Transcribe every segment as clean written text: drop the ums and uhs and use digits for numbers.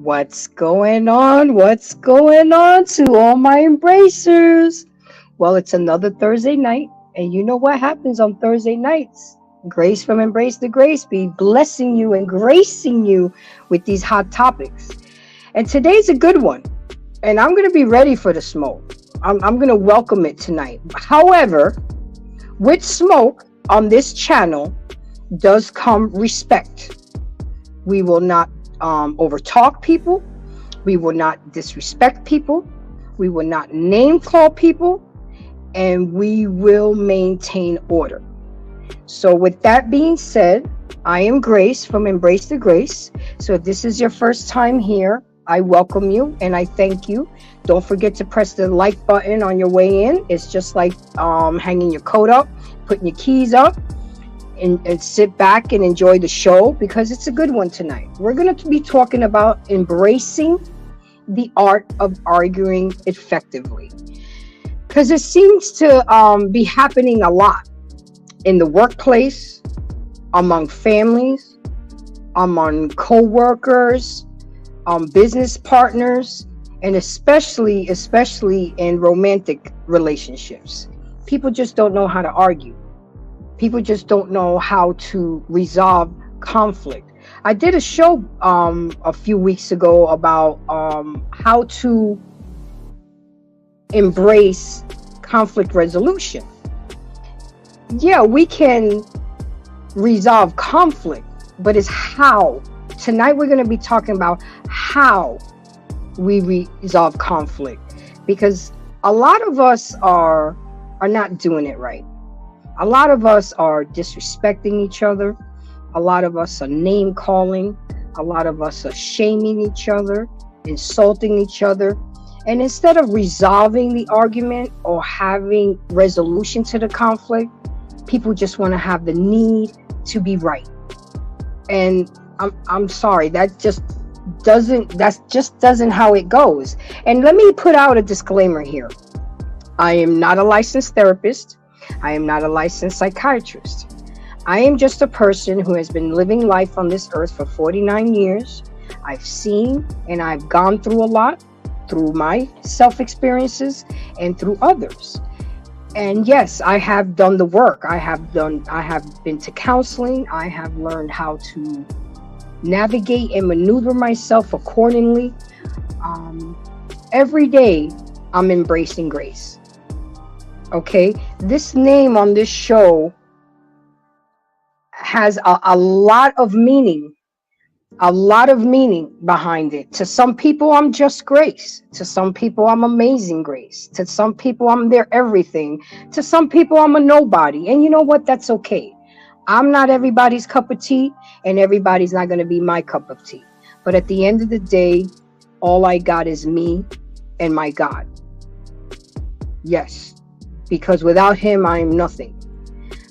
What's going on? What's going on to all my embracers? Well, it's another Thursday night, and you know what happens on Thursday nights. Grace from Embrace the Grace be blessing you and gracing you with these hot topics. And today's a good one, and I'm going to be ready for the smoke. I'm going to welcome it tonight. However, with smoke on this channel does come respect. We will not overtalk people. We will not disrespect people. We will not name call people, and we will maintain order. So with that being said, I am Grace from Embrace the Grace. So if this is your first time here, I welcome you and I thank you. Don't forget to press the like button on your way in. It's just like hanging your coat up, putting your keys up, and sit back and enjoy the show, because it's a good one tonight. We're going to be talking about embracing the art of arguing effectively, because it seems to be happening a lot in the workplace, among families, among co-workers, business partners, and especially in romantic relationships. People just don't know how to argue. People just don't know how to resolve conflict. I did a show a few weeks ago about how to embrace conflict resolution. Yeah, we can resolve conflict, but it's how. Tonight we're going to be talking about how we resolve conflict, because a lot of us are not doing it right. A lot of us are disrespecting each other. A lot of us are name calling. A lot of us are shaming each other, insulting each other. And instead of resolving the argument or having resolution to the conflict, people just want to have the need to be right. And I'm sorry, that just doesn't how it goes. And let me put out a disclaimer here. I am not a licensed therapist. I am not a licensed psychiatrist. I am just a person who has been living life on this earth for 49 years. I've seen and I've gone through a lot through my self experiences and through others. And yes, I have done the work. I have been to counseling. I have learned how to navigate and maneuver myself accordingly. Every day I'm embracing grace. Okay, this name on this show has a lot of meaning, behind it. To some people, I'm just grace. To some people, I'm amazing grace. To some people, I'm their everything. To some people, I'm a nobody. And you know what? That's okay. I'm not everybody's cup of tea, and everybody's not going to be my cup of tea. But at the end of the day, all I got is me and my God. Yes, because without him, I am nothing.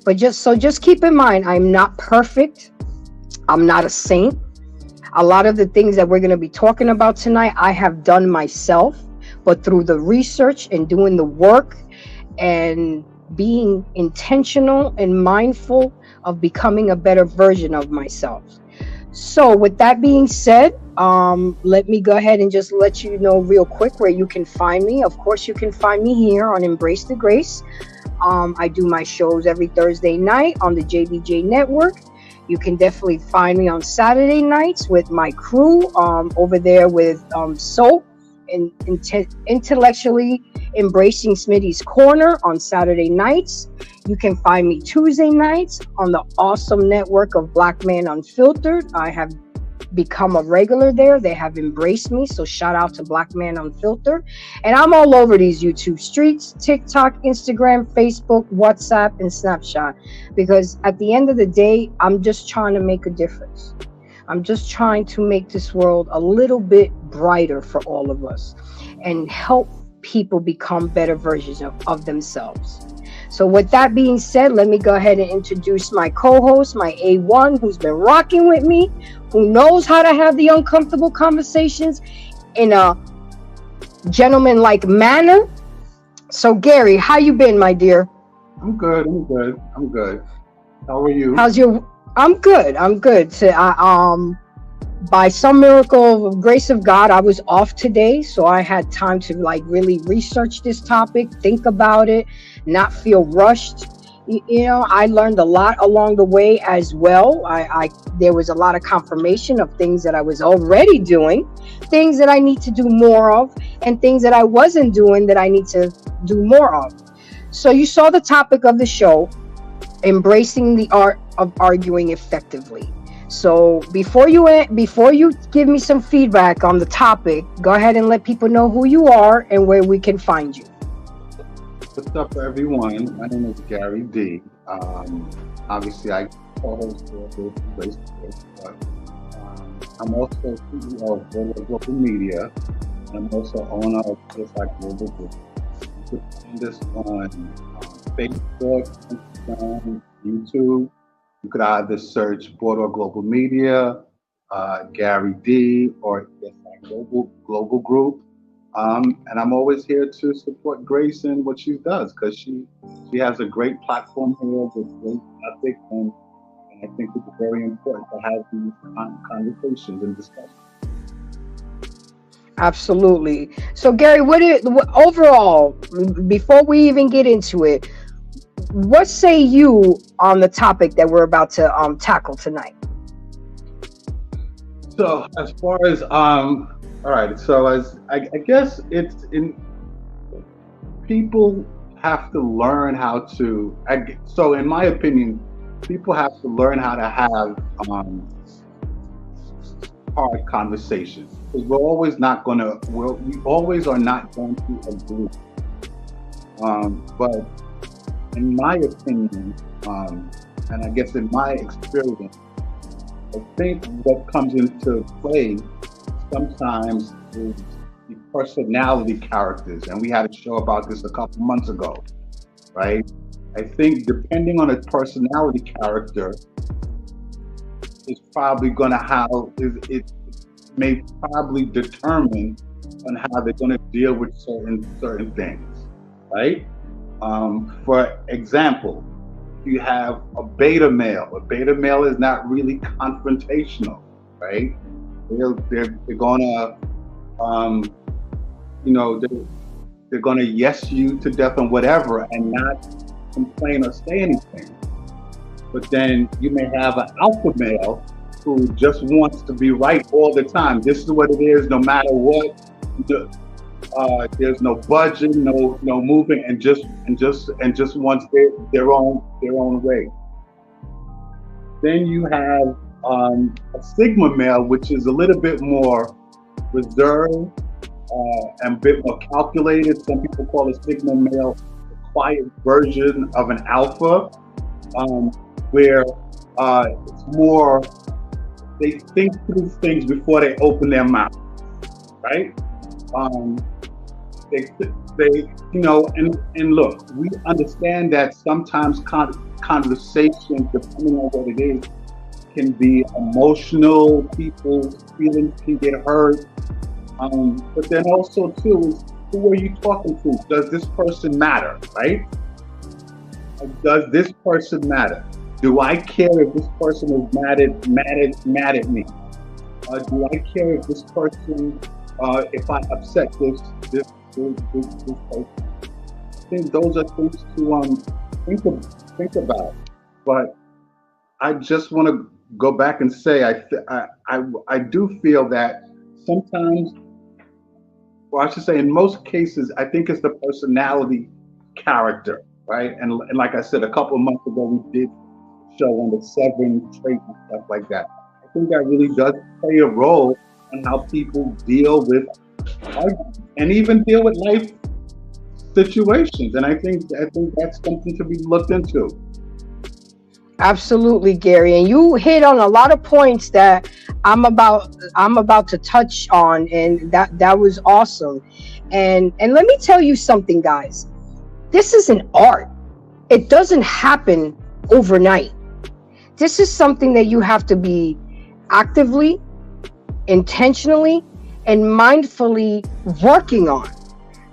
But just keep in mind, I'm not perfect. I'm not a saint. A lot of the things that we're going to be talking about tonight, I have done myself, but through the research and doing the work and being intentional and mindful of becoming a better version of myself. So with that being said, let me go ahead and just let you know real quick where you can find me. Of course, you can find me here on Embrace the Grace. I do my shows every Thursday night on the JBJ Network. You can definitely find me on Saturday nights with my crew over there with Soap and Intellectually Embracing Smitty's Corner on Saturday nights. You can find me Tuesday nights on the awesome network of Black Man Unfiltered. I have become a regular there. They have embraced me. So shout out to Black Man Unfiltered. And I'm all over these YouTube streets, TikTok, Instagram, Facebook, WhatsApp, and Snapchat. Because at the end of the day, I'm just trying to make a difference. I'm just trying to make this world a little bit brighter for all of us and help people become better versions of themselves. So with that being said, let me go ahead and introduce my co-host, my A1, who's been rocking with me, who knows how to have the uncomfortable conversations in a gentleman-like manner. So Gary, how you been, my dear? I'm good. How are you? I'm good. So by some miracle of grace of God, I was off today, so I had time to really research this topic, think about it, not feel rushed. You know, I learned a lot along the way as well. There was a lot of confirmation of things that I was already doing, things that I need to do more of, and things that I wasn't doing that I need to do more of. So you saw the topic of the show, embracing the art of arguing effectively. So before you give me some feedback on the topic, go ahead and let people know who you are and where we can find you. What's up, everyone? My name is Gary D. Obviously, I co-host the Grace, but I'm also CEO of Global Media, and I'm also owner of Just Like Global Group. You can find us on Facebook, Instagram, YouTube. You could either search Boardwalk Global Media, Gary D, or Just Like Global Group. And I'm always here to support Grace in what she does, because she has a great platform here with great ethics, and I think it's very important to have these conversations and discussions. Absolutely. So Gary, what overall, before we even get into it, what say you on the topic that we're about to tackle tonight? So as far as all right, so as I guess it's in, people have to learn how to. So in my opinion, people have to learn how to have hard conversations, because we always are not going to agree. But in my opinion, and I guess in my experience, I think what comes into play sometimes is personality characters, and we had a show about this a couple months ago, right? I think depending on a personality character is probably going to how it may probably determine on how they're going to deal with certain things, right? For example, you have a beta male. A beta male is not really confrontational, right? They're gonna you know they're gonna yes you to death and whatever and not complain or say anything. But then you may have an alpha male who just wants to be right all the time. This is what it is, no matter what. There's no budging, no moving, and just wants their own way. Then you have a sigma male, which is a little bit more reserved and a bit more calculated. Some people call a sigma male a quiet version of an alpha, where it's more they think through things before they open their mouth, right? Um, and look, we understand that sometimes conversations, depending on what it is, can be emotional. People's feelings can get hurt. But then also too is who are you talking to? Does this person matter, right? Does this person matter? Do I care if this person is mad at me? Do I care if this person, if I upset this person? I think those are things to think about. But I just want to go back and say I do feel that sometimes, or I should say, in most cases, I think it's the personality character, right? And like I said, a couple of months ago, we did show on the 7 traits and stuff like that. I think that really does play a role in how people deal with arguments and even deal with life situations. And I think that's something to be looked into. Absolutely, Gary, and you hit on a lot of points that I'm about to touch on, and that was awesome. And let me tell you something, guys. This is an art. It doesn't happen overnight. This is something that you have to be actively, intentionally, and mindfully working on,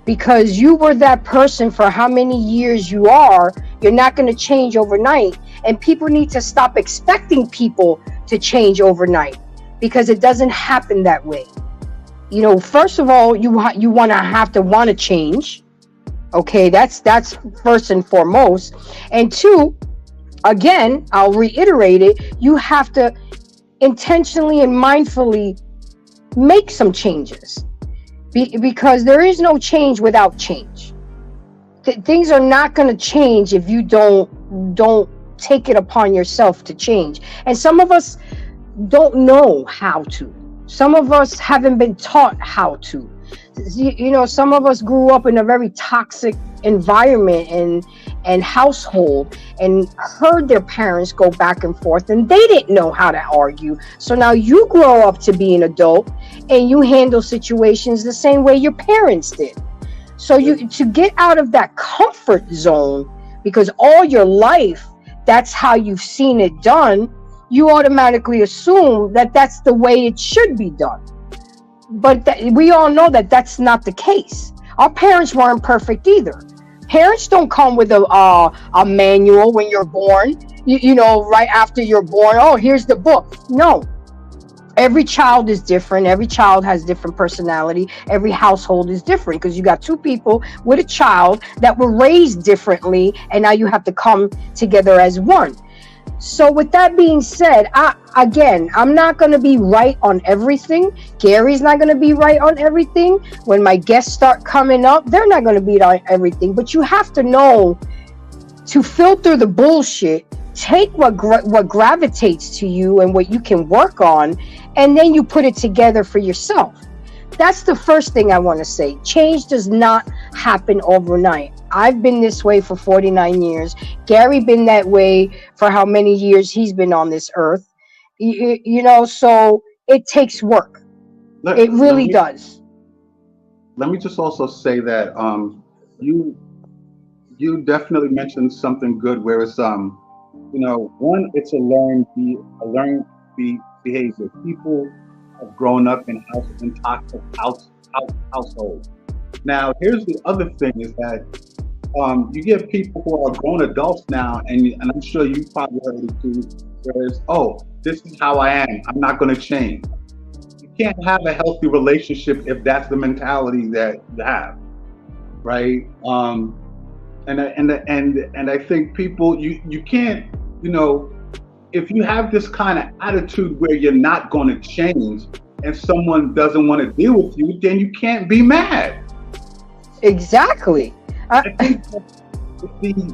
because you were that person for how many years you are. You're not going to change overnight, and people need to stop expecting people to change overnight, because it doesn't happen that way. First of all, you want to change. Okay, that's first and foremost. And two, again, I'll reiterate it, you have to intentionally and mindfully make some changes, because there is no change without change. Things are not going to change if you don't take it upon yourself to change. And some of us don't know how to. Some of us haven't been taught how to. Some of us grew up in a very toxic environment and household, and heard their parents go back and forth, and they didn't know how to argue. So now you grow up to be an adult and you handle situations the same way your parents did. So to get out of that comfort zone, because all your life that's how you've seen it done, you automatically assume that that's the way it should be done. But we all know that that's not the case. Our parents weren't perfect either. Parents don't come with a manual when you're born, right after you're born. Oh, here's the book. No. Every child is different. Every child has different personality. Every household is different, because you got two people with a child that were raised differently, and now you have to come together as one. So with that being said, I'm not going to be right on everything. Gary's not going to be right on everything. When my guests start coming up, they're not going to be on everything. But you have to know to filter the bullshit, take what gravitates to you and what you can work on, and then you put it together for yourself. That's the first thing I want to say. Change does not happen overnight. I've been this way for 49 years. Gary been that way for how many years he's been on this earth. So it takes work. It really does. let me just also say that you you definitely mentioned something good where it's one, it's a learned behavior. People have grown up in toxic households. Now, here's the other thing is that you get people who are grown adults now, and I'm sure you probably heard it too, whereas, oh, this is how I am. I'm not going to change. You can't have a healthy relationship if that's the mentality that you have, right? And I think people, you can't, if you have this kind of attitude where you're not going to change, and someone doesn't want to deal with you, then you can't be mad. Exactly. I think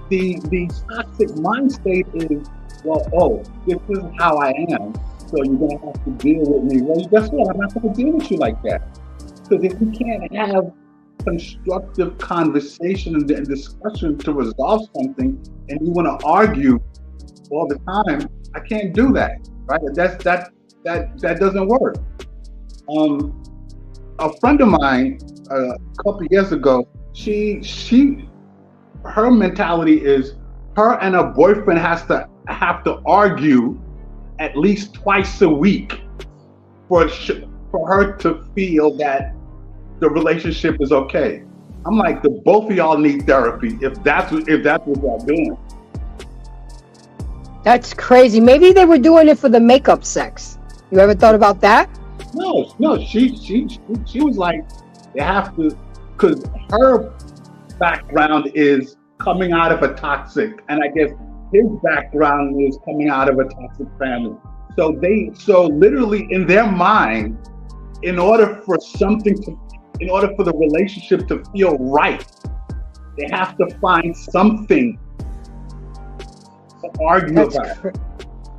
the toxic mind state is, well, oh, this is how I am, so you're gonna have to deal with me. Well, guess what? I'm not gonna deal with you like that. Because if you can't have constructive conversation and discussion to resolve something, and you want to argue all the time, I can't do that. Right? That doesn't work. A friend of mine a couple years ago, her mentality is her and her boyfriend have to argue at least twice a week for her to feel that the relationship is okay. I'm like, the both of y'all need therapy if that's what y'all doing. That's crazy. Maybe they were doing it for the makeup sex. You ever thought about that? No. She was like, they have to, because her background is coming out of a toxic, and I guess his background is coming out of a toxic family. So literally in their mind, in order for the relationship to feel right, they have to find something to argue about.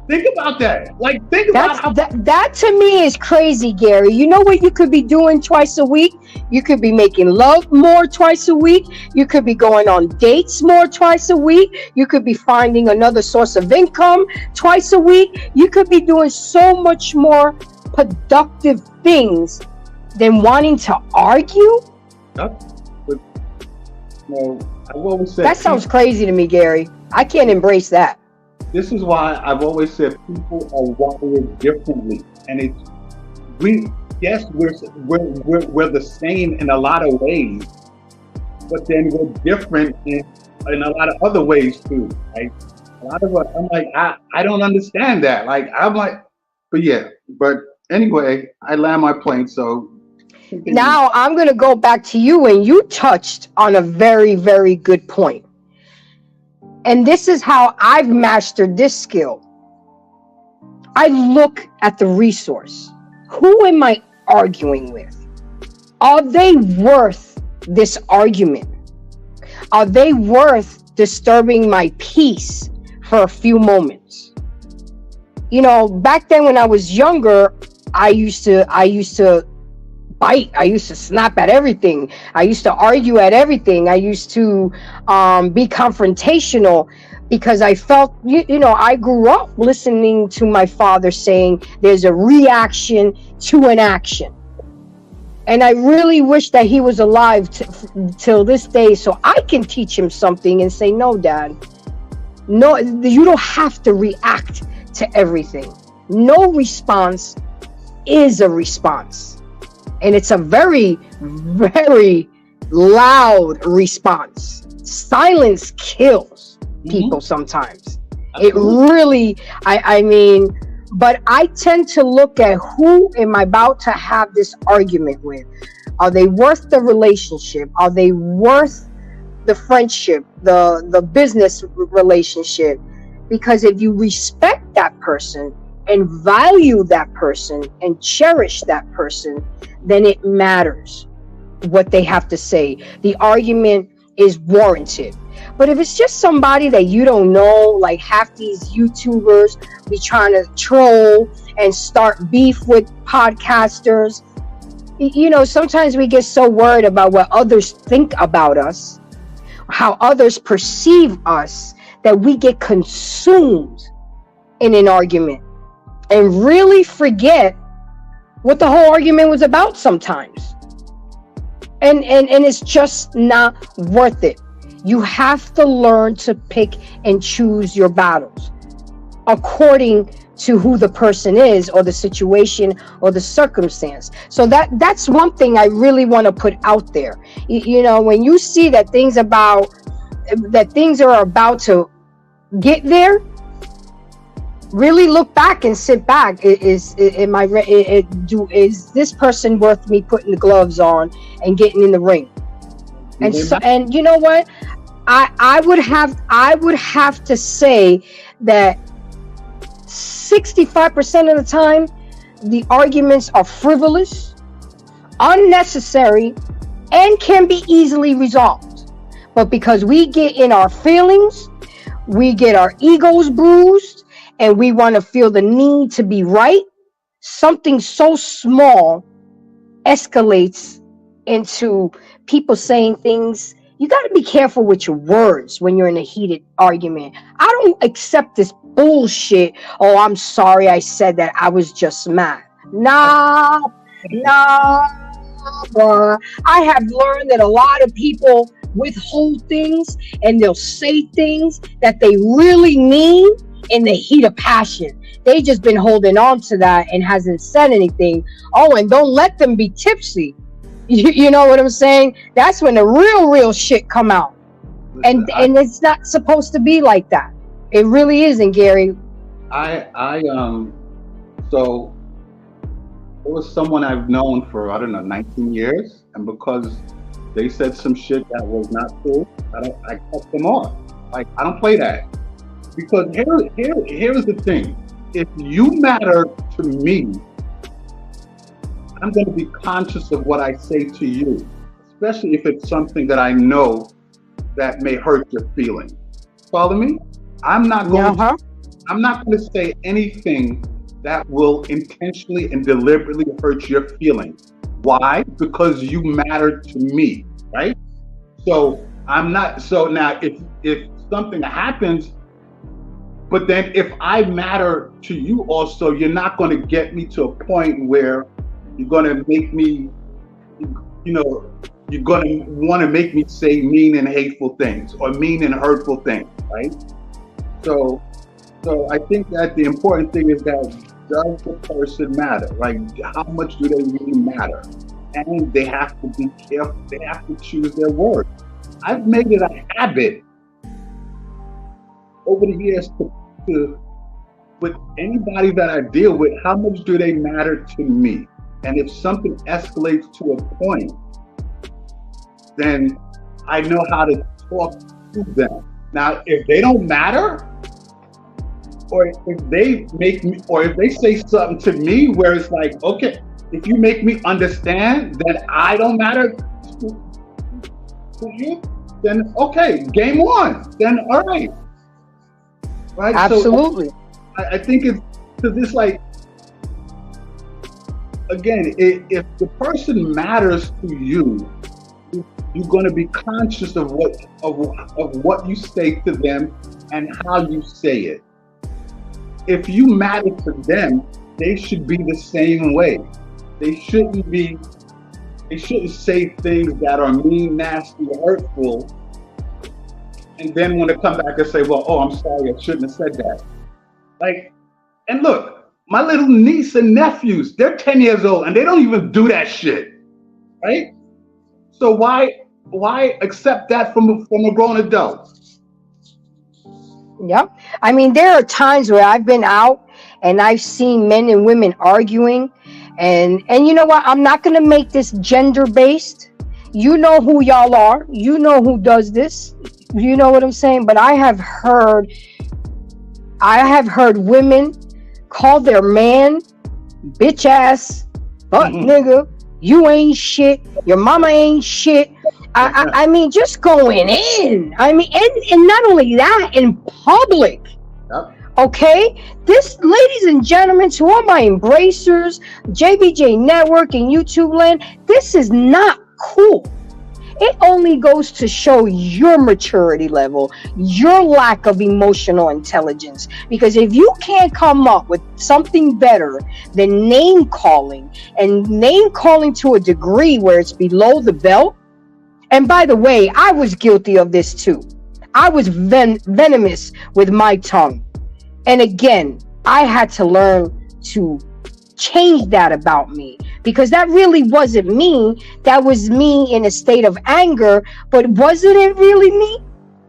Think about that. Like, think about how that to me is crazy, Gary. You know what you could be doing twice a week? You could be making love more twice a week. You could be going on dates more twice a week. You could be finding another source of income twice a week. You could be doing so much more productive things than wanting to argue. I've always said that sounds crazy to me, Gary. I can't embrace that. This is why I've always said people are wired differently, and we're the same in a lot of ways, but then we're different in a lot of other ways too. Like a lot of us, I'm like, I don't understand that. Like I'm like, but anyway, I land my plane. So now I'm gonna go back to you, and you touched on a very, very good point. And this is how I've mastered this skill. I look at the resource. Who am I arguing with? Are they worth this argument? Are they worth disturbing my peace for a few moments? Back then when I was younger, I used to bite. I used to snap at everything. I used to argue at everything. I used to be confrontational because I felt, I grew up listening to my father saying there's a reaction to an action. And I really wish that he was alive till this day so I can teach him something and say, no, Dad, no, you don't have to react to everything. No response is a response. And it's a very, very loud response. Silence kills people sometimes. Absolutely. It really, I mean, but I tend to look at who am I about to have this argument with? Are they worth the relationship? Are they worth the friendship, the business relationship? Because if you respect that person and value that person and cherish that person, then it matters what they have to say. The argument is warranted. But if it's just somebody that you don't know, like half these YouTubers be trying to troll and start beef with podcasters, sometimes we get so worried about what others think about us, how others perceive us, that we get consumed in an argument and really forget what the whole argument was about sometimes. and it's just not worth it. You have to learn to pick and choose your battles according to who the person is or the situation or the circumstance. So that's one thing I really want to put out there. When you see that things are about to get there, really look back and sit back. Is this person worth me putting the gloves on and getting in the ring? And you know what? I would have to say that 65% of the time, the arguments are frivolous, unnecessary, and can be easily resolved. But because we get in our feelings, we get our egos bruised, and we want to feel the need to be right, something so small escalates into people saying things. You got to be careful with your words when you're in a heated argument. I don't accept this bullshit. Oh, I'm sorry I said that. I was just mad. Nah, bruh. I have learned that a lot of people withhold things and they'll say things that they really mean in the heat of passion. They just been holding on to that and hasn't said anything. Oh, and don't let them be tipsy. You know what I'm saying? That's when the real shit come out. And it's not supposed to be like that. It really isn't, Gary. So it was someone I've known for, I don't know, 19 years. And because they said some shit that was not cool, I cut them off. Like, I don't play that. Because here's the thing. If you matter to me, I'm going to be conscious of what I say to you, especially if it's something that I know that may hurt your feelings. Follow me? I'm not going to say anything that will intentionally and deliberately hurt your feelings. Why? Because you matter to me, right? So now if something happens, but then if I matter to you also, you're not going to get me to a point where you're going to make me, you're going to want to make me say mean and hateful things or mean and hurtful things, right? So I think that the important thing is that, does the person matter? Like, how much do they really matter? And they have to be careful. They have to choose their words. I've made it a habit over the years to with anybody that I deal with, how much do they matter to me? And if something escalates to a point, then I know how to talk to them. Now, if they don't matter, or if they say something to me where it's like, okay, if you make me understand that I don't matter to you, then okay, game on. Then all right. Right? Absolutely. So I think it's like, again, if the person matters to you, you're going to be conscious of what you say to them and how you say it. If you matter to them, they should be the same way. They shouldn't say things that are mean, nasty, hurtful, and then want to come back and say, well, oh, I'm sorry, I shouldn't have said that. Like, and look, my little niece and nephews, they're 10 years old and they don't even do that shit, right? So why accept that from a grown adult? Yep. I mean, there are times where I've been out and I've seen men and women arguing, and you know what? I'm not going to make this gender based. You know who y'all are. You know who does this. You know what I'm saying? But I have heard women call their man bitch ass, butt nigga, you ain't shit, your mama ain't shit. I mean, just going in. I mean, and not only that, in public. Yep. Okay? This, ladies and gentlemen, to all my embracers, JBJ Network and YouTube land, this is not cool. it only goes to show your maturity level, your lack of emotional intelligence. Because if you can't come up with something better than name calling, and name calling to a degree where it's below the belt. And by the way, I was guilty of this too. I was venomous with my tongue. And again, I had to learn to change that about me, because that really wasn't me. That was me in a state of anger. But wasn't it really me?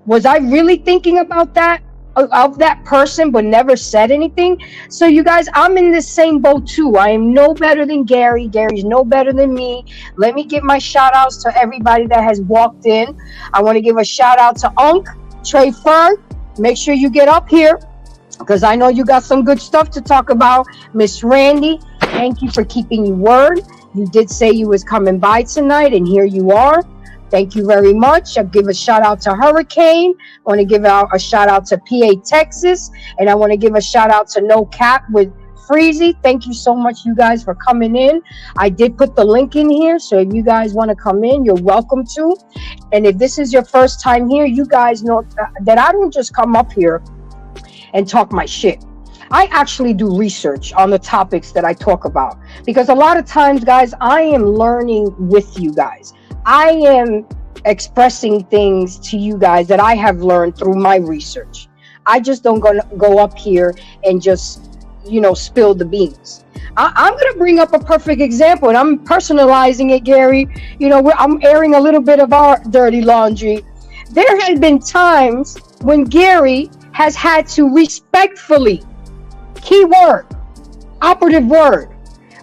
Was I really thinking about that, of that person, but never said anything? So you guys, I'm in this same boat too. I am no better than Gary. Gary's no better than me. Let me give my shout outs to everybody that has walked in. I want to give a shout out to Unc, Trey Fern. Make sure you get up here, because I know you got some good stuff to talk about. Miss Randy, thank you for keeping your word. You did say you was coming by tonight, and here you are. Thank you very much. I'll give a shout out to Hurricane. I want to give out a shout out to PA, Texas. And I want to give a shout out to No Cap with Freezy. Thank you so much, you guys, for coming in. I did put the link in here, so if you guys want to come in, you're welcome to. And if this is your first time here, you guys know that I don't just come up here and talk my shit. I actually do research on the topics that I talk about, because a lot of times, guys, I am learning with you guys. I am expressing things to you guys that I have learned through my research. I just don't go up here and just, spill the beans. I'm going to bring up a perfect example, and I'm personalizing it, Gary. I'm airing a little bit of our dirty laundry. There have been times when Gary has had to respectfully, key word, operative word,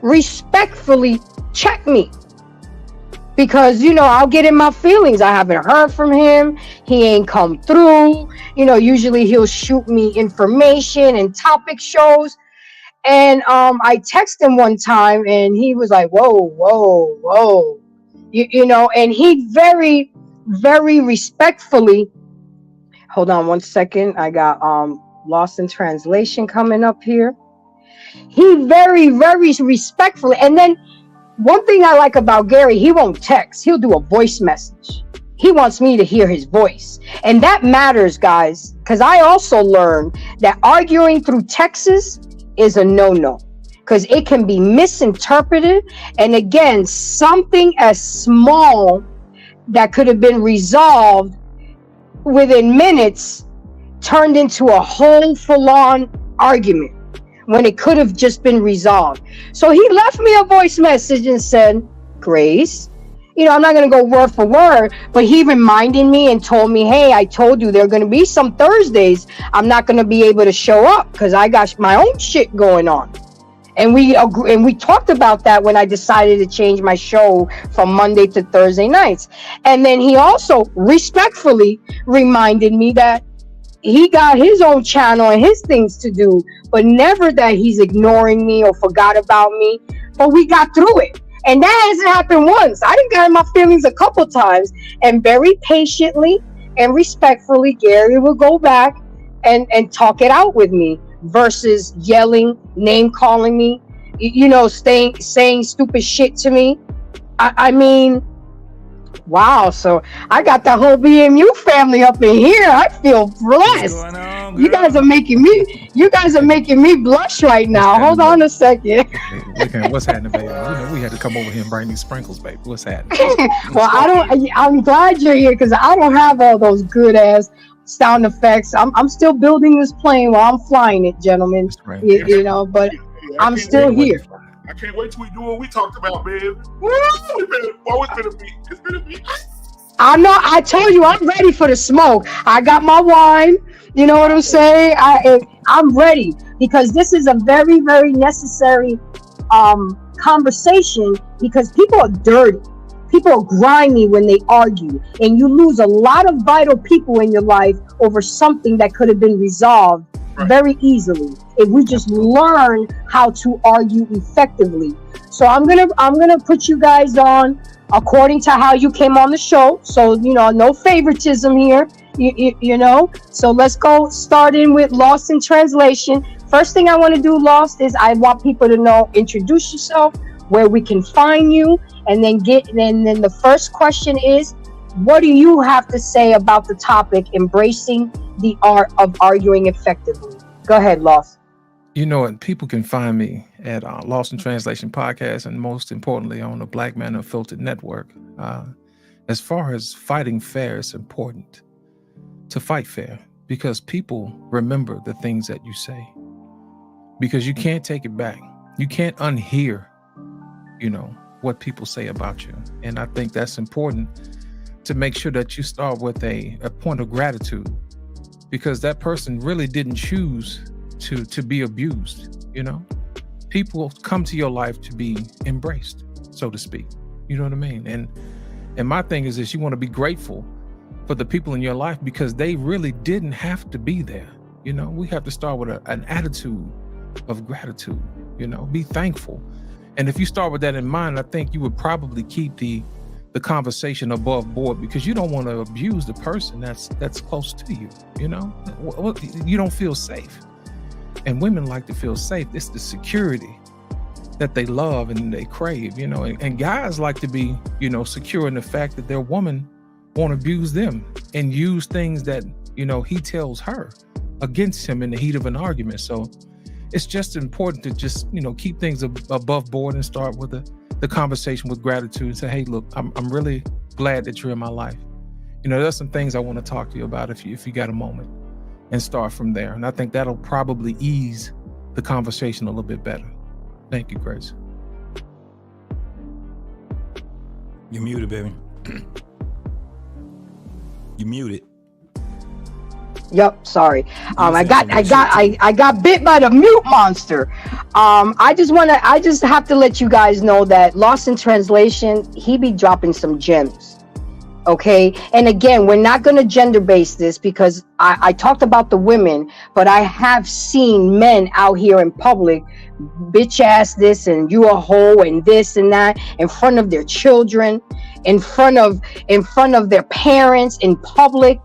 respectfully check me. Because, I'll get in my feelings. I haven't heard from him. He ain't come through. Usually he'll shoot me information and topic shows. And I text him one time, and he was like, whoa. And he very, very respectfully, hold on one second. I got Lost in Translation coming up here. He very, very respectfully. And then one thing I like about Gary, he won't text. He'll do a voice message. He wants me to hear his voice. And that matters, guys, because I also learned that arguing through texts is a no-no, because it can be misinterpreted. And again, something as small that could have been resolved within minutes turned into a whole full-on argument when it could have just been resolved. So he left me a voice message and said, Grace, I'm not going to go word for word, but he reminded me and told me, hey, I told you there are going to be some Thursdays I'm not going to be able to show up because I got my own shit going on. And we talked about that when I decided to change my show from Monday to Thursday nights. And then he also respectfully reminded me that he got his own channel and his things to do, but never that he's ignoring me or forgot about me. But we got through it. And that hasn't happened once. I didn't get my feelings a couple times. And very patiently and respectfully, Gary will go back and talk it out with me versus yelling, name calling me, saying stupid shit to me. I mean, wow. So I got the whole BMU family up in here. I feel blessed. What's going on, girl? You guys are making me blush right now. Hold on a second. What's happening, baby? We had to come over here and bring these sprinkles, baby. What's happening? Well, I'm glad you're here, because I don't have all those good ass sound effects. I'm still building this plane while I'm flying it, gentlemen. Right. But I'm still here. I can't wait till we do what we talked about, man. It's been a beat. I know. I told you I'm ready for the smoke. I got my wine. You know what I'm saying? I'm ready, because this is a very, very necessary conversation, because people are dirty. People are grimy when they argue, and you lose a lot of vital people in your life over something that could have been resolved very easily if we just learn how to argue effectively. So I'm gonna put you guys on according to how you came on the show. So no favoritism here. So let's go start in with Lost in Translation. First thing I want to do, Lost, is I want people to know, introduce yourself, where we can find you, and then the first question is, what do you have to say about the topic, embracing the art of arguing effectively? Go ahead, Loaf. You know what? People can find me at Lost in Translation Podcast, and most importantly on the Black Man Unfiltered Network. As far as fighting fair, it's important to fight fair because people remember the things that you say, because you can't take it back. You can't unhear, what people say about you. And I think that's important to make sure that you start with a point of gratitude, because that person really didn't choose to be abused. People come to your life to be embraced, so to speak. You know what I mean? And my thing is this: you want to be grateful for the people in your life because they really didn't have to be there. We have to start with an attitude of gratitude. Be thankful. And if you start with that in mind, I think you would probably keep the conversation above board, because you don't want to abuse the person that's close to you. You don't feel safe. And women like to feel safe. It's the security that they love and they crave, and guys like to be, secure in the fact that their woman won't abuse them and use things that, he tells her against him in the heat of an argument. So it's just important to just, keep things above board and start with the conversation with gratitude and say, hey, look, I'm really glad that you're in my life. There's some things I want to talk to you about if you got a moment, and start from there. And I think that'll probably ease the conversation a little bit better. Thank you, Grace. You're muted, baby. You muted. Yep, sorry. I got bit by the mute monster. I just have to let you guys know that Lost in Translation, he be dropping some gems. Okay, and again, we're not going to gender base this, because I talked about the women, but I have seen men out here in public bitch ass this and you a hoe and this and that in front of their children, in front of their parents, in public.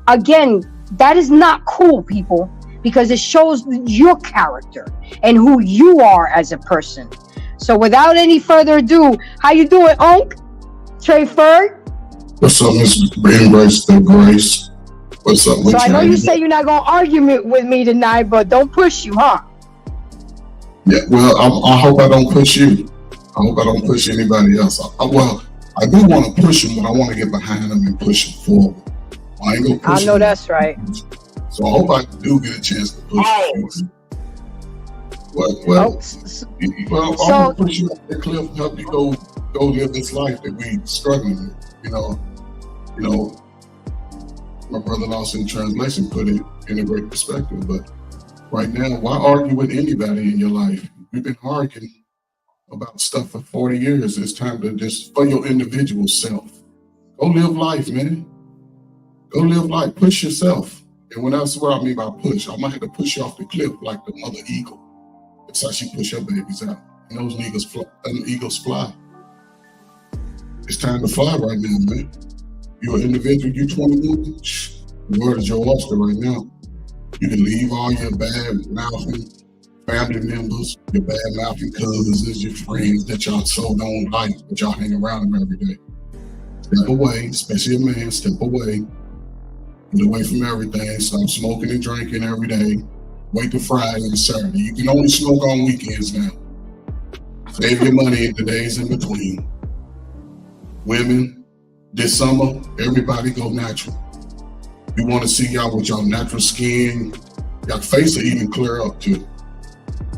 Again, that is not cool, people, because it shows your character and who you are as a person. So without any further ado, how you doing, Unc? Trey Ferg? What's up, Miss Embrace the Grace? What's up? So I know you say you're not going to argue with me tonight, but don't push you, huh? Yeah, well, I hope I don't push you. I hope I don't push anybody else. I do want to push him, but I want to get behind him and push him forward. I ain't going to push him. I know that's right. So I hope I do get a chance to push him. Well, I'm going to push you up the cliff, help you go live this life that we struggling with. My brother Lost in Translation put it in a great perspective. But right now, why argue with anybody in your life? We've been arguing about stuff for 40 years. It's time to just, for your individual self, go live life, man. Go live life. Push yourself. And that's what I mean by push. I might have to push you off the cliff like the mother eagle. That's how she push her babies out. And those eagles fly. It's time to fly right now, man. You're an individual, you're 21. The world is your oyster right now. You can leave all your bad mouthing family members, your bad mouthing cousins, your friends that y'all so don't like, but y'all hang around them every day. Step away, especially a man, step away. Get away from everything. Stop smoking and drinking every day. Wait till Friday and Saturday. You can only smoke on weekends now. Save your money in the days in between. Women, this summer, everybody go natural. We want to see y'all with y'all natural skin. Y'all face will even clear up too.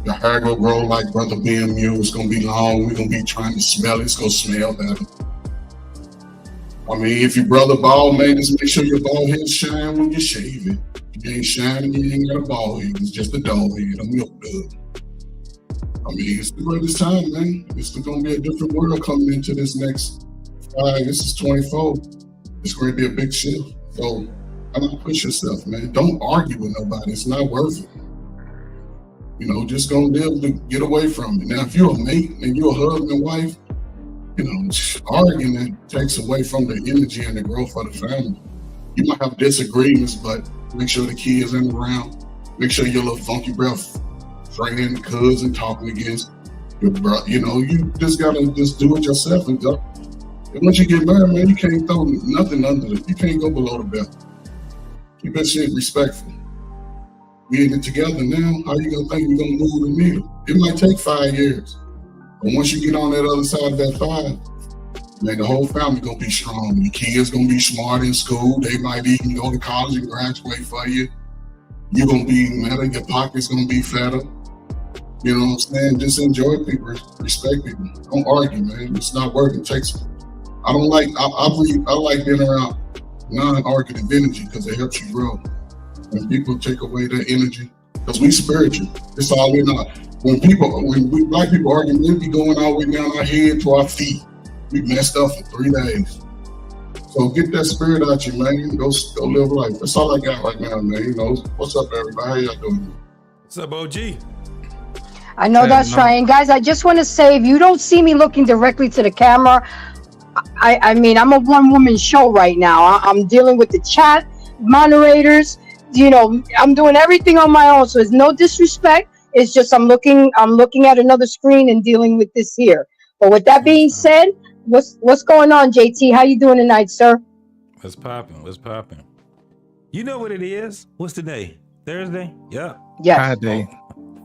Your hair will grow like Brother BMU. It's going to be long. We're going to be trying to smell it. It's going to smell better. I mean, if your brother bald, man, just make sure your bald head shine when you shave it. If you ain't shining, you ain't got a bald head. It's just a dog head, a milk dud. I mean, it's the greatest time, man. It's going to be a different world coming into this next 5. This is 24. It's going to be a big shift. So, I'm not push yourself, man. Don't argue with nobody. It's not worth it. Just go live to get away from it. Now, if you're a mate and you're a husband and wife, arguing that takes away from the energy and the growth of the family. You might have disagreements, but make sure the kids ain't around. Make sure your little funky breath friend, cousin talking against your brother. You just gotta just do it yourself and And once you get married, man, you can't throw nothing under it. You can't go below the belt. Keep that shit respectful. We in it together now. How you gonna think we gonna move the needle? It might take 5 years, but once you get on that other side of that 5, man, the whole family gonna be strong. Your kids gonna be smart in school. They might even go to college and graduate for you. You're gonna be better. Your pocket's gonna be fatter. You know what I'm saying? Just enjoy people, respect people. Don't argue, man. It's not working. I like being around non-argument energy because it helps you grow. When people take away that energy, because we spiritual. It's all in our. When we black people argue, we be going all the way down our head to our feet. We messed up for 3 days. So get that spirit out you, man. Go live life. That's all I got right now, man. You know, what's up, everybody? How y'all doing? What's up, OG? I know that's right. And guys, I just want to say, if you don't see me looking directly to the camera, I mean, I'm a one-woman show right now. I'm dealing with the chat moderators. You know, I'm doing everything on my own. So it's no disrespect. It's just I'm looking at another screen and dealing with this here. But with that being said, what's going on, JT? How you doing tonight, sir? What's popping? You know what it is? What's today? Thursday? Yeah. Yes.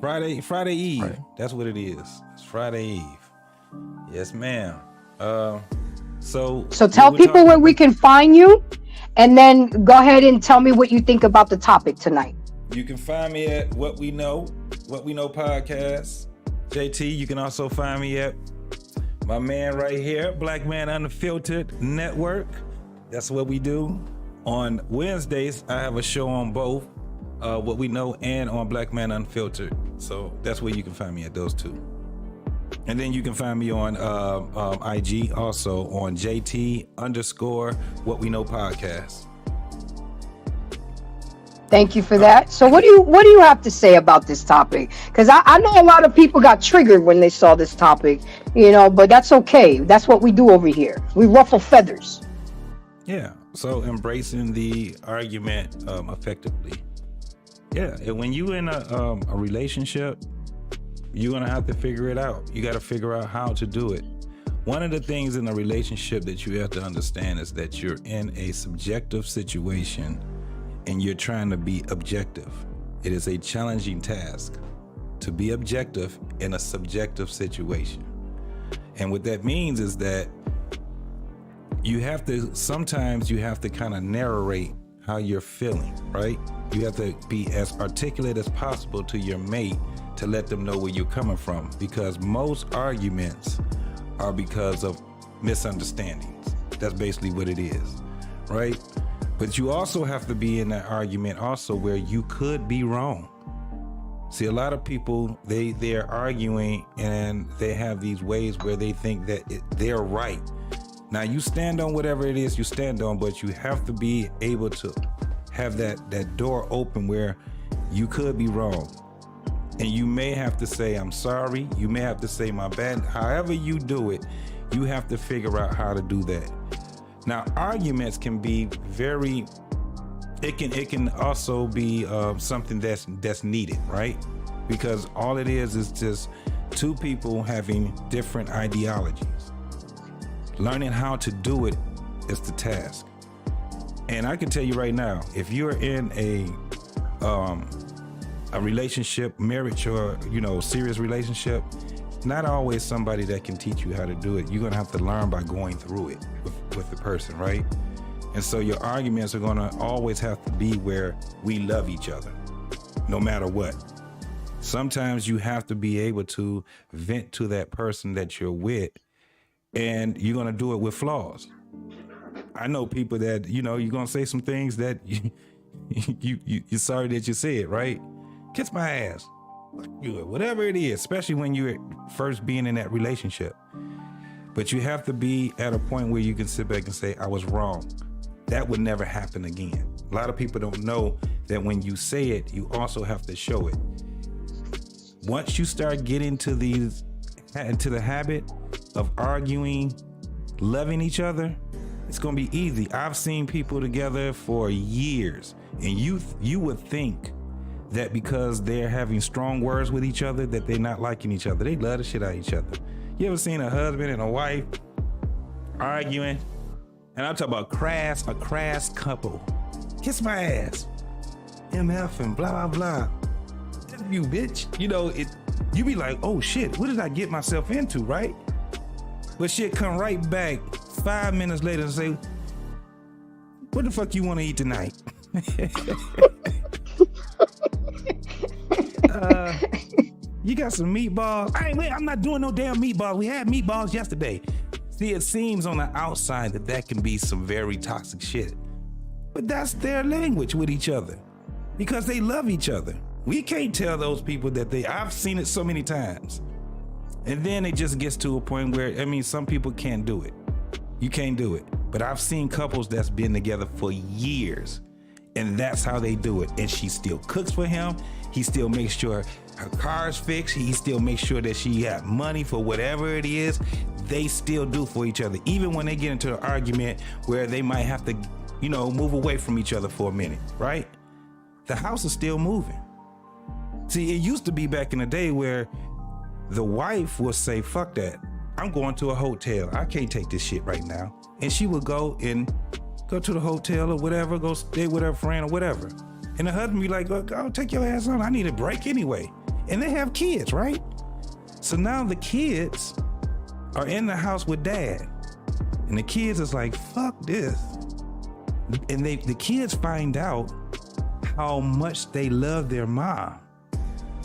Friday Eve. Right. That's what it is. It's Friday Eve. Yes, ma'am. So tell people where we can find you, and then go ahead and tell me what you think about the topic tonight. You can find me at What We Know Podcast. JT, you can also find me at my man right here, Black Man Unfiltered Network. That's what we do. On Wednesdays, I have a show on both What We Know and on Black Man Unfiltered. So that's where you can find me at those two. And then you can find me on IG, also on JT_What We Know Podcast. Thank you for that. So what do you have to say about this topic? Because I know a lot of people got triggered when they saw this topic, you know, but that's okay. That's what we do over here. We ruffle feathers. Yeah. So embracing the argument effectively. Yeah. And when you in a relationship, you're going to have to figure it out. You got to figure out how to do it. One of the things in a relationship that you have to understand is that you're in a subjective situation and you're trying to be objective. It is a challenging task to be objective in a subjective situation. And what that means is that sometimes you have to kind of narrate how you're feeling, right? You have to be as articulate as possible to your mate to let them know where you're coming from, because most arguments are because of misunderstandings. That's basically what it is, right? But you also have to be in that argument also where you could be wrong. See, a lot of people, they're arguing and they have these ways where they think that they're right. Now, you stand on whatever it is you stand on, but you have to be able to have that door open where you could be wrong. And you may have to say, I'm sorry. You may have to say, my bad. However you do it, you have to figure out how to do that. Now, arguments can be it can also be something that's needed, right? Because all it is just two people having different ideologies. Learning how to do it is the task. And I can tell you right now, if you're in a relationship, marriage, or serious relationship, not always somebody that can teach you how to do it. You're gonna have to learn by going through it with the person, right? And so your arguments are gonna always have to be where we love each other, no matter what. Sometimes you have to be able to vent to that person that you're with, and you're gonna do it with flaws. I know people that, you're gonna say some things that you're sorry that you said, right? Kiss my ass. Whatever it is, especially when you're first being in that relationship. But you have to be at a point where you can sit back and say, I was wrong. That would never happen again. A lot of people don't know that when you say it, you also have to show it. Once you start getting into the habit of arguing, loving each other, it's gonna be easy. I've seen people together for years, and you would think that because they're having strong words with each other, that they're not liking each other. They love the shit out of each other. You ever seen a husband and a wife arguing, and I'm talking about a crass couple. Kiss my ass. MF and blah, blah, blah. F you, bitch. You know, you be like, oh shit, what did I get myself into, right? But shit come right back 5 minutes later and say, what the fuck you want to eat tonight? You got some meatballs? I'm not doing no damn meatballs. We had meatballs yesterday. See, it seems on the outside that can be some very toxic shit. But that's their language with each other because they love each other. We can't tell those people that I've seen it so many times. And then it just gets to a point where, some people can't do it. You can't do it. But I've seen couples that's been together for years, and that's how they do it. And she still cooks for him. He still makes sure her car's fixed. He still makes sure that she has money for whatever it is. They still do for each other, even when they get into an argument where they might have to, move away from each other for a minute, right? The house is still moving. See, it used to be back in the day where the wife would say, fuck that. I'm going to a hotel. I can't take this shit right now. And she would go to the hotel or whatever, go stay with her friend or whatever. And the husband be like, go take your ass on. I need a break anyway. And they have kids, right? So now the kids are in the house with dad. And the kids is like, fuck this. And the kids find out how much they love their mom.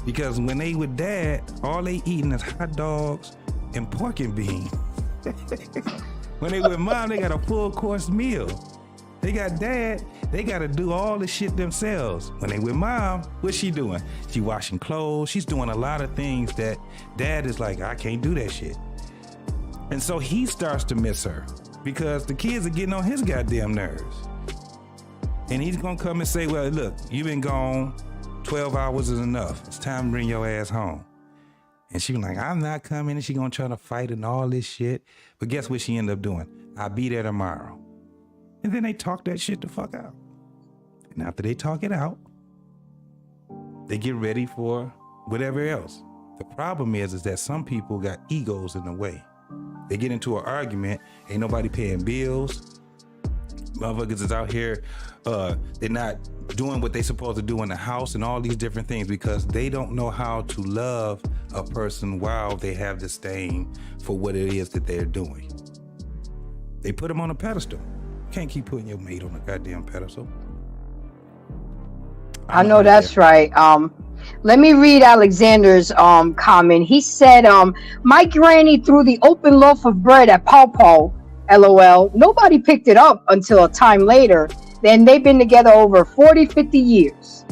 Because when they with dad, all they eating is hot dogs and pork and beans. When they with mom, they got a full course meal. They got dad, they got to do all the shit themselves. When they with mom, what's she doing? She washing clothes. She's doing a lot of things that dad is like, I can't do that shit. And so he starts to miss her because the kids are getting on his goddamn nerves. And he's going to come and say, well, look, you've been gone. 12 hours is enough. It's time to bring your ass home. And she was like, I'm not coming. And she gonna try to fight and all this shit. But guess what she ended up doing? I'll be there tomorrow. And then they talk that shit the fuck out. And after they talk it out, they get ready for whatever else. The problem is that some people got egos in the way. They get into an argument, ain't nobody paying bills. Motherfuckers is out here, they're not doing what they supposed to do in the house and all these different things because they don't know how to love a person while they have disdain for what it is that they're doing. They put them on a pedestal. Can't keep putting your mate on a goddamn pedestal. I know that's right. Let me read Alexander's comment. He said, my granny threw the open loaf of bread at Paw. LOL. Nobody picked it up until a time later. Then they've been together over 40, 50 years.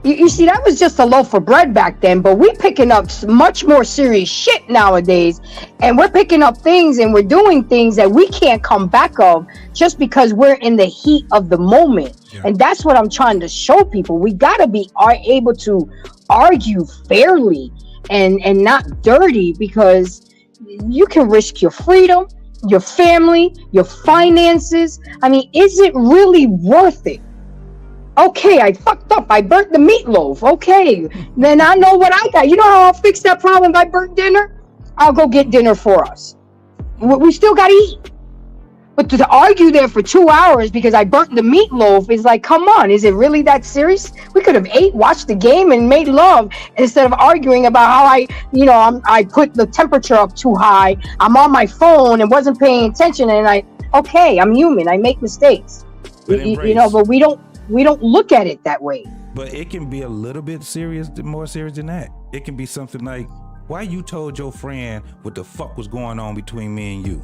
You see, that was just a loaf of bread back then, but we're picking up much more serious shit nowadays. And we're picking up things and we're doing things that we can't come back of just because we're in the heat of the moment. Yeah. And that's what I'm trying to show people. We got to be able to argue fairly and not dirty because you can risk your freedom, your family, your finances. I mean, is it really worth it? Okay, I fucked up. I burnt the meatloaf. Okay, then I know what I got. You know how I'll fix that problem if I burnt dinner? I'll go get dinner for us. We still got to eat. But to argue there for 2 hours because I burnt the meatloaf is like, come on, is it really that serious? We could have watched the game and made love instead of arguing about how I put the temperature up too high. I'm on my phone and wasn't paying attention. And I'm human. I make mistakes. But we don't look at it that way. But it can be a little bit more serious than that. It can be something like, why you told your friend what the fuck was going on between me and you?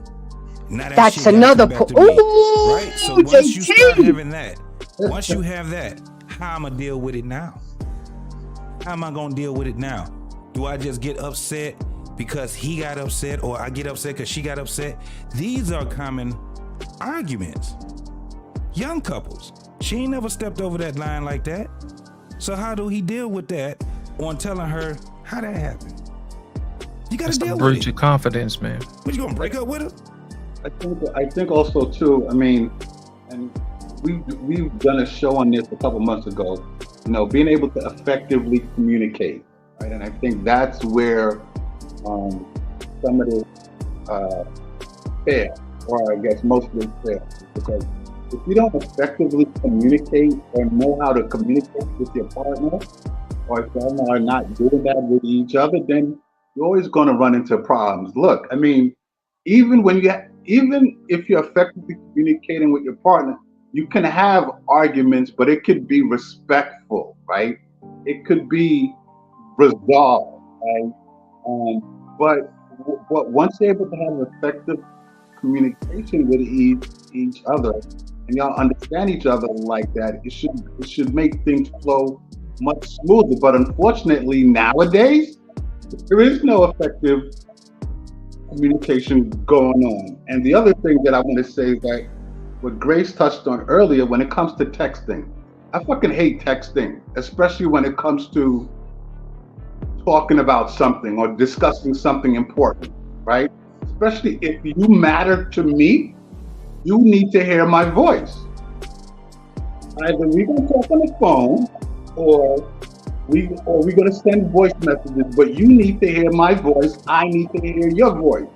That's another point. Right? So once you start having that, once you have that, how am I deal with it now? How am I gonna deal with it now? Do I just get upset because he got upset, or I get upset because she got upset? These are common arguments. Young couples. She ain't never stepped over that line like that. So how do he deal with that on telling her how that happened? You gotta deal with it. Breach of confidence, man. What, you gonna break up with her? I think also too, I mean, and we've done a show on this a couple months ago, being able to effectively communicate, right? And I think that's where some of this fail. or I guess mostly fail, because if you don't effectively communicate or know how to communicate with your partner, or if y'all are not doing that with each other, then you're always going to run into problems. Look, I mean, even if you're effectively communicating with your partner, you can have arguments, but it could be respectful, right? It could be resolved, right? But once you're able to have effective communication with each other, and y'all understand each other like that, it should make things flow much smoother. But unfortunately, nowadays there is no effective communication going on. And the other thing that I want to say is that what Grace touched on earlier, when it comes to texting, I fucking hate texting, especially when it comes to talking about something or discussing something important, right? Especially if you matter to me, you need to hear my voice. Either we're gonna talk on the phone, or we're gonna send voice messages. But you need to hear my voice. I need to hear your voice.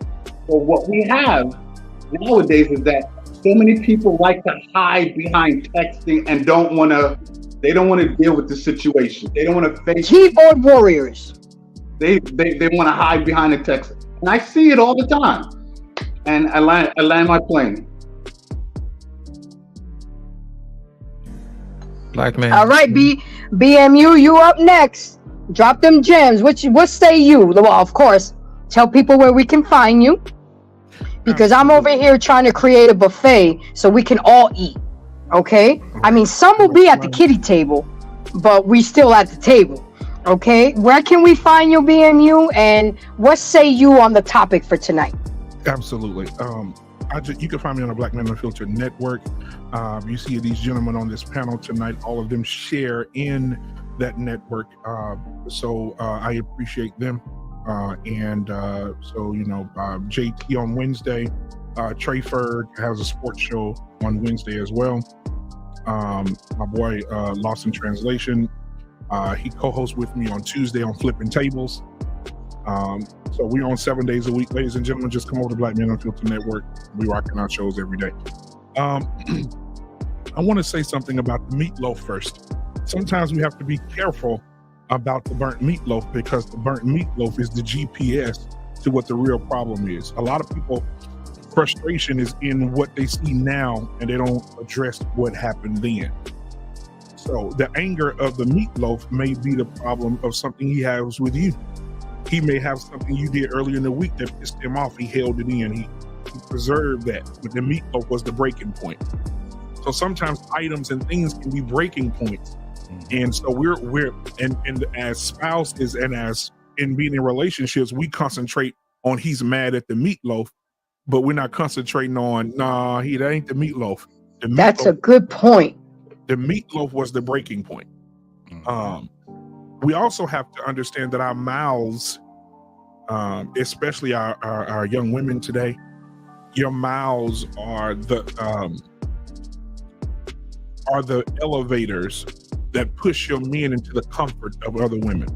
So what we have nowadays is that so many people like to hide behind texting and they don't want to deal with the situation. They don't want to face Keyboard warriors. They want to hide behind the text, and I see it all the time. And I land my plane. Black man. All right, BMU, you up next. Drop them gems. What say you? Well, of course, tell people where we can find you, because I'm over here trying to create a buffet so we can all eat. Okay? I mean, some will be at the kiddie table, but we still at the table. Okay? Where can we find you, BMU? And what say you on the topic for tonight? Absolutely. You can find me on the Black Men Unfiltered Network. You see these gentlemen on this panel tonight. All of them share in that network. So I appreciate them. JT on Wednesday. Trey Ferg has a sports show on Wednesday as well. My boy Lost in Translation, he co-hosts with me on Tuesday on Flipping Tables. So we're on 7 days a week, ladies and gentlemen. Just come over to Black Men Unfiltered Network. We rocking our shows every day. I want to say something about the meatloaf first. Sometimes we have to be careful about the burnt meatloaf, because the burnt meatloaf is the GPS to what the real problem is. A lot of people, frustration is in what they see now, and they don't address what happened then. So the anger of the meatloaf may be the problem of something he has with you. He may have something you did earlier in the week that pissed him off. He held it in. He preserved that. But the meatloaf was the breaking point. So sometimes items and things can be breaking points. And so we're as spouses and as in being in relationships, we concentrate on he's mad at the meatloaf, but we're not concentrating on that ain't the meatloaf. That's a good point. The meatloaf was the breaking point. We also have to understand that our mouths, especially our young women today, your mouths are the elevators that push your men into the comfort of other women.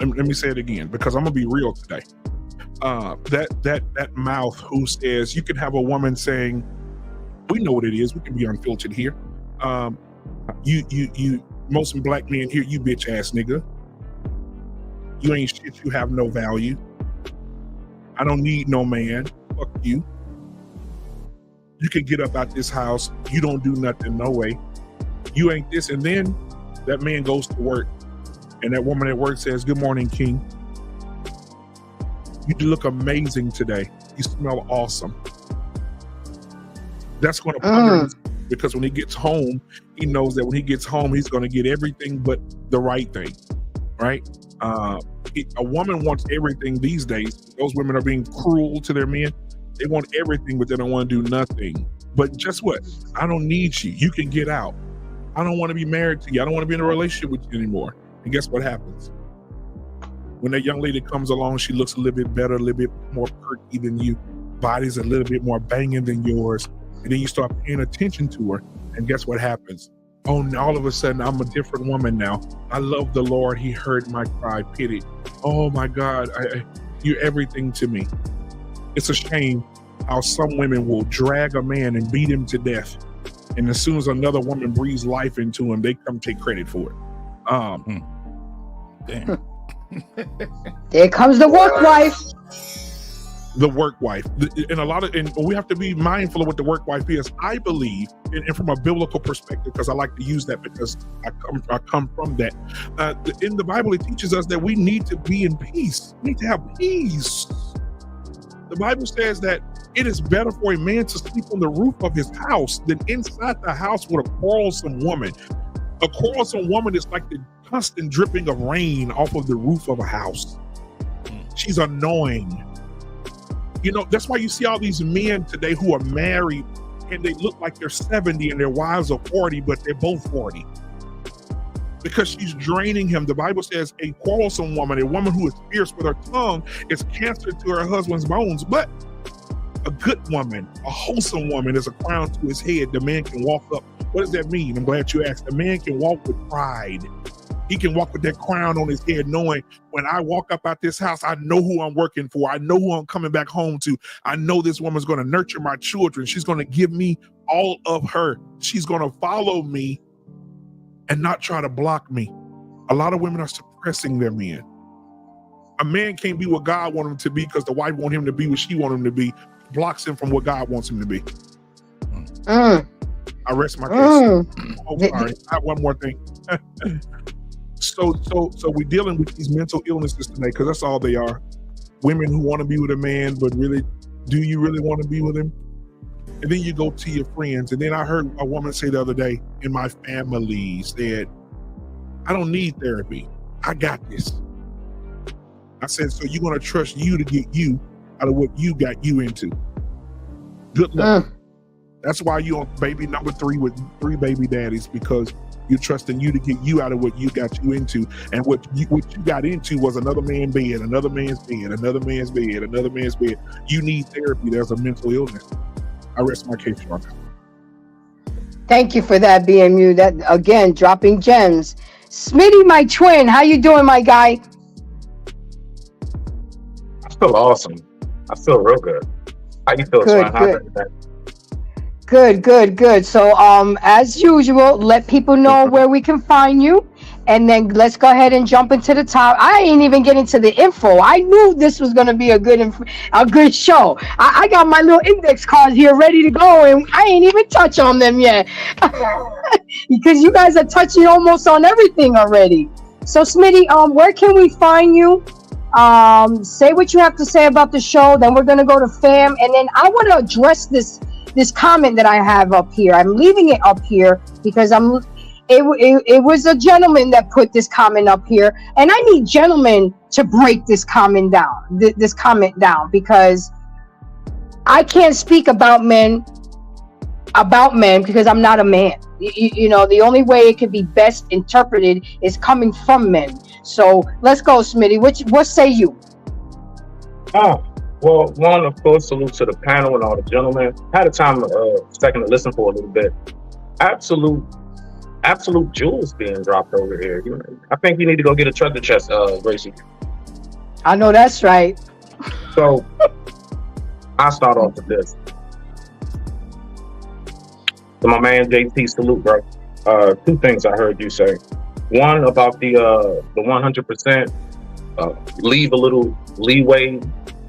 Let me say it again, because I'm gonna be real today. That mouth who says, you can have a woman saying, we know what it is, we can be unfiltered here. You most black men here, you bitch ass nigga. You ain't shit, you have no value. I don't need no man. Fuck you. You can get up out this house. You don't do nothing, no way. You ain't this. And then that man goes to work, and that woman at work says, good morning, King. You look amazing today. You smell awesome. That's going to bother him, because when he gets home, he knows that when he gets home, he's going to get everything but the right thing, right? A woman wants everything these days. Those women are being cruel to their men. They want everything, but they don't want to do nothing. But guess what? I don't need you. You can get out. I don't want to be married to you. I don't want to be in a relationship with you anymore. And guess what happens? When that young lady comes along, she looks a little bit better, a little bit more perky than you. Body's a little bit more banging than yours. And then you start paying attention to her. And guess what happens? Oh, and all of a sudden, I'm a different woman now. I love the Lord. He heard my cry, pity. Oh my God, you're everything to me. It's a shame how some women will drag a man and beat him to death, and as soon as another woman breathes life into him, they come take credit for it. Damn. There comes the work wife. The work wife, and we have to be mindful of what the work wife is. I believe, and from a biblical perspective, because I like to use that because I come from that. In the Bible, it teaches us that we need to be in peace. We need to have peace. The Bible says that it is better for a man to sleep on the roof of his house than inside the house with a quarrelsome woman. A quarrelsome woman is like the constant dripping of rain off of the roof of a house. She's annoying. You know, that's why you see all these men today who are married and they look like they're 70 and their wives are 40, but they're both 40. Because she's draining him. The Bible says a quarrelsome woman, a woman who is fierce with her tongue, is cancer to her husband's bones. But a good woman, a wholesome woman, is a crown to his head. The man can walk up. What does that mean? I'm glad you asked. The man can walk with pride. He can walk with that crown on his head, knowing when I walk up out this house, I know who I'm working for. I know who I'm coming back home to. I know this woman's going to nurture my children. She's going to give me all of her. She's going to follow me and not try to block me. A lot of women are suppressing their men. A man can't be what God wants him to be because the wife wants him to be what she wants him to be. Blocks him from what God wants him to be. I rest my case. Oh, sorry. I have one more thing. So we're dealing with these mental illnesses today because that's all they are. Women who want to be with a man, but really, do you really want to be with him? And then you go to your friends. And then I heard a woman say the other day in my family said, I don't need therapy. I got this. I said, so you're going to trust you to get you out of what you got you into. Good luck. That's why you on baby number 3 with 3 baby daddies, because you're trusting you to get you out of what you got you into. And what you got into was another man's bed, another man's bed, another man's bed, another man's bed. You need therapy. There's a mental illness. I rest my case, Sean. Thank you for that, BMU. That again, dropping gems. Smitty, my twin, how you doing, my guy? I feel awesome. I feel real good. How you feel, Good, Sean? Good. So, as usual, let people know where we can find you, and then let's go ahead and jump into the top. I ain't even getting to the info. I knew this was gonna be a good show. I got my little index cards here ready to go, and I ain't even touch on them yet because you guys are touching almost on everything already. So, Smitty, where can we find you? Say what you have to say about the show. Then we're gonna go to fam, and then I want to address this comment that I have up here. I'm leaving it up here because it was a gentleman that put this comment up here, and I need gentlemen to break this comment down, because I can't speak about men because I'm not a man. You know, the only way it can be best interpreted is coming from men. So let's go, Smitty. What say you? Well, one, of course, salute to the panel and all the gentlemen. Had a time second to listen for a little bit. Absolute jewels being dropped over here. You know, I think you need to go get a treasure chest, Gracie. I know that's right. So I'll start off with this. To my man JT, salute, bro. 2 things I heard you say. One about the 100%, leave a little leeway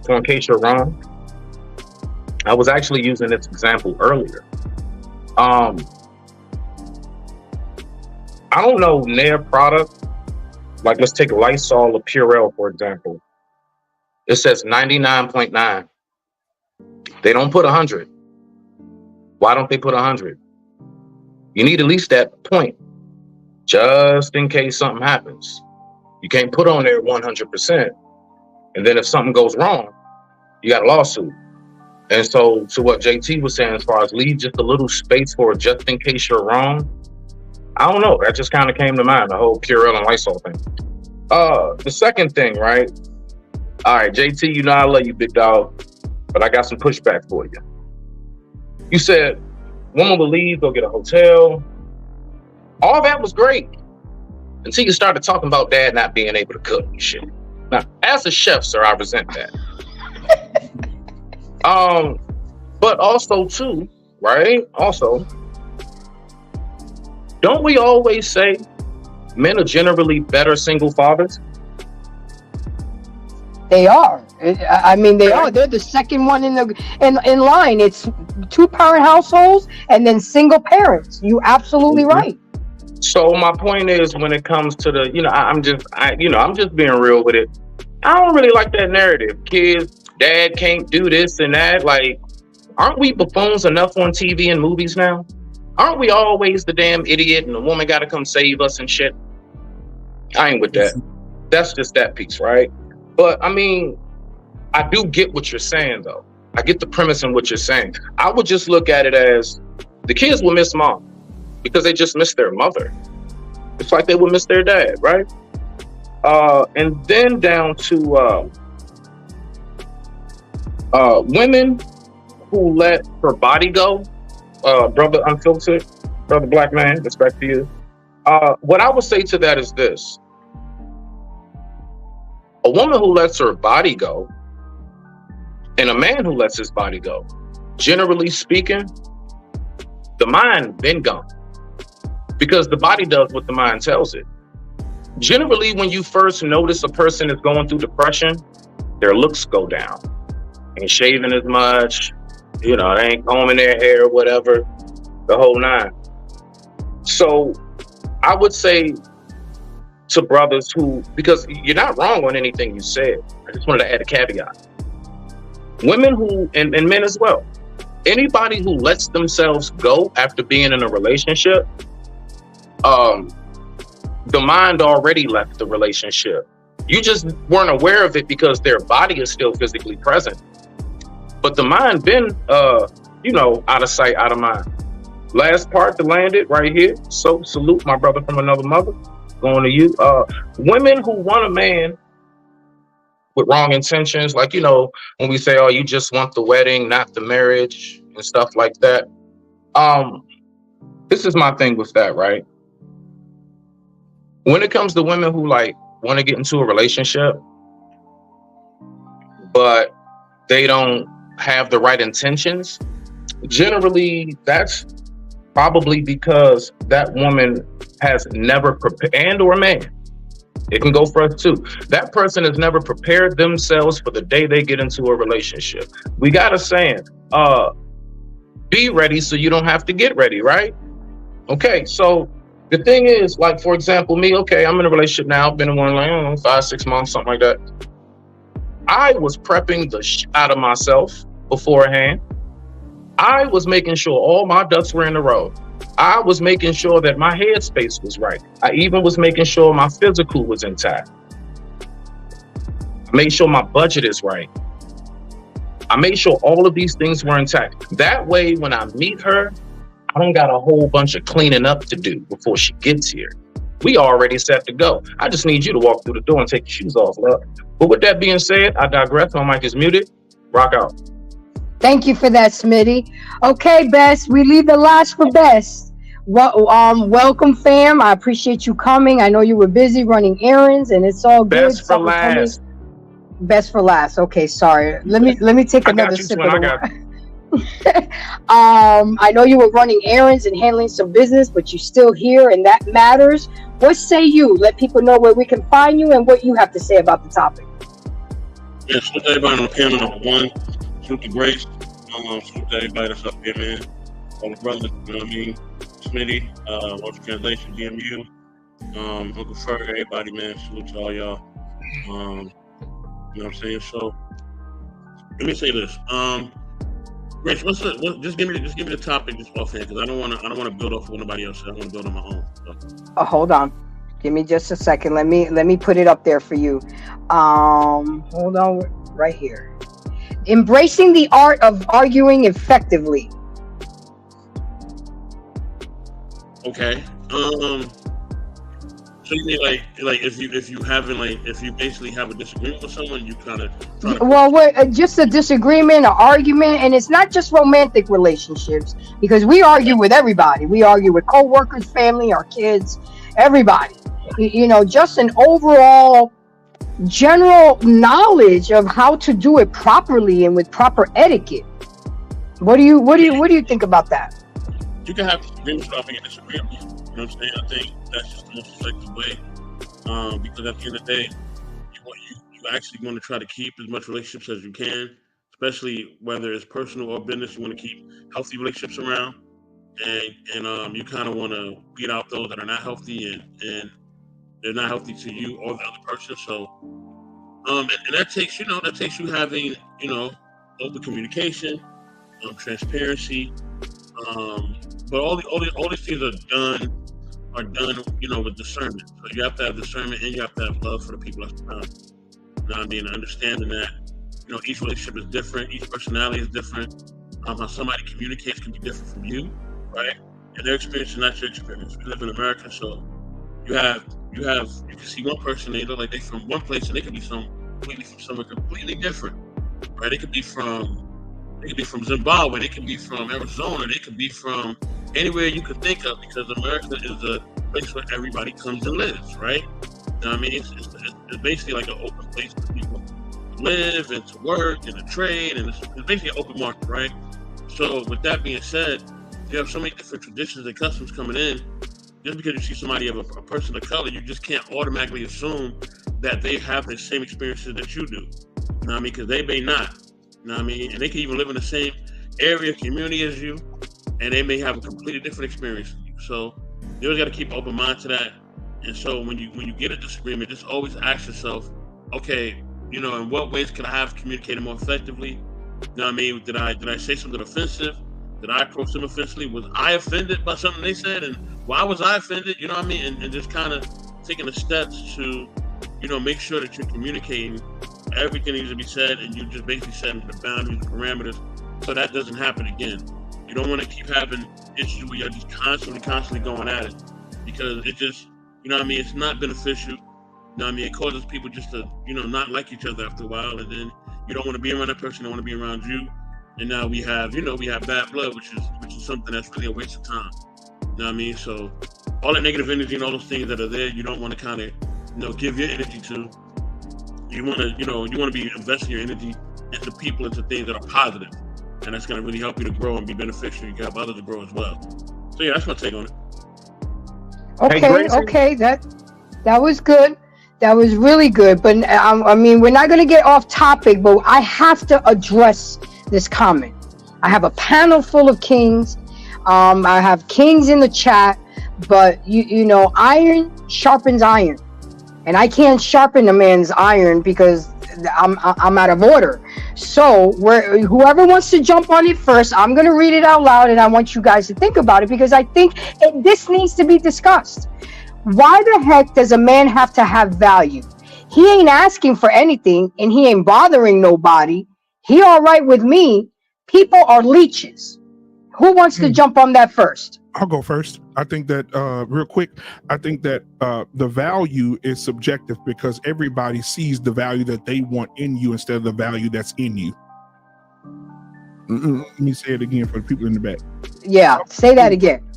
in case you're wrong. I was actually using this example earlier. I don't know Nair product. Like, let's take Lysol or Purell, for example. It says 99.9. They don't put 100. Why don't they put 100? You need at least that point, just in case something happens. You can't put on there 100%. And then if something goes wrong, you got a lawsuit. And so to what JT was saying, as far as leave just a little space for just in case you're wrong, I don't know. That just kind of came to mind, the whole Purell and Lysol thing. The second thing, right? All right, JT, you know I love you, big dog, but I got some pushback for you. You said woman will leave, go get a hotel. All that was great until you started talking about dad not being able to cook and shit. Now, as a chef, sir, I resent that. But also too, right? Also, don't we always say men are generally better single fathers? They are. I mean, they are. They're the second one in line. It's 2-parent households and then single parents. You absolutely right. So my point is, when it comes to the, I'm just being real with it. I don't really like that narrative. Kids, dad can't do this and that. Like, aren't we buffoons enough on TV and movies now? Aren't we always the damn idiot and the woman got to come save us and shit? I ain't with that. That's just that piece, right? But I mean, I do get what you're saying, though. I get the premise in what you're saying. I would just look at it as the kids will miss mom because they just miss their mother. It's like they would miss their dad, right? And then down to women who let her body go, brother unfiltered, brother black man, respect to you. What I would say to that is this. A woman who lets her body go and a man who lets his body go, generally speaking, the mind been gone, because the body does what the mind tells it. Generally, when you first notice a person is going through depression, their looks go down. Ain't shaving as much, they ain't combing their hair, whatever, the whole nine. So I would say to brothers who, because you're not wrong on anything you said, I just wanted to add a caveat. Women who, and men as well, anybody who lets themselves go after being in a relationship, the mind already left the relationship. You just weren't aware of it because their body is still physically present. But the mind been, out of sight, out of mind. Last part to land it right here. So salute my brother from another mother. Going to you. Women who want a man with wrong intentions, like, when we say, oh, you just want the wedding, not the marriage and stuff like that. This is my thing with that, right? When it comes to women who want to get into a relationship, but they don't have the right intentions, generally that's probably because that woman has never prepared, and or man, it can go for us too. That person has never prepared themselves for the day they get into a relationship. We got a saying, be ready so you don't have to get ready, right? Okay, so the thing is, like, for example, me, okay, I'm in a relationship now, been in one, 5-6 months, something like that. I was prepping the shit out of myself beforehand. I was making sure all my ducks were in a row. I was making sure that my headspace was right. I even was making sure my physical was intact. I made sure my budget is right. I made sure all of these things were intact. That way, when I meet her, I don't got a whole bunch of cleaning up to do before she gets here. We already set to go. I just need you to walk through the door and take your shoes off, love. But with that being said, I digress. My mic is muted. Rock out. Thank you for that, Smitty. Okay, Bess, we leave the last for Bess. Welcome, fam. I appreciate you coming. I know you were busy running errands, and it's all good. Best for last. Best for last. Okay, sorry. Let me take another sip of the I know you were running errands and handling some business, but you're still here, and that matters. What say you? Let people know where we can find you and what you have to say about the topic. Yes, with everybody on panel number one, salute to Grace, salute to everybody that's up here, man. All the brothers, you know what I mean? Smitty, Loaf Translation, DMU, Uncle Fur, everybody, man. Salute to all y'all. You know what I'm saying? So, let me say this. Rich, just give me the topic just offhand, because I don't want to build off of anybody else. I want to build on my own. So. Hold on, give me just a second. Let me put it up there for you. Hold on, right here. Embracing the art of arguing effectively. Okay. So you mean like if you basically have a disagreement with someone, you kind of just a disagreement, an argument, and it's not just romantic relationships, because we argue with everybody. We argue with co-workers, family, our kids, everybody. Just an overall general knowledge of how to do it properly and with proper etiquette. What do you think about that? You can have disagreements without being disagreeable. You know what I'm saying? I think that's just the most effective way. Because at the end of the day, you actually want to try to keep as much relationships as you can, especially whether it's personal or business. You want to keep healthy relationships around, and you kind of want to beat out those that are not healthy and they're not healthy to you or the other person. So, and that takes you having open communication, transparency. But all these things are done with discernment. So you have to have discernment and you have to have love for the people that's around. You know what I mean? Understanding that each relationship is different, each personality is different. How somebody communicates can be different from you, right? And their experience is not your experience. We live in America, so you can see one person, they look like they're from one place, and they could be completely from somewhere completely different, right? They could be from Zimbabwe, they could be from Arizona, they could be from anywhere you could think of, because America is a place where everybody comes and lives, right? You know what I mean? It's basically like an open place for people to live and to work and to trade, and it's basically an open market, right? So with that being said, you have so many different traditions and customs coming in. Just because you see somebody of a person of color, you just can't automatically assume that they have the same experiences that you do. You know what I mean? Because they may not. You know what I mean? And they can even live in the same area, community as you, and they may have a completely different experience than you. So you always got to keep an open mind to that. And so when you get a disagreement, just always ask yourself, okay, in what ways could I have communicated more effectively? You know what I mean? Did I say something offensive? Did I approach them offensively? Was I offended by something they said? And why was I offended? You know what I mean? And just kind of taking the steps to, make sure that you're communicating everything needs to be said, and you just basically setting the boundaries, the parameters, so that doesn't happen again. You don't want to keep having issues where you're just constantly going at it, because it just, it's not beneficial. You know what I mean? It causes people just to, not like each other after a while, and then you don't want to be around that person, they want to be around you. And now we have bad blood, which is something that's really a waste of time. You know what I mean? So all that negative energy and all those things that are there, you don't want to kind of, give your energy to. You want to be investing your energy into people, into things that are positive, and that's going to really help you to grow and be beneficial. You can help others to grow as well. So yeah, that's my take on it. Okay, that was good. That was really good. But I mean, we're not going to get off topic, but I have to address this comment. I have a panel full of kings. I have kings in the chat, but iron sharpens iron, and I can't sharpen a man's iron because I'm out of order. So whoever wants to jump on it first, I'm going to read it out loud, and I want you guys to think about it, because I think this needs to be discussed. Why the heck does a man have to have value? He ain't asking for anything, and he ain't bothering nobody. He all right with me. People are leeches. Who wants to jump on that first? I'll go first. I think that real quick, I think that the value is subjective, because everybody sees the value that they want in you instead of the value that's in you. Let me say it again for the people in the back. Yeah, say that again.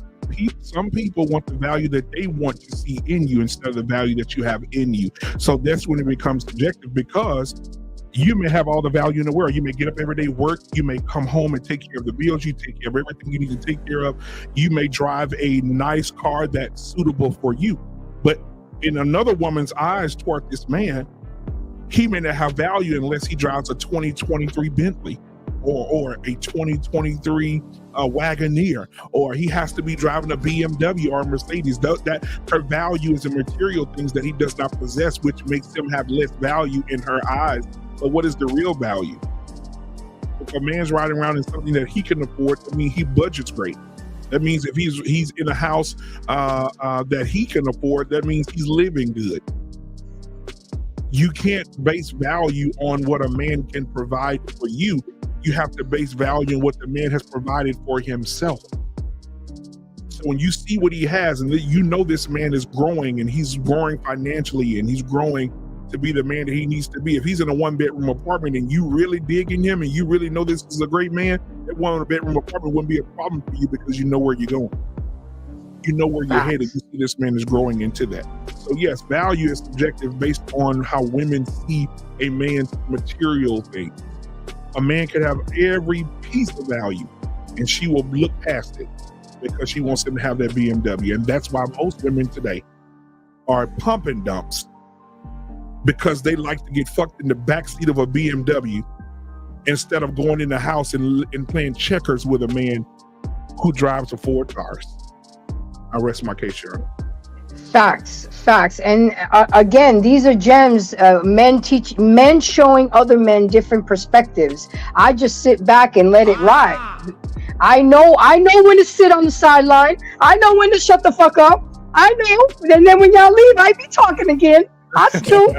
Some people want the value that they want to see in you instead of the value that you have in you. So that's when it becomes subjective, because you may have all the value in the world. You may get up every day, work. You may come home and take care of the bills. You take care of everything you need to take care of. You may drive a nice car that's suitable for you. But in another woman's eyes toward this man, he may not have value unless he drives a 2023 Bentley or a 2023 Wagoneer, or he has to be driving a BMW or a Mercedes. That her value is in material things that he does not possess, which makes him have less value in her eyes. But what is the real value? If a man's riding around in something that he can afford, I mean, he budgets great. That means if he's in a house that he can afford, that means he's living good. You can't base value on what a man can provide for you. You have to base value on what the man has provided for himself. So when you see what he has, and this man is growing, and he's growing financially, and he's growing to be the man that he needs to be. If he's in a 1-bedroom apartment and you really digging him and you really know this is a great man, that 1-bedroom apartment wouldn't be a problem for you, because you know where you're going. You know where you're headed. You see this man is growing into that. So yes, value is subjective based on how women see a man's material thing. A man could have every piece of value, and she will look past it because she wants him to have that BMW. And that's why most women today are pump and dumps, because they like to get fucked in the backseat of a BMW instead of going in the house and playing checkers with a man who drives a Ford cars. I rest my case, Sharon. Facts. And again, these are gems. Men showing other men different perspectives. I just sit back and let it ride. I know when to sit on the sideline. I know when to shut the fuck up. I know. And then when y'all leave, I be talking again. I still.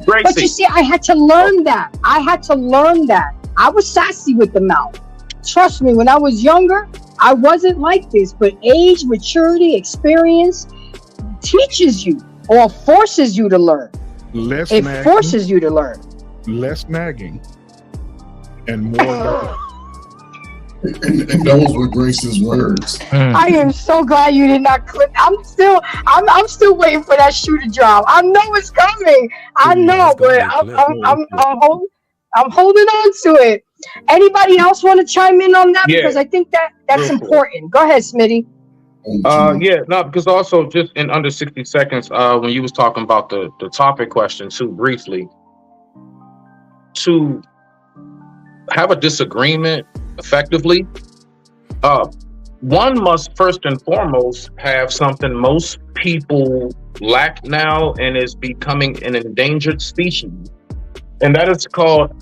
But you see, I had to learn that. I was sassy with the mouth. Trust me, when I was younger, I wasn't like this. But age, maturity, experience teaches you or forces you to learn. Forces you to learn. Less nagging and more. And those were Grace's words. I am so glad you did not clip. I'm still waiting for that shoe to drop. I know it's coming. I know, but I'm holding on to it. Anybody else want to chime in on that? Yeah. Because I think that's important. Go ahead, Smitty. Because also just in under 60 seconds, when you was talking about the topic question too briefly, to have a disagreement effectively, one must first and foremost have something most people lack now and is becoming an endangered species, and that is called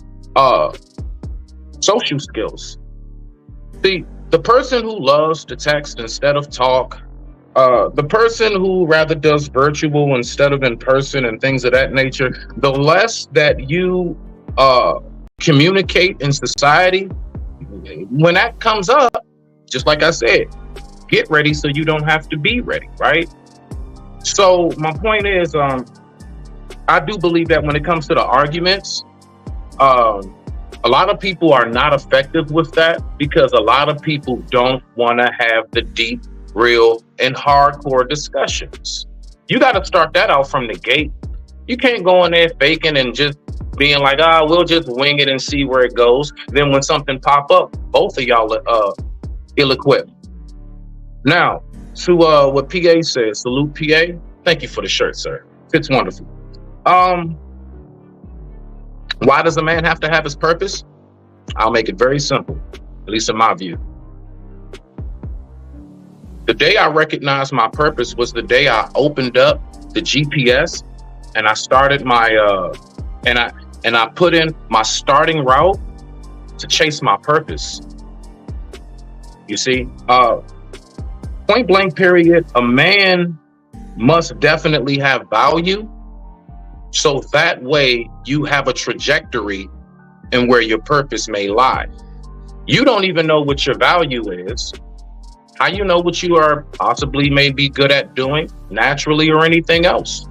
social skills. The person who loves to text instead of talk, the person who rather does virtual instead of in person and things of that nature, the less that you communicate in society, when that comes up, just like I said, get ready so you don't have to be ready, right? So my point is, I do believe that when it comes to the arguments, a lot of people are not effective with that because a lot of people don't want to have the deep, real, and hardcore discussions. You got to start that out from the gate. You can't go in there faking and just being like, we'll just wing it and see where it goes. Then when something pop up, both of y'all are ill-equipped. Now, to what PA says, salute PA. Thank you for the shirt, sir. Fits wonderful. Why does a man have to have his purpose? I'll make it very simple, at least in my view. The day I recognized my purpose was the day I opened up the GPS and I started my and I put in my starting route to chase my purpose. You see, point blank period, a man must definitely have value. So that way you have a trajectory in where your purpose may lie. You don't even know what your value is. How you know what you are possibly may be good at doing naturally or anything else?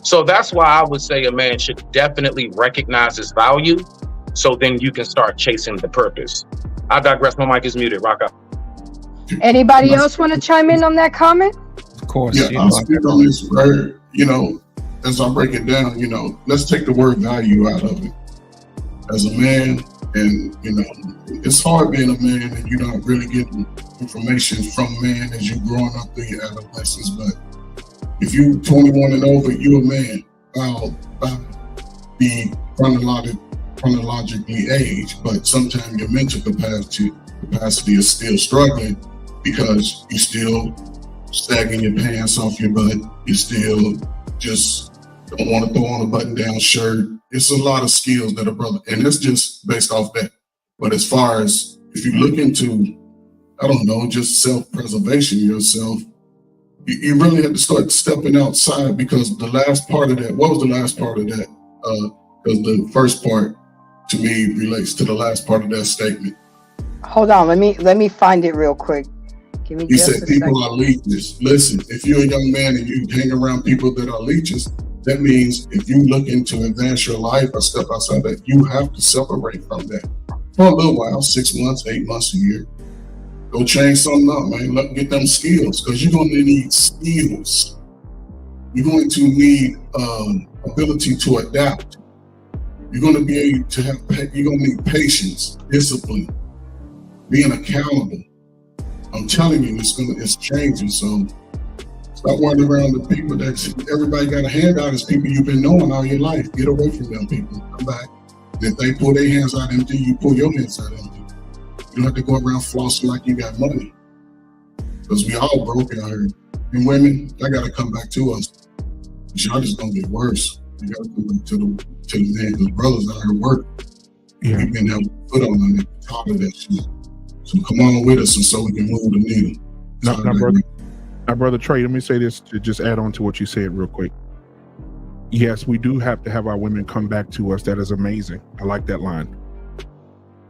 So that's why I would say a man should definitely recognize his value. So then you can start chasing the purpose. I digress. My mic is muted. Rock out. Anybody else want to chime in on that comment? Of course. Yeah, I'll speak on this word, as I break it down, let's take the word value out of it. As a man, and it's hard being a man and you're not really getting information from man as you're growing up through your adolescence. But if you 21 and over, you're a man. I'll be chronologically aged, but sometimes your mental capacity is still struggling because you still sagging your pants off your butt. You still just don't want to throw on a button-down shirt. It's a lot of skills that a brother, and it's just based off that. But as far as if you look into, I don't know, just self-preservation yourself, you really have to start stepping outside, because the last part of that, what was the last part of that? Because the first part to me relates to the last part of that statement. Hold on, let me find it real quick. Give me You just said a people second. are leeches. Listen, if you're a young man and you hang around people that are leeches, that means if you looking to advance your life or step outside that, you have to separate from that for a little while, 6 months, 8 months, a year. Go change something up, man. Get them skills, because you're going to need skills. You're going to need ability to adapt. You're going to be able to you're going to need patience, discipline. being accountable. I'm telling you, it's changing. So stop wandering around the people that everybody got a handout as people you've been knowing all your life. Get away from them people. Come back. And if they pull their hands out empty, you pull your hands out empty. You don't have to go around flossing like you got money. Because we all broke out here. And women, that got to come back to us. Y'all just gonna get worse. You got to come back to the man. Because brothers out here work. Yeah. We've been having foot on the top of that shit. So come on with us, and so we can move the needle. Now, brother Trey, let me say this to just add on to what you said real quick. Yes, we do have to have our women come back to us. That is amazing. I like that line.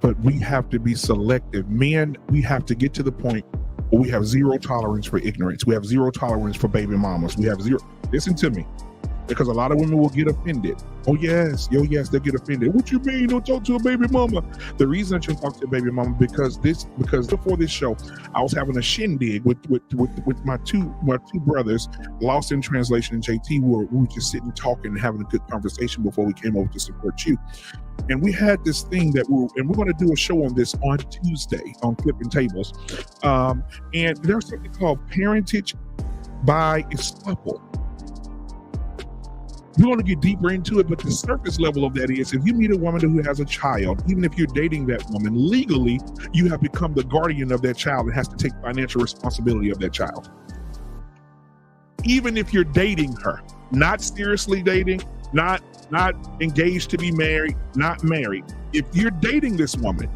But we have to be selective. Men, we have to get to the point where we have zero tolerance for ignorance. We have zero tolerance for baby mamas. We have zero. Listen to me. Because a lot of women will get offended. Oh yes, they'll get offended. What you mean? Don't talk to a baby mama. The reason that you talk to a baby mama because before this show, I was having a shindig with my two brothers, Lost in Translation and JT. We were just sitting talking and having a good conversation before we came over to support you. And we had this thing that we're going to do a show on this on Tuesday on Flipping Tables. And there's something called parentage by estoppel. We're going to get deeper into it, but the surface level of that is if you meet a woman who has a child, even if you're dating that woman, legally, you have become the guardian of that child and has to take financial responsibility of that child. Even if you're dating her, not seriously dating, not engaged to be married, not married. If you're dating this woman,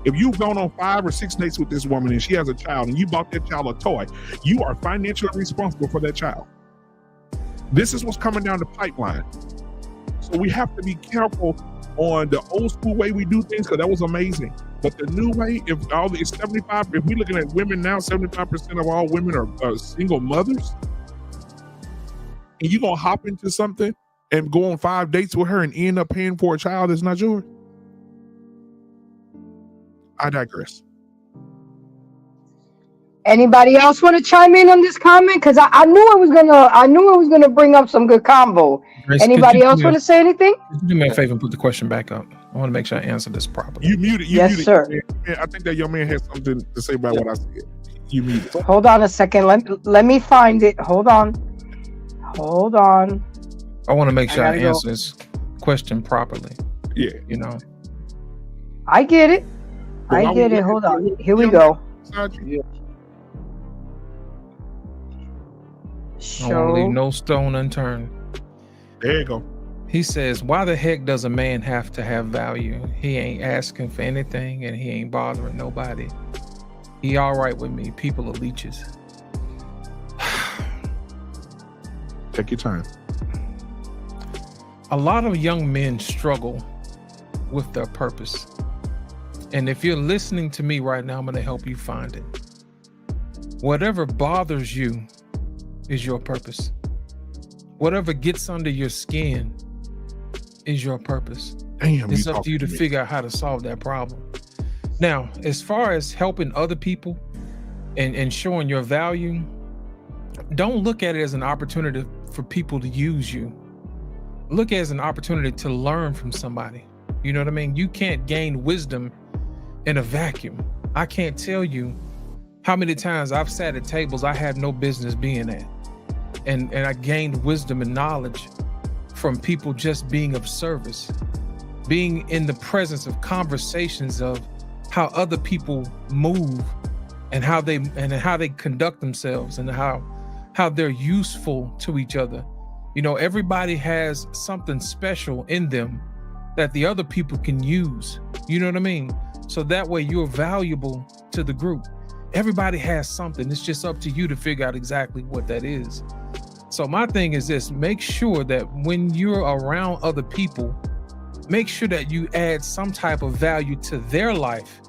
if you've gone on 5 or 6 dates with this woman and she has a child and you bought that child a toy, you are financially responsible for that child. This is what's coming down the pipeline. So we have to be careful on the old school way we do things, because that was amazing. But the new way, if we're looking at women now, 75% of all women are single mothers. And you're going to hop into something and go on 5 dates with her and end up paying for a child that's not yours. I digress. Anybody else want to chime in on this comment? Because I knew it was gonna bring up some good combo. Grace, Anybody else want to say anything? Could you do me a favor and put the question back up? I want to make sure I answer this properly. You muted. Yes, muted, sir. Man, I think that young man has something to say about what I said. You muted. Hold on a second. Let me find it. Hold on. I want to make sure I gotta go. answer this question properly. Yeah. You know. I get it. But I get it. Hold on. Here we go. I don't want to leave no stone unturned. There you go. He says, why the heck does a man have to have value? He ain't asking for anything and he ain't bothering nobody. He all right with me. People are leeches. Take your time. A lot of young men struggle with their purpose. And if you're listening to me right now, I'm going to help you find it. Whatever bothers you is your purpose. Whatever gets under your skin is your purpose. Damn, it's up to you to figure out how to solve that problem. Now, as far as helping other people and showing your value, don't look at it as an opportunity for people to use you. Look at it as an opportunity to learn from somebody. You know what I mean? You can't gain wisdom in a vacuum. I can't tell you how many times I've sat at tables I had no business being at. And I gained wisdom and knowledge from people just being of service, being in the presence of conversations of how other people move and how they conduct themselves and how they're useful to each other. You know, everybody has something special in them that the other people can use. You know what I mean? So that way you're valuable to the group. Everybody has something. It's just up to you to figure out exactly what that is. So my thing is this: make sure that when you're around other people, make sure that you add some type of value to their life,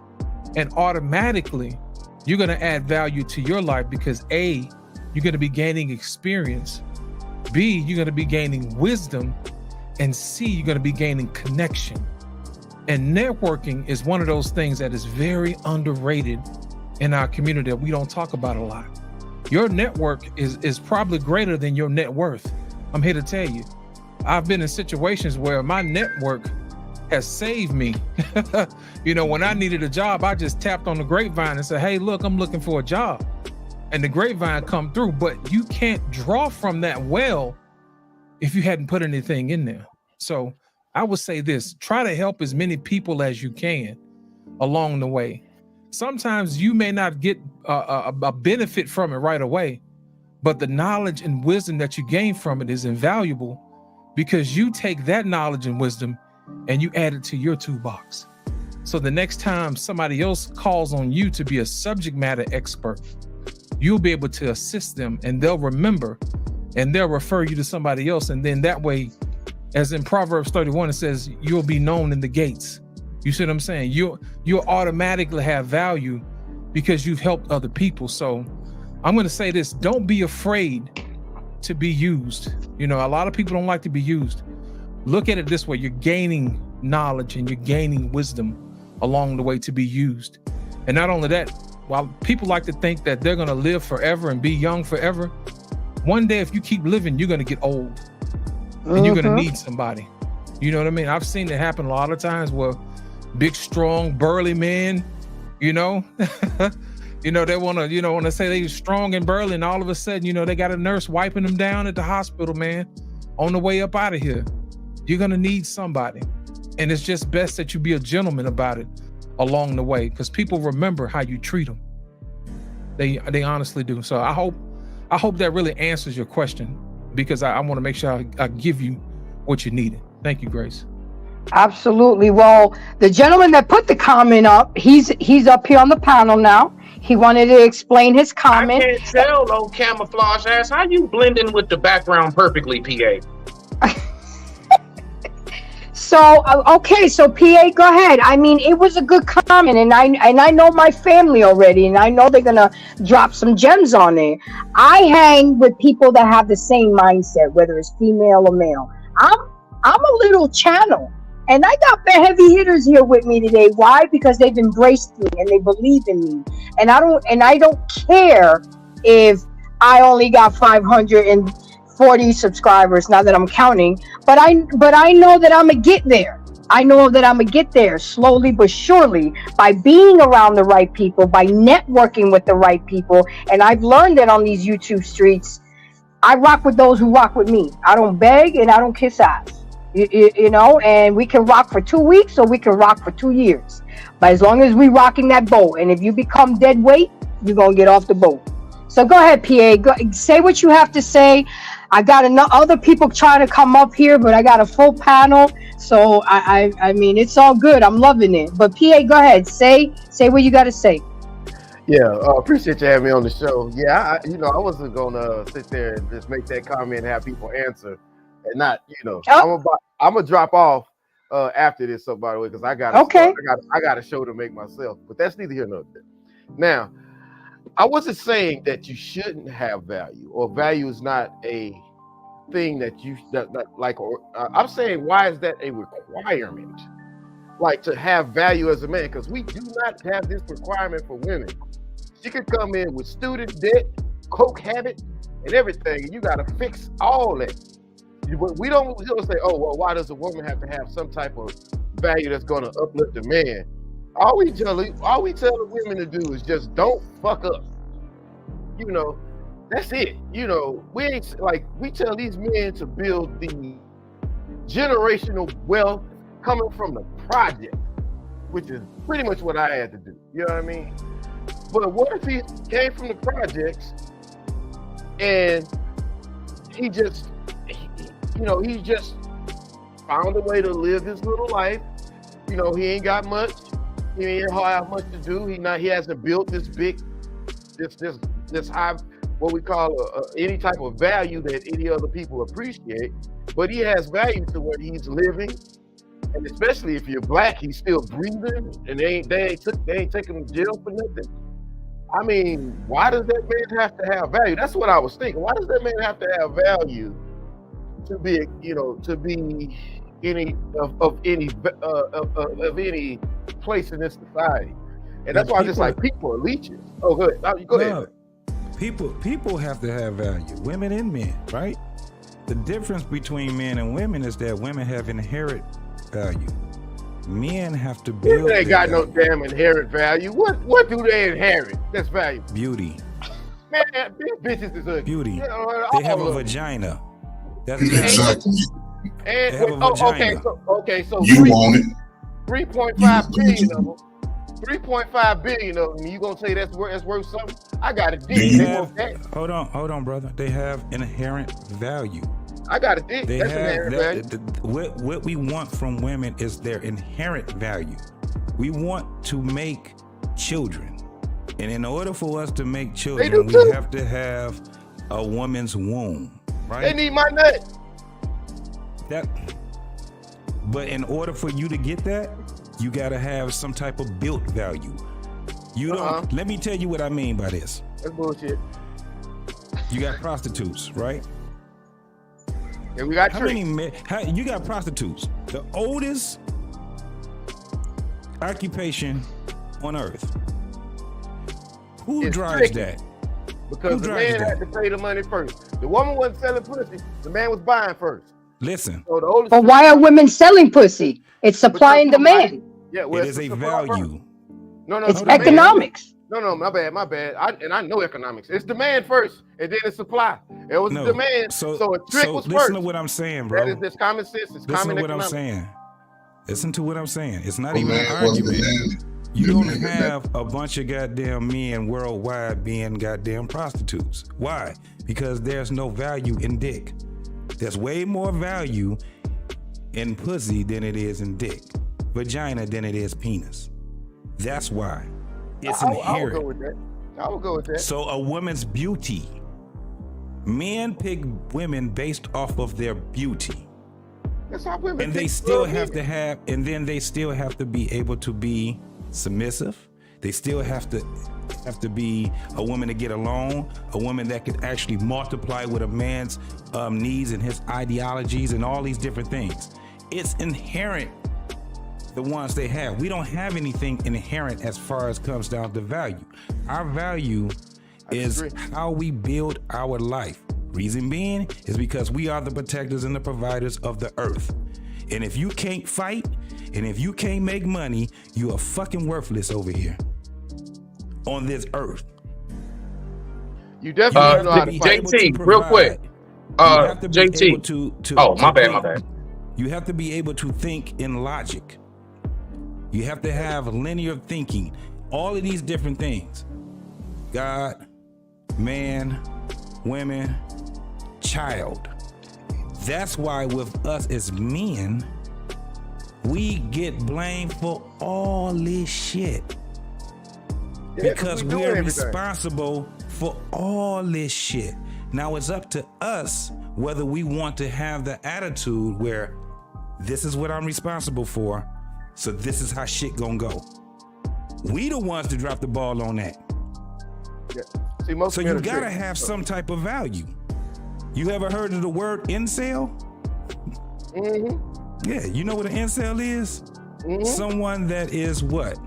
and automatically you're going to add value to your life because A, you're going to be gaining experience, B, you're going to be gaining wisdom, and C, you're going to be gaining connection. And networking is one of those things that is very underrated in our community that we don't talk about a lot. Your network is probably greater than your net worth. I'm here to tell you. I've been in situations where my network has saved me. You know, when I needed a job, I just tapped on the grapevine and said, hey, look, I'm looking for a job. And the grapevine come through, but you can't draw from that well if you hadn't put anything in there. So I would say this, try to help as many people as you can along the way. Sometimes you may not get a benefit from it right away, but the knowledge and wisdom that you gain from it is invaluable because you take that knowledge and wisdom and you add it to your toolbox. So the next time somebody else calls on you to be a subject matter expert, you'll be able to assist them and they'll remember and they'll refer you to somebody else. And then that way, as in Proverbs 31, it says, you'll be known in the gates. You see what I'm saying? You'll automatically have value because you've helped other people. So I'm going to say this, don't be afraid to be used. You know, a lot of people don't like to be used. Look at it this way, you're gaining knowledge and you're gaining wisdom along the way to be used. And not only that, while people like to think that they're going to live forever and be young forever, one day if you keep living, you're going to get old and you're going to need somebody. You know what I mean? I've seen it happen a lot of times where big, strong, burly men, you know, you know, they want to say they're strong and burly, and all of a sudden, you know, they got a nurse wiping them down at the hospital, man, on the way up out of here. You're going to need somebody. And it's just best that you be a gentleman about it along the way, because people remember how you treat them. They honestly do. So I hope that really answers your question, because I want to make sure I give you what you needed. Thank you, Grace. Absolutely. Well, the gentleman that put the comment up, he's up here on the panel now. He wanted to explain his comment. I can't tell, though, camouflage ass. How you blending with the background perfectly, PA? So, okay, so PA, go ahead. I mean, it was a good comment, and I know my family already, and I know they're gonna drop some gems on there. I hang with people that have the same mindset, whether it's female or male. I'm a little channel, and I got the heavy hitters here with me today. Why? Because they've embraced me and they believe in me, and I don't care if I only got 540 subscribers now that I'm counting, but I know that I'm gonna get there. I know that I'm gonna get there slowly but surely by being around the right people, by networking with the right people. And I've learned that on these YouTube streets, I rock with those who rock with me. I don't beg and I don't kiss ass. You know, and we can rock for 2 weeks or we can rock for 2 years. But as long as we rocking that boat, and if you become dead weight, you're gonna get off the boat. So go ahead, PA. Say what you have to say. I got other people trying to come up here, but I got a full panel. So I mean, it's all good. I'm loving it. But PA, go ahead. Say what you got to say. Yeah, appreciate you having me on the show. Yeah, I wasn't gonna sit there and just make that comment and have people answer, and not, I'm gonna drop off after this. So by the way, because I got a show to make myself. But that's neither here nor there. Now, I wasn't saying that you shouldn't have value, or value is not a thing that I'm saying, why is that a requirement? Like, to have value as a man, because we do not have this requirement for women. She could come in with student debt, coke habit, and everything, and you got to fix all that. We don't say, oh, well, why does a woman have to have some type of value that's going to uplift a man? All we tell the women to do is just don't fuck up. That's it. We ain't we tell these men to build the generational wealth coming from the project, which is pretty much what I had to do. You know what I mean? But what if he came from the projects and he just found a way to live his little life? He ain't got much. He ain't have much to do. He hasn't built this big, this high, what we call any type of value that any other people appreciate. But he has value to where he's living, and especially if you're black, he's still breathing, and they ain't taking him to jail for nothing. I mean, why does that man have to have value? That's what I was thinking. Why does that man have to have value to be, any place in this society? And that's why I'm just like, people are leeches. Oh, good. Go ahead. People have to have value, women and men, right? The difference between men and women is that women have inherent value. Men have to build. They ain't got no damn inherent value. What do they inherit? That's value. Beauty. Man, these bitches is ugly. Beauty. You know, They have a all of them. vagina. That's Exactly. And They have a vagina. okay, so You want it. 3.5 billion of them. 3.5 billion of them. You gonna say that's worth something? I got a dick. They They have, want that. hold on, brother. They have inherent value. I got a dick. They That's have inherent value. what we want from women is their inherent value. We want to make children, and in order for us to make children, do we too. have to have a woman's womb, right? They need my nut. But in order for you to get that, you got to have some type of built value. You don't. Let me tell you what I mean by this. That's bullshit. You got prostitutes, right? And we got How many men? You got prostitutes? The oldest occupation on earth. Who It's drives tricky. that? Because Who the drives man that? had to pay the money first. The woman wasn't selling pussy. The man was buying first. Listen, So the oldest. But why are women selling pussy? It's supply and demand. Yeah, well, it is it's a supply first. value. No, It's the man- economics. No, my bad. I know economics. It's demand first, and then it's supply. It was No. demand, so a trick was listen first. to what I'm saying, That bro. is just common sense. It's Listen common to what I'm economics. saying. Listen to what I'm saying. It's not Well, even an man, was the argument. man You that don't made it have a bunch of goddamn men worldwide being goddamn prostitutes. Why? Because there's no value in dick. There's way more value in pussy than it is in dick, vagina than it is penis. That's why. It's I would inherent. go with that. I would go with that. So a woman's beauty. Men pick women based off of their beauty. That's how women. And they pick still good have men. to have, and then they still have to be able to be submissive. They still have to be a woman to get along, a woman that could actually multiply with a man's needs and his ideologies and all these different things. It's inherent, the ones they have. We don't have anything inherent as far as comes down to value. Our value is how we build our life. Reason being is because we are the protectors and the providers of the earth. And if you can't fight, and if you can't make money, you are fucking worthless over here on this earth. You definitely know how to be fight. able to JT, real quick. You have to be JT. able to Oh, my bad, think. my bad. You have to be able to think in logic. You have to have linear thinking. All of these different things. God, man, women, child. That's why with us as men, we get blamed for all this shit. Yeah, Because we doing we're everything. responsible for all this shit. Now it's up to us whether we want to have the attitude where this is what I'm responsible for, so this is how shit gonna go. We the ones to drop the ball on that. Yeah. See, most So men you are gotta tricks. have some type of value. You ever heard of the word incel? Mm-hmm. Yeah, you know what an incel is? Mm-hmm. Someone that is what?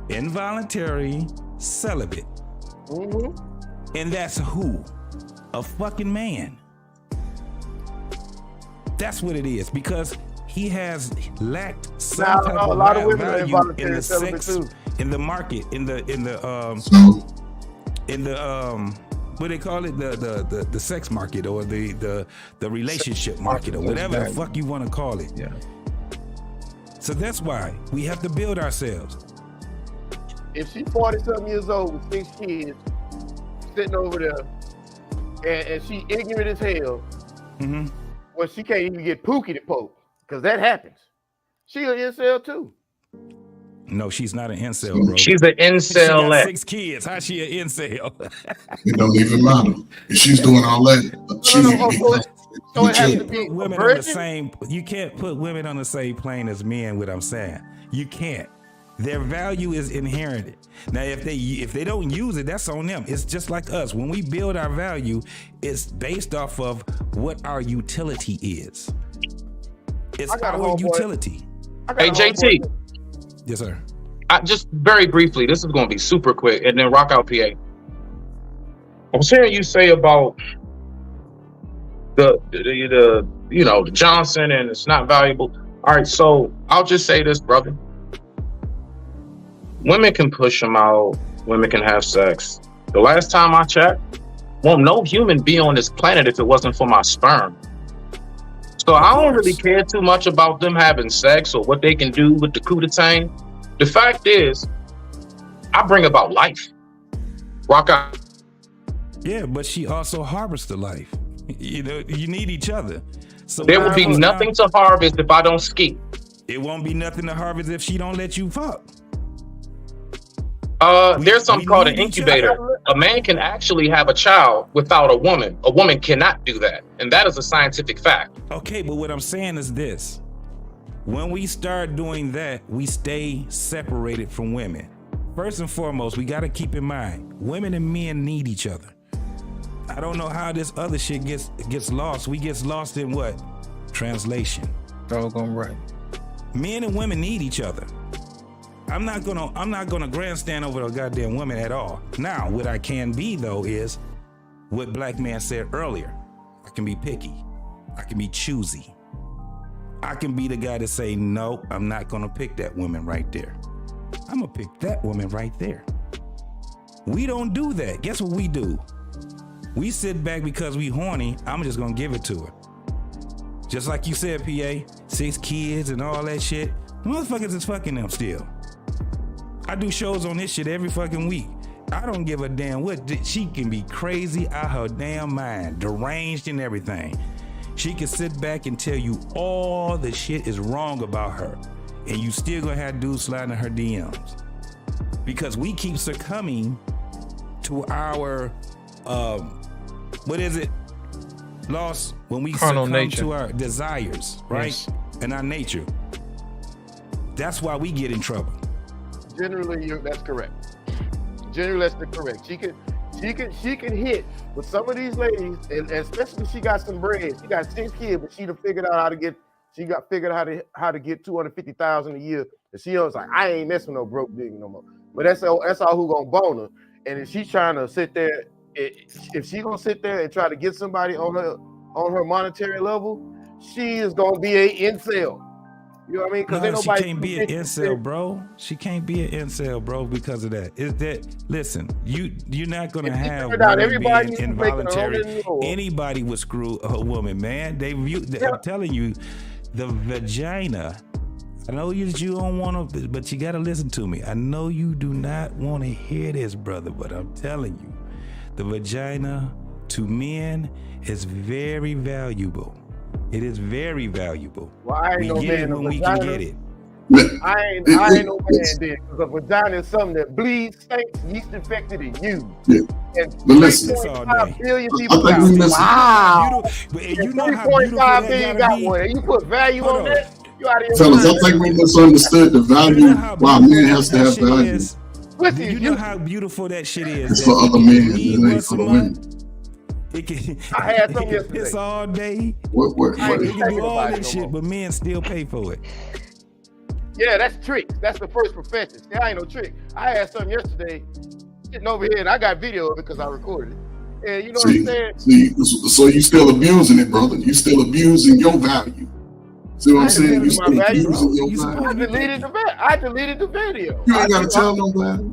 Involuntary celibate. Mm-hmm. And that's who? A fucking man. That's what it is, because he has lacked some Now, type a of lot of women are value in involuntary the celibate sex, too. in the market, in the So what they call it, the sex market, or the relationship market, or whatever the fuck you want to call it. Yeah. So that's why we have to build ourselves. If she's 40-something years old with 6 kids, sitting over there, and she ignorant as hell, Mm-hmm. well, she can't even get Pookie to poke, because that happens. She an incel too. No, she's not an incel, bro. She's an She got incel. 6 kids. How's she an incel? it don't even matter. If she's doing all that, she No, need to be so it has to legit. be a Women on the virgin. same. You can't put women on the same plane as men. What I'm saying, you can't. Their value is inherited. Now, if they don't use it, that's on them. It's just like us. When we build our value, it's based off of what our utility is. It's I got a our homeboy. utility. I got Hey, a JT. homeboy. Yes, sir. Just very briefly, this is going to be super quick, and then rock out PA. I was hearing you say about the Johnson, and it's not valuable. All right, so I'll just say this, brother. Women can push them out. Women can have sex. The last time I checked, won't no human be on this planet if it wasn't for my sperm. So I don't really care too much about them having sex or what they can do with the cootie. The fact is, I bring about life. Rock out. Yeah, but she also harbors the life. You know, you need each other. So there will be nothing to harvest if I don't ski. It won't be nothing to harvest if she don't let you fuck. There's something called an incubator. A man can actually have a child without a woman. A woman cannot do that. And that is a scientific fact. Okay, but what I'm saying is this. When we start doing that, we stay separated from women. First and foremost, we got to keep in mind, women and men need each other. I don't know how this other shit gets lost. We gets lost in what? Translation. Doggone right. Men and women need each other. I'm not gonna grandstand over a goddamn woman at all. Now, what I can be though is what Black Man said earlier. I can be picky. I can be choosy. I can be the guy to say, no, I'm not gonna pick that woman right there. I'm gonna pick that woman right there. We don't do that. Guess what we do? We sit back because we horny. I'm just gonna give it to her. Just like you said, PA, 6 kids and all that shit. Motherfuckers is fucking them still. I do shows on this shit every fucking week. I don't give a damn what. She can be crazy out her damn mind, deranged and everything. She can sit back and tell you all the shit is wrong about her. And you still gonna have dudes sliding in her DMs. Because we keep succumbing to our, what is it? Lost when we carnal succumb nature. to our desires, right? Yes. And our nature. That's why we get in trouble. Generally, that's correct. Generally, that's correct. She can hit with some of these ladies, and especially she got some bread. She got 6 kids, but she done figured out how to get. She got figured out how to get $250,000 a year. And she was like, I ain't messing with no broke nigga no more. But that's all who gonna bone her. And if she's trying to sit there, if she gonna sit there and try to get somebody on her monetary level, she is gonna be a incel. You know what I mean? Because she can't be an incel, bro. She can't be an incel, bro, because of that. Is that listen? You're not gonna have everybody being involuntary. Anybody would screw a woman, man. I'm telling you, the vagina. I know you don't want to, but you got to listen to me. I know you do not want to hear this, brother, but I'm telling you, the vagina to men is very valuable. It is very valuable. Well, I ain't we get it when we can get it. I ain't no man then, because a vagina is something that bleeds, stinks, yeast infected, and used. Yeah. And but listen, 3.5 billion people got one. Wow. You know how beautiful that billion got one. And you put value on that, you out of your fellas, I think we misunderstood the value why a man has to have value. You know how beautiful that shit is. It's for other men, it ain't for the women. I had some yesterday. It's all day. What? You can do all this shit, but men still pay for it. Yeah, that's tricks. That's the first profession. See, I ain't no trick. I had something yesterday, sitting over here, and I got video of it because I recorded it. And you know what I'm saying? So you still abusing it, brother. You still abusing your value. See what I'm saying? You still abusing your value. I deleted the video. You ain't got to tell nobody.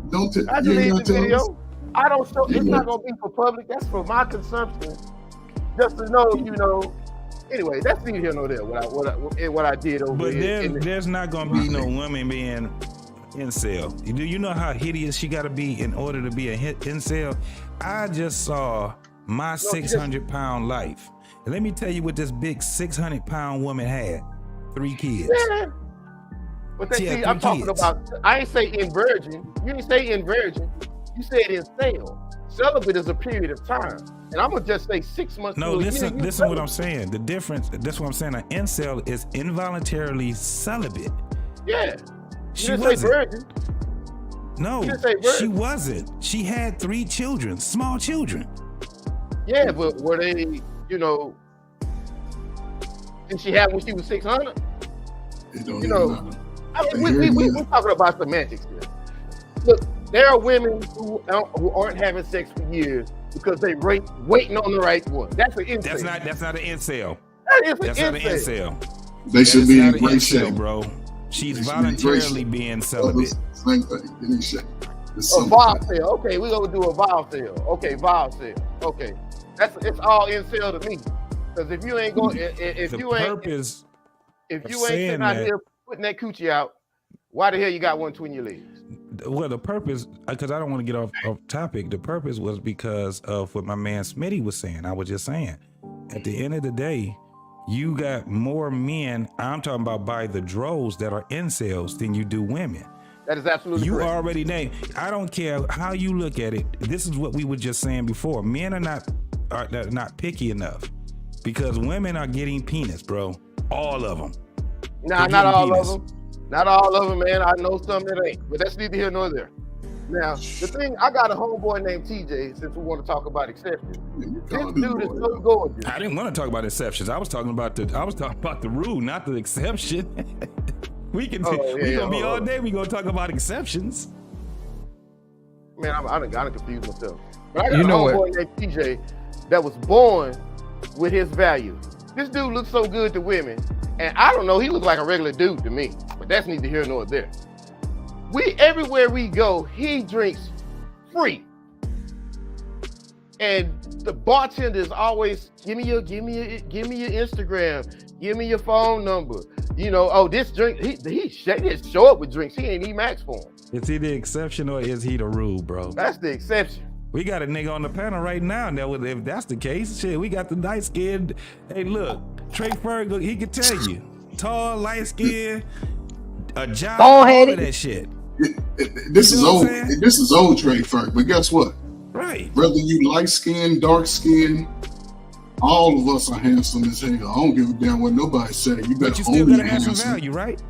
I deleted the video. I don't show. It's not gonna be for public. That's for my consumption, just to know, you know. Anyway, that's neither here nor there. What I did over here. But there's not gonna be no woman being incel. Do you know how hideous she got to be in order to be a incel? I just saw my 600-pound life, and let me tell you what this big 600-pound woman had: 3 kids. Yeah. But see, I'm talking about. I ain't say in virgin. You didn't say in virgin. You said incel. Celibate is a period of time. And I'm going to just say 6 months. No, listen what I'm saying. The difference, that's what I'm saying. An incel is involuntarily celibate. Yeah. She didn't wasn't. say virgin. No, you didn't say virgin. She wasn't. She had 3 children, small children. Yeah, but were they, you know, did she have when she was 600? You know, I mean, we're talking about semantics here. Look, there are women who aren't having sex for years because they waiting on the right one. That's an incel. That's not an incel. That is an That's incel. not an incel. They should be in Not great an shape, incel, bro. She's They should be in great voluntarily shape. being celibate. Same thing. Get in shape. It's A simple. vial sale. Okay, we're gonna do a vial sale. Okay, vial sale. Okay, it's all incel to me. Because if you ain't going, if The you ain't purpose if of you ain't saying sitting out that- here putting that coochie out, why the hell you got one between your legs? Well, the purpose, because I don't want to get off topic. The purpose was because of what my man Smitty was saying. I was just saying, at the end of the day, you got more men. I'm talking about by the droves that are incels than you do women. That is absolutely You correct. already named. I don't care how you look at it. This is what we were just saying before. Men are not picky enough because women are getting penis, bro. All of them. Nah, They're not all getting of them. Not all of them, man. I know some that ain't, but that's neither here nor there. Now, the thing, I got a homeboy named TJ, since we want to talk about exceptions. This dude is so gorgeous. I didn't want to talk about exceptions. I was talking about the rule, not the exception. we gonna be all day. We gonna talk about exceptions. Man, I done confused myself. But I got You a know homeboy named TJ that was born with his value. This dude looks so good to women, and I don't know, he looks like a regular dude to me, but that's neither here nor there. Everywhere we go, he drinks free. And the bartender is always, give me your Instagram, give me your phone number. You know, oh, this drink, he just show up with drinks. He ain't even asked for them. Is he the exception or is he the rule, bro? That's the exception. We got a nigga on the panel right now. Now, if that's the case, shit, we got the light skinned. Hey, look, Trey Ferg, he can tell you, tall, light skinned, a job, all of that shit. This You is know what old. I'm saying? This is old Trey Ferg. But guess what? Right. Whether you light skin, dark skin, all of us are handsome as hell. I don't give a damn what nobody say. You better But you still own gotta your have some handsome. value, right?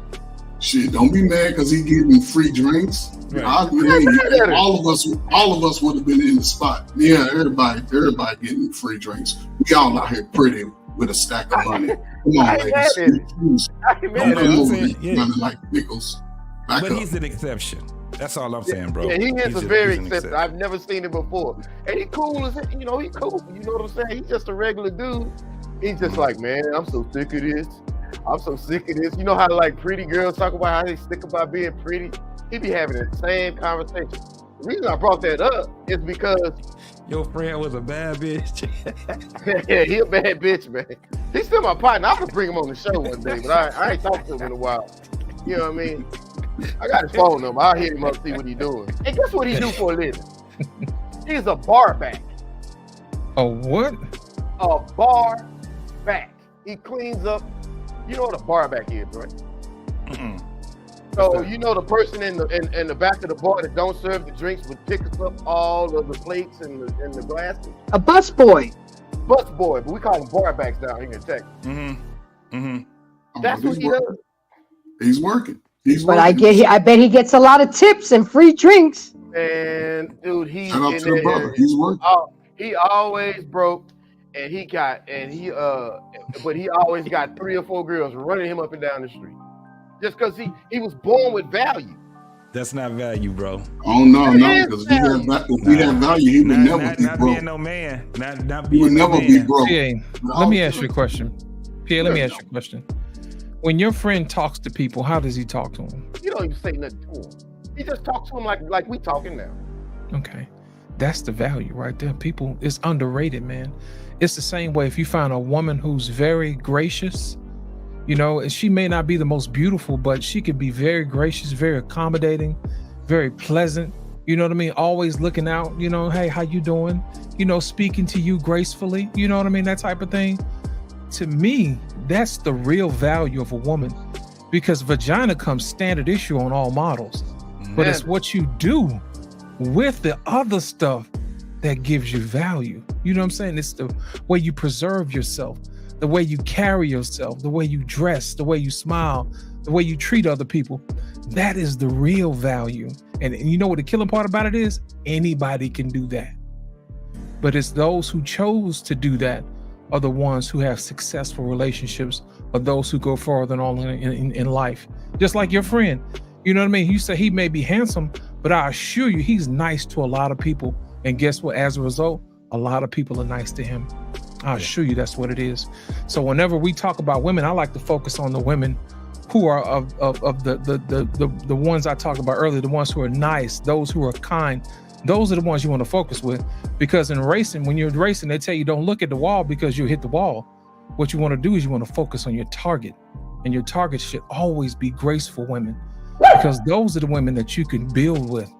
Shit, don't be mad because he getting free drinks. Right. All of us would have been in the spot. Yeah, everybody getting free drinks. We all out here pretty with a stack of money. Come on, ladies. Don't come over here running like pickles. Back But up. he's an exception. That's all I'm saying, bro. Yeah, he is He's a very he's an exception. I've never seen it before. And he cool as he cool. You know what I'm saying? He's just a regular dude. He's just like, man, I'm so sick of this. I'm so sick of this. You know how like pretty girls talk about how they sick about being pretty? He be having the same conversation. The reason I brought that up is because your friend was a bad bitch. yeah, he a bad bitch, man. He's still my partner. I'm gonna bring him on the show one day, but I ain't talked to him in a while. You know what I mean? I got his phone number. I'll hit him up, see what he's doing. And guess what he do for a living? He's a bar back. A what? A bar back. He cleans up. You know what a bar back is, right? Mm-mm. So you know the person in the back of the bar that don't serve the drinks but picks up all of the plates and the glasses. A bus boy. Bus boy, but we call them bar backs down here in Texas. Mm-hmm. Mm-hmm. That's what he does. He's working. But I bet he gets a lot of tips and free drinks. And dude, he's Shout out in to the there. brother. He's working. He always broke, but he always got 3 or 4 girls running him up and down the street, just because he was born with value. That's not value, bro. Oh no, because if he had value, he would never be not broke. being no man. Not He being would no never man. be broke. PA, let me ask you a question. PA, let me ask you a question. When your friend talks to people, how does he talk to them? You don't even say nothing to him. He just talks to him like we talking now. Okay. That's the value right there. People, it's underrated, man. It's the same way if you find a woman who's very gracious, you know, and she may not be the most beautiful, but she could be very gracious, very accommodating, very pleasant. You know what I mean? Always looking out, you know, hey, how you doing? You know, speaking to you gracefully, you know what I mean? That type of thing. To me, that's the real value of a woman, because vagina comes standard issue on all models, but it's what you do with the other stuff that gives you value. You know what I'm saying? It's the way you preserve yourself, the way you carry yourself, the way you dress, the way you smile, the way you treat other people. That is the real value. And you know what the killing part about it is? Anybody can do that. But it's those who chose to do that are the ones who have successful relationships, or those who go farther on in life. Just like your friend. You know what I mean? You say he may be handsome, but I assure you he's nice to a lot of people. And guess what? As a result, a lot of people are nice to him. I assure you that's what it is. So whenever we talk about women, I like to focus on the women who are of the ones I talked about earlier, the ones who are nice, those who are kind. Those are the ones you want to focus with, because in racing, when you're racing, they tell you don't look at the wall because you'll hit the wall. What you want to do is you want to focus on your target, and your target should always be graceful women, because those are the women that you can build with.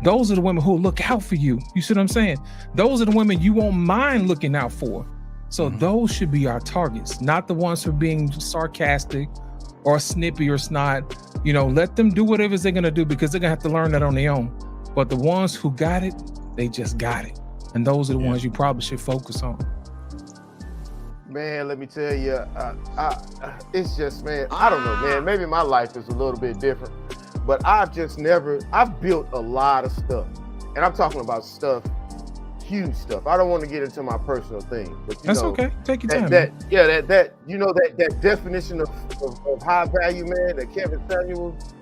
Those are the women who will look out for you. You see what I'm saying? Those are the women you won't mind looking out for. So those should be our targets, not the ones who are being sarcastic or snippy or snot. You know, let them do whatever they're gonna do, because they're gonna have to learn that on their own. But the ones who got it, they just got it. And those are the ones you probably should focus on. Man, let me tell you, it's just, man, I don't know, man. Maybe my life is a little bit different, but I've built a lot of stuff. And I'm talking about stuff, huge stuff. I don't want to get into my personal thing, but that's okay. Take your time. That definition of high value, man, that Kevin Samuel was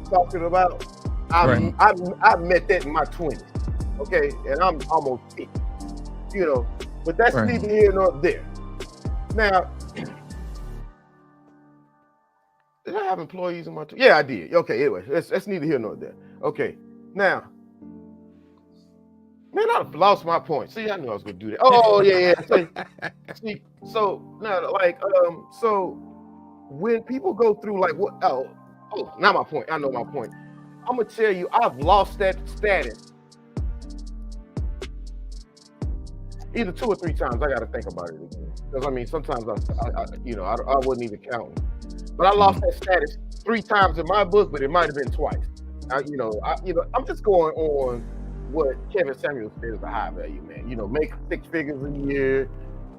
talking about. I met that in my 20s, okay, and I'm almost 50, you know, but that's neither here nor there. Now, did I have employees in my 20s? Yeah, I did. Okay, anyway, that's neither here nor there. Okay, now, man, I've lost my point. See, I knew I was going to do that. Oh, yeah. So now, like, so when people go through, like, what? Oh, not my point. I know my point. I'm gonna tell you, I've lost that status either 2 or 3 times. I got to think about it again, because I mean, sometimes I wasn't even counting, but I lost that status 3 times in my book, but it might have been twice. I'm just going on what Kevin Samuel said is a high value man. You know, make 6 figures a year,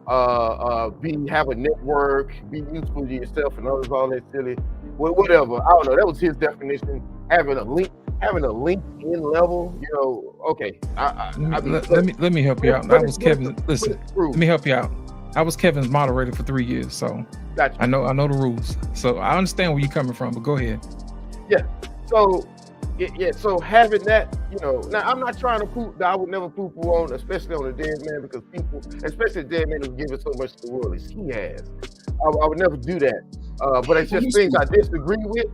have a network, be useful to yourself and others, all that silly, whatever. I don't know. That was his definition. Having a LinkedIn level, you know. Okay, let me help you out. I was Kevin. Listen, let me help you out. I was Kevin's moderator for 3 years, so gotcha. I know the rules. So I understand where you're coming from. But go ahead. Yeah. So So having that, you know, now I'm not trying to poop. I would never poo on, especially on a dead man, because people, especially a dead man who's given so much to the world as he has. I would never do that. But it's just things I disagree with,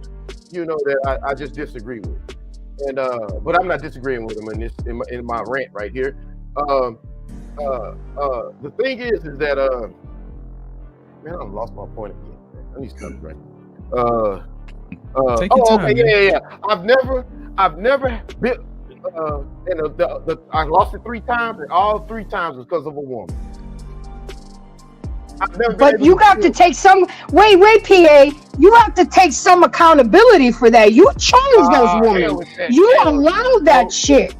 you know, that I just disagree with. And but I'm not disagreeing with him in my rant right here. The thing is that man, I lost my point again. I need to stop right. Take your time, yeah. I've never been I lost it 3 times, and all 3 times was because of a woman. But you got to take some. Wait, PA. You have to take some accountability for that. You chose those women. You allowed that shit.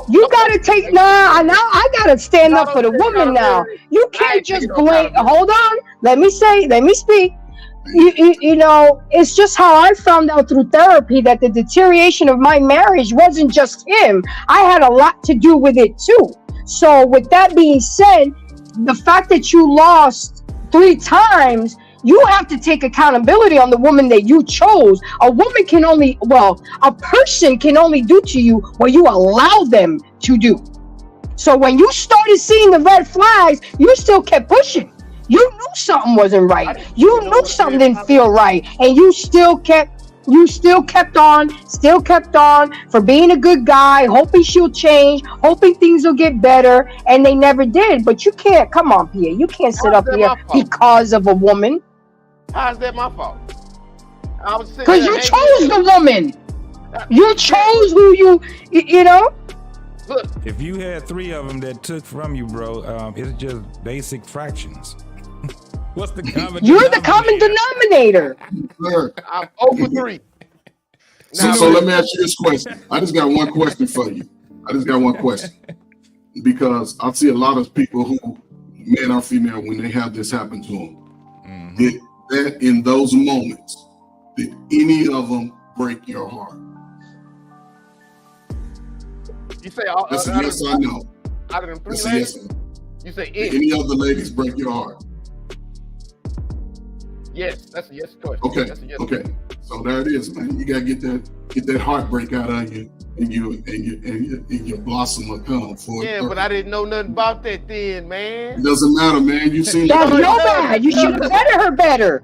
You gotta take. Now I gotta stand up for the woman now. You can't just blame. Hold on. Let me speak. You know, it's just how I found out through therapy that the deterioration of my marriage wasn't just him. I had a lot to do with it too. So with that being said, the fact that you lost 3 times, you have to take accountability on the woman that you chose. A person can only do to you what you allow them to do. So when you started seeing the red flags, you still kept pushing. You knew something wasn't right. You knew something didn't feel right, and you still kept on for being a good guy, hoping she'll change, hoping things will get better, and they never did. But you can't, come on, PA, you can't sit up here because of a woman. How's that my fault? Because you chose the woman. You chose who you know. Look, if you had 3 of them that took from you, bro, it's just basic fractions. What's the common? You're the common denominator. I'm over 3. So let me ask you this question. I just got one question for you. Because I see a lot of people who, men or female, when they have this happen to them, did that in those moments, did any of them break your heart? You say that's a yes or no. Out of them 3 that's ladies? a yes or no. You say did any of the ladies break your heart? Yes, that's a yes question. Okay, that's a yes okay. So there it is, man. You gotta get that get that heartbreak out of you, and your blossom will come for. Yeah, but I didn't know nothing about that then, man. It doesn't matter, man. You seen That's no bad. You should have vetted her better.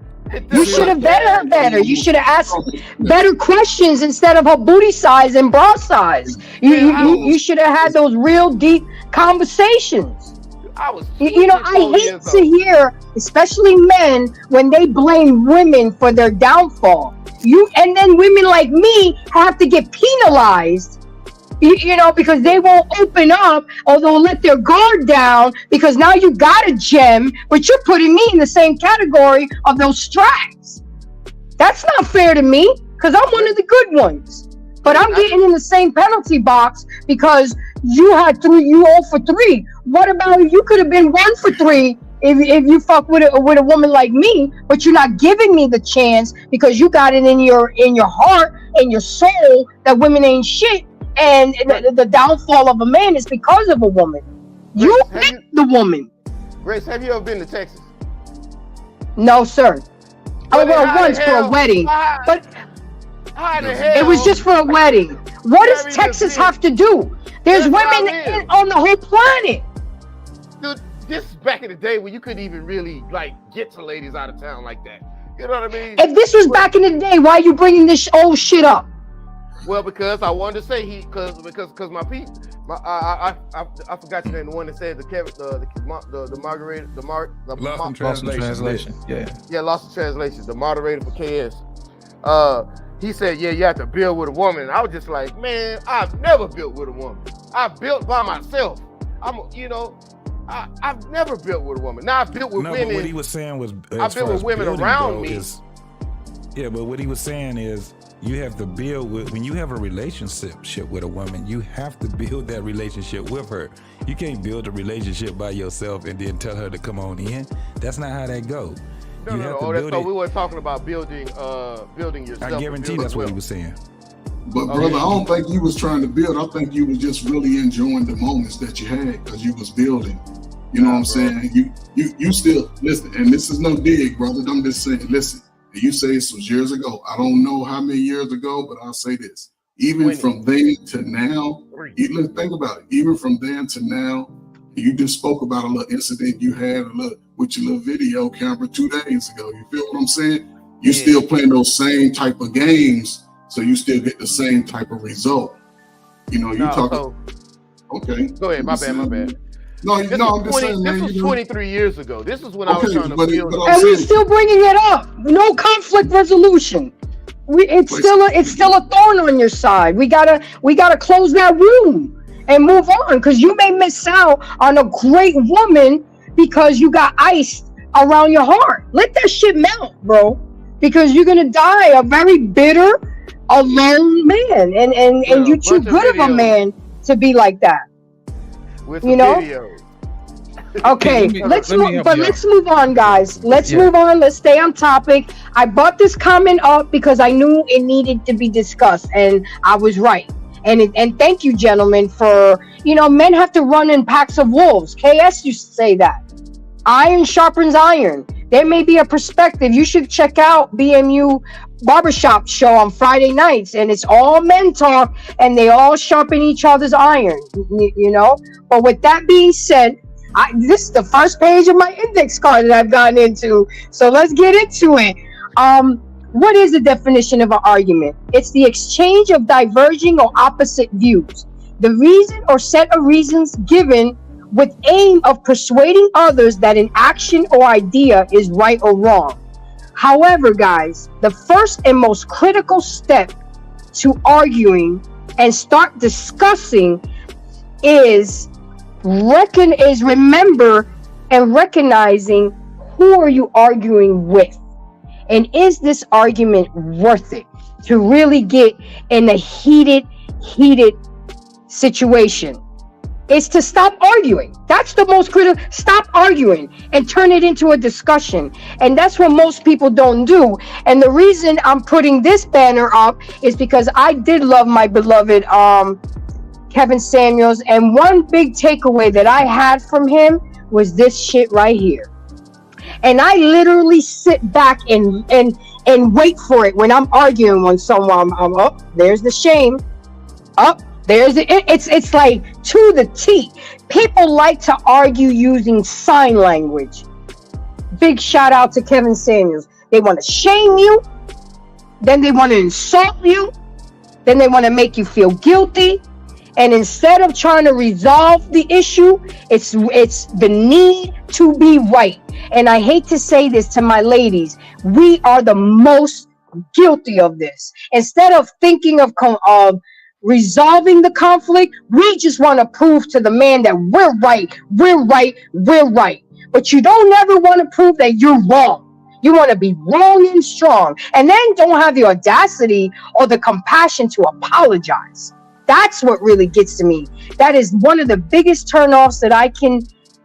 You should have vetted her better. You should have asked better questions instead of her booty size and bra size. You should have had those real deep conversations. I hate to hear, especially men, when they blame women for their downfall. And then women like me have to get penalized, because they won't open up or they'll let their guard down because now you got a gem, but you're putting me in the same category of those strags. That's not fair to me because I'm one of the good ones. But I'm getting in the same penalty box because you had 3, you 0 for 3. What about you could have been 1 for 3 if you fuck with a woman like me, but you're not giving me the chance because you got it in your heart and your soul that women ain't shit, and the downfall of a man is because of a woman. You picked the woman. Grace, have you ever been to Texas? No, sir. Once for a wedding, but it was just for a wedding. What does Texas have to do? There's women on the whole planet. Dude, this is back in the day when you couldn't even really get to ladies out of town like that. You know what I mean? If this was back in the day, why are you bringing this old shit up? Well, because I wanted to say because my Pete, I forgot your name, the one that said the moderator, Lost in translation. Yeah, lost in translation. The moderator for KS. He said, yeah, you have to build with a woman. I was just like, man, I've never built with a woman. I've built by myself. I've never built with a woman. Now I've built with women. But what he was saying was, I built with women around me. But what he was saying is, you have to build when you have a relationship with a woman, you have to build that relationship with her. You can't build a relationship by yourself and then tell her to come on in. That's not how that goes. No, we weren't talking about building yourself. I guarantee that's what he was saying. But brother, I don't think you was trying to build. I think you was just really enjoying the moments that you had because you was building. You know what I'm saying? You still listen, and this is no dig, brother. I'm just saying, listen. You say this was years ago. I don't know how many years ago, but I'll say this. Even from then to now, let's think about it. Even from then to now, you just spoke about a little incident you had with your little video camera 2 days ago. You feel what I'm saying? You still playing those same type of games, so you still get the same type of result. Okay. Go ahead. My bad. No, I'm just saying, man. This was 23 years ago. This is when I was trying to build. And we're still bringing it up. No conflict resolution. It's still a thorn on your side. We gotta close that room and move on because you may miss out on a great woman because you got iced around your heart. Let that shit melt, bro. Because you're gonna die a very bitter, alone man, and you're too good of a man to be like that. Okay, let's move on, guys. Let's move on. Let's stay on topic. I brought this comment up because I knew it needed to be discussed, and I was right. And thank you, gentlemen, for men have to run in packs of wolves. KS used to say that. Iron sharpens iron. There may be a perspective. You should check out BMU Barbershop show on Friday nights, and it's all men talk, and they all sharpen each other's iron. But with that being said, this is the first page of my index card that I've gotten into. So let's get into it. What is the definition of an argument? It's the exchange of diverging or opposite views. The reason or set of reasons given with aim of persuading others that an action or idea is right or wrong. However, guys, the first and most critical step to arguing and start discussing is remember and recognizing who are you arguing with, and is this argument worth it to really get in a heated situation. Is to stop arguing. That's the most critical. Stop arguing and turn it into a discussion. And that's what most people don't do. And the reason I'm putting this banner up is because I did love my beloved Kevin Samuels, and one big takeaway that I had from him was this shit right here. And I literally sit back and wait for it when I'm arguing with someone. I'm up, there's the shame. Up, there's it's like to the T. People like to argue using sign language. Big shout out to Kevin Samuels. They want to shame you, then they want to insult you, then they want to make you feel guilty. And instead of trying to resolve the issue, it's the need to be right. And I hate to say this to my ladies, we are the most guilty of this. Instead of thinking of resolving the conflict, we just want to prove to the man that we're right. But you don't ever want to prove that you're wrong. You want to be wrong and strong, and then don't have the audacity or the compassion to apologize. That's what really gets to me. That is one of the biggest turnoffs that I can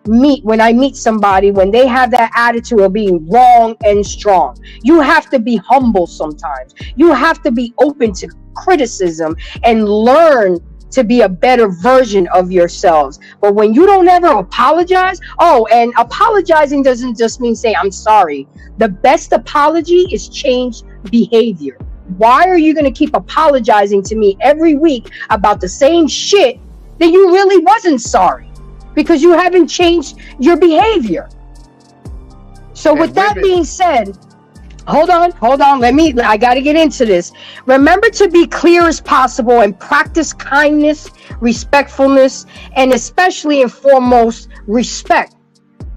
meet when I meet somebody, when they have that attitude of being wrong and strong. You have to be humble sometimes. You have to be open to criticism and learn to be a better version of yourselves. But when you don't ever apologize, and apologizing doesn't just mean say I'm sorry. The best apology is changed behavior. Why are you going to keep apologizing to me every week about the same shit that you really wasn't sorry? Because you haven't changed your behavior. So with that being said, hold on. I got to get into this. Remember to be clear as possible and practice kindness, respectfulness, and especially and foremost, respect.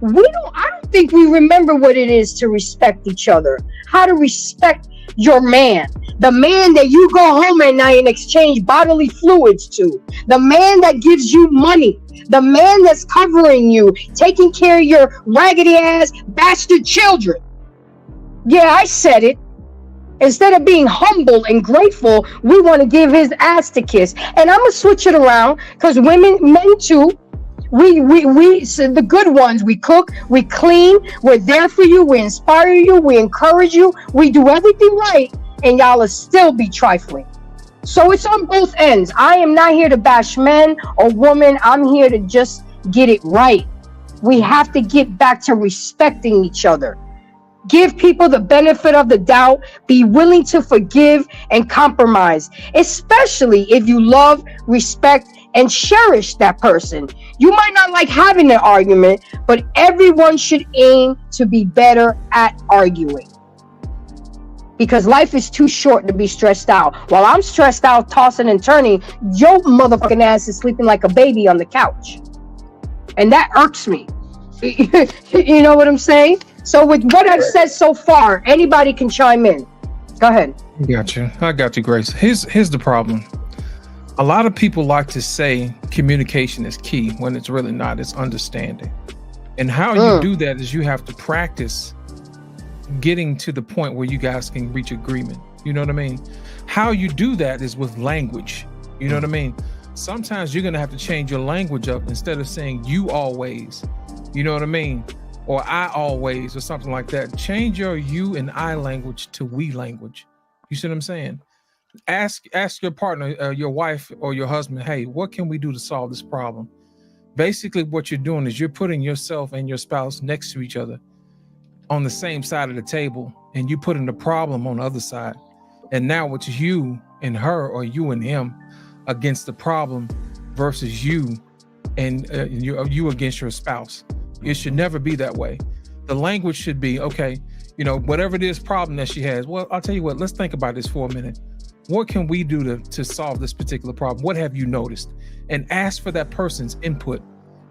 I don't think we remember what it is to respect each other. How to respect your man, the man that you go home at night and exchange bodily fluids to, the man that gives you money, the man that's covering you, taking care of your raggedy ass bastard children. Yeah, I said it. Instead of being humble and grateful, we want to give his ass to kiss. And I'm gonna switch it around, because men too. We so the good ones, we cook, we clean, we're there for you, we inspire you, we encourage you, we do everything right, and y'all will still be trifling. So it's on both ends. I am not here to bash men or women. I'm here to just get it right. We have to get back to respecting each other. Give people the benefit of the doubt. Be willing to forgive and compromise, especially if you love, respect, and cherish that person. You might not like having an argument, but everyone should aim to be better at arguing. Because life is too short to be stressed out. While I'm stressed out, tossing and turning, your motherfucking ass is sleeping like a baby on the couch. And that irks me. You know what I'm saying? So with what I've said so far, anybody can chime in. Go ahead. I got you, Grace. Here's the problem. A lot of people like to say communication is key when it's really not. It's understanding. And how you do that is you have to practice getting to the point where you guys can reach agreement. You know what I mean? How you do that is with language. You know what I mean? Sometimes you're going to have to change your language up. Instead of saying you always, you know what I mean? Or I always, or something like that. Change your you and I language to we language. You see what I'm saying? Ask your partner, your wife or your husband, hey, what can we do to solve this problem? Basically, what you're doing is you're putting yourself and your spouse next to each other on the same side of the table, and you putting the problem on the other side. And now it's you and her, or you and him against the problem versus you and you against your spouse. It should never be that way. The language should be, okay, whatever it is problem that she has, well, I'll tell you what, let's think about this for a minute. What can we do to solve this particular problem? What have you noticed? And ask for that person's input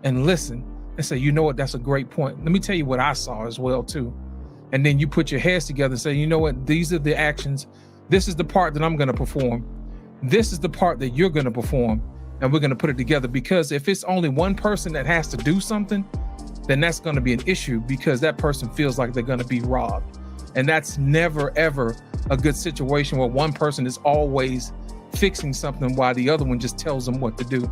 and listen and say, you know what, that's a great point. Let me tell you what I saw as well too. And then you put your heads together and say, you know what, these are the actions. This is the part that I'm going to perform. This is the part that you're going to perform. And we're going to put it together, because if it's only one person that has to do something, then that's going to be an issue, because that person feels like they're going to be robbed. And that's never, ever a good situation where one person is always fixing something while the other one just tells them what to do.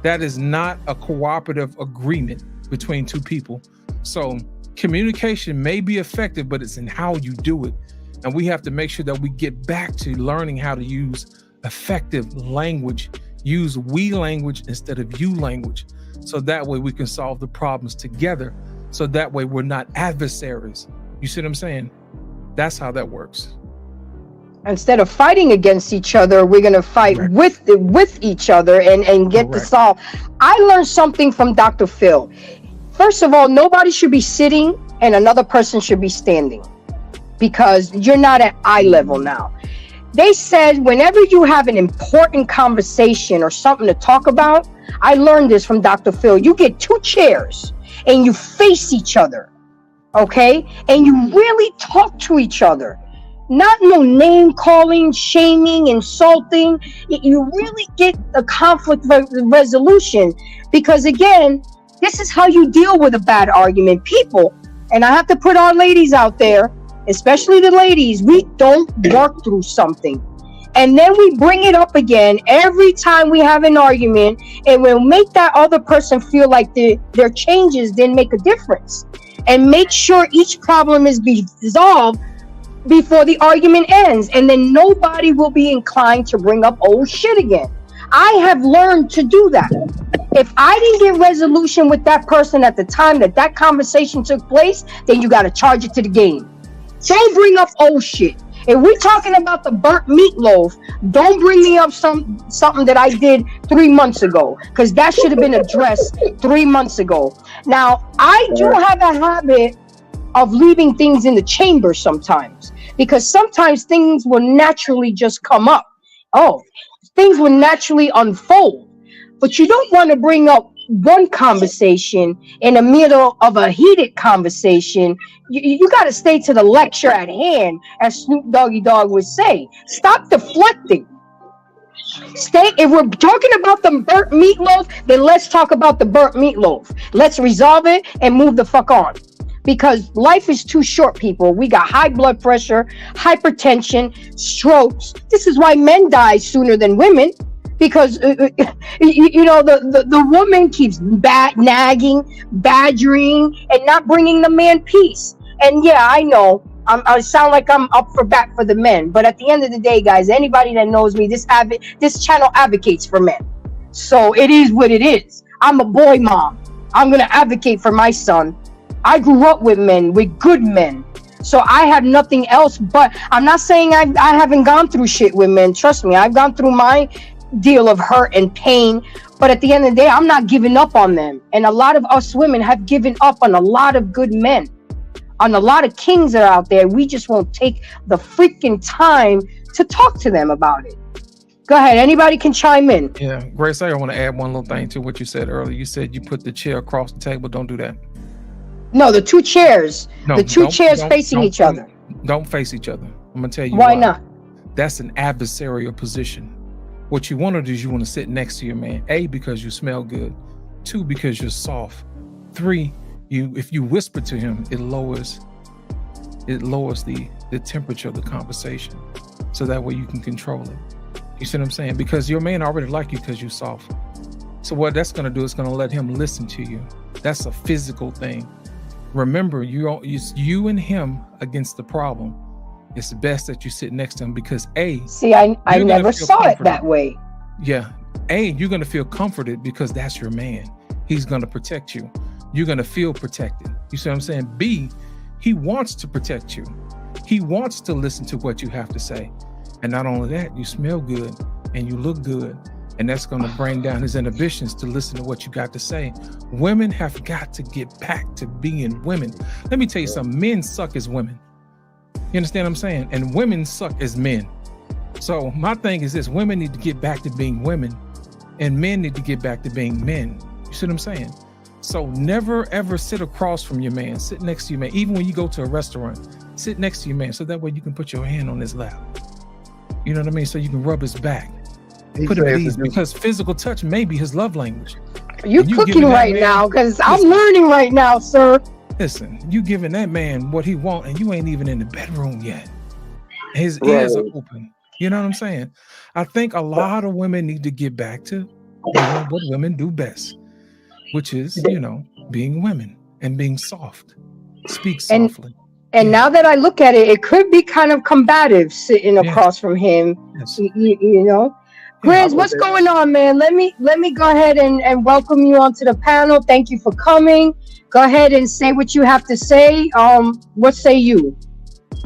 That is not a cooperative agreement between two people. So communication may be effective, but it's in how you do it. And we have to make sure that we get back to learning how to use effective language, use we language instead of you language. So that way we can solve the problems together So that way we're not adversaries. You see what I'm saying? That's how that works. Instead of fighting against each other, we're going to fight with each other and get to solve. I learned something from Dr. Phil. First of all, nobody should be sitting and another person should be standing, because you're not at eye level now. They said whenever you have an important conversation or something to talk about, I learned this from Dr. Phil, you get 2 chairs and you face each other, okay? And you really talk to each other. Not no name calling, shaming, insulting. You really get a conflict resolution, because again, this is how you deal with a bad argument. People, and I have to put our ladies out there, especially the ladies, we don't work through something. And then we bring it up again every time we have an argument, and we'll make that other person feel like their changes didn't make a difference. And make sure each problem is resolved before the argument ends, and then nobody will be inclined to bring up old shit again. I have learned to do that. If I didn't get resolution with that person at the time that conversation took place, then you got to charge it to the game. Don't bring up old shit. If we're talking about the burnt meatloaf, don't bring me up something that I did 3 months ago, because that should have been addressed 3 months ago. Now, I do have a habit of leaving things in the chamber sometimes, because sometimes things will naturally just come up. Things will naturally unfold, but you don't want to bring up one conversation in the middle of a heated conversation. You got to stay to the lecture at hand, as Snoop Doggy Dogg would say. Stop deflecting. If we're talking about the burnt meatloaf, then let's talk about the burnt meatloaf. Let's resolve it and move the fuck on. Because life is too short, people. We got high blood pressure, hypertension, strokes. This is why men die sooner than women. Because, the woman keeps nagging, badgering, and not bringing the man peace. And yeah, I know, I sound like I'm up for bat for the men. But at the end of the day, guys, anybody that knows me, this channel advocates for men. So it is what it is. I'm a boy mom. I'm going to advocate for my son. I grew up with men, with good men. So I have nothing else, but I'm not saying I haven't gone through shit with men. Trust me, I've gone through my deal of hurt and pain. But at the end of the day, I'm not giving up on them. And a lot of us women have given up on a lot of good men, on a lot of kings that are out there. We just won't take the freaking time to talk to them about it. Go ahead. Anybody can chime in. Yeah, Grace, I want to add one little thing to what you said earlier. You said you put the chair across the table. Don't do that. No, the 2 chairs. No, the 2 chairs facing each other. Don't face each other. I'm going to tell you why not. That's an adversarial position. What you want to do is you want to sit next to your man. A, because you smell good. 2, because you're soft. 3, if you whisper to him, it lowers the temperature of the conversation. So that way you can control it. You see what I'm saying? Because your man already like you because you're soft. So what that's going to do is going to let him listen to you. That's a physical thing. Remember, it's you and him against the problem. It's best that you sit next to him, because I never saw it that way. Yeah. You're going to feel comforted because that's your man. He's going to protect you. You're going to feel protected. You see what I'm saying? B, he wants to protect you. He wants to listen to what you have to say. And not only that, you smell good and you look good. And that's going to bring down his inhibitions to listen to what you got to say. Women have got to get back to being women. Let me tell you something. Men suck as women. You understand what I'm saying? And women suck as men. So my thing is this: women need to get back to being women, and men need to get back to being men. You see what I'm saying? So never ever sit across from your man. Sit next to your man. Even when you go to a restaurant, sit next to your man, so that way you can put your hand on his lap. You know what I mean? So you can rub his back. Put him at ease, because physical touch may be his love language. You cooking right now, because I'm learning right now, sir. Listen, you giving that man what he want, and you ain't even in the bedroom yet. His ears are open. You know what I'm saying? I think a lot of women need to get back to what women do best, which is, being women and being soft. Speak softly. And now that I look at it, it could be kind of combative sitting across from him. Yes. Grizz, what's going on, man? Let me go ahead and welcome you onto the panel. Thank you for coming. Go ahead and say what you have to say. What say you?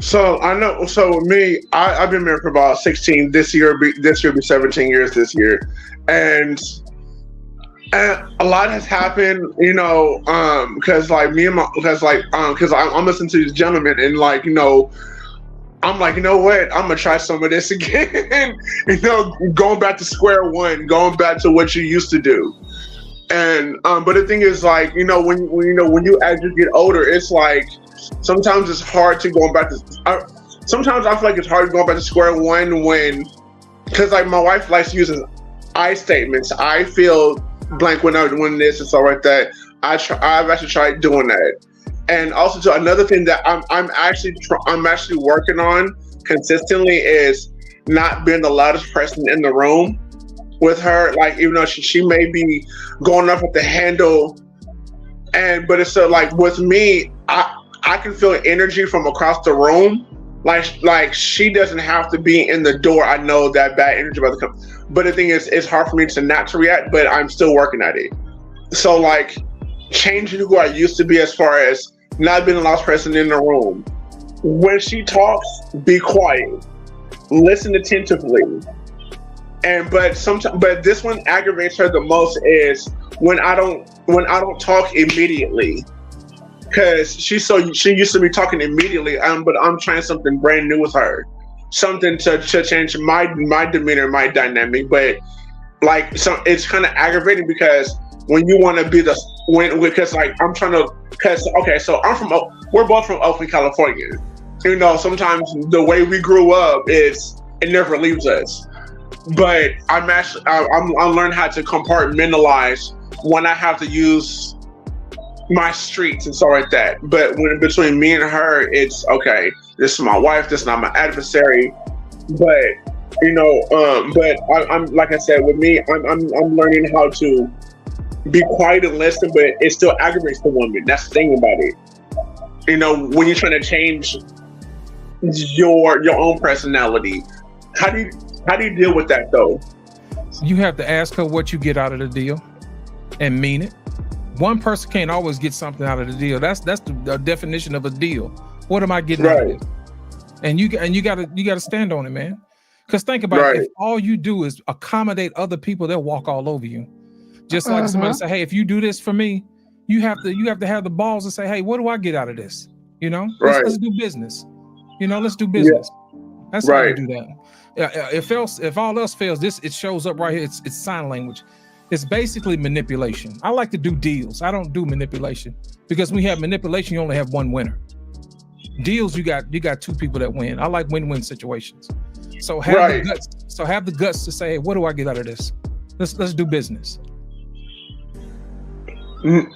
So I know. So with me, I've been married for about 16. This year be 17 years this year, and a lot has happened. You know, because like me and my, because I'm listening to these gentlemen, and like, you know, I'm like, you know what? I'm gonna try some of this again. You know, going back to square one, going back to what you used to do. And but the thing is, like, you know, when you as you get older, it's like sometimes it's hard to go back to. Sometimes I feel like it's hard to go back to square one because like my wife likes using I statements. I feel blank when this and stuff like that. I've actually tried doing that. And also, to another thing that I'm actually working on consistently is not being the loudest person in the room with her. Like, even though she may be going up with the handle, but it's like with me, I can feel energy from across the room. Like she doesn't have to be in the door. I know that bad energy about to come. But the thing is, it's hard for me to not to react. But I'm still working at it. So like changing who I used to be as far as not being the last person in the room. When she talks, be quiet, listen attentively. But this one aggravates her the most is when I don't talk immediately, because she used to be talking immediately. But I'm trying something brand new with her, something to change my demeanor, my dynamic. But like, so it's kind of aggravating because when you want to be because like I'm trying to, okay, so we're both from Oakland, California. You know, sometimes the way we grew up it never leaves us. But I'm learning how to compartmentalize when I have to use my streets and stuff like that. But when between me and her, it's okay. This is my wife. This is not my adversary. But you know, but I'm like I said, with me, I'm learning how to be quiet and listen, but it still aggravates the woman. That's the thing about it. You know, when you're trying to change your own personality, how do you deal with that though? You have to ask her what you get out of the deal and mean it. One person can't always get something out of the deal. That's the definition of a deal. What am I getting out of it? And you gotta stand on it, man. Because think about it, if all you do is accommodate other people, they'll walk all over you. Just like somebody say, hey, if you do this for me, you have to have the balls to say, hey, what do I get out of this? You know, let's do business. You know, let's do business. Yeah. That's how you do that. If all else fails, it shows up right here. It's sign language. It's basically manipulation. I like to do deals. I don't do manipulation because when you have manipulation, you only have one winner. Deals, you got two people that win. I like win-win situations. So have the guts to say, hey, what do I get out of this? Let's do business.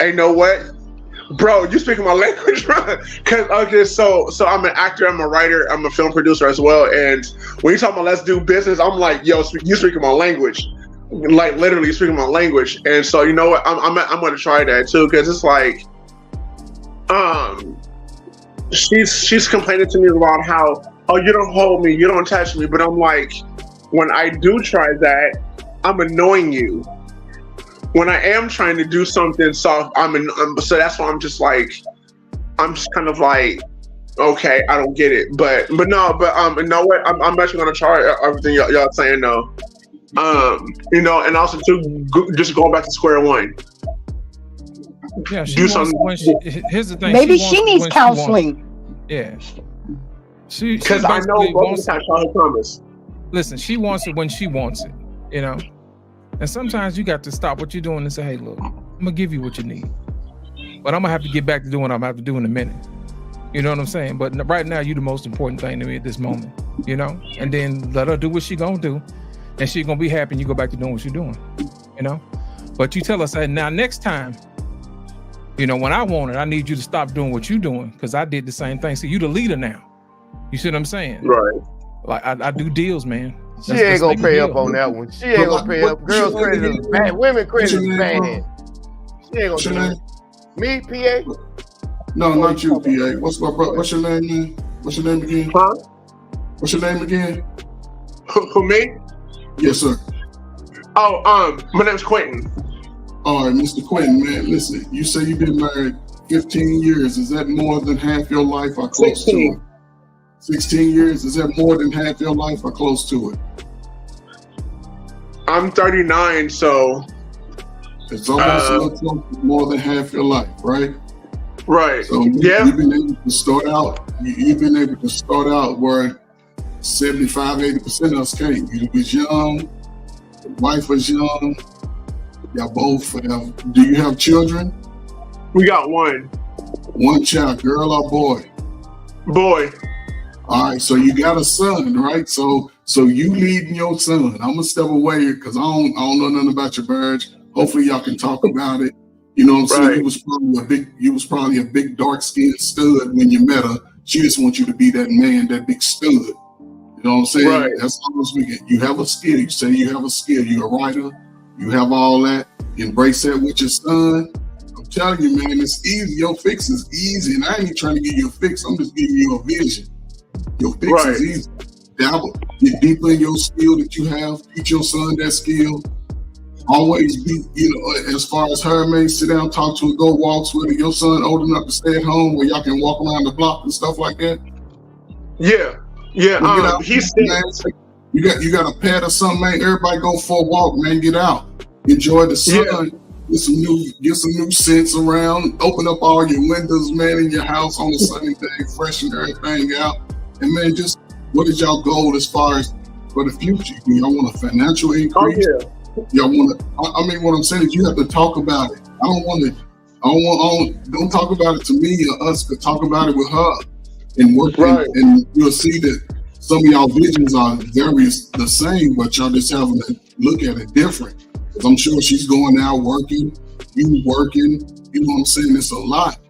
Hey, know what, bro? You speaking my language, bro? So I'm an actor, I'm a writer, I'm a film producer as well. And when you talk about let's do business, I'm like, yo, you speaking my language, like literally speaking my language. And so you know what, I'm gonna try that too, because it's like, she's complaining to me about how, oh, you don't hold me, you don't touch me, but I'm like, when I do try that, I'm annoying you. When I am trying to do something soft, so that's why I'm just kind of like, okay, I don't get it, but you know what? I'm actually gonna try everything y'all saying though. You know, and also too, just going back to square one. Yeah, do something. Here's the thing. Maybe she needs counseling. Yeah, because I know both of the time promise. Listen, she wants it when she wants it. You know. And sometimes you got to stop what you're doing and say, hey, look, I'm gonna give you what you need, but I'm gonna have to get back to doing what I'm gonna have to do in a minute. You know what I'm saying? But right now, you're the most important thing to me at this moment, you know? And then let her do what she gonna do, and she gonna be happy and you go back to doing what you're doing, you know? But you tell us, hey, now next time, you know, when I want it, I need you to stop doing what you're doing, because I did the same thing. So you the leader now. You see what I'm saying? Right. Like I do deals, man. She ain't gonna pay up on that one. She ain't gonna pay up. Girls' credit is bad. Women credit is bad. She ain't gonna do it. Me, PA? No, not you, PA. What's your name, man? What's your name again? Huh? What's your name again? For me? Yes, sir. My name's Quentin. All right, Mr. Quentin, man, listen, you say you've been married 15 years. Is that more than half your life or close 16. to it? 16 years, is that more than half your life or close to it? I'm 39, so it's almost a little close to more than half your life, right? Right. So you've been able to start out. You've been able to start out where 75, 80% of us can't. You was young, the wife was young. Y'all both have. Do you have children? We got one. One child, girl or boy? Boy. All right, so you got a son, right? So you leading your son. I'm gonna step away because I don't know nothing about your marriage. Hopefully y'all can talk about it. You know what I'm saying? You was probably a big dark-skinned stud when you met her. She just wants you to be that man, that big stud. You know what I'm saying? Right. That's all we get. You have a skill. You say you have a skill. You're a writer. You have all that. Embrace that with your son. I'm telling you, man, it's easy. Your fix is easy. And I ain't trying to give you a fix. I'm just giving you a vision. Your fix is easy. Dabble. Get deeper in your skill that you have. Teach your son that skill. Always be, as far as her, man, sit down, talk to her, go walks with her. Your son old enough to stay at home where y'all can walk around the block and stuff like that? Yeah. Well, he's man, you got a pet or something, man. Everybody go for a walk, man. Get out. Enjoy the sun. Yeah. Get some new scents around. Open up all your windows, man, in your house on a sunny day, freshen everything out. And man, just what is y'all goal as far as for the future? Do y'all want a financial increase? Oh, yeah. Y'all want to? I mean, what I'm saying is you have to talk about it. Don't talk about it to me or us, but talk about it with her and work. Right. And you'll see that some of y'all visions are very the same, but y'all just having to look at it different. Because I'm sure she's going out working, you working. You know what I'm saying? It's a lot.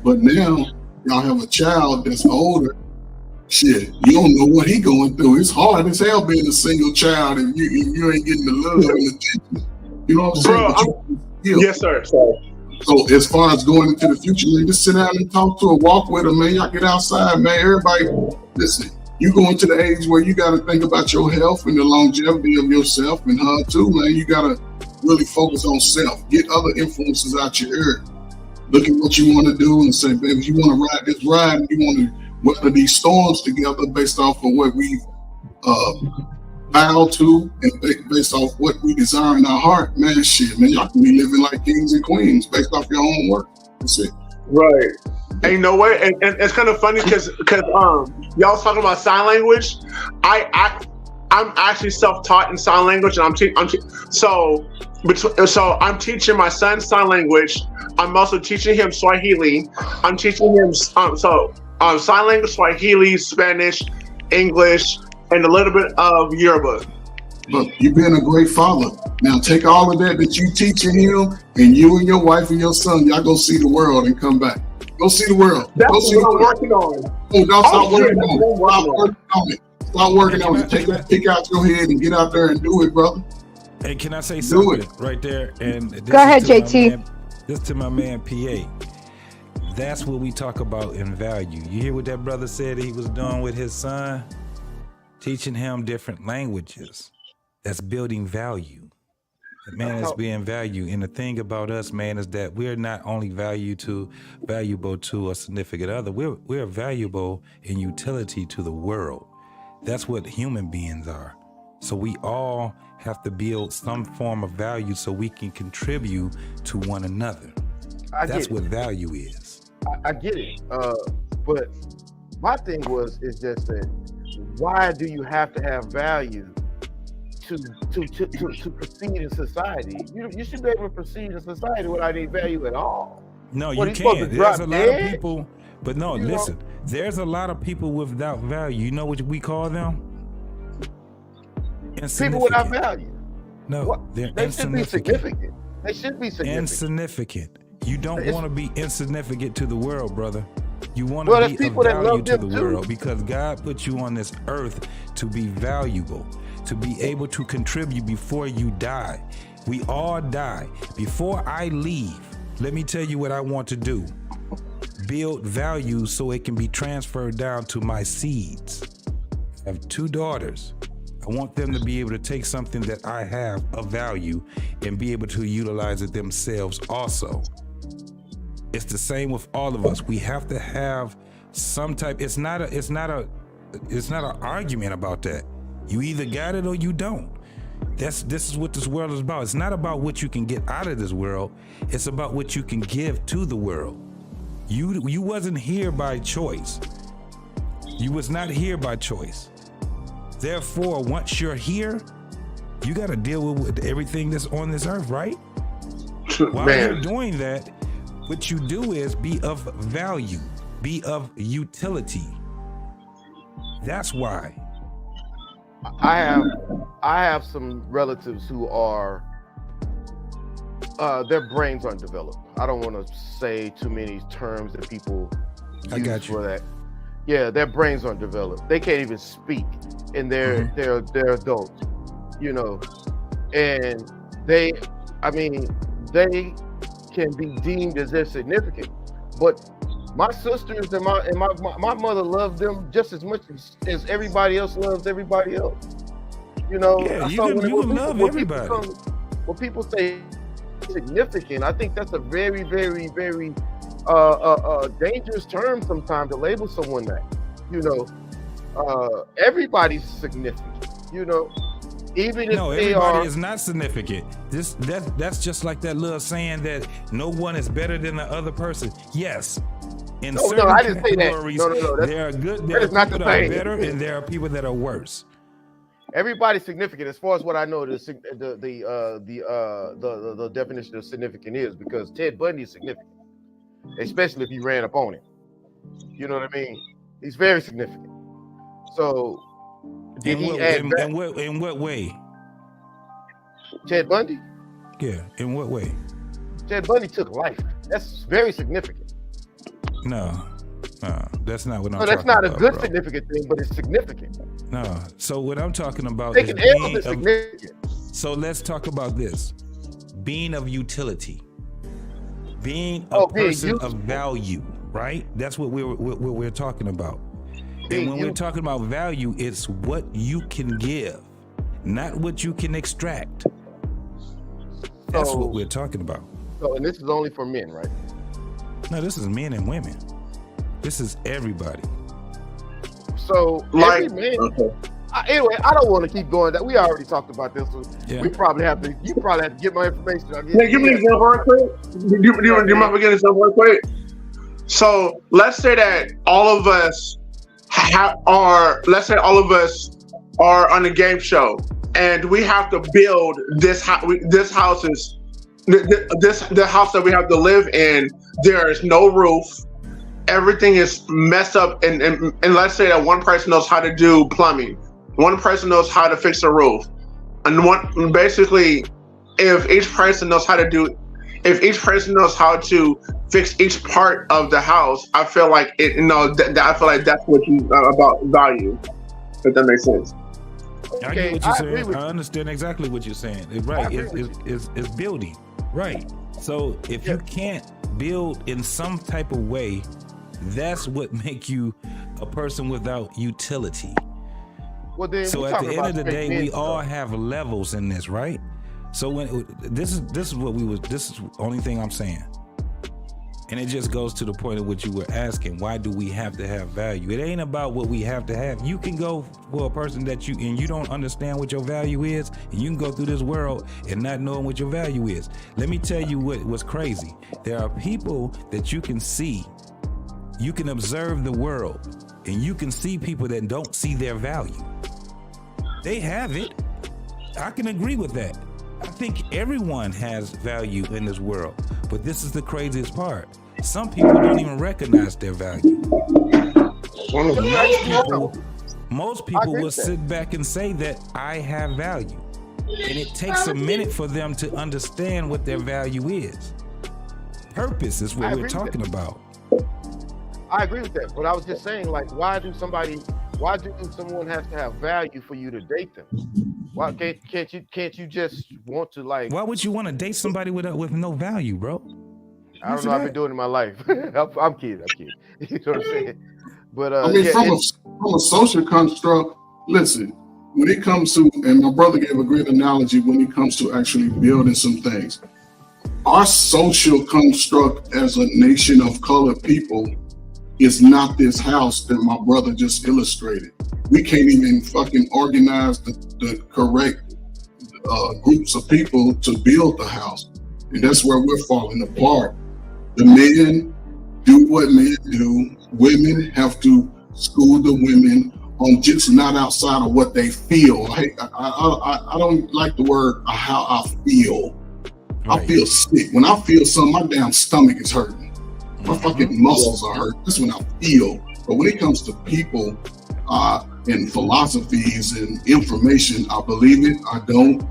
But now y'all have a child that's older. Shit, you don't know what he going through. It's hard as hell being a single child and you ain't getting the love and attention. You know what I'm saying? Yes, sir. So as far as going into the future, man, just sit down and talk to her, walk with her, man. Y'all get outside, man. Everybody, listen, you going to the age where you got to think about your health and the longevity of yourself and her too, man. You got to really focus on self. Get other influences out your ear. Look at what you want to do and say, baby, if you want to ride this ride, you want to weather these storms together based off of what we've vowed to and based off what we desire in our heart, man, shit, man, y'all can be living like kings and queens based off your own work. That's it. Right. And you know what? And it's kind of funny because y'all was talking about sign language. I'm actually self-taught in sign language, and so I'm teaching my son sign language. I'm also teaching him Swahili. I'm teaching him sign language, Swahili, Spanish, English, and a little bit of Yoruba. Look, you've been a great father. Now take all of that you teaching him, and you and your wife and your son, y'all go see the world and come back. Go see the world. That's go see what I'm world. working on. Oh, don't stop working on it. Stop working on it. Stop working on it. Take that pick out your head and get out there and do it, brother. Hey, can I say something right there? And this go ahead, JT. This to my man PA. That's what we talk about in value. You hear what that brother said he was doing with his son? Teaching him different languages. That's building value. The man is being valued. And the thing about us, man, is that we're not only valuable to a significant other, we're valuable in utility to the world. That's what human beings are. So we all have to build some form of value so we can contribute to one another. That's what value is. I get it. But my thing is just that why do you have to have value to proceed in society? You should be able to proceed in society without any value at all. No, you can't. There's a lot of people, but no, listen, there's a lot of people without value. You know what we call them? People without value. No, they should be significant. They should be significant. Insignificant. You don't want to be insignificant to the world, brother. You want to be of value to the world because God put you on this earth to be valuable, to be able to contribute before you die. We all die. Before I leave, let me tell you what I want to do. Build value so it can be transferred down to my seeds. I have 2 daughters. I I want them to be able to take something that I have of value and be able to utilize it themselves also. It's the same with all of us. We have to have some type. It's not an argument about that. You either got it or you don't. This is what this world is about. It's not about what you can get out of this world. It's about what you can give to the world. You wasn't here by choice. You was not here by choice. Therefore, once you're here, you got to deal with everything that's on this earth, right? While you're doing that, what you do is be of value, be of utility. That's why. I have some relatives who are their brains aren't developed. I don't want to say too many terms that people use for that. Yeah, their brains aren't developed. They can't even speak, and they're adults, you know. And they can be deemed as insignificant, but my sisters and my mother love them just as much as everybody else loves everybody else. You know, yeah, you can love everybody. When people say significant, I think that's a very, very, very dangerous term sometimes to label someone that. You know, everybody's significant. You know, even if everybody is not significant. That's just like that little saying that no one is better than the other person. Yes. In certain I didn't say that. No. There are good. There are people that are better, and there are people that are worse. Everybody's significant, as far as what I know. The definition of significant is, because Ted Bundy is significant, especially if he ran up on him. You know what I mean? He's very significant. So, did he add in what way? Ted Bundy? Yeah, in what way? Ted Bundy took life. That's very significant. No, that's not what I'm talking about. No, that's not a good bro. Significant thing, but it's significant. No, so what I'm talking about Taking L's is significant. So let's talk about this. Being of utility. Being a person of value, right? That's what we're talking about. And when we're talking about value, it's what you can give, not what you can extract. That's what we're talking about. So, and this is only for men, right? No, this is men and women. This is everybody. So, every man. Okay. Anyway, I don't want to keep going. That we already talked about this. So yeah. You probably have to get my information. Give me an example real quick. Do you mind me getting an example real quick? So let's say that all of us are on a game show, and we have to build this house. The house that we have to live in. There is no roof. Everything is messed up, and let's say that one person knows how to do plumbing, one person knows how to fix a roof, and if each person knows how to fix each part of the house, I feel like I feel like that's what you about value. If that makes sense. I get what you're saying. I understand exactly what you're saying. Right? It's building. Right. So if you can't build in some type of way, that's what makes you a person without utility. Well, then, so at the end of the day, we all have levels in this, right? So when this is the only thing I'm saying. And it just goes to the point of what you were asking. Why do we have to have value? It ain't about what we have to have. You can go for a person that you don't understand what your value is, and you can go through this world and not knowing what your value is. Let me tell you what's crazy. There are people that you can see. You can observe the world, and you can see people that don't see their value. They have it. I can agree with that. I think everyone has value in this world, but this is the craziest part. Some people don't even recognize their value. Most people will sit back and say that I have value, and it takes a minute for them to understand what their value is. Purpose is what we're talking about. I agree with that, but I was just saying, like, why do someone have to have value for you to date them? Why can't you just want to, like? Why would you want to date somebody with no value, bro? I don't know. I've been doing it in my life. I'm kidding. You know what I'm saying? But from a social construct, listen, when it comes to, and my brother gave a great analogy when it comes to actually building some things. Our social construct as a nation of colored people is not this house that my brother just illustrated. We can't even fucking organize the correct groups of people to build the house. And that's where we're falling apart. The men do what men do. Women have to school the women on just not outside of what they feel. I don't like the word how I feel. Right. I feel sick. When I feel something, my damn stomach is hurting. My fucking muscles are hurting. That's when I feel. But when it comes to people and philosophies and information, I believe it, I don't.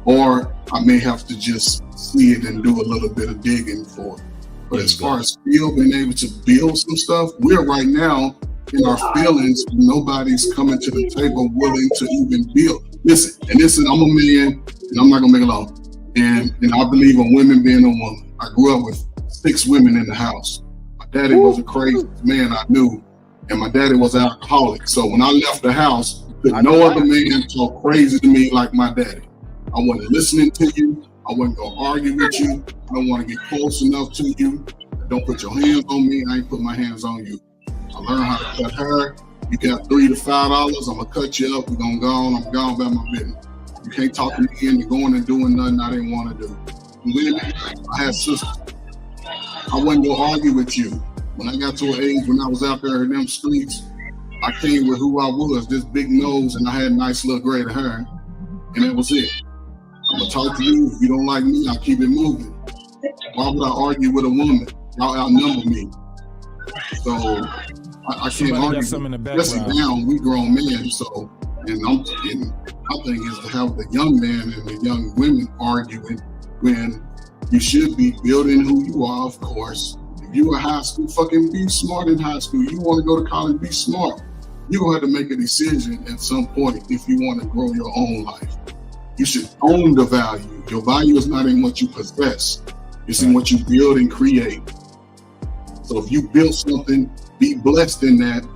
Or I may have to just see it and do a little bit of digging for it. But as far as being able to build some stuff, we're right now in our feelings. Nobody's coming to the table willing to even build. Listen, I'm a man, and I'm not gonna make it long. And I believe in women being a woman. I grew up with 6 women in the house. My daddy was a crazy man I knew, and my daddy was an alcoholic. So when I left the house, no other man talk crazy to me like my daddy. I wasn't listening to you. I wasn't gonna argue with you. I don't want to get close enough to you. Don't put your hands on me. I ain't put my hands on you. I learned how to cut hair. You got $3 to $5. I'm gonna cut you up. We're gonna go on. I'm gone about my business. You can't talk me into going and doing nothing I didn't want to do. Women, I had sisters. I wasn't gonna argue with you. When I got to an age when I was out there in them streets, I came with who I was, this big nose, and I had nice little gray hair, and that was it. I'm gonna talk to you. If you don't like me, I'll keep it moving. Why would I argue with a woman? Y'all outnumber me. So I can't argue. Let's sit down. We grown men. So, and my thing is to have the young man and the young women arguing when you should be building who you are, of course. If you are high school, fucking be smart in high school. You want to go to college, be smart. You're gonna have to make a decision at some point if you want to grow your own life. You should own the value. Your value is not in what you possess. It's in what you build and create. So if you build something, be blessed in that,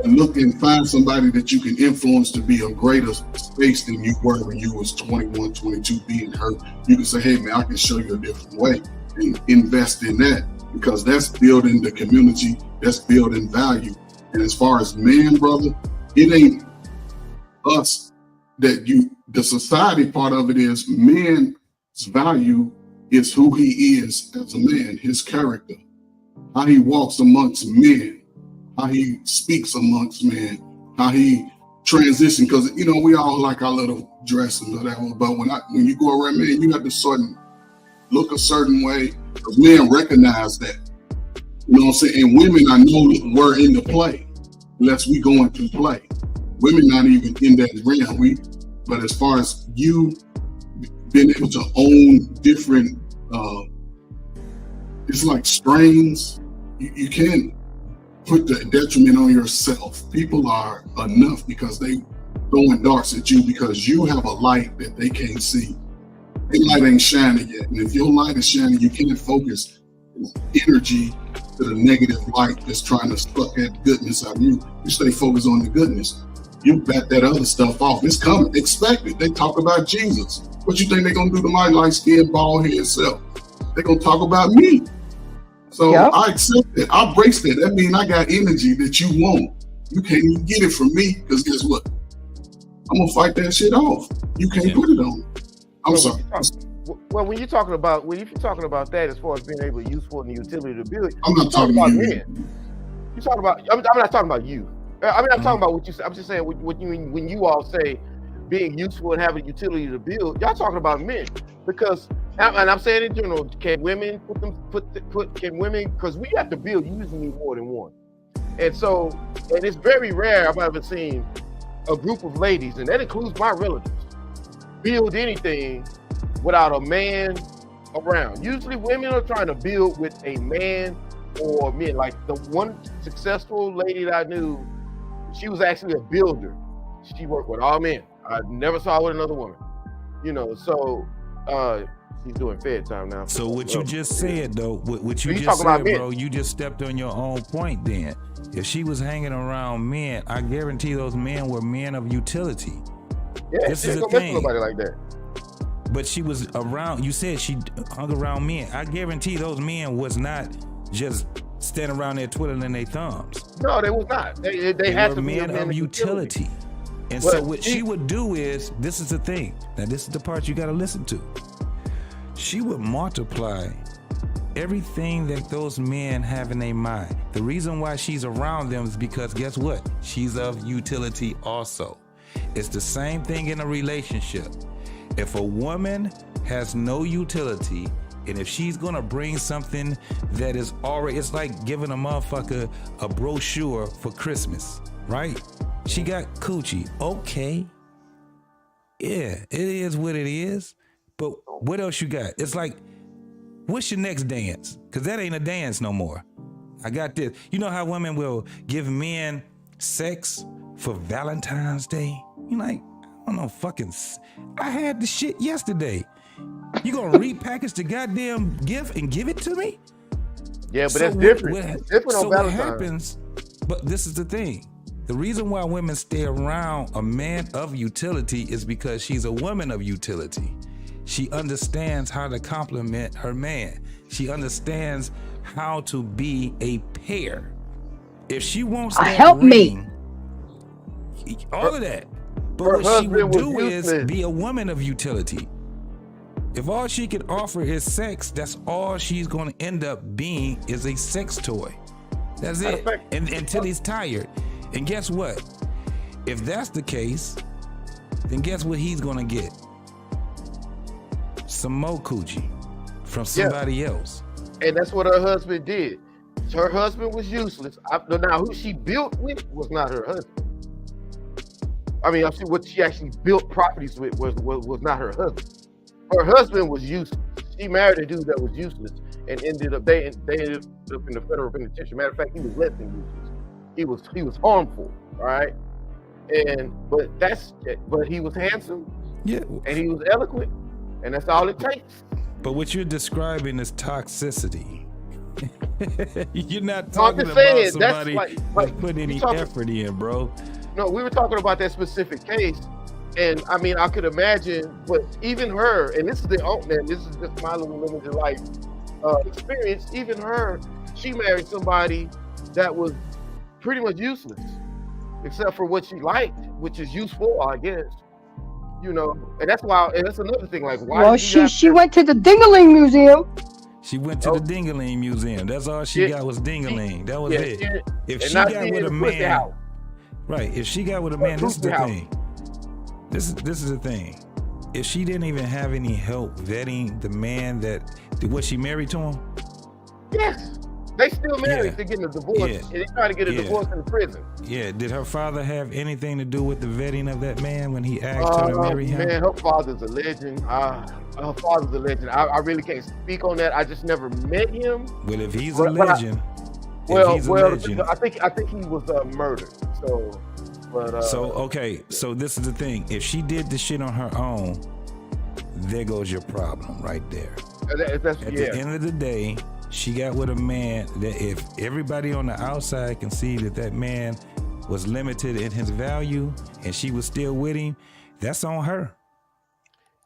and look and find somebody that you can influence to be a greater space than you were when you was 21, 22, being hurt. You can say, hey man, I can show you a different way, and invest in that, because that's building the community, that's building value. And as far as man, brother, it ain't us the society part of it is man's value is who he is as a man, his character, how he walks amongst men, how he speaks amongst men, how he transitions. Because we all like our little dress and whatever, but when you go around men, you have to look a certain way, because men recognize that. You know what I'm saying? And women, I know, were in the play, unless we go into play. Women not even in that realm. But as far as you being able to own different, it's like strains. You can't put the detriment on yourself. People are enough because they throwing darts at you because you have a light that they can't see. Their light ain't shining yet. And if your light is shining, you can't focus energy to the negative light that's trying to suck that goodness out of you. You stay focused on the goodness. You back that other stuff off. It's coming. Expect it. They talk about Jesus. What you think they're going to do to my light-skinned, bald-headed self? They're going to talk about me. So yep. I accept it. I embrace that. That means I got energy that you want. You can't even get it from me, because guess what? I'm going to fight that shit off. You can't put it on. I'm sorry. Well, when you're talking about that, as far as being able to use for the utility to build, I'm not talking about men. You're talking about. I'm not talking about you. I mean, I'm talking about what you said. I'm just saying what you mean when you all say being useful and having utility to build. Y'all talking about men, because, and I'm saying in general, can women can women, because we have to build, you usually need more than one. And so, and it's very rare I've ever seen a group of ladies, and that includes my relatives, build anything without a man around. Usually women are trying to build with a man or men. Like the one successful lady that I knew, she was actually a builder. She worked with all men. I never saw her with another woman. So she's doing Fed time now. So what you just said though, what you just said, bro, you just stepped on your own point then. If she was hanging around men, I guarantee those men were men of utility. Yeah, This she is ain't the gonna mess with thing. nobody like that. But she was around. You said she hung around men. I guarantee those men was not just standing around there twiddling their thumbs. No, they was not. They had were to be men of utility. And But so what she would do is, this is the thing. Now this is the part you got to listen to. She would multiply everything that those men have in their mind. The reason why she's around them is because guess what? She's of utility also. It's the same thing in a relationship. If a woman has no utility, and if she's gonna bring something that is already, it's like giving a motherfucker a brochure for Christmas, right? She got coochie. Okay. Yeah, it is what it is. But what else you got? It's like, what's your next dance? Because that ain't a dance no more. I got this. You know how women will give men sex for Valentine's Day? You're like, I don't know, I had the shit yesterday. You gonna repackage the goddamn gift and give it to me? Yeah, but that's different. It's different on Valentine's. What happens, but this is the thing. The reason why women stay around a man of utility is because she's a woman of utility. She understands how to compliment her man. She understands how to be a pair. If she wants that help me. All of that. But what she would do is be a woman of utility. If all she could offer is sex, that's all she's going to end up being is a sex toy. That's it. And until he's tired. And guess what? If that's the case, then guess what he's going to get? Some more coochie from somebody else. And that's what her husband did. Her husband was useless. Now, who she built with was not her husband. I mean, what she actually built properties with was not her husband. Her husband was useless. She married a dude that was useless and ended up they ended up in the federal penitentiary. Matter of fact, he was less than useless. He was harmful, all right? But he was handsome. Yeah. And he was eloquent, and that's all it takes. But what you're describing is toxicity. You're not talking about somebody that put any effort in, bro. No, we were talking about that specific case, and I mean, I could imagine, but even her, and this is this is just my little limited life experience. Even her, she married somebody that was pretty much useless, except for what she liked, which is useful, I guess. You know, and that's why, and that's another thing. Like, why? Well, she went to the Dingaling Museum. She went to the Dingaling Museum. That's all she got was Dingaling. That was it. If she got with a man, right? If she got with a man, this is the thing. This is the thing. If she didn't even have any help vetting the man was she married to him? Yes. They still married. They're getting a divorce, and they try to get a divorce in prison. Yeah. Did her father have anything to do with the vetting of that man when he asked her to marry him? Man, her father's a legend. Her father's a legend. I really can't speak on that. I just never met him. Well, if he's a legend, I think he was murdered. So this is the thing. If she did the shit on her own, there goes your problem right there. At the end of the day, she got with a man that if everybody on the outside can see that man was limited in his value and she was still with him, that's on her.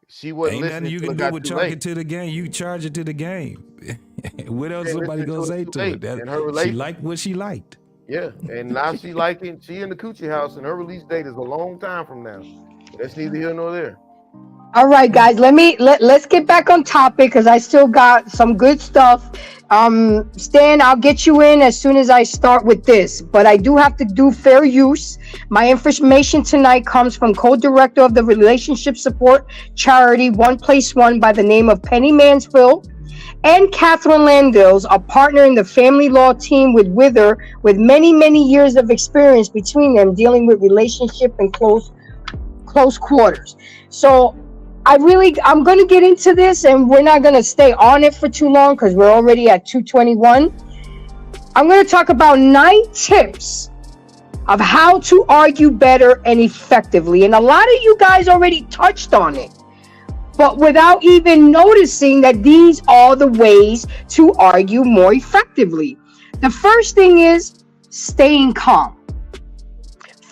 She wasn't Ain't nothing you can do with charge it to the game. You charge it to the game. What else somebody gonna say to it? She liked what she liked. Yeah, and now she liking. She in the coochie house, and her release date is a long time from now. That's neither here nor there. All right, guys, let's get back on topic because I still got some good stuff. Stan, I'll get you in as soon as I start with this, but I do have to do fair use. My information tonight comes from co-director of the relationship support charity One Place One by the name of Penny Mansfield, and Catherine Landills, a partner in the family law team with Wither, with many years of experience between them dealing with relationship and close quarters. So I'm going to get into this, and we're not going to stay on it for too long because we're already at 2:21. I'm going to talk about 9 tips of how to argue better and effectively. And a lot of you guys already touched on it, but without even noticing that these are the ways to argue more effectively. The first thing is staying calm.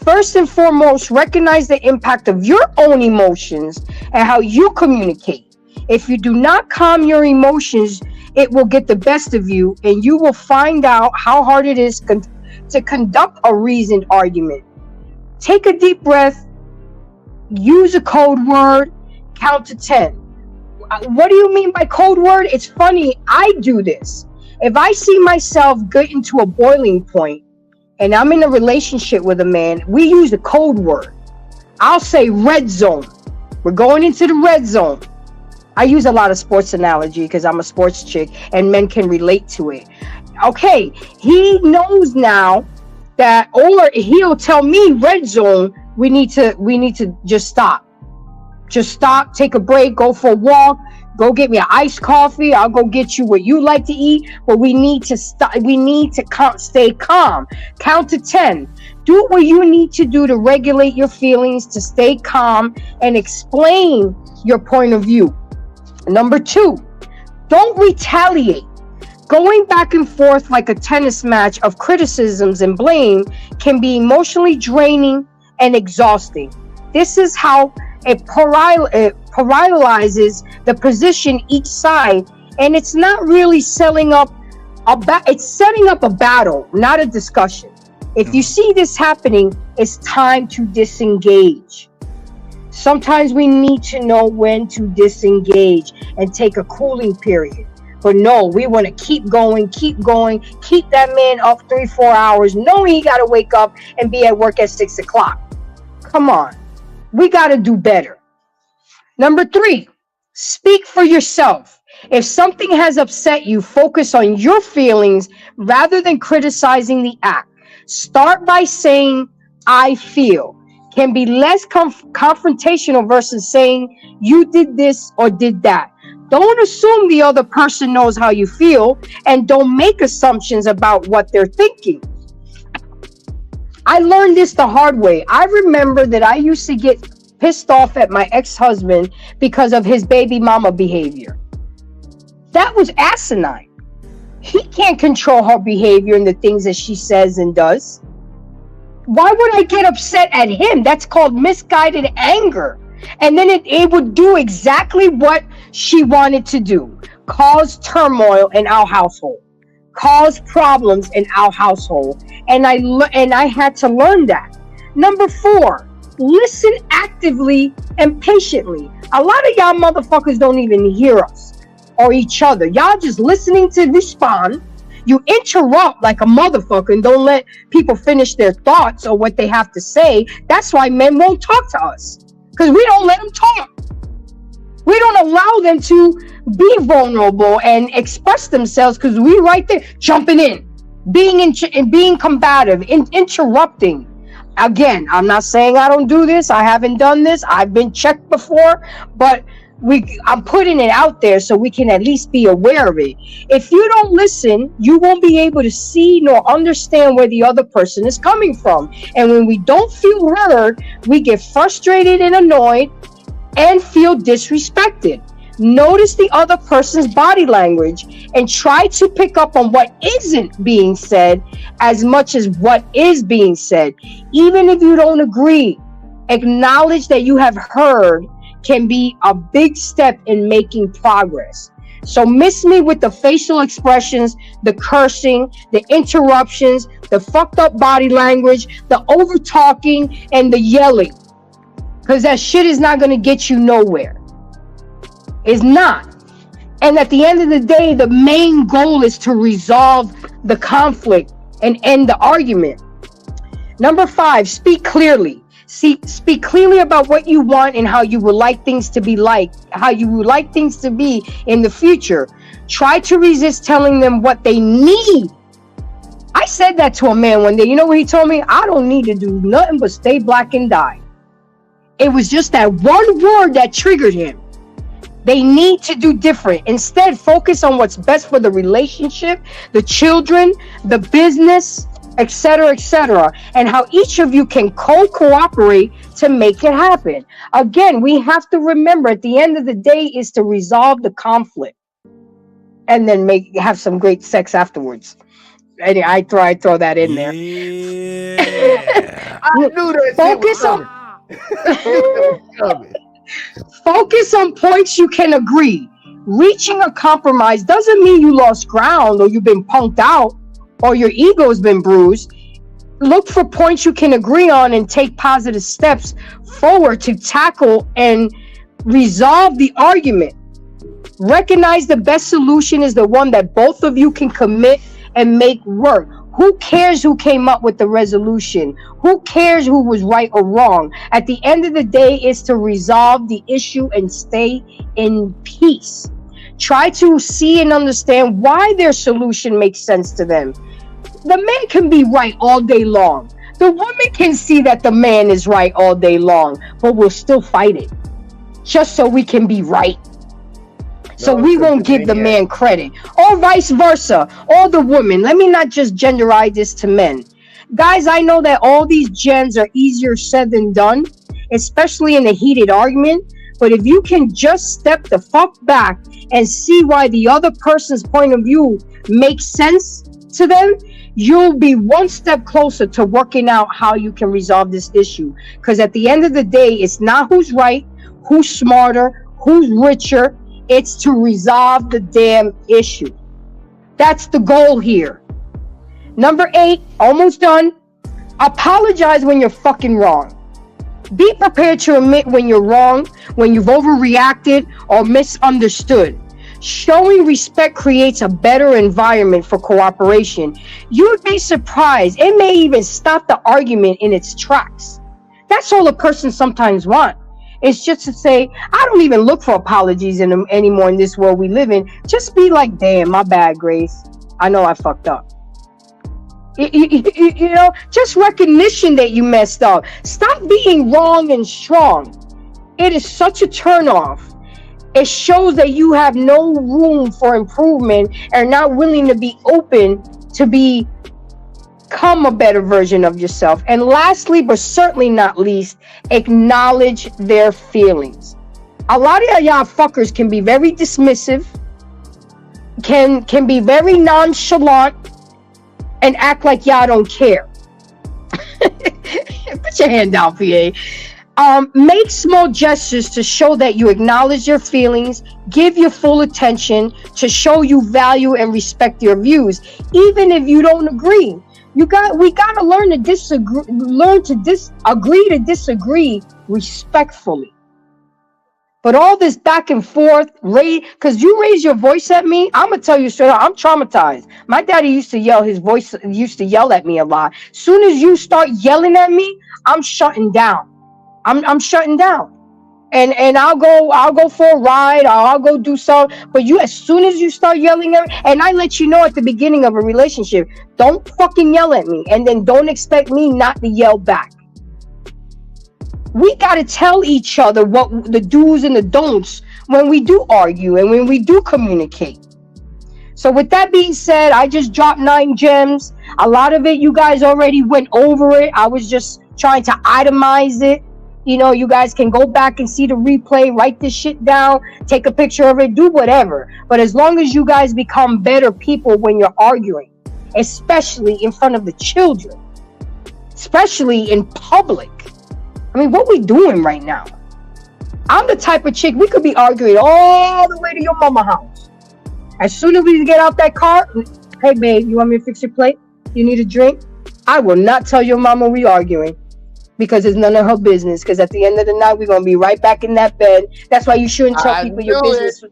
First and foremost, recognize the impact of your own emotions and how you communicate. If you do not calm your emotions, it will get the best of you, and you will find out how hard it is to conduct a reasoned argument. Take a deep breath, use a code word, count to 10. What do you mean by code word? It's funny, I do this. If I see myself get into a boiling point and I'm in a relationship with a man, we use a code word. I'll say red zone. We're going into the red zone. I use a lot of sports analogy because I'm a sports chick and men can relate to it. Okay, he knows now that, or he'll tell me red zone, we need to just stop. Just stop, take a break, go for a walk, go get me an iced coffee. I'll go get you what you like to eat, but we need to stop. We need to stay calm. Count to 10. Do what you need to do to regulate your feelings, to stay calm and explain your point of view. Number 2, don't retaliate. Going back and forth like a tennis match of criticisms and blame can be emotionally draining and exhausting. This is how it paralyzes the position each side, and it's not really setting up a battle, not a discussion. If you see this happening, it's time to disengage. Sometimes we need to know when to disengage and take a cooling period. But no, we want to keep going, keep that man up 3-4 hours, knowing he got to wake up and be at work at 6 o'clock. Come on. We got to do better. Number 3, speak for yourself. If something has upset you, focus on your feelings rather than criticizing the act. Start by saying, I feel. Can be less confrontational versus saying, you did this or did that. Don't assume the other person knows how you feel, and don't make assumptions about what they're thinking. I learned this the hard way. I remember that I used to get pissed off at my ex-husband because of his baby mama behavior. That was asinine. He can't control her behavior and the things that she says and does. Why would I get upset at him? That's called misguided anger. And then it would do exactly what she wanted to do. Cause turmoil in our household. Cause problems in our household. And I had to learn that. Number 4, listen actively and patiently. A lot of y'all motherfuckers don't even hear us or each other. Y'all just listening to respond. You interrupt like a motherfucker and don't let people finish their thoughts or what they have to say. That's why men won't talk to us, because we don't let them talk. We don't allow them to be vulnerable and express themselves, because we right there jumping in, being combative, interrupting. Again, I'm not saying I don't do this. I haven't done this. I've been checked before, but I'm putting it out there so we can at least be aware of it. If you don't listen, you won't be able to see nor understand where the other person is coming from. And when we don't feel heard, we get frustrated and annoyed and feel disrespected. Notice the other person's body language and try to pick up on what isn't being said as much as what is being said. Even if you don't agree, acknowledge that you have heard can be a big step in making progress. So miss me with the facial expressions, the cursing, the interruptions, the fucked up body language, the over talking, and the yelling. Because that shit is not going to get you nowhere. It's not. And at the end of the day, the main goal is to resolve the conflict and end the argument. Number 5, speak clearly. Speak clearly about what you want and how you would like things to be in the future. Try to resist telling them what they need. I said that to a man one day. You know what he told me? I don't need to do nothing but stay black and die. It was just that one word that triggered him. They need to do different. Instead, focus on what's best for the relationship, the children, the business, etc., and how each of you can cooperate to make it happen. Again, we have to remember at the end of the day is to resolve the conflict and then have some great sex afterwards. Anyway, I throw that in there. Yeah. I knew that Focus coming. Focus on points you can agree. Reaching a compromise doesn't mean you lost ground or you've been punked out or your ego's been bruised. Look for points you can agree on and take positive steps forward to tackle and resolve the argument. Recognize the best solution is the one that both of you can commit and make work. Who cares who came up with the resolution? Who cares who was right or wrong? At the end of the day, it's to resolve the issue and stay in peace. Try to see and understand why their solution makes sense to them. The man can be right all day long. The woman can see that the man is right all day long, but we'll still fight it just so we can be right. So we won't give the man credit, or vice versa, or the woman. Let me not just genderize this to men. Guys, I know that all these gens are easier said than done, especially in a heated argument. But if you can just step the fuck back and see why the other person's point of view makes sense to them, you'll be one step closer to working out how you can resolve this issue. Because at the end of the day, it's not who's right, who's smarter, who's richer. It's to resolve the damn issue. That's the goal here. Number 8, almost done. Apologize when you're fucking wrong. Be prepared to admit when you're wrong, when you've overreacted or misunderstood. Showing respect creates a better environment for cooperation. You would be surprised. It may even stop the argument in its tracks. That's all a person sometimes wants. It's just to say, I don't even look for apologies anymore in this world we live in. Just be like, damn, my bad, Grace. I know I fucked up. You know, just recognition that you messed up. Stop being wrong and strong. It is such a turnoff. It shows that you have no room for improvement and not willing to be open to become a better version of yourself. And lastly, but certainly not least, acknowledge their feelings. A lot of y'all fuckers can be very dismissive, can be very nonchalant, and act like y'all don't care. Put your hand down, PA. Make small gestures to show that you acknowledge your feelings, give your full attention, to show you value and respect your views, even if you don't agree. We gotta learn to disagree, agree to disagree respectfully. But all this back and forth, because you raise your voice at me, I'm gonna tell you straight up, I'm traumatized. My daddy used to yell at me a lot. Soon as you start yelling at me, I'm shutting down. I'm shutting down. And I'll go for a ride, or I'll go do something. But as soon as you start yelling at me, and I let you know at the beginning of a relationship, don't fucking yell at me, and then don't expect me not to yell back. We gotta tell each other what the do's and the don'ts when we do argue and when we do communicate. So with that being said, I just dropped 9 gems. A lot of it you guys already went over it. I was just trying to itemize it. You know, you guys can go back and see the replay, write this shit down, take a picture of it, do whatever. But as long as you guys become better people when you're arguing, especially in front of the children, especially in public. I mean, what we doing right now? I'm the type of chick, we could be arguing all the way to your mama house. As soon as we get out that car, hey babe, you want me to fix your plate? You need a drink? I will not tell your mama we arguing. Because it's none of her business. Because at the end of the night, we're going to be right back in that bed. That's why you shouldn't tell people your business.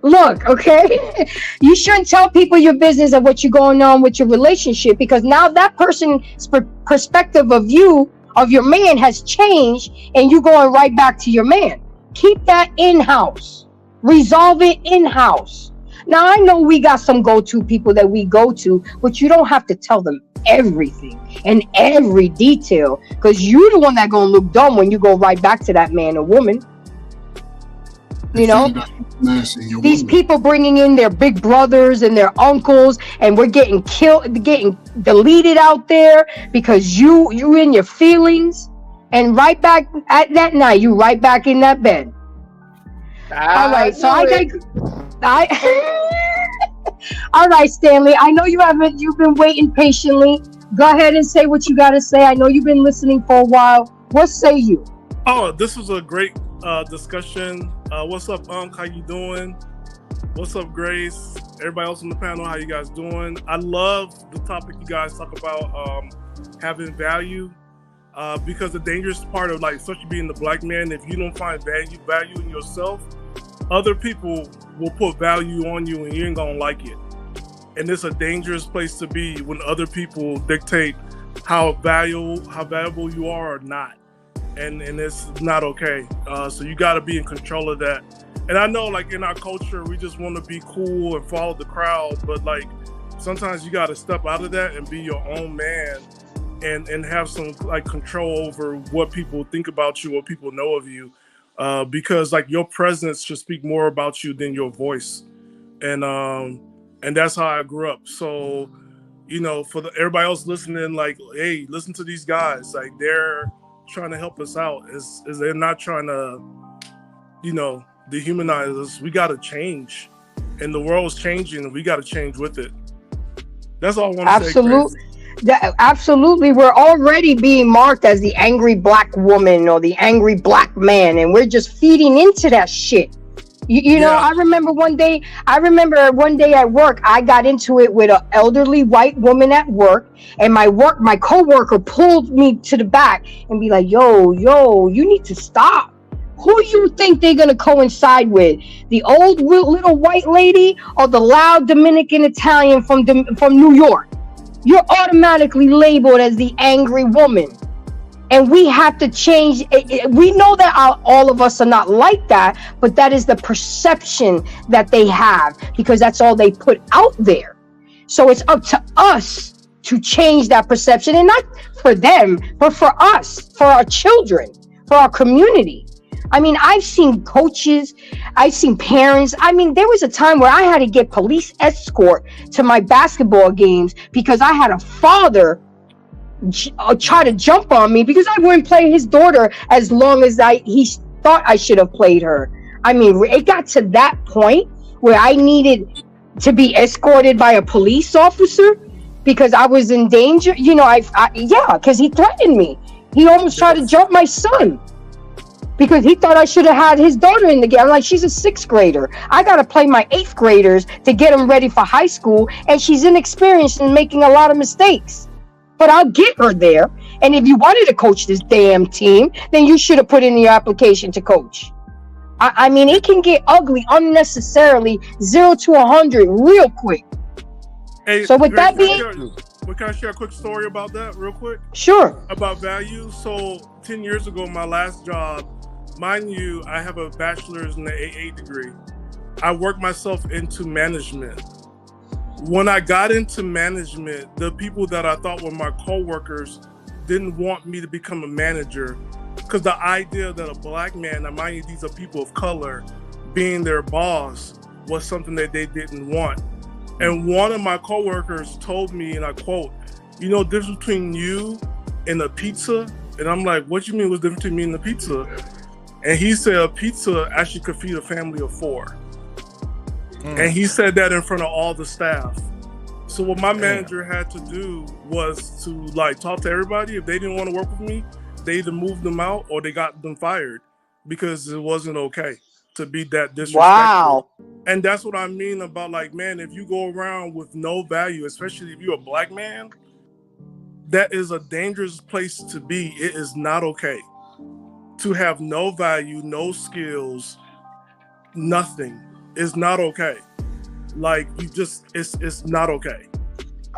Look, okay? You shouldn't tell people your business of what you're going on with your relationship. Because now that person's perspective of you, of your man, has changed. And you're going right back to your man. Keep that in-house. Resolve it in-house. Now, I know we got some go-to people that we go to. But you don't have to tell them everything and every detail, because you're the one that's gonna look dumb when you go right back to that man or woman. You know, these people bringing in their big brothers and their uncles, and we're getting getting deleted out there because you in your feelings, and right back at that night, you right back in that bed. All right, so all right, Stanley, I know you've been waiting patiently. Go ahead and say what you got to say. I know you've been listening for a while. What say you? Oh, this was a great discussion. What's up, Unc? How you doing? What's up, Grace? Everybody else on the panel, how you guys doing? I love the topic you guys talk about, having value, because the dangerous part of, like, especially being the black man, if you don't find value in yourself, other people will put value on you and you ain't gonna like it. And it's a dangerous place to be when other people dictate how valuable you are or not. And it's not okay. So you got to be in control of that. And I know, like, in our culture, we just want to be cool and follow the crowd, but, like, sometimes you got to step out of that and be your own man and have some, like, control over what people think about you, what people know of you, because, like, your presence should speak more about you than your voice. And that's how I grew up. So, you know, for everybody else listening, like, hey, listen to these guys. Like, they're trying to help us out. Is they're not trying to, you know, dehumanize us. We got to change. And the world's changing, and we got to change with it. That's all I want to say. Absolutely. We're already being marked as the angry black woman or the angry black man, and we're just feeding into that shit. You know, I remember one day at work, I got into it with an elderly white woman at work, and my coworker pulled me to the back and be like, yo, you need to stop. Who do you think they're going to coincide with? The old little white lady or the loud Dominican Italian from New York? You're automatically labeled as the angry woman. And we have to change. We know that all of us are not like that, but that is the perception that they have because that's all they put out there. So it's up to us to change that perception, and not for them, but for us, for our children, for our community. I mean, I've seen coaches, I've seen parents. I mean, there was a time where I had to get police escort to my basketball games because I had a father try to jump on me because I wouldn't play his daughter as long as he thought I should have played her. I mean, it got to that point where I needed to be escorted by a police officer because I was in danger. You know, because he threatened me. He almost tried to jump my son because he thought I should have had his daughter in the game. I'm like, she's a 6th grader. I got to play my 8th graders to get them ready for high school, and she's inexperienced and making a lot of mistakes. But I'll get her there. And if you wanted to coach this damn team, then you should have put in your application to coach. I mean, it can get ugly unnecessarily, 0 to 100 real quick. Hey, so with that being... Can I share a quick story about that real quick? Sure. About value. So 10 years ago, my last job, mind you, I have a bachelor's and an AA degree. I worked myself into management. When I got into management, the people that I thought were my coworkers didn't want me to become a manager because the idea that a black man, and mind you, these are people of color, being their boss was something that they didn't want. And one of my coworkers told me, and I quote, you know, the difference between you and a pizza? And I'm like, what do you mean what's the difference between me and the pizza? And he said a pizza actually could feed a family of 4. And he said that in front of all the staff. So what my manager had to do was to, like, talk to everybody. If they didn't want to work with me, they either moved them out or they got them fired because it wasn't okay to be that disrespectful. Wow. And that's what I mean about, like, man, if you go around with no value, especially if you're a black man, that is a dangerous place to be. It is not okay to have no value, no skills, nothing. It's not okay. Like, you just, it's not okay.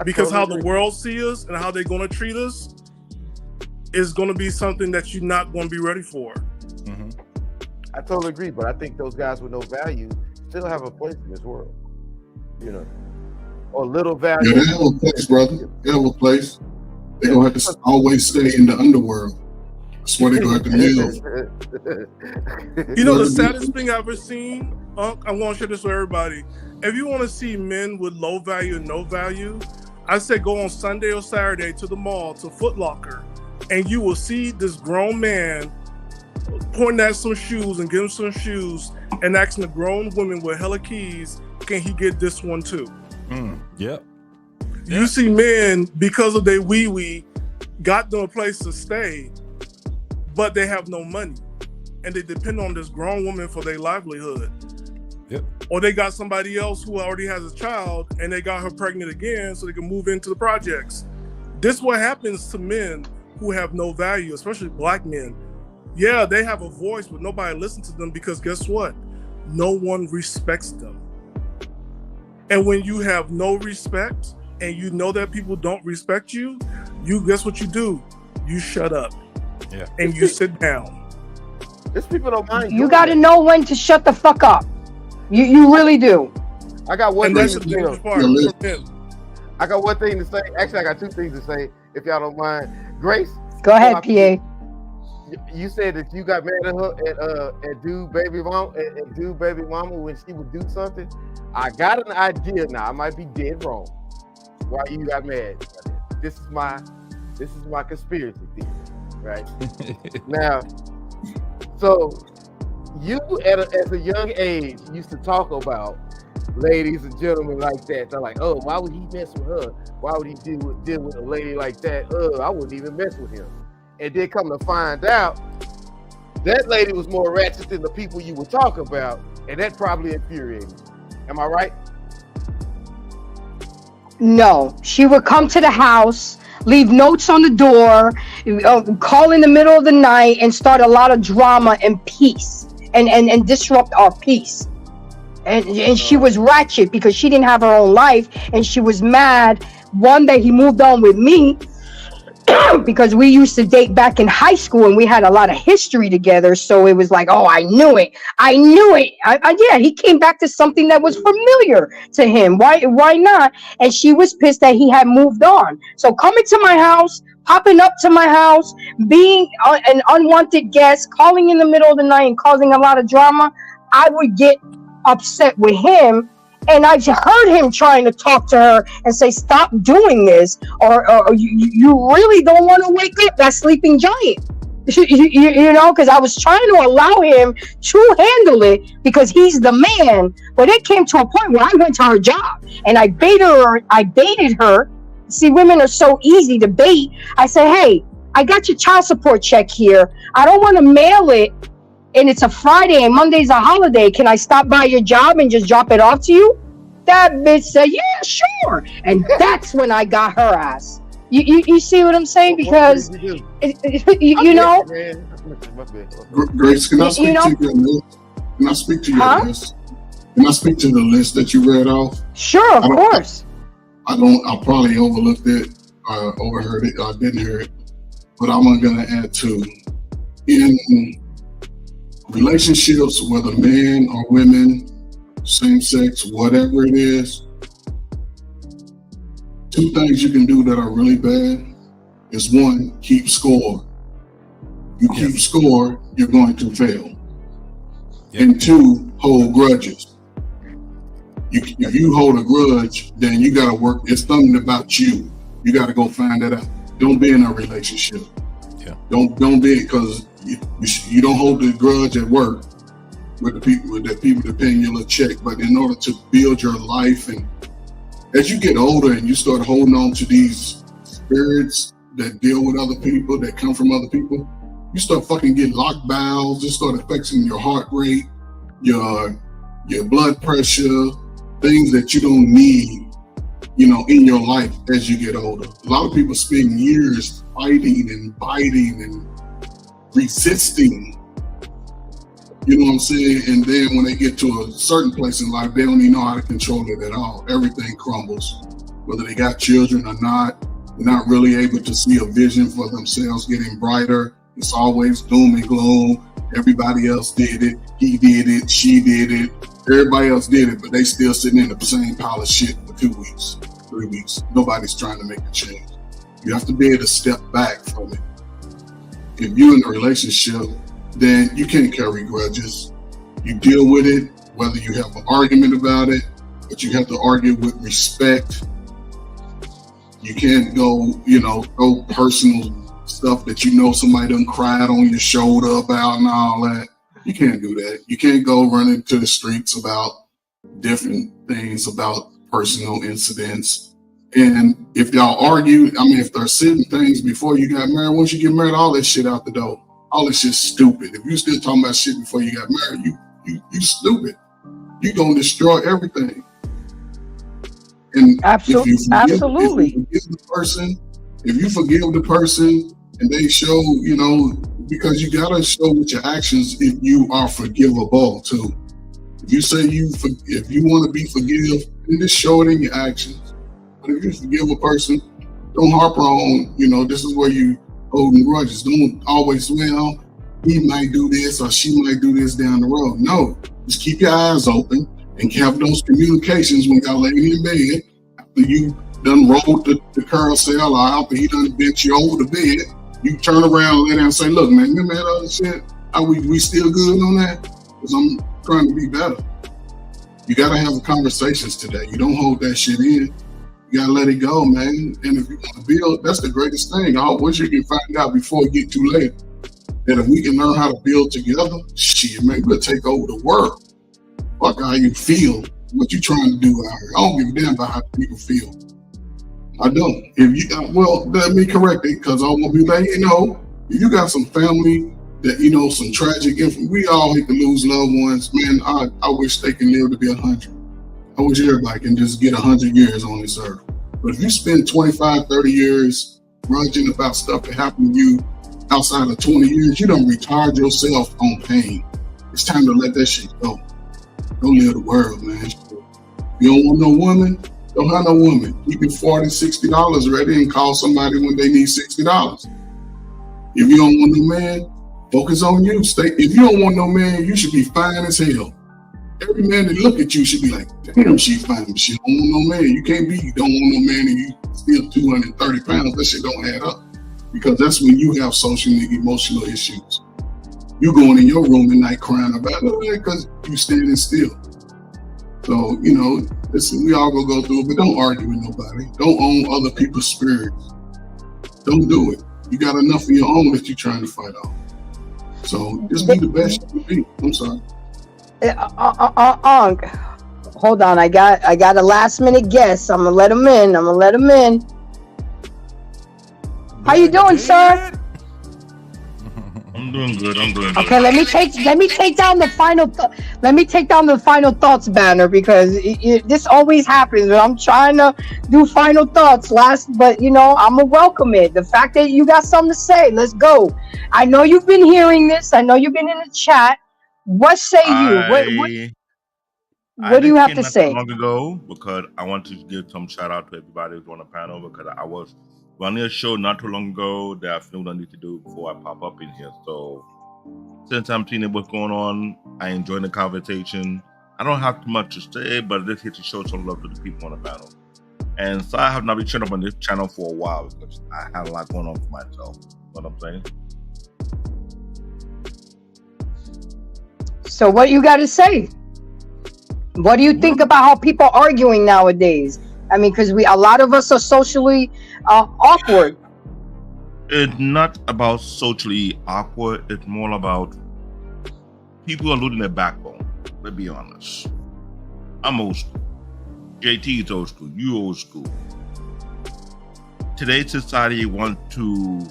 Because how the world sees us and how they're going to treat us is going to be something that you're not going to be ready for. Mm-hmm. I totally agree, but I think those guys with no value still have a place in this world. You know, or little value. Yeah, they have a place, brother. They have a place. They're going to have to always stay in the underworld. That's where they're going to have to live. You know, the saddest thing I've ever seen, I'm going to share this with everybody. If you want to see men with low value and no value, I say go on Sunday or Saturday to the mall, to Foot Locker, and you will see this grown man pointing at some shoes and giving some shoes and asking the grown woman with hella keys, can he get this one too? Yep. You see men, because of their wee-wee, got them a place to stay, but they have no money. And they depend on this grown woman for their livelihood. Yep. Or they got somebody else who already has a child and they got her pregnant again so they can move into the projects. This is what happens to men who have no value, especially black men. Yeah, they have a voice, but nobody listens to them because guess what? No one respects them. And when you have no respect and you know that people don't respect you, guess what you do? You shut up. Yeah. And you sit down. These people don't mind. You got to know when to shut the fuck up. You really do. I got one And thing that's to the say. dangerous part. I got one thing to say. Actually, I got two things to say, if y'all don't mind. Grace, go ahead, PA. You said that you got mad at her at dude baby mama when she would do something. I got an idea now. I might be dead wrong. Why you got mad? This is my conspiracy theory, right? Now, so you as a young age used to talk about ladies and gentlemen like that. They're like, oh, why would he mess with her? Why would he deal with a lady like that? I wouldn't even mess with him. And then come to find out, that lady was more ratchet than the people you were talking about, and that probably infuriated you. Am I right? No, she would come to the house, leave notes on the door, call in the middle of the night, and start a lot of drama and peace, and disrupt our peace. And she was ratchet because she didn't have her own life, and she was mad one day he moved on with me because we used to date back in high school and we had a lot of history together. So it was like, oh, I knew it. Yeah, he came back to something that was familiar to him. Why not? And she was pissed that he had moved on. So coming to my house, popping up to my house, being an unwanted guest, calling in the middle of the night and causing a lot of drama, I would get upset with him. And I heard him trying to talk to her and say, stop doing this, or you really don't want to wake up that sleeping giant. You know, because I was trying to allow him to handle it because he's the man. But it came to a point where I went to her job and I baited her. See, women are so easy to bait. I said, hey, I got your child support check here. I don't want to mail it. And it's a Friday and Monday's a holiday. Can I stop by your job and just drop it off to you? That bitch said, yeah, sure. And that's when I got her ass. You see what I'm saying? Because, you know. Grace, can I speak to your list? Can I speak to your list? Can I speak to the list that you read off? Sure, of course. I probably overlooked it, overheard it, I didn't hear it. But I'm going to add to in relationships, whether men or women, same sex, whatever it is, two things you can do that are really bad is one, keep score. You keep score, you're going to fail. Yep. And two, hold grudges. If you hold a grudge, then you got to work. It's something about you. You got to go find that out. Don't be in a relationship. Yeah. Don't be, because you don't hold the grudge at work with the people that paying you a little check. But in order to build your life, and as you get older and you start holding on to these spirits that deal with other people, that come from other people, you start fucking getting locked bowels. It start affecting your heart rate, your blood pressure, things that you don't need, in your life as you get older. A lot of people spend years fighting and biting and resisting, you know what I'm saying? And then when they get to a certain place in life, they don't even know how to control it at all. Everything crumbles, whether they got children or not. They're not really able to see a vision for themselves getting brighter. It's always doom and gloom. Everybody else did it. He did it. She did it. Everybody else did it, but they still sitting in the same pile of shit for 2 weeks, 3 weeks. Nobody's trying to make a change. You have to be able to step back from it. If you're in a relationship, then you can't carry grudges. You deal with it, whether you have an argument about it, but you have to argue with respect. You can't go personal stuff that somebody done cried on your shoulder about and all that. You can't do that. You can't go running to the streets about different things, about personal incidents And if y'all argue, I mean, if there's certain things before you got married, once you get married, all that shit out the door. All this shit's stupid. If you still talking about shit before you got married, you stupid. You gonna destroy everything. And Absolutely. if you forgive the person and they show, you know, because you gotta show with your actions if you are forgivable too. If you say if you want to be forgive, then just show it in your actions. But if you forgive a person, don't harp on, you know, this is where you holding grudges. Don't always, well, he might do this or she might do this down the road. No, just keep your eyes open and have those communications when y'all laying in bed, after you done rolled the carousel or after he done bent you over the bed, you turn around and lay down and say, look, man, remember that other shit? Are we still good on that? Because I'm trying to be better. You got to have the conversations today. You don't hold that shit in. You got to let it go, man. And if you want to build, that's the greatest thing. I wish you can find out before it get too late. That if we can learn how to build together, shit, man, we'll take over the world. Fuck how you feel, what you trying to do out here. I don't give a damn about how people feel. I don't. If you, well, let me correct it, because I want to be like, you know, if you got some family that, you know, some tragic, we all hate to lose loved ones, man. I wish they can live to be 100. I wish everybody can just get 100 years on this earth. But if you spend 25, 30 years grudging about stuff that happened to you outside of 20 years, you don't retard yourself on pain. It's time to let that shit go. Go live the world, man. If you don't want no woman, don't have no woman. Keep it $40, $60 ready and call somebody when they need $60. If you don't want no man, focus on you. If you don't want no man, you should be fine as hell. Every man that look at you should be like, damn, she fine, but she don't want no man. You can't be, you don't want no man and you still 230 pounds. That shit don't add up. Because that's when you have social and emotional issues. You going in your room at night crying about it because you standing still. So, you know, listen, we all gonna go through it, but don't argue with nobody. Don't own other people's spirits. Don't do it. You got enough of your own that you're trying to fight off. So just be the best you can be. I'm sorry. Hold on, I got a last minute guess. I'm gonna let him in. How you doing, sir? I'm doing good. Okay, let me take down the final thoughts banner, because this always happens when I'm trying to do final thoughts but you know, I'm gonna welcome it. The fact that you got something to say, let's go. I know you've been hearing this. I know you've been in the chat. What say you? What do you have to say? Long ago, because I want to give some shout out to everybody who's on the panel, because I was running a show not too long ago that I feel I need to do before I pop up in here. So since I'm seeing what's going on, I enjoy the conversation. I don't have too much to say, but this here to show some love to the people on the panel. And so I have not been showing up on this channel for a while because I had a lot going on for myself. You know what I'm saying? So what you got to say? What do you think about how people are arguing nowadays? I mean, because a lot of us are socially awkward. It's not about socially awkward. It's more about people are losing their backbone. Let's be honest. I'm old school. JT is old school. You old school. Today's society wants to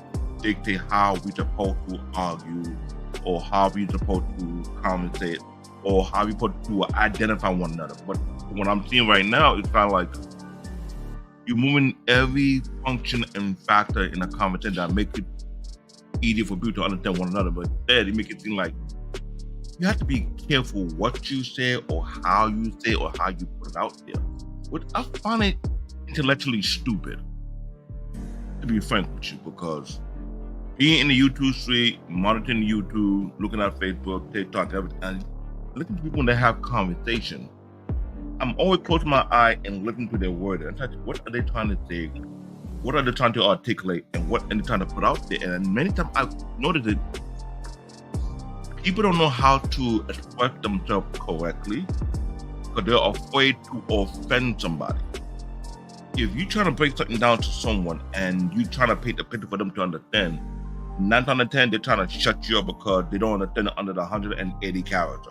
dictate how we're supposed to argue, or how we're supposed to conversate, or how we're supposed to identify one another. But what I'm seeing right now is kind of like you're moving every function and factor in a conversation that makes it easier for people to understand one another. But instead, it makes it seem like you have to be careful what you say or how you say or how you put it out there. Which I find it intellectually stupid, to be frank with you, because being in the YouTube street, monitoring YouTube, looking at Facebook, TikTok, everything, and looking to people that have conversation, I'm always closing my eye and listening to their words and touch what are they trying to say, what are they trying to articulate, and what are they trying to put out there. And many times I've noticed it, people don't know how to express themselves correctly because they're afraid to offend somebody. If you're trying to break something down to someone and you're trying to paint a picture for them to understand, 9 out of 10, they're trying to shut you up because they don't understand it under the 180 character.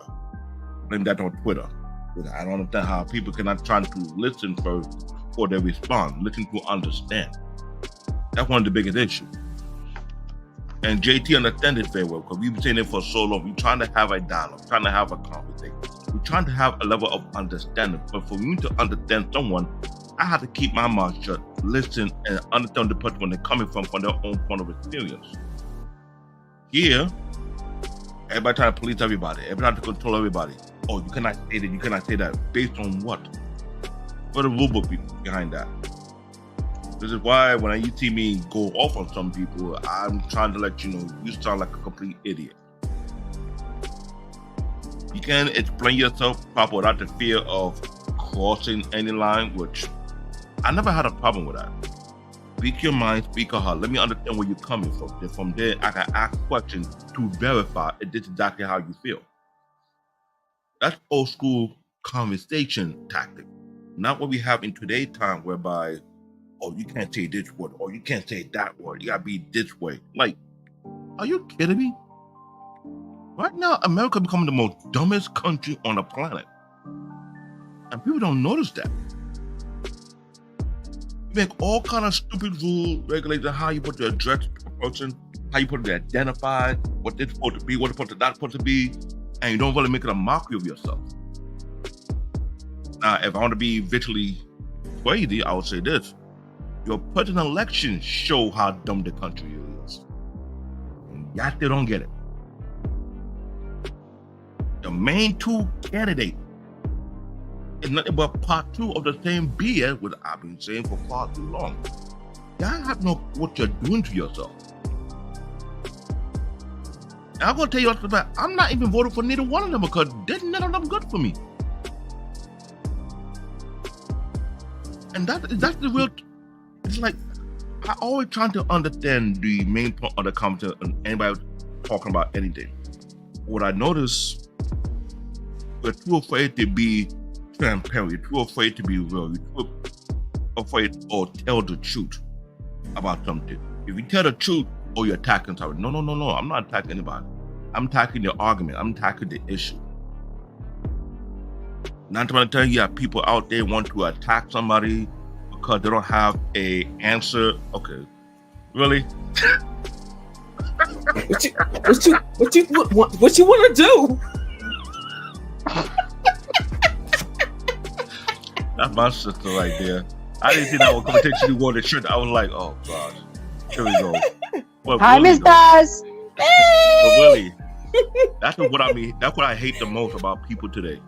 Blame that on Twitter. I don't understand how people cannot try to listen first before they respond. Listen to understand. That's one of the biggest issues. And JT understands it very well because we've been saying it for so long. We're trying to have a dialogue, trying to have a conversation. We're trying to have a level of understanding. But for me to understand someone, I have to keep my mouth shut, listen, and understand the person when they're coming from their own point of experience. Here, everybody trying to police everybody. Everybody trying to control everybody. Oh, you cannot say that, you cannot say that. Based on what? What are the rule book behind that? This is why when you see me go off on some people, I'm trying to let you know, you sound like a complete idiot. You can explain yourself properly without the fear of crossing any line, which I never had a problem with that. Speak your mind, speak your heart. Let me understand where you're coming from. Then from there, I can ask questions to verify if this is exactly how you feel. That's old school conversation tactic. Not what we have in today's time, whereby, oh, you can't say this word, or you can't say that word. You gotta be this way. Like, are you kidding me? Right now, America becoming the most dumbest country on the planet. And people don't notice that. You make all kind of stupid rules, regulating how you put to address a person, how you put to identify, what it's supposed to be, what it's supposed to not supposed to be, and you don't really make it a mockery of yourself. Now, if I want to be visually crazy, I would say this. Your president elections show how dumb the country is. And yet they don't get it. The main two candidates is nothing but part two of the same BS, which I've been saying for far too long. Y'all have no what you're doing to yourself. And I'm gonna tell you something. I'm not even voting for neither one of them because there's none of them good for me. And that's the real. It's like I always trying to understand the main point of the conversation and anybody talking about anything. What I notice, we're too afraid to be transparent. You're too afraid to be real. You're too afraid or tell the truth about something. If you tell the truth, or you're attacking somebody. No. I'm not attacking anybody. I'm attacking the argument. I'm attacking the issue. Not trying to tell you that people out there want to attack somebody because they don't have a answer. Okay, really? What you want to do? That's my sister right there. I didn't think that was going to take you to go to church. I was like, oh God, here we go. But Hi, really, Miss Daz. but really, that's what I mean. That's what I hate the most about people today.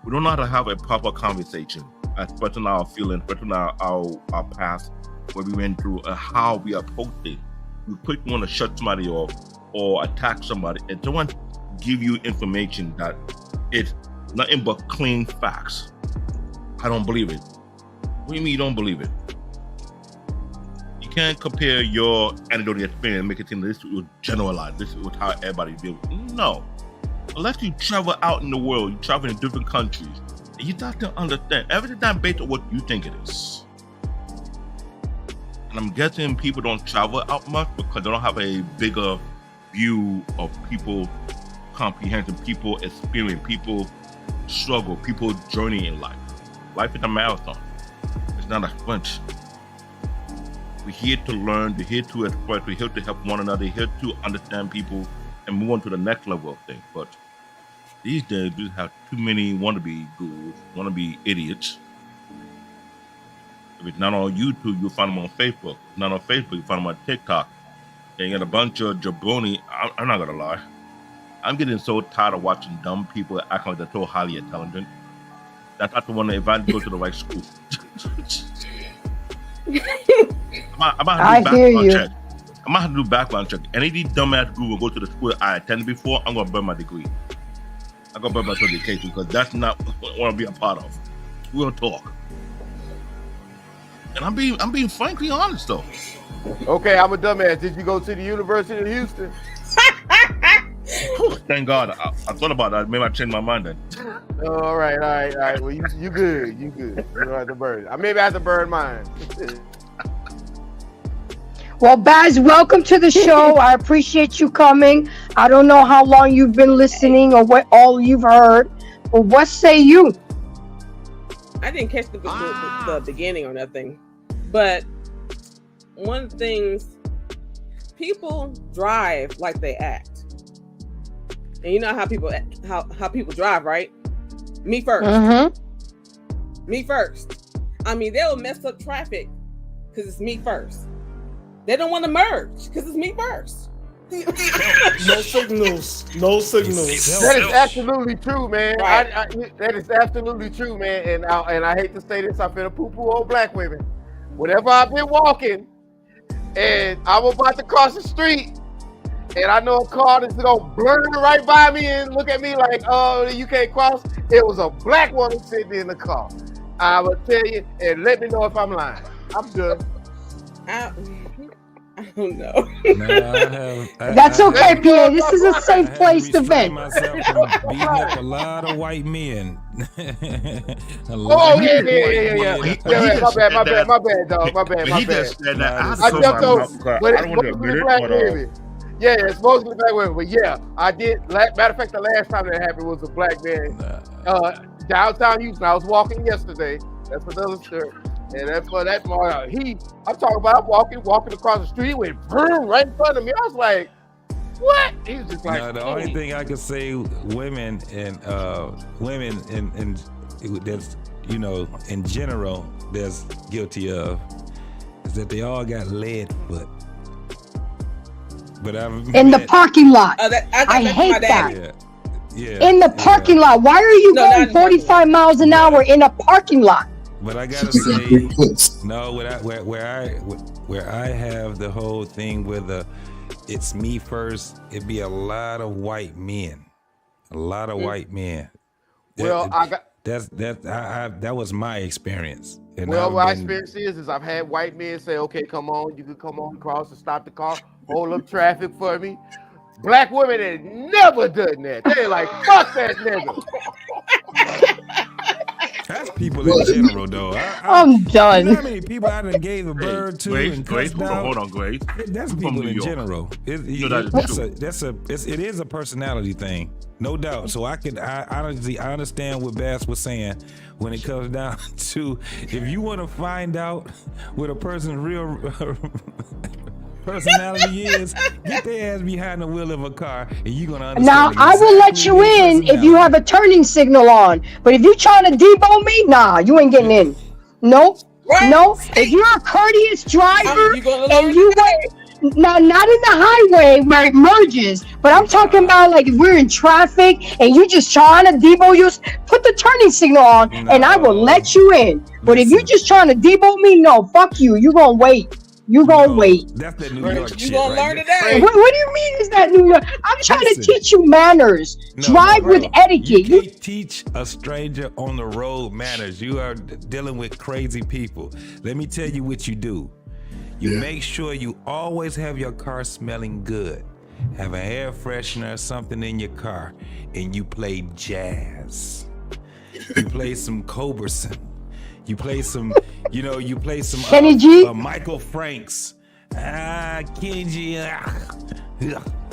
We don't know how to have a proper conversation, expressing our feelings, expressing our past, what we went through, and how we approach it. We quickly want to shut somebody off or attack somebody, and someone give you information that it's nothing but clean facts. I don't believe it. What do you mean you don't believe it? You can't compare your anecdotal experience and make it seem that this was generalized. This is how everybody deals with it. No. Unless you travel out in the world, you travel in different countries, and you start to understand everything's not based on what you think it is. And I'm guessing people don't travel out much because they don't have a bigger view of people comprehension, people experience, people struggle, people journey in life. Life is a marathon. It's not a sprint. We're here to learn, we're here to express, we're here to help one another, we're here to understand people and move on to the next level of things. But these days, we have too many wannabe gurus, wannabe idiots. If it's not on YouTube, you'll find them on Facebook. If it's not on Facebook, you find them on TikTok. And you got a bunch of jabroni. I'm not gonna lie. I'm getting so tired of watching dumb people acting like they're so highly intelligent. That's not the one that if I go to the right school. I hear you. Check. I'm gonna have to do background check. Any of these dumbass gurus go to the school I attended before, I'm gonna burn my degree. I'm gonna burn my certification because that's not what I want to be a part of. We'll talk. And I'm being frankly honest though. Okay, I'm a dumbass. Did you go to the University of Houston? Thank God. I thought about that. Maybe I changed my mind then. All right. Well, you good. You don't have to burn. Maybe I have to burn mine. Well, Baz, welcome to the show. I appreciate you coming. I don't know how long you've been listening or what all you've heard, but what say you? I didn't catch the beginning or nothing, but one of the things, people drive like they act, and you know how people drive, right? Me first. Mm-hmm. Me first. I mean, they'll mess up traffic because it's me first. They don't want to merge because it's me first. No signals. No signals. That is absolutely true, man. Right. That is absolutely true, man. And I hate to say this, I'm finna poo-poo old black women. Whenever I've been walking and I'm about to cross the street, and I know a car is gonna blur right by me and look at me like, "Oh, you can't cross." It was a black woman sitting in the car. I will tell you, and let me know if I'm lying. I'm good. I don't know. That's okay, Pierre. This is a safe place to vent. Myself from beating up a lot of white men. Oh yeah. My bad, dog. My bad. I jumped over. But it's mostly black women. Yeah, it's mostly black women. But yeah, I did. Matter of fact, the last time that happened was a black man downtown Houston. I was walking yesterday. That's another story. And I'm talking about I'm walking across the street, went right in front of me. I was like, what? He was just like, the only thing I could say, women and that's, you know, in general, that's guilty of, is that they all got lead foot. But in the parking lot. I hate that. Yeah. In the parking lot. Why are you going 45 miles an hour in a parking lot? But I gotta say, no, where I have the whole thing with it's me first. It'd be a lot of white men, white men. Well, that was my experience. And well, my experience is I've had white men say, "Okay, come on, you can come on across and stop the car, hold up traffic for me." Black women had never done that. They're like, "Fuck that nigga." That's people in general, though. I'm done. You know how many people I done gave a bird to and cussed out? Hold on, Grace. That's people in general. It is a personality thing, no doubt. So I understand what Bass was saying when it comes down to, if you want to find out what a person's real personality is, get their ass behind the wheel of a car and you're gonna understand. Now I will let you in if you have a turning signal on, but if you're trying to debo me, nah, you ain't getting in. No. If you're a courteous driver and you wait, now not in the highway where it merges, but I'm talking about like if we're in traffic and you just trying to debo you, put the turning signal on and I will let you in. But if you're just trying to debo me, no, fuck you. You gonna wait. You gonna wait. That's that New York shit. You gonna learn today. What do you mean is that New York? I'm trying to teach you manners. Drive with etiquette. You can't teach a stranger on the road manners. You are dealing with crazy people. Let me tell you what you do. You make sure you always have your car smelling good. Have an air freshener or something in your car, and you play jazz. You play some Coberson. You play some, Kenny G? Michael Franks. Kenny G.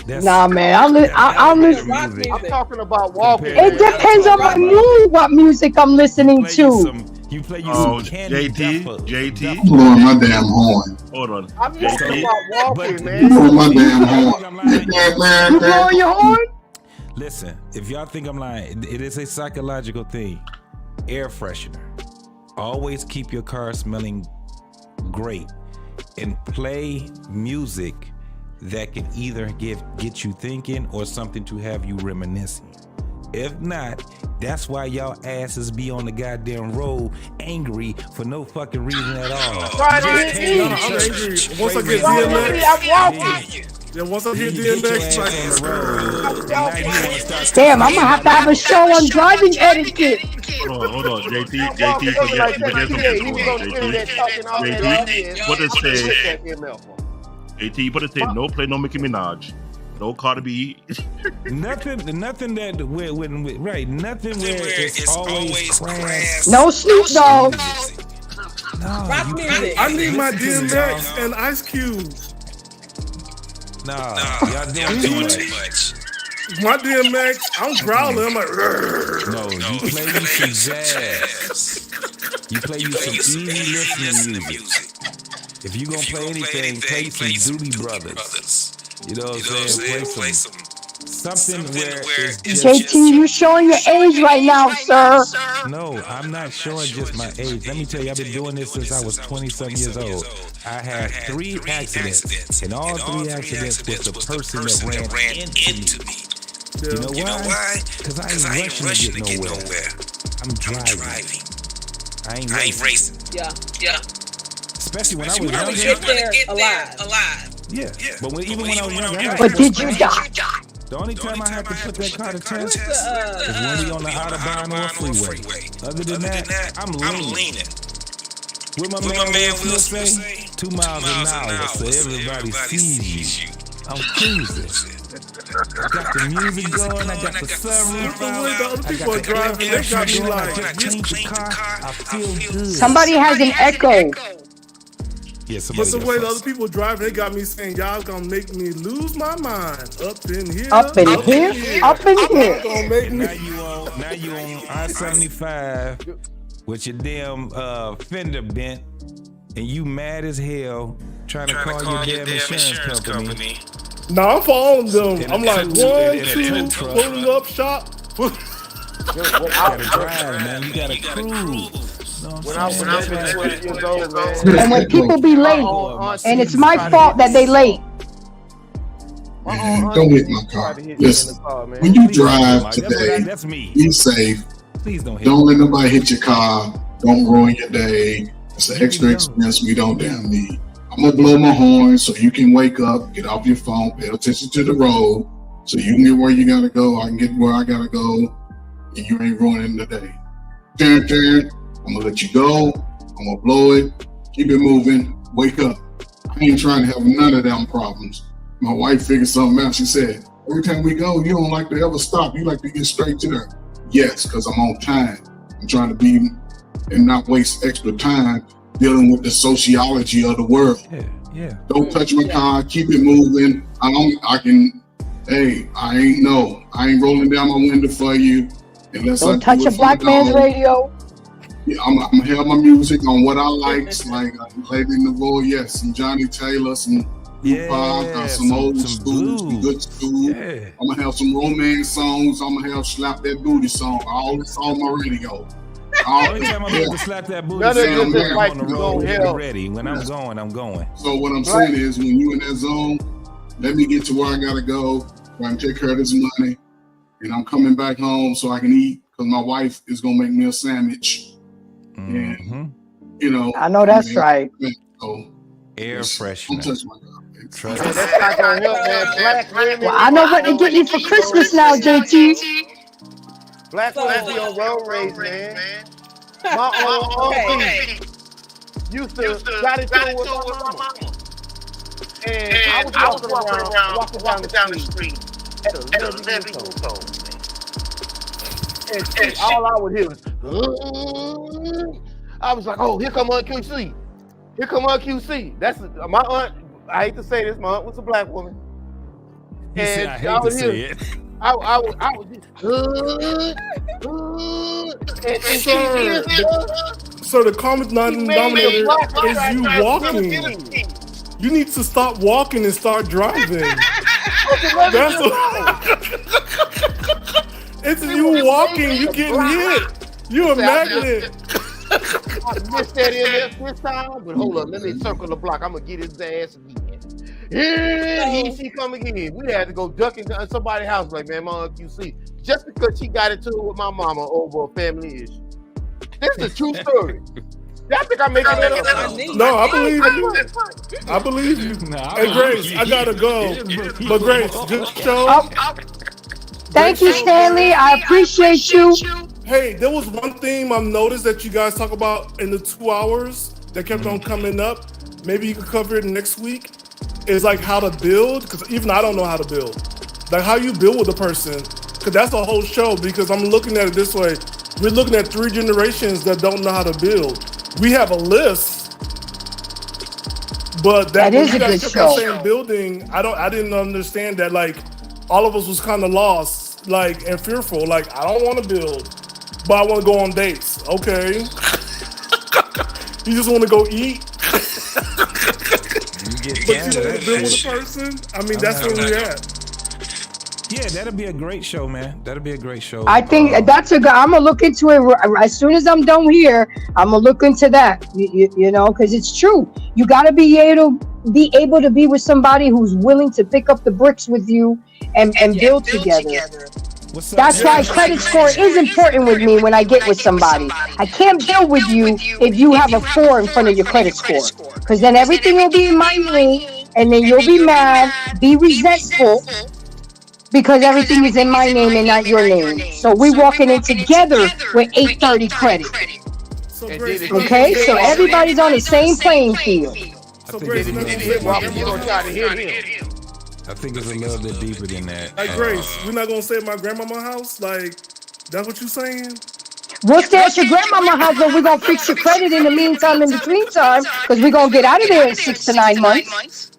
Nah, man. I'll listen. I'm talking about walking. It depends on my mood, what music I'm listening to. You play some Candy JT. Blowing my damn horn. Hold on. I'm talking about walking, man. Blowing my damn horn. You blowing your horn? Listen, if y'all think I'm lying, it is a psychological thing. Air freshener. Always keep your car smelling great and play music that can either get you thinking or something to have you reminiscing. If not, that's why y'all asses be on the goddamn road angry for no fucking reason at all. I'm angry. Once I get DMX, once I hear DMX, damn, I'm gonna have a show on driving etiquette. Hold on, JT, forget JT, what it say? JT, what it say? No play, no Nicki Minaj. No Cardi B. nothing that nothing where it's always crass. No Snoop Dogg. I need my DMX and Ice Cube. Nah, y'all doing too much. My DMX, I'm growling. I'm like, no, you play some jazz. You play some easy listening music. If you gonna play anything, play some Doobie Brothers. You know what I'm saying? Play some something where it's just... JT, you showing your age right now, sir. No, I'm not showing just my age. Let me tell you, I've been doing this since I was 20-something years old. I had 3 accidents, and all 3 accidents was the person that ran into me. You know why? Because I ain't rushing to get nowhere. I'm driving. I ain't racing. Yeah. Especially when I was younger. Get there alive. Yeah. But even when I was younger. But did you die? The only time I had to put that car to test is when we on the Autobahn or freeway. Other than that, I'm leaning. What my man Will Smith say? 2 miles an hour, so everybody sees you. I'm cruising. I got the music going, I got the sunroof out, I got the air conditioning going, I just cleaned the car, I feel good. Somebody has an echo. Yeah, but the way the other people driving, they got me saying, y'all gonna make me lose my mind. Up in here. Gonna make me. Now you on I-75 with your damn fender bent, and you mad as hell trying to call your damn insurance company. No, I'm following them. I'm like, 1, 2, pulling up shop. You gotta drive, man. You gotta cruise. When I was 20 years old, man. And when people be late, and it's my fault that they late. Man, don't hit my car. Listen, when you drive today, be safe. Please don't let nobody hit your car. Don't ruin your day. It's an extra expense we don't damn need. I'm gonna blow my horn so you can wake up, get off your phone, pay attention to the road, so you can get where you gotta go. I can get where I gotta go, and you ain't ruining the day. Turn. I'm gonna let you go. I'm gonna blow it. Keep it moving. Wake up. I ain't trying to have none of them problems. My wife figured something out. She said, every time we go, you don't like to ever stop. You like to get straight to there. Yes, because I'm on time. I'm trying to be and not waste extra time dealing with the sociology of the world. Yeah. Don't touch my car. Keep it moving. I ain't rolling down my window for you. Don't touch a black man's radio. Yeah, I'm gonna have my music on what I like, like Lady Navoy, yes, some Johnny Taylor, some Tupac, some old school, some good school. Yeah. I'm gonna have some romance songs. I'm gonna have Slap That Booty song. All this on my radio. Every time I'm able to slap that booty, I'm on the road, get ready. When I'm going, I'm going. So what I'm saying is, when you in that zone, let me get to where I gotta go, where I can take care of this money, and I'm coming back home so I can eat, because my wife is gonna make me a sandwich. And, you know, I know that's right. So, air freshener. Don't touch my God. That's not gonna help, man. Black women. Well, I know what to get you for Christmas now, JT. Black women be on road rage, man. My own auntie used to got into it with my mama. And I was walking down the street at 11 years old. And all I would hear was, I was like, oh, here come Aunt QC. Here come Aunt QC. That's my aunt. I hate to say this, my aunt was a black woman. And I hate to say it. I was just, so the common denominator is you walking. You need to stop walking and start driving. That's it's you walking, you getting hit. You a magnet. I missed that in this time, but hold up, let me circle the block. I'm gonna get his ass again. Here she come again. We had to go duck into somebody's house, like, man, my Aunt QC, just because she got into it with my mama over a family issue. This is a true story. Y'all think I'm making that up? No, I believe you. I believe you. Hey, Grace, I gotta go. But Grace, good show. Thank you, Stanley. I appreciate you. Hey, there was one theme I've noticed that you guys talk about in the 2 hours that kept on coming up. Maybe you could cover it next week. Is like how to build, because even I don't know how to build. Like how you build with a person, because that's the whole show. Because I'm looking at it this way: we're looking at 3 generations that don't know how to build. We have a list, but that is a good show. Saying building, I didn't understand that. Like all of us was kind of lost, like and fearful. Like I don't want to build, but I want to go on dates. Okay. You just want to go eat. You get But you don't want to build with a person. I mean, that's where we're at. Yeah, that'll be a great show, man. That'll be a great show. I think that's a good. I'm gonna look into it as soon as I'm done here. I'm gonna look into that. You know, because it's true. You got to be able to be with somebody who's willing to pick up the bricks with you and build together. That's why credit score is important with me when I get with somebody. I can't build with you if you have a 4 in front of your credit score, because then everything will be in my name, and then you'll be mad, be resentful, because everything is in my name and not your name. So we're walking in together with 830 credit. Okay, so everybody's on the same playing field. So Grace, you gonna try to hit him. I think it's a little bit deeper than that. Like Grace, we're not gonna stay at my grandmama's house. Like, that's what you saying? We'll stay at your grandmama's house, but we're gonna fix your credit in the meantime, in between time, because we're gonna get out of there in 6 to 9 months.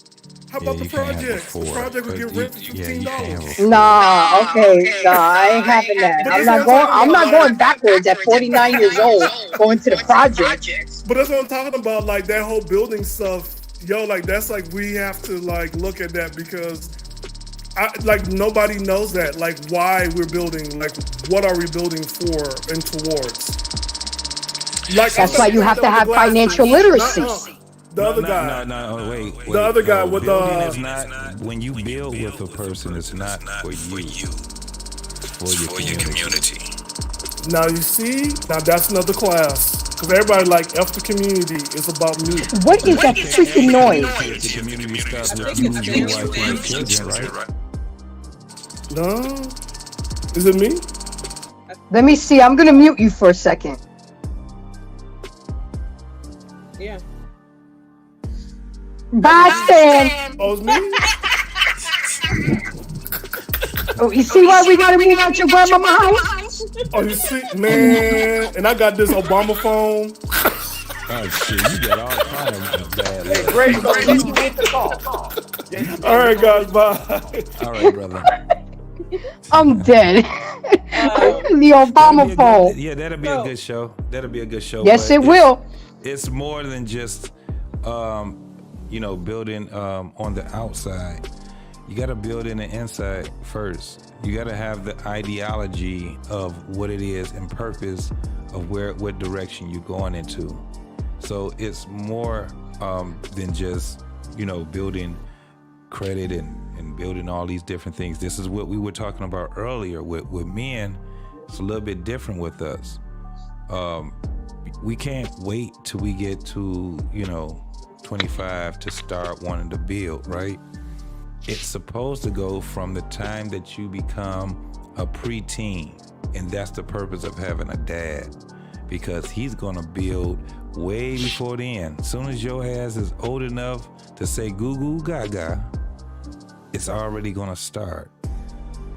How about the projects? The project will get rent for $15. Nah, okay, nah, I ain't having that. I'm not going backwards at 49 years old, going to the project. But that's what I'm talking about, like that whole building stuff. Yo, like that's like we have to like look at that, because like nobody knows that, like why we're building, like what are we building for and towards. Like that's why you have to have financial literacy. The other guy. No, wait. The other guy with building is not, when you build with a person, it's not for you. For your community. Now you see, now that's another class. Because everybody like F the community is about me. What is that freaking noise? The community starts with you, your wife, and your children, right? No. Is it me? Let me see. I'm gonna mute you for a second. Yeah. Bye, Stan. Oh, it's me? Oh, you see why we gotta move out your grandmama's house? Oh, you see, man. And I got this Obama phone. Oh shit, you got all kinds of bad luck. Great, so you get the call. All right, guys, bye. All right, brother. I'm dead. The Obama phone. Yeah, that'll be a good show. That'll be a good show. Yes, it will. It's more than just, building on the outside. You got to build in the inside first. You got to have the ideology of what it is and purpose of what direction you're going into. So it's more than just, building credit and building all these different things. This is what we were talking about earlier with men. It's a little bit different with us. We can't wait till we get to, 25 to start wanting to build, right? It's supposed to go from the time that you become a preteen, and that's the purpose of having a dad, because he's gonna build way before then. As soon as your ass is old enough to say goo goo gaga, it's already gonna start.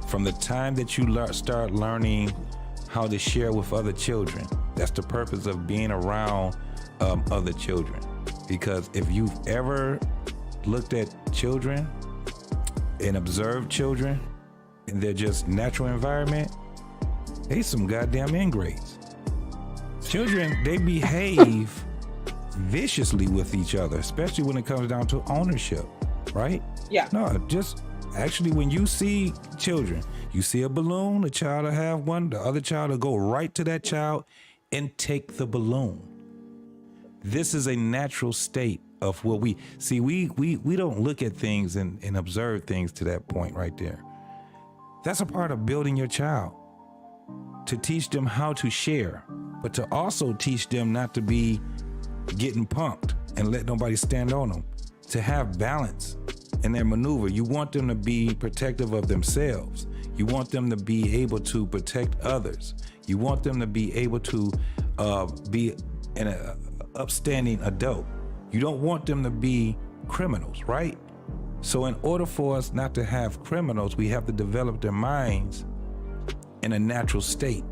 From the time that you start learning how to share with other children, that's the purpose of being around other children. Because if you've ever looked at children and observed children in their just natural environment, they some goddamn ingrates. Children, they behave viciously with each other, especially when it comes down to ownership, right? Yeah. No, just actually when you see children, you see a balloon, a child will have one, the other child will go right to that child and take the balloon. This is a natural state of what we see. We don't look at things and observe things to that point right there. That's a part of building your child, to teach them how to share, but to also teach them not to be getting punked and let nobody stand on them, to have balance in their maneuver. You want them to be protective of themselves. You want them to be able to protect others. You want them to be able to be an upstanding adult. You don't want them to be criminals, right? So in order for us not to have criminals, we have to develop their minds in a natural state.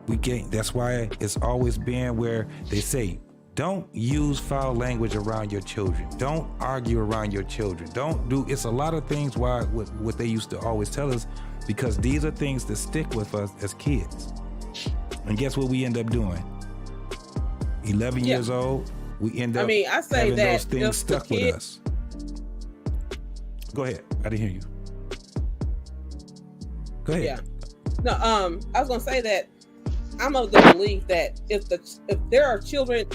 We can't. That's why it's always been where they say, don't use foul language around your children. Don't argue around your children. Don't do. It's a lot of things why what they used to always tell us, because these are things that stick with us as kids. And guess what we end up doing? 11 Yeah. years old, we end up I mean, I say having that those things if the stuck with kid- us. Go ahead. I didn't hear you. Go ahead. Yeah. No, I was gonna say that I'm of the belief that if there are children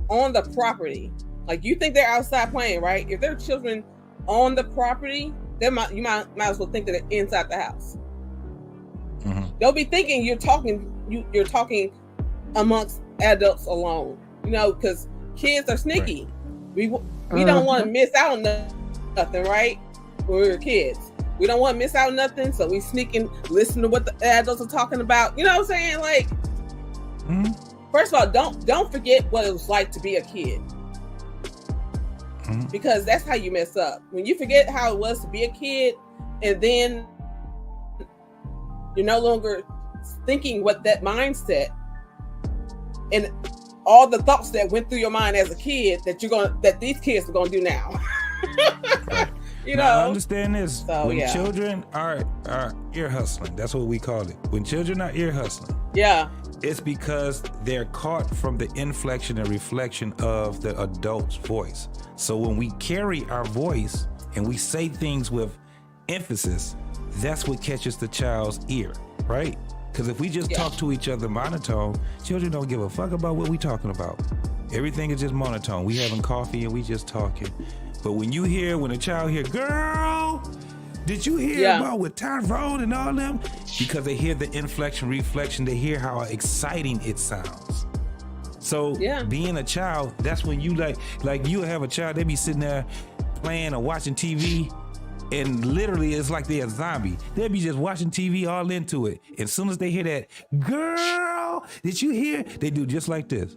on the property, like you think they're outside playing, right? If there are children on the property, then you might as well think that they're inside the house. Mm-hmm. They'll be thinking you're talking amongst adults alone, because kids are sneaky. Right. We don't want to miss out on nothing, right? When we were kids, we don't want to miss out on nothing, so we sneak and listen to what the adults are talking about. You know what I'm saying? Like, first of all, don't forget what it was like to be a kid, because that's how you mess up. When you forget how it was to be a kid, and then you're no longer thinking what that mindset and all the thoughts that went through your mind as a kid that these kids are gonna do now. Right. Now, I understand this. So, when children are ear hustling, that's what we call it. When children are ear hustling, it's because they're caught from the inflection and reflection of the adult's voice. So when we carry our voice and we say things with emphasis, that's what catches the child's ear, right? Because if we just talk to each other monotone, children don't give a fuck about what we talking about. Everything is just monotone. We having coffee and we just talking. But when a child hear, girl, did you hear about with Tyrone and all them? Because they hear the inflection, reflection, they hear how exciting it sounds. So being a child, that's when you like you have a child, they be sitting there playing or watching TV, and literally it's like they're a zombie. They'll be just watching TV all into it. And as soon as they hear that, girl, did you hear? They do just like this.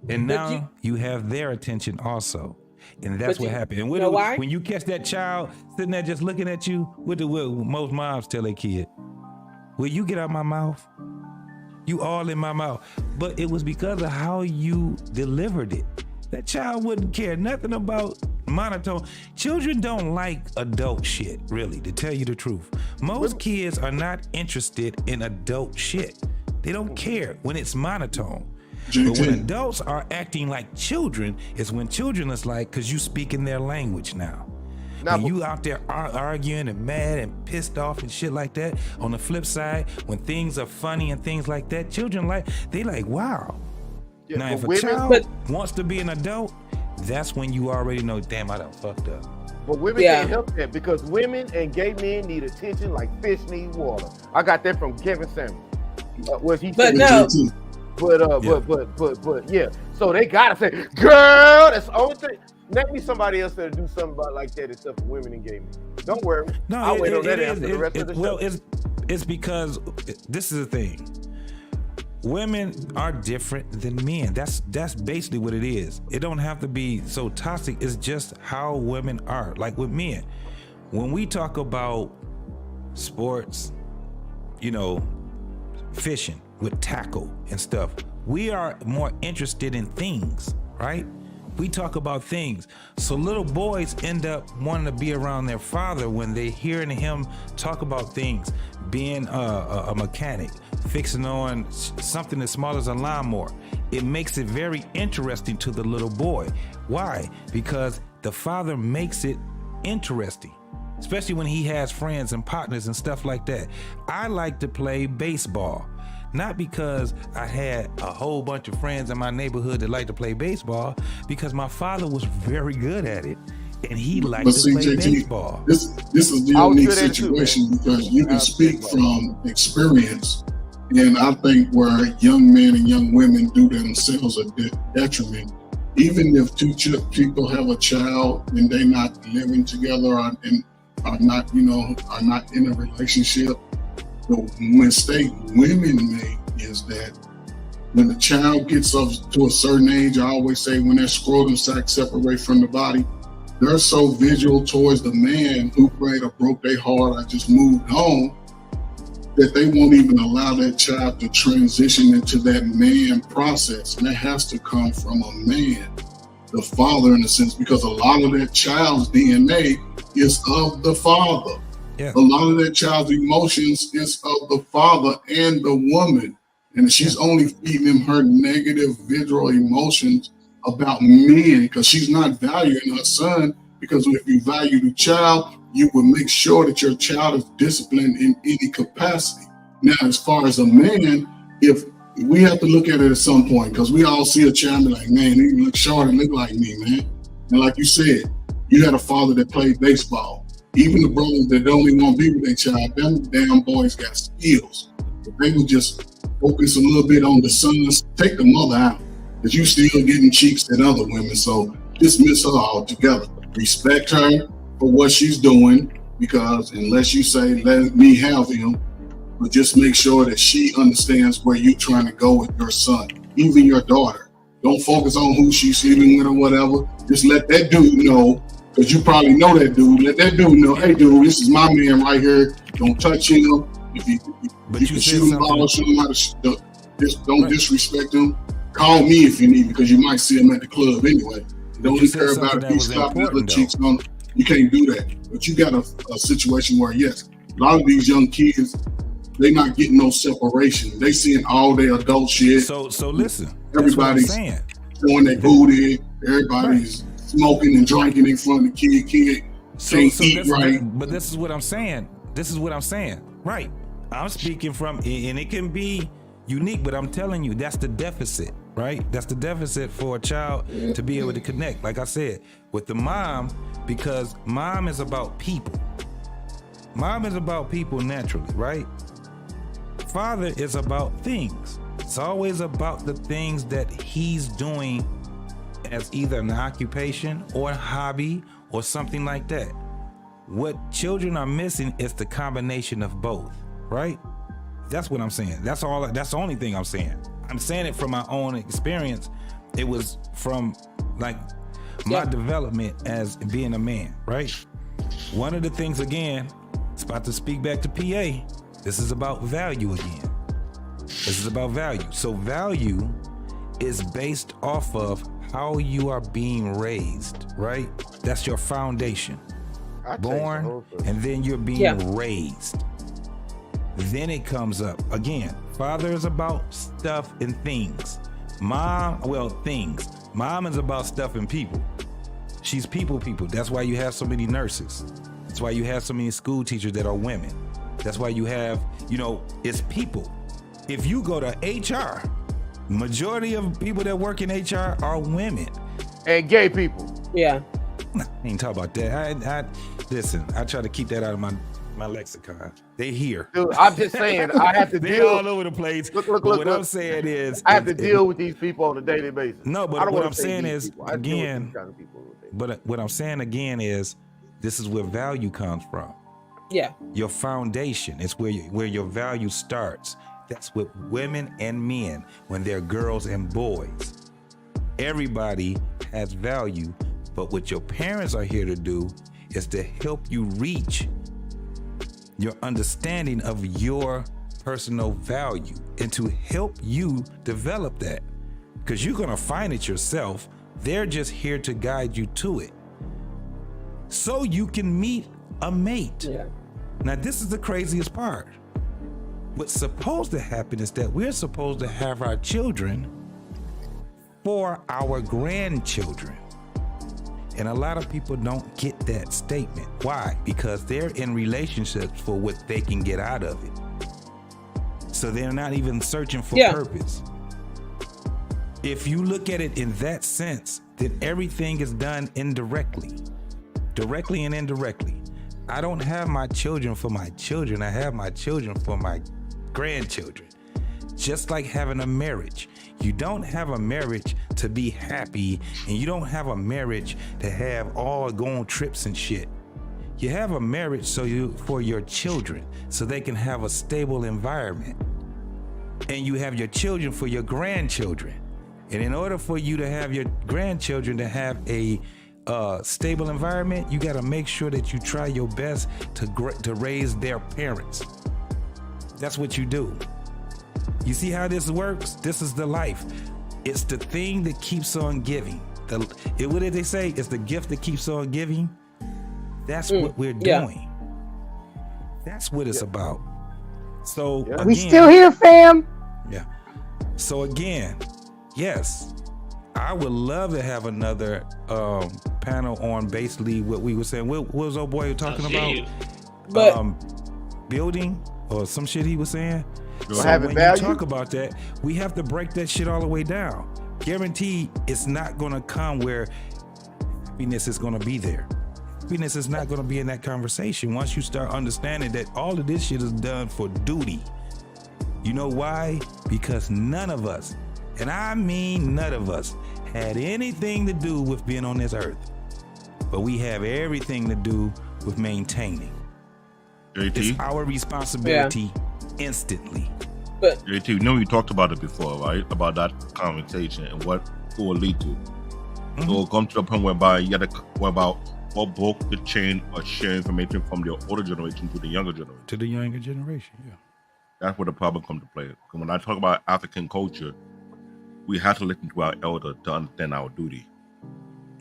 And now you have their attention also. And that's what happened. And when you catch that child sitting there just looking at you, what most moms tell their kid? Will you get out my mouth? You all in my mouth. But it was because of how you delivered it. That child wouldn't care nothing about monotone. Children don't like adult shit, really, to tell you the truth. Most kids are not interested in adult shit. They don't care when it's monotone. But when adults are acting like children, is when children is like, because you speak in their language now. When you out there arguing and mad and pissed off and shit like that, on the flip side, when things are funny and things like that, children they like, wow. Yeah, now, if a child wants to be an adult, that's when you already know, damn, I done fucked up. But women can't help that, because women and gay men need attention like fish need water. I got that from Kevin Samuels. But yeah. So they gotta say, girl, that's the only thing. Let me somebody else that'll do something about like that except for women and gay men. Don't worry. I'll wait on that answer the rest of the show. Well, it's because this is the thing. Women are different than men. That's basically what it is. It don't have to be so toxic. It's just how women are. Like with men, when we talk about sports, fishing with tackle and stuff, we are more interested in things, right? We talk about things. So little boys end up wanting to be around their father when they hearing him talk about things, being a mechanic, fixing on something as small as a lawnmower. It makes it very interesting to the little boy. Why? Because the father makes it interesting, especially when he has friends and partners and stuff like that. I like to play baseball. Not because I had a whole bunch of friends in my neighborhood that like to play baseball, because my father was very good at it and he liked to play baseball. This is the unique situation because you can speak from experience. And I think where young men and young women do themselves a detriment, even if two people have a child and they're not living together and are not in a relationship, the mistake women make is that when the child gets up to a certain age, I always say when that scrotum sac separates from the body, they're so visual towards the man who prayed or broke their heart or just moved on that they won't even allow that child to transition into that man process. And that has to come from a man, the father in a sense, because a lot of that child's DNA is of the father. Yeah. A lot of that child's emotions is of the father and the woman. And she's only feeding him her negative visual emotions about men because she's not valuing her son. Because if you value the child, you will make sure that your child is disciplined in any capacity. Now, as far as a man, if we have to look at it at some point, because we all see a child and be like, man, he look short and look like me, man. And like you said, you had a father that played baseball. Even the brothers that don't even want to be with their child, them damn boys got skills. If they would just focus a little bit on the sons, take the mother out, because you still getting cheeks at other women. So dismiss her altogether. Respect her for what she's doing, because unless you say, let me have him, but just make sure that she understands where you're trying to go with your son, even your daughter. Don't focus on who she's sleeping with or whatever. Just let that dude know, because you probably know that dude. Let that dude know, hey, dude, this is my man right here. Don't touch him. If you can shoot him ball, show him how to just don't disrespect him. Call me if you need, because you might see him at the club anyway. Don't care about if he's slapping the cheeks on. You can't do that. But you got a situation where, yes, a lot of these young kids, they're not getting no separation. They seeing all their adult shit. So listen. Everybody's showing their booty. Everybody's smoking and drinking in front of the kid. Can't eat right. But this is what I'm saying. Right. I'm speaking from, and it can be unique, but I'm telling you, that's the deficit, right? That's the deficit for a child to be able to connect. Like I said, with the mom, because mom is about people. Mom is about people naturally, right? Father is about things. It's always about the things that he's doing as either an occupation or a hobby or something like that. What children are missing is the combination of both, right? That's what I'm saying. That's the only thing I'm saying. I'm saying it from my own experience. It was from like my development as being a man, right? One of the things, again, it's about to speak back to PA. This is about value again. This is about value. So value is based off of how you are being raised, right? That's your foundation. Born, and then you're being raised. Then it comes up. Again, father is about stuff and things. Things. Mom is about stuff and people. She's people. That's why you have so many nurses. That's why you have so many school teachers that are women. That's why you have, it's people. If you go to HR, majority of people that work in HR are women. And gay people. Yeah. I ain't talk about that. Listen, I try to keep that out of my lexicon. They here. Dude, I'm just saying, I have to deal all over the place. Look, what I'm saying is, I have to deal with these people on a daily basis. No, but what I'm saying is, again, but what I'm saying again is, this is where value comes from. Yeah. Your foundation is where your value starts. That's with women and men, when they're girls and boys. Everybody has value, but what your parents are here to do is to help you reach your understanding of your personal value and to help you develop that. Because you're going to find it yourself. They're just here to guide you to it, so you can meet a mate. Yeah. Now, this is the craziest part. What's supposed to happen is that we're supposed to have our children for our grandchildren. And a lot of people don't get that statement. Why? Because they're in relationships for what they can get out of it. So they're not even searching for purpose. If you look at it in that sense, then everything is done indirectly. Directly and indirectly. I don't have my children for my children. I have my children for my grandchildren. Just like having a marriage. You don't have a marriage to be happy, and you don't have a marriage to have all go on trips and shit. You have a marriage for your children, so they can have a stable environment. And you have your children for your grandchildren. And in order for you to have your grandchildren to have a stable environment, you got to make sure that you try your best to raise their parents. That's what you do. You see how this works? This is the life. It's the thing that keeps on giving. What did they say? It's the gift that keeps on giving. That's what we're doing. That's what it's about. So again, we still here, fam. Yeah. So again, yes, I would love to have another panel on basically what we were saying. What was old boy talking about? But building or some shit he was saying. So having when value? you talk about that, we have to break that shit all the way down. Guaranteed, it's not gonna come where happiness is gonna be there. Happiness is not gonna be in that conversation once you start understanding that all of this shit is done for duty. You know why? Because none of us, and I mean none of us, had anything to do with being on this earth. But we have everything to do with maintaining. JT? It's our responsibility instantly. But JT, you know we talked about it before, right? About that conversation and what it will lead to. So it'll come to a point whereby you gotta worry about what broke the chain of sharing information from the older generation to the younger generation. To the younger generation, yeah. That's where the problem comes to play. When I talk about African culture, we have to listen to our elder to understand our duty,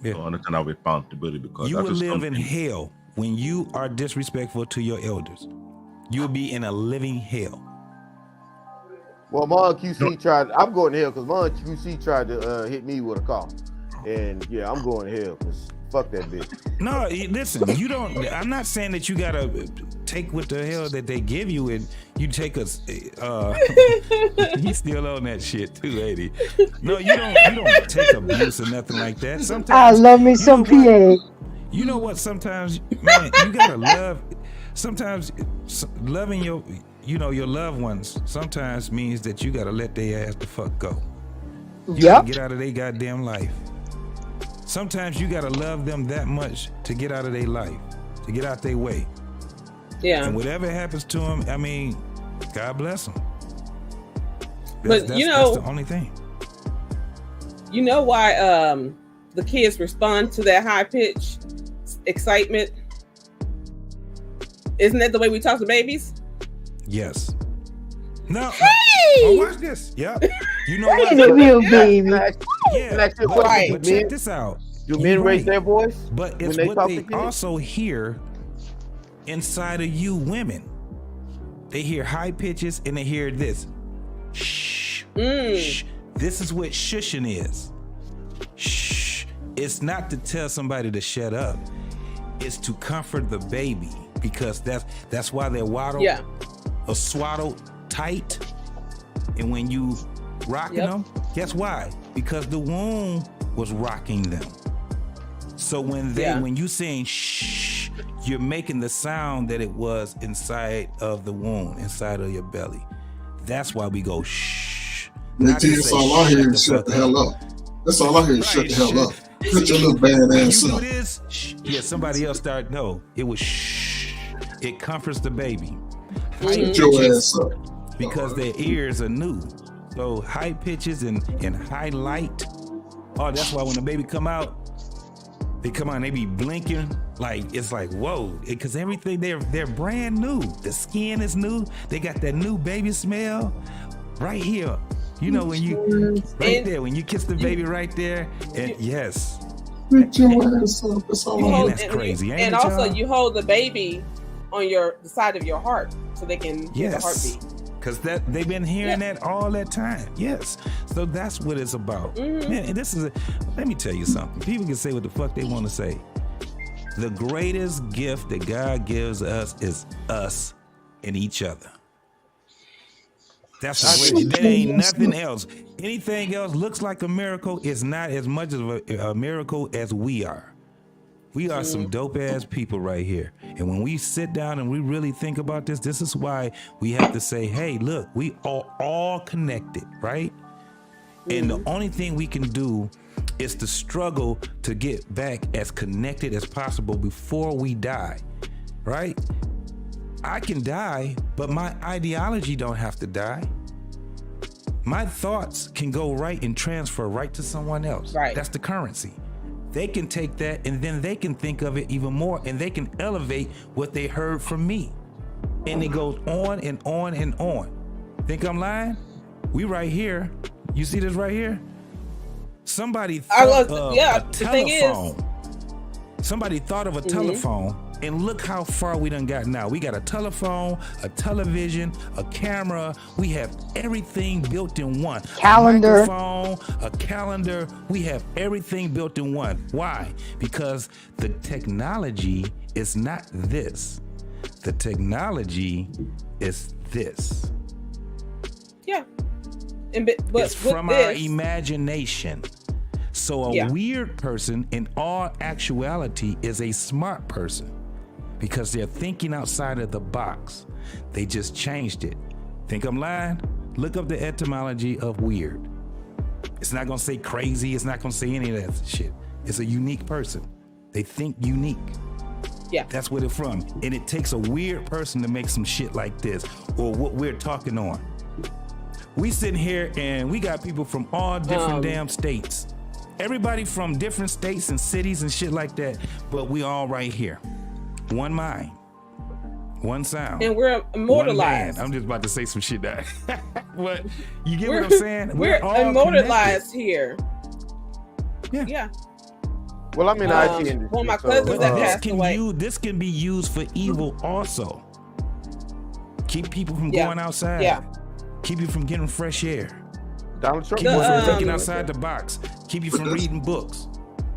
to understand our responsibility. Because You that's will just live in something- hell when you are disrespectful to your elders. You'll be in a living hell. Well, Mon QC tried. I'm going to hell because Mon QC tried to hit me with a car, and yeah, I'm going to hell because fuck that bitch. No, listen, you don't. I'm not saying that you gotta take what the hell that they give you and you take us. He's still on that shit too, ain't he? No, you don't take abuse or nothing like that. Sometimes I love me some PA. You know what? Sometimes, man, you gotta love. Sometimes loving your loved ones sometimes means that you gotta let their ass the fuck go. You gotta get out of their goddamn life. Sometimes you gotta love them that much to get out of their life, to get out their way. Yeah. And whatever happens to them, I mean, God bless them. But that's the only thing. You know why the kids respond to that high pitch excitement? Isn't that the way we talk to babies? Yes. No. Hey! Oh, watch this. Yep. You know what? Hey, real baby. Yeah. But check this out. Do men raise their voice? But when it's they what talk they to kids? also hear inside of you women. They hear high pitches and they hear this. Shh. Shh. This is what shushing is. Shh. It's not to tell somebody to shut up. It's to comfort the baby because that's why they're waddled or swaddled tight. And when you rocking them, guess why? Because the womb was rocking them. So when you saying shh, you're making the sound that it was inside of the womb, inside of your belly. That's why we go shh. That's all I hear is shut the hell up. That's all I hear is shut the hell up. Shut your little bad ass up. This, yeah, somebody else started. No, it was shh. It comforts the baby. Shut your ass up. Because their ears are new. So high pitches and high light. Oh, that's why when the baby come out, they come out and they be blinking. Like, it's like, whoa. Because everything, they're brand new. The skin is new. They got that new baby smell right here. You know, when you, right there, when you kiss the baby right there. And yes. Shut your ass up. That's all I That's crazy, ain't And it, also, y'all? you hold the baby on the side of your heart so they can hear the heartbeat. Because they've been hearing that all that time. Yes. So that's what it's about. Man, and let me tell you something. People can say what the fuck they want to say. The greatest gift that God gives us is us and each other. That's what there ain't nothing else. Anything else looks like a miracle is not as much of a miracle as we are. We are some dope ass people right here. And when we sit down and we really think about this, this is why we have to say, hey, look, we are all connected, right? And the only thing we can do is to struggle to get back as connected as possible before we die, right? I can die, but my ideology don't have to die. My thoughts can go right and transfer right to someone else. Right. That's the currency. They can take that and then they can think of it even more and they can elevate what they heard from me. And it goes on and on and on. Think I'm lying? We right here. You see this right here? Somebody thought of a telephone. Somebody thought of a telephone And look how far we done got now. We got a telephone, a television, a camera. We have everything built in one. Calendar. A microphone, a calendar. We have everything built in one. Why? Because the technology is not this. The technology is this. Yeah. But it's from our imagination. So a weird person in all actuality is a smart person because they're thinking outside of the box. They just changed it. Think I'm lying? Look up the etymology of weird. It's not gonna say crazy. It's not gonna say any of that shit. It's a unique person. They think unique. Yeah. That's where they're from. And it takes a weird person to make some shit like this or what we're talking on. We sitting here and we got people from all different damn states. Everybody from different states and cities and shit like that, but we all right here. One mind, one sound. And we're immortalized. I'm just about to say some shit that. But you get what I'm saying? We're all immortalized connected. here. Yeah. Well, I'm in the IT industry. One of my cousins that passed away. This can be used for evil also. Keep people from going outside. Yeah. Keep you from getting fresh air. Donald Trump. Keep you from thinking outside the box. Keep you from reading books.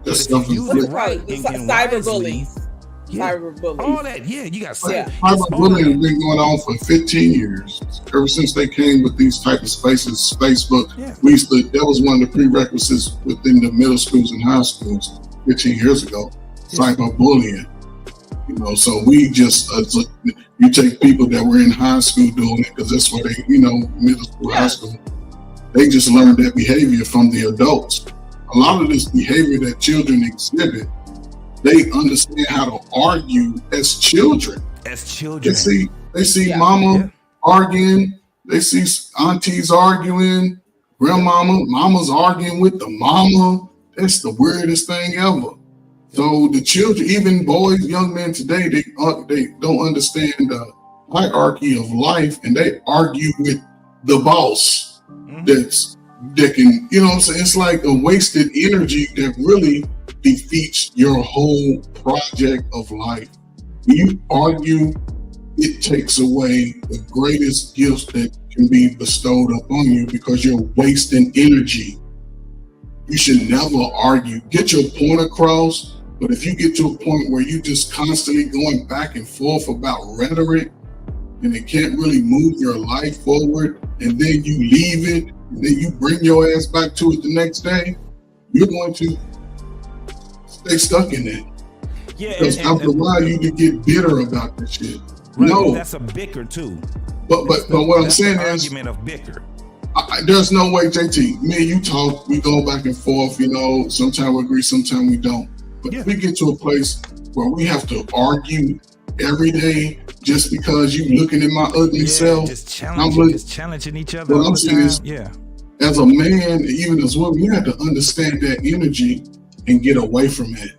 But if you use it right and cyberbullies. Cyberbullies. All that, you got cyberbullying has been going on for 15 years. Ever since they came with these type of spaces, Facebook. That was one of the prerequisites within the middle schools and high schools 15 years ago. Cyberbullying. So we just you take people that were in high school doing it because that's what they, middle school, high school. They just learned that behavior from the adults. A lot of this behavior that children exhibit, they understand how to argue as children. They see mama arguing. They see aunties arguing. Mama's arguing with the mama. That's the weirdest thing ever. So the children, even boys, young men today, they don't understand the hierarchy of life, and they argue with the boss. That can, what I'm saying? It's like a wasted energy that really defeats your whole project of life. When you argue, it takes away the greatest gifts that can be bestowed upon you because you're wasting energy. You should never argue. Get your point across, but if you get to a point where you just constantly going back and forth about rhetoric and it can't really move your life forward, and then you leave it, and then you bring your ass back to it the next day, you're going to stay stuck in it. Because after a while, you can get bitter about this shit. Right, no, that's a bicker too. But what I'm saying is, argument of bicker. There's no way, JT. Me and you talk, we go back and forth. Sometimes we agree, sometimes we don't. But if we get to a place where we have to argue every day just because you looking at my ugly self, just challenging each other. What I'm saying is, as a man, even as women, you have to understand that energy and get away from it.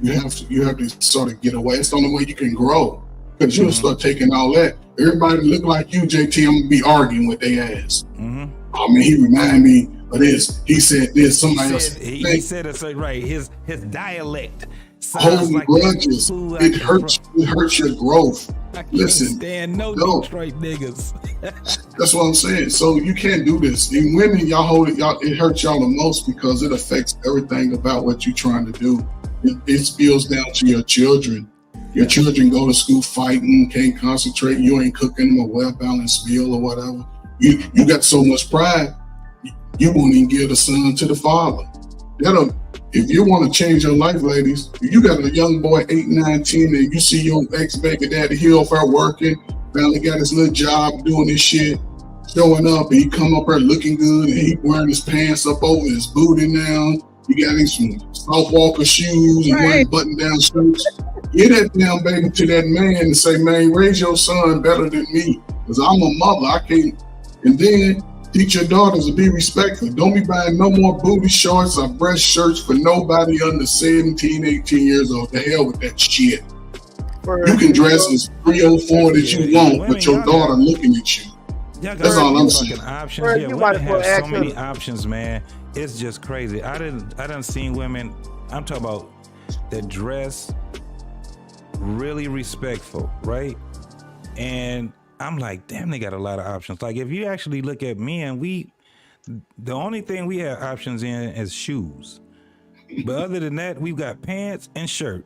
You have to sort of get away. It's the only way you can grow. Because you'll start taking all that. Everybody look like you, JT. I'm gonna be arguing with their ass. Oh man, he reminded me of this. He said this. Somebody else. He said it's right. His dialect. Holding grudges. It hurts. It hurts your growth. Listen, no Detroit niggas. That's what I'm saying. So you can't do this. And women, y'all hold it. It hurts y'all the most because it affects everything about what you're trying to do. It spills down to your children. Your children go to school fighting, can't concentrate. You ain't cooking them a well-balanced meal or whatever. You got so much pride, you won't even give the son to the father. If you want to change your life, ladies, if you got a young boy, 8, 9, 10, and you see your ex-baby daddy here off there working, finally got his little job doing this shit, showing up, and he come up there looking good, and he wearing his pants up over his booty now. You got him some soft walker shoes and wearing button-down shirts. Get that damn baby to that man and say, man, raise your son better than me. Because I'm a mother, I can't. And then teach your daughters to be respectful. Don't be buying no more booty shorts or breast shirts for nobody under 17, 18 years old. The hell with that shit. You can dress as 3 or 4 that you want, but your daughter looking at you. That's all I'm saying. Options. Women have so many options, man. It's just crazy. I done seen women, I'm talking about that dress really respectful, right? And I'm like, damn, they got a lot of options. Like if you actually look at men, the only thing we have options in is shoes. But other than that, we've got pants and shirt.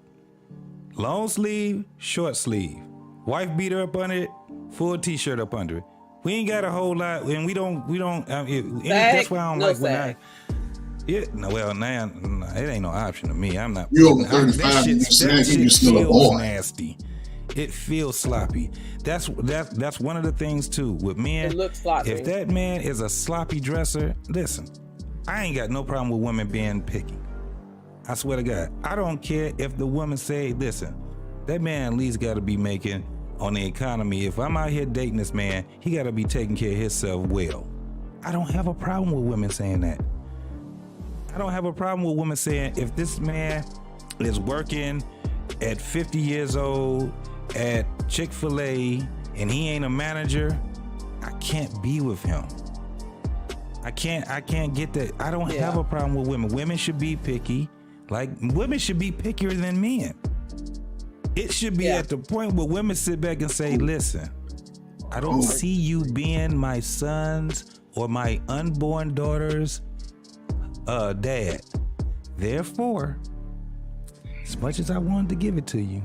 Long sleeve, short sleeve. Wife beater up under it, full t-shirt up under it. We ain't got a whole lot, and we don't. That's why I don't like when it ain't no option to me. I'm not. You over 35 and you're saying you're still a boy. Nasty. It feels sloppy. That's one of the things too with men. It looks sloppy. If that man is a sloppy dresser, listen, I ain't got no problem with women being picky. I swear to God, I don't care if the woman say, listen, that man at least got to be making on the economy. If I'm out here dating this man, he got to be taking care of himself well. I don't have a problem with women saying that. I don't have a problem with women saying if this man is working at 50 years old at Chick-fil-A and he ain't a manager, I can't be with him. I can't get that. I don't have a problem with women. Women should be picky. Like women should be pickier than men. It should be at the point where women sit back and say, listen, I don't see you being my son's or my unborn daughter's dad. Therefore, as much as I wanted to give it to you,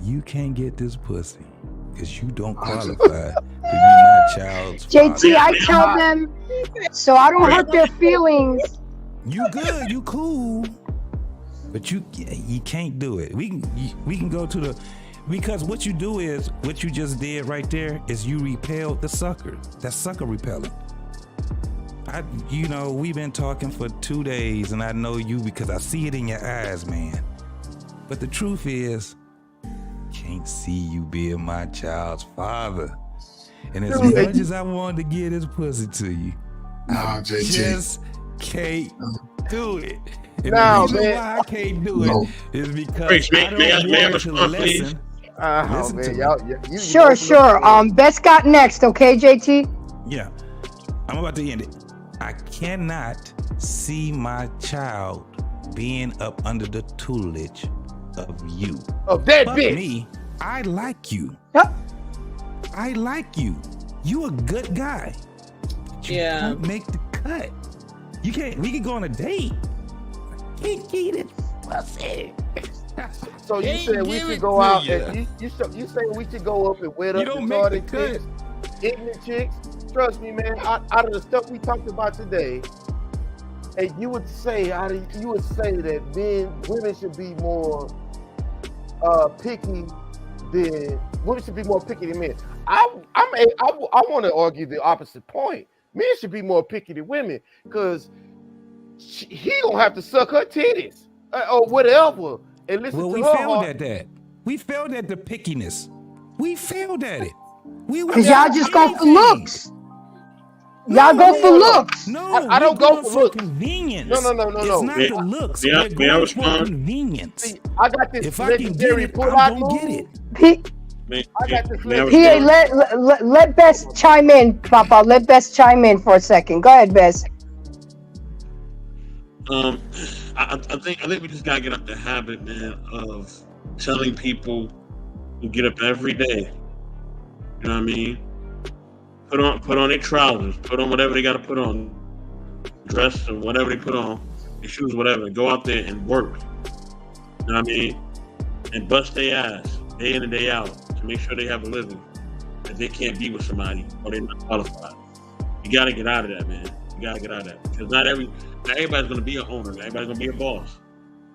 you can't get this pussy because you don't qualify to be my child's father. JT, I tell them so I don't hurt their feelings. You good, you cool. But you can't do it. We can go to the, because what you do is, what you just did right there is you repelled the sucker. That's sucker repellent. We've been talking for 2 days and I know you because I see it in your eyes, man. But the truth is, can't see you being my child's father. And as much as I wanted to get this pussy to you, I just can't do it. And the reason why I can't do it is because I don't want to listen. Sure. Best got next, okay, JT? Yeah, I'm about to end it. I cannot see my child being up under the tutelage of you. Of that but bitch. Me, I like you. Yep. I like you. You a good guy. You can't make the cut. You can't. We can go on a date. Can't get it. So you said we should go out and you say we should go up and wet up the retarded chicks, ignorant chicks. Trust me, man. Out of the stuff we talked about today, and you would say that women should be more picky than men. I want to argue the opposite point. Men should be more picky than women because he gonna have to suck her titties or whatever and listen to her. We failed at that. We failed at the pickiness. We failed at it. Because y'all just go for looks. Y'all go for looks. No, I don't go for looks. Convenience. No. It's not the looks. We're going for convenience. See, I got this. If I can get it, I'm gonna get it. I got this. Let Bess chime in, Papa. Let Bess chime in for a second. Go ahead, Bess. I think we just gotta get up the habit, man, of telling people to get up every day. You know what I mean? Put on their trousers, put on whatever they gotta put on, dress or whatever they put on, their shoes, whatever. Go out there and work. You know what I mean? And bust their ass day in and day out to make sure they have a living. If they can't be with somebody or they're not qualified, you gotta get out of that, man. You gotta get out of that because not everybody's gonna be an owner. Not everybody's gonna be a boss.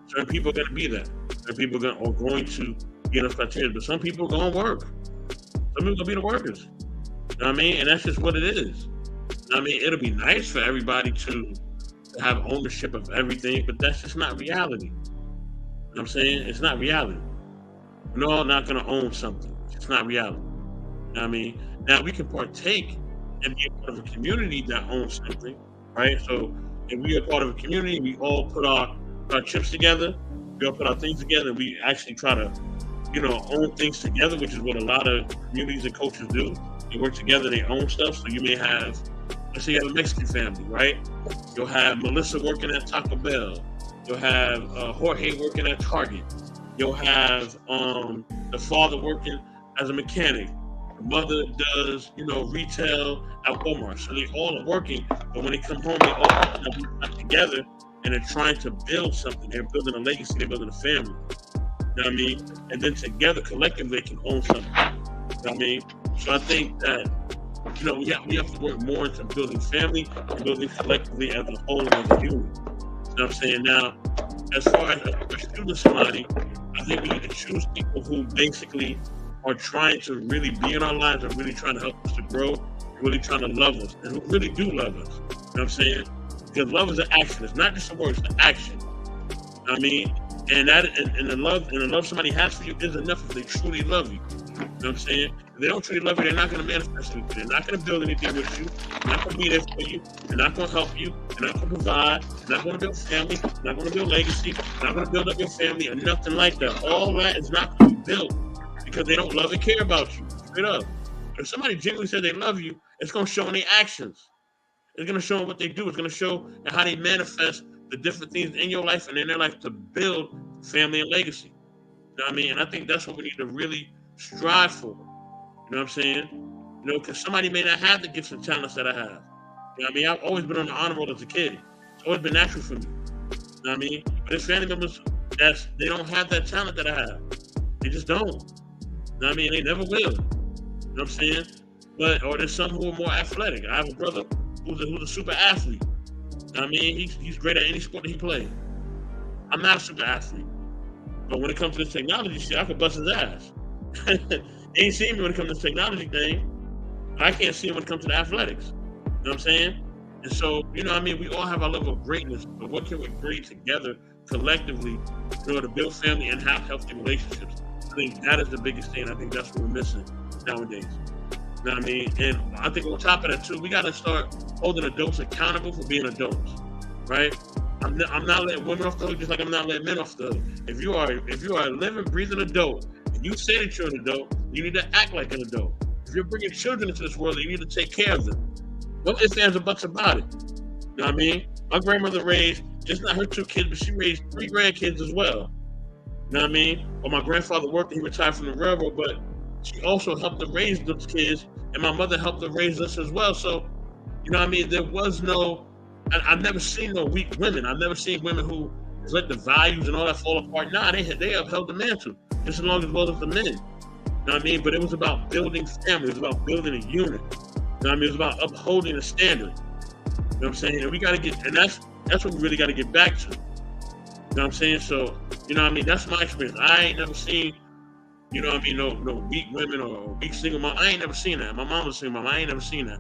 Certain people are gonna be that. Certain people are going to get those criteria, but some people are gonna work. Some people are gonna be the workers. You know what I mean? And that's just what it is. You know what I mean? It'll be nice for everybody to have ownership of everything, but that's just not reality. You know what I'm saying? It's not reality. We're all not gonna own something. It's not reality. You know what I mean? Now we can partake and be a part of a community that owns something, right? So if we are part of a community, we all put our chips together, we all put our things together, and we actually try to, own things together, which is what a lot of communities and cultures do. They work together, they own stuff. So you may have, let's say you have a Mexican family, right? You'll have Melissa working at Taco Bell. You'll have Jorge working at Target. You'll have the father working as a mechanic. The mother does, retail at Walmart. So they all are working, but when they come home, they all come together and they're trying to build something. They're building a legacy. They're building a family. You know what I mean? And then together, collectively, they can own something. You know what I mean? So I think that, we have to work more into building family and building collectively as a whole, as a unit. You know what I'm saying? Now, as far as choosing somebody, I think we need to choose people who basically are trying to really be in our lives and really trying to help us to grow, really trying to love us, and who really do love us. You know what I'm saying? Because love is an action. It's not just a word, it's an action. You know what I mean? And the love somebody has for you is enough if they truly love you. You know what I'm saying? If they don't truly love you, they're not going to manifest anything. They're not going to build anything with you. They're not going to be there for you. They're not going to help you. They're not going to provide. They're not going to build family. They're not going to build legacy. They're not going to build up your family or nothing like that. All that is not going to be built because they don't love and care about you. Straight up. If somebody genuinely says they love you, it's going to show in their actions. It's going to show in what they do. It's going to show in how they manifest the different things in your life and in their life to build family and legacy. You know what I mean? And I think that's what we need to really strive for. You know what I'm saying? Because somebody may not have the gifts and talents that I have. You know what I mean? I've always been on the honor roll as a kid. It's always been natural for me. You know what I mean? But there's family members they don't have that talent that I have. They just don't. You know what I mean? They never will. You know what I'm saying? Or there's some who are more athletic. I have a brother who's a super athlete. You know what I mean? He's great at any sport that he plays. I'm not a super athlete. But when it comes to this technology shit, I could bust his ass. He ain't seen me when it comes to this technology thing. I can't see him when it comes to the athletics. You know what I'm saying? And so, you know what I mean? We all have our level of greatness, but what can we bring together collectively to build family and have healthy relationships? I think that is the biggest thing. I think that's what we're missing nowadays. You know what I mean? And I think on top of that too, we got to start holding adults accountable for being adults, right? I'm not letting women off the hook, just like I'm not letting men off the hook. If you are a living, breathing adult, and you say that you're an adult, you need to act like an adult. If you're bringing children into this world, you need to take care of them. No ifs, ands, or buts about it. You know what I mean? My grandmother raised just not her 2 kids, but she raised 3 grandkids as well. You know what I mean? Well, my grandfather worked and he retired from the railroad, but she also helped to raise those kids, and my mother helped to raise us as well. So, you know what I mean? There was no, I've never seen no weak women. I've never seen women who let the values and all that fall apart. Nah, they upheld the mantle just as long as well as the men. You know what I mean? But it was about building family. It was about building a unit. You know what I mean? It was about upholding a standard. You know what I'm saying? And we got to get, and that's what we really got to get back to. You know what I'm saying? So, you know what I mean? That's my experience. I ain't never seen, you know what I mean, no weak women or weak single mom. I ain't never seen that. My mom was a single mom. I ain't never seen that.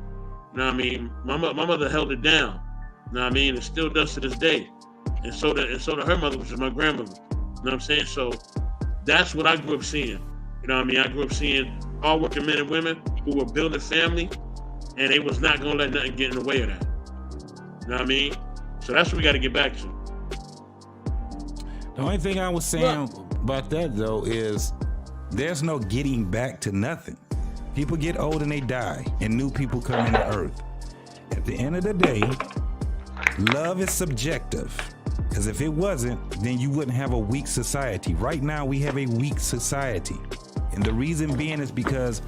You know what I mean? My mother held it down. You know what I mean? It still does to this day. And so did her mother, which is my grandmother. You know what I'm saying? So that's what I grew up seeing. You know what I mean? I grew up seeing hardworking men and women who were building family, and they was not gonna let nothing get in the way of that. You know what I mean? So that's what we got to get back to. The only thing I was saying about that though is there's no getting back to nothing. People get old and they die, and new people come into earth. At the end of the day, love is subjective. Because if it wasn't, then you wouldn't have a weak society. Right now, we have a weak society. And the reason being is because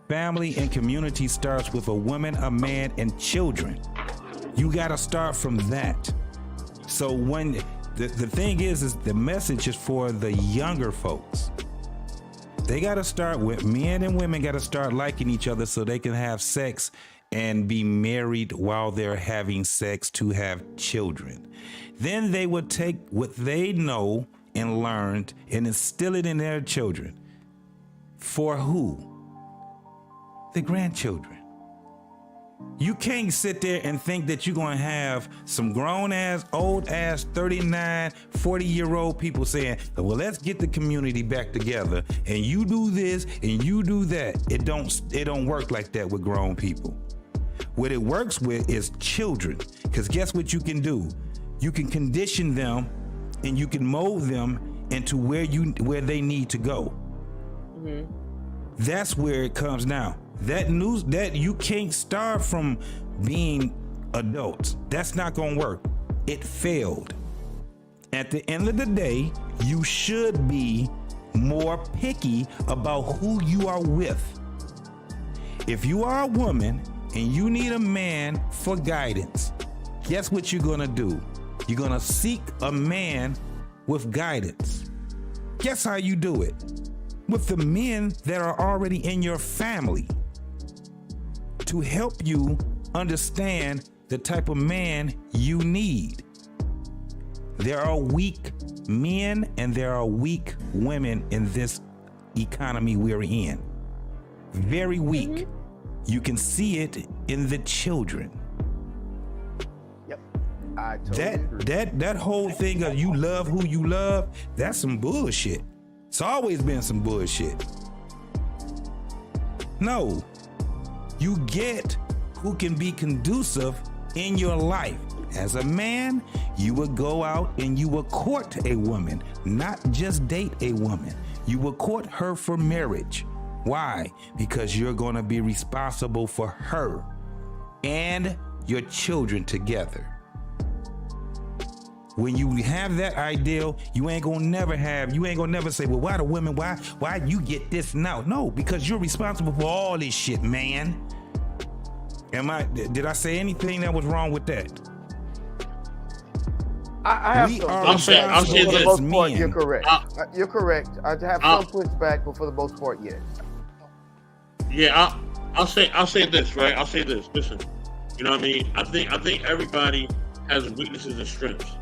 family and community starts with a woman, a man, and children. You got to start from that. So when the thing is the message is for the younger folks. They got to start with, men and women got to start liking each other so they can have sex and be married while they're having sex to have children. Then they would take what they know and learned and instill it in their children. For who? The grandchildren. You can't sit there and think that you're going to have some grown ass, old ass, 39, 40-year-old people saying, well, let's get the community back together and you do this and you do that. It don't work like that with grown people. What it works with is children, because guess what you can do? You can condition them and you can mold them into where they need to go. Mm-hmm. That's where it comes now. That you can't start from being adults. That's not gonna work. It failed. At the end of the day, you should be more picky about who you are with. If you are a woman and you need a man for guidance, guess what you're gonna do? You're gonna seek a man with guidance. Guess how you do it? With the men that are already in your family to help you understand the type of man you need. There are weak men and there are weak women in this economy we're in. Very weak. You can see it in the children. Yep. I totally agree. That whole thing of you love who you love, that's some bullshit. It's always been some bullshit. No. You get who can be conducive in your life. As a man, you would go out and you would court a woman, not just date a woman. You will court her for marriage. Why? Because you're going to be responsible for her and your children together. When you have that ideal, you ain't gonna never say, well, why the women, why you get this now? No, because you're responsible for all this shit, man. Did I say anything that was wrong with that? I have I'll say for the this. most part, you're correct. You're correct. I have some pushback, but for the most part, yes. Yeah, I'll say this, right? I'll say this. Listen, you know what I mean? I think everybody has weaknesses and strengths.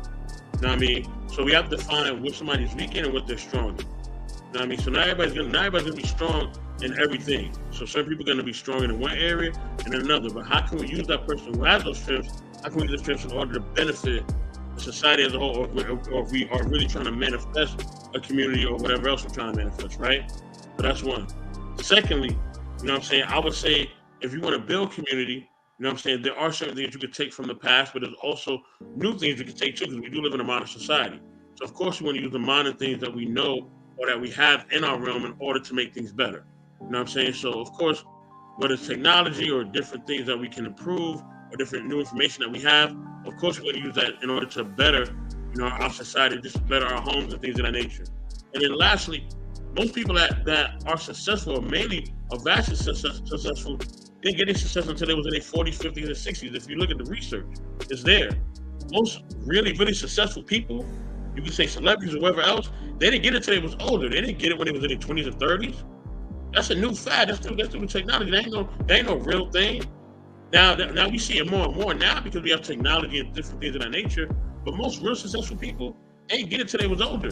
You know what I mean? So we have to find what somebody's weak in and what they're strong in. You know what I mean? So not everybody's gonna be strong in everything. So some people are gonna be strong in one area and in another. But how can we use that person who has those strengths? How can we use those strengths in order to benefit the society as a whole, or if we are really trying to manifest a community or whatever else we're trying to manifest, right? So that's one. Secondly, you know what I'm saying? I would say if you want to build community, you know what I'm saying, there are certain things you could take from the past, but there's also new things you can take too, because we do live in a modern society. So of course we want to use the modern things that we know or that we have in our realm in order to make things better. You know what I'm saying? So of course, whether it's technology or different things that we can improve or different new information that we have, of course we're going to use that in order to better, you know, our society, just better our homes and things of that nature. And then lastly, most people that are successful, or mainly are vastly successful, didn't get any success until they was in their 40s, 50s, and 60s. If you look at the research, it's there. Most really, really successful people, you can say celebrities or whoever else, they didn't get it until they was older. They didn't get it when they was in their 20s and 30s. That's a new fad. That's new technology. That ain't no real thing. Now we see it more and more now because we have technology and different things of that nature. But most real successful people ain't get it till they was older.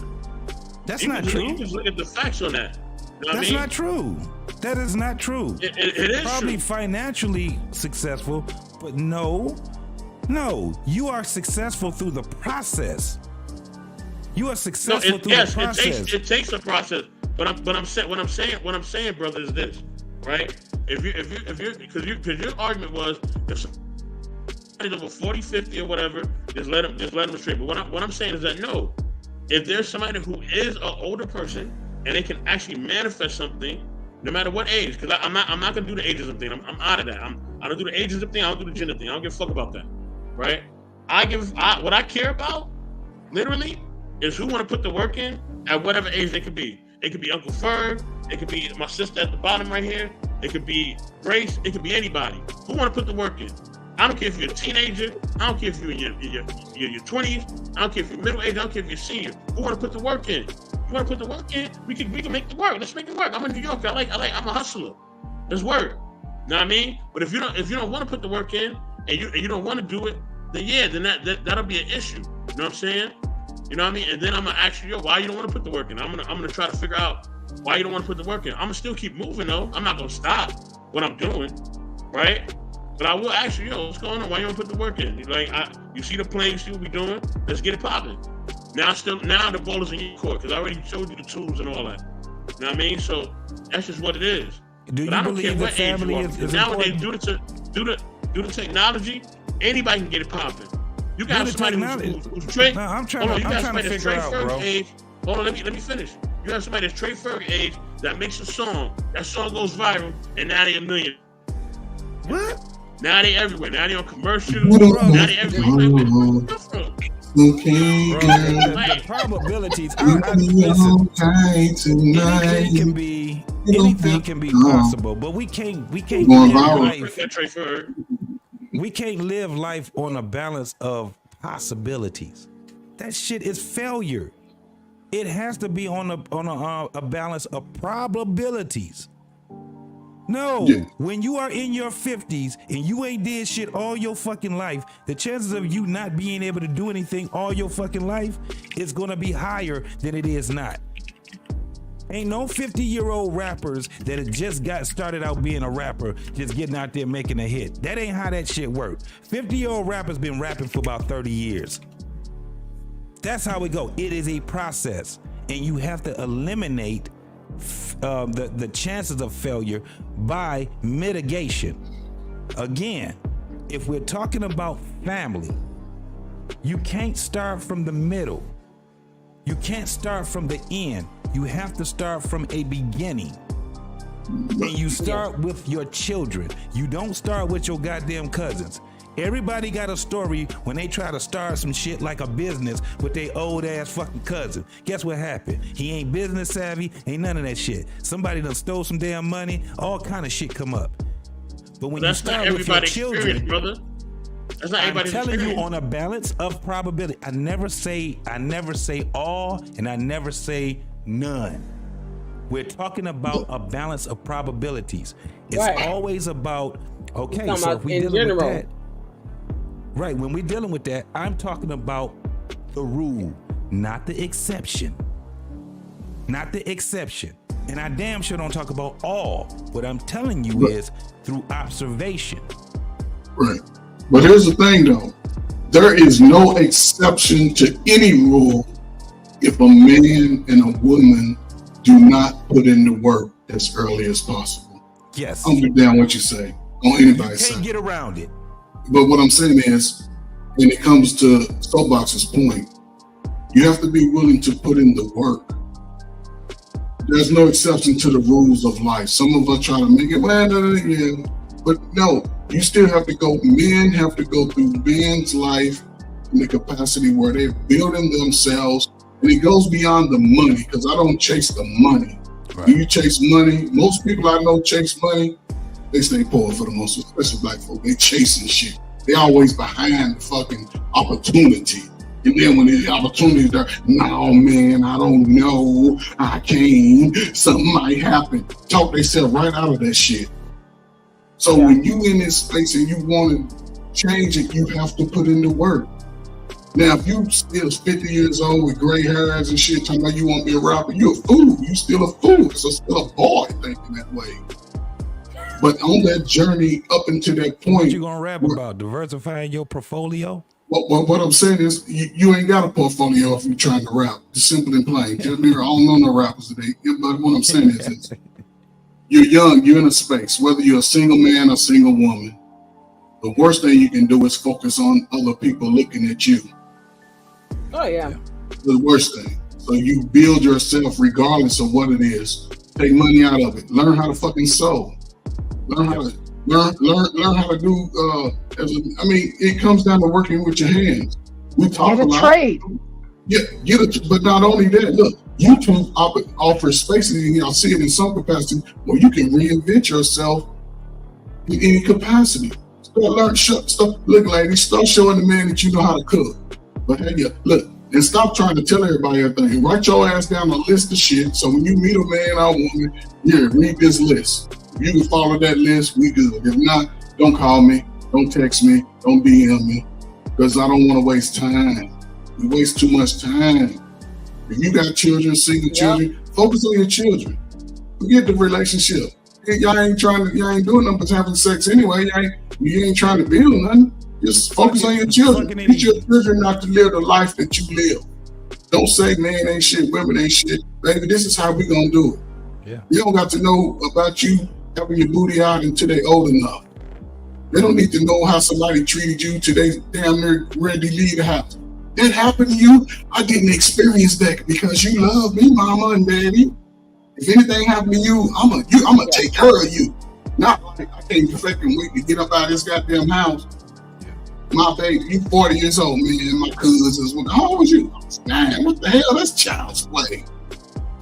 That's not true. You just look at the facts on that. You know That's not true. That is not true. It is probably true. Financially successful, but no, you are successful through the process. You are successful through the process. It takes a process. But what I'm saying, brother, is this, right? Because your argument was if somebody's over 40, 50 or whatever, just let them straight. But what I'm saying is that no, if there's somebody who is an older person and they can actually manifest something, no matter what age, because I'm not gonna do the ageism thing. I'm out of that. I don't do the ageism thing. I don't do the gender thing. I don't give a fuck about that, right? What I care about, literally, is who want to put the work in at whatever age they could be. It could be Uncle Ferg. It could be my sister at the bottom right here. It could be Grace. It could be anybody who want to put the work in. I don't care if you're a teenager. I don't care if you're in your 20s. I don't care if you're middle age. I don't care if you're senior. Who want to put the work in? You want to put the work in? We can make the work. Let's make it work. I'm in New York. I'm a hustler. Let's work. You know what I mean? But if you don't want to put the work in and you don't want to do it, then that'll be an issue. You know what I'm saying? You know what I mean? And then I'm gonna ask you, why you don't want to put the work in? I'm gonna try to figure out why you don't want to put the work in. I'm gonna still keep moving though. I'm not gonna stop what I'm doing, right? But I will ask you, what's going on? Why you don't put the work in? Like, you see the plan, you see what we're doing. Let's get it popping. Now the ball is in your court because I already showed you the tools and all that. You know what I mean? So that's just what it is. Do you believe the family is nowadays important? due to technology, anybody can get it popping. You got somebody who's Trey. No, I'm trying to figure out, bro. Hold on, let me finish. You have somebody that's Trey Ferg age that makes a song. That song goes viral, and now they $1 million. What? Now they everywhere. Now they on commercials. Now they everywhere. Okay, Bro, girl. the probabilities. Listen, Anything can be possible, but we can't live life. We can't live life on a balance of possibilities. That shit is failure. It has to be on a balance of probabilities. No, when you are in your 50s and you ain't did shit all your fucking life, the chances of you not being able to do anything all your fucking life is gonna be higher than it is not. Ain't no 50-year-old rappers that have just got started out being a rapper, just getting out there making a hit. That ain't how that shit works. 50-year-old rappers been rapping for about 30 years. That's how it go. It is a process, and you have to eliminate the chances of failure by mitigation. Again, if we're talking about family, you can't start from the middle. You can't start from the end. You have to start from a beginning. And you start with your children. You don't start with your goddamn cousins. Everybody got a story when they try to start some shit like a business with their old ass fucking cousin. Guess what happened? He ain't business savvy, ain't none of that shit. Somebody done stole some damn money, all kind of shit come up. But when you start with your children, brother, that's not everybody's experience. I'm telling you on a balance of probability. I never say all, and I never say none. We're talking about a balance of probabilities. It's always about, okay, so if we dealing with that, right, when we're dealing with that, I'm talking about the rule, not the exception. Not the exception. And I damn sure don't talk about all. What I'm telling you is through observation. Right. But here's the thing, though. There is no exception to any rule if a man and a woman do not put in the work as early as possible. Yes. I don't give a damn what you say on anybody's side. You can't get around it. But what I'm saying is, when it comes to Soapbox's point, you have to be willing to put in the work. There's no exception to the rules of life. Some of us try to make it, but no, you still have to go. Men have to go through men's life in the capacity where they're building themselves, and it goes beyond the money, because I don't chase the money. Right. Do you chase money? Most people I know chase money. They stay poor for the most, especially black folk. They chasing shit. They always behind the fucking opportunity. And then when the opportunities are, no man, I don't know, I can't, something might happen. Talk themselves right out of that shit. So when you in this space and you want to change it, you have to put in the work. Now, if you still 50 years old with gray hairs and shit, talking about you want to be a rapper, you're a fool. You still a fool. So still a boy thinking that way. But on that journey up into that point, what you gonna rap about? Diversifying your portfolio? What I'm saying is, you ain't got a portfolio if you're trying to rap. It's simple and plain. I don't know no rappers today. But what I'm saying is, you're young, you're in a space, whether you're a single man or single woman, the worst thing you can do is focus on other people looking at you. Oh, yeah. The worst thing. So you build yourself regardless of what it is. Take money out of it. Learn how to fucking sew. Learn how to do. It comes down to working with your hands. We talk get a lot. Trade. Yeah, but not only that. Look, YouTube offers spaces, and y'all see it in some capacity where you can reinvent yourself in any capacity. Look, ladies, start showing the man that you know how to cook. But hey, look, and stop trying to tell everybody everything. Write your ass down a list of shit. So when you meet a man or woman, read this list. If you can follow that list, we good. If not, don't call me, don't text me, don't DM me, because I don't want to waste time. We waste too much time. If you got children, single children, focus on your children. Forget the relationship. Y'all ain't doing nothing but having sex anyway. You ain't trying to build nothing. Just focus on your children. Teach your children not to live the life that you live. Don't say man ain't shit, women ain't shit. Baby, this is how we gonna do it. Yeah. You don't got to know about you having your booty out until they old enough. They don't need to know how somebody treated you till they damn near ready to leave the house. That happened to you. I didn't experience that because you love me, mama and daddy. If anything happened to you, I'm gonna take care of you. Not like I can't fucking wait to get up out of this goddamn house. my baby, you 40 years old, man. My cousins, how old was you? I was 9. What the hell? That's child's play.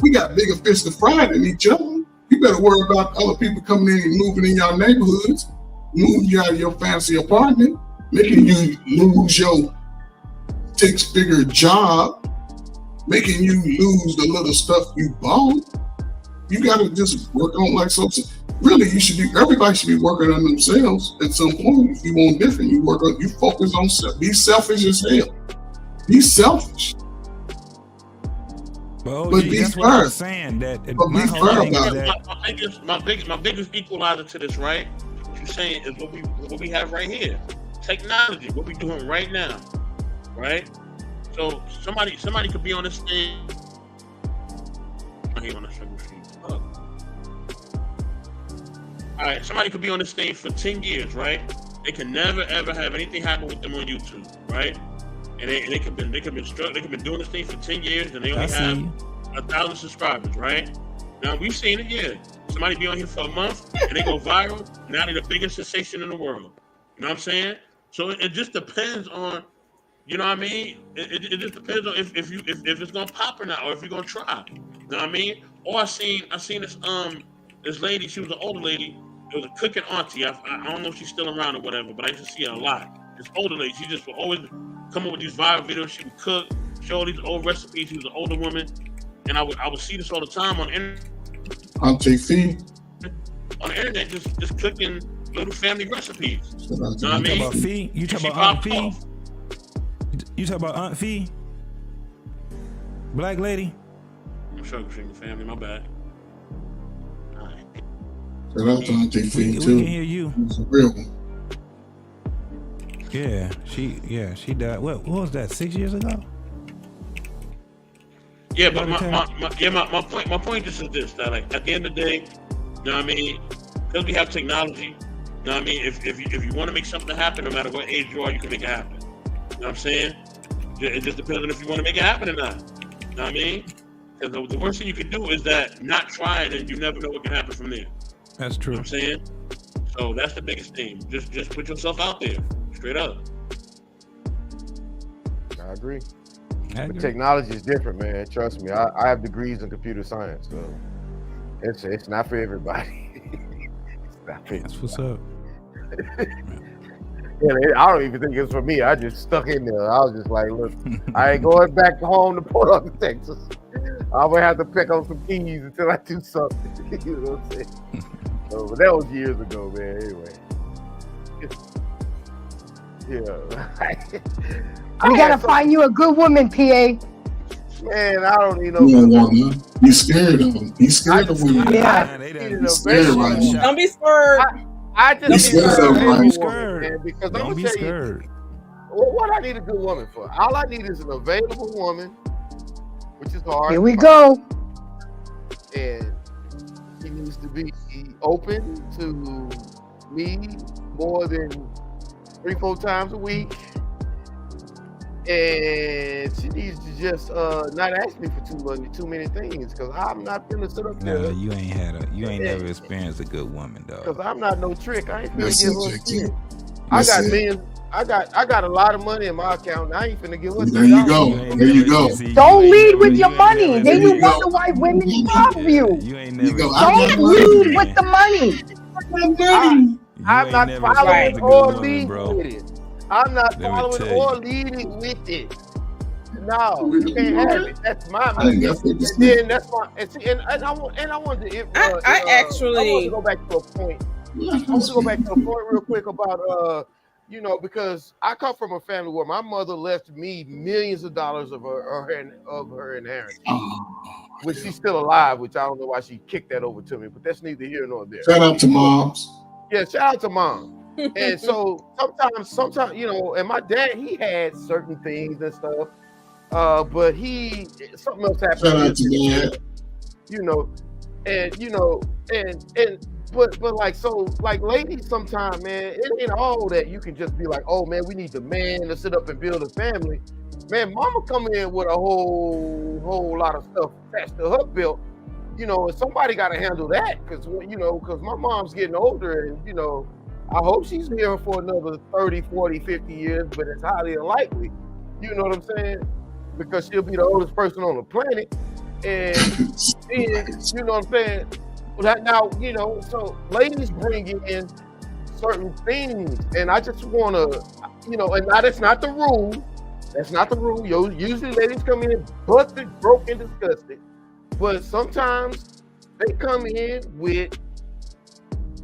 We got bigger fish to fry than each other. You better worry about other people coming in and moving in your neighborhoods, moving you out of your fancy apartment, making you lose your 6-figure job, making you lose the little stuff you bought. You gotta just work on like something. Really, everybody should be working on themselves at some point. If you want different, you focus on self. Be selfish as hell. Be selfish. But be that's fair. what I'm saying. That But my be whole fair thing is about that My biggest equalizer to this, right? What you're saying is what we have right here. Technology, what we're doing right now, right? So somebody could be on this thing. On a sugar sheet. All right, somebody could be on this thing for 10 years, right? They can never ever have anything happen with them on YouTube, right? And they could been doing this thing for 10 years, and they only have 1,000 subscribers, right? Now we've seen it, yeah. Somebody be on here for a month and they go viral. Now they're the biggest sensation in the world. You know what I'm saying? So it just depends on, you know what I mean? It just depends on if it's gonna pop or not, or if you're gonna try. You know what I mean? Or I seen this lady. She was an older lady. It was a cooking auntie. I don't know if she's still around or whatever, but I used to see her a lot. This older lady, she just would always come up with these viral videos. She would cook, show all these old recipes. She was an older woman, and I would see this all the time on the internet. Auntie Fee. On the internet, just cooking little family recipes. You know what I You mean? talk about Fee? You talk about Aunt Fee? You talk about Aunt Fee? Black lady? I'm sure I'm family. My bad. Shout out to Auntie Fee too. We can hear you. It's a real one. Yeah, she died. What was that? 6 years ago? Yeah, but my point just is this: that like at the end of the day, you know what I mean? Because we have technology, you know what I mean? If you want to make something happen, no matter what age you are, you can make it happen. You know what I'm saying? It just depends on if you want to make it happen or not. You know what I mean? Because the worst thing you can do is that not try it, and you never know what can happen from there. That's true. You know what I'm saying? So that's the biggest thing. Just put yourself out there, straight up. I agree. But technology is different, man. Trust me. I have degrees in computer science, so it's not for everybody. It's not for everybody. That's what's up. Yeah, I don't even think it's for me. I just stuck in there. I was just like, look, I ain't going back home to Port Arthur, Texas. I'm gonna have to pick up some keys until I do something. You know what I'm saying? So, but that was years ago, man. Anyway. Yeah. We gotta find you a good woman, PA. Man, I don't need no. You don't want none. He's scared of them. He's scared of women. Yeah. He's scared right now. Don't be scared. I just He's scared of woman, right. man, because Don't I'm be gonna tell you scared. what I need a good woman for. All I need is an available woman, which is hard. Here we go. And she needs to be open to me more than 3-4 times a week. And she needs to just not ask me for too many things, because I'm not gonna sit up there. No, you ain't never experienced a good woman, though. Because I'm not no trick. I ain't finna That's give it, her JT. shit. I That's got it. millions. I got a lot of money in my account. And I ain't finna give her There you go. There you go. Don't lead with your money. Then you wonder why women love you. You ain't You never. go. I Don't got money. lead with the money. I'm not never following experienced a or good woman, leading bro. with it. I'm not Let me following tell or you. leading with it. No, you can't have it. That's my I money. think that's what And this then that's my and I wanted to. I I want to actually go back to a point. I want to go back to a point real quick about because I come from a family where my mother left me millions of dollars of her inheritance, which she's still alive, which I don't know why she kicked that over to me, but that's neither here nor there. Shout out to moms. Yeah, shout out to mom. And so sometimes, and my dad, he had certain things and stuff, but something else happened. Shout out to dad. But like ladies sometimes, man, it ain't all that you can just be like, oh man, we need the man to sit up and build a family. Man, mama come in with a whole lot of stuff attached to her belt, and somebody got to handle that, because my mom's getting older, and I hope she's here for another 30, 40, 50 years, but it's highly unlikely. You know what I'm saying? Because she'll be the oldest person on the planet. And you know what I'm saying? Now, you know, so ladies bring in certain things, and I just want to, you know, and now that's not the rule. That's not the rule. Usually ladies come in busted, broke, and disgusted. But sometimes they come in with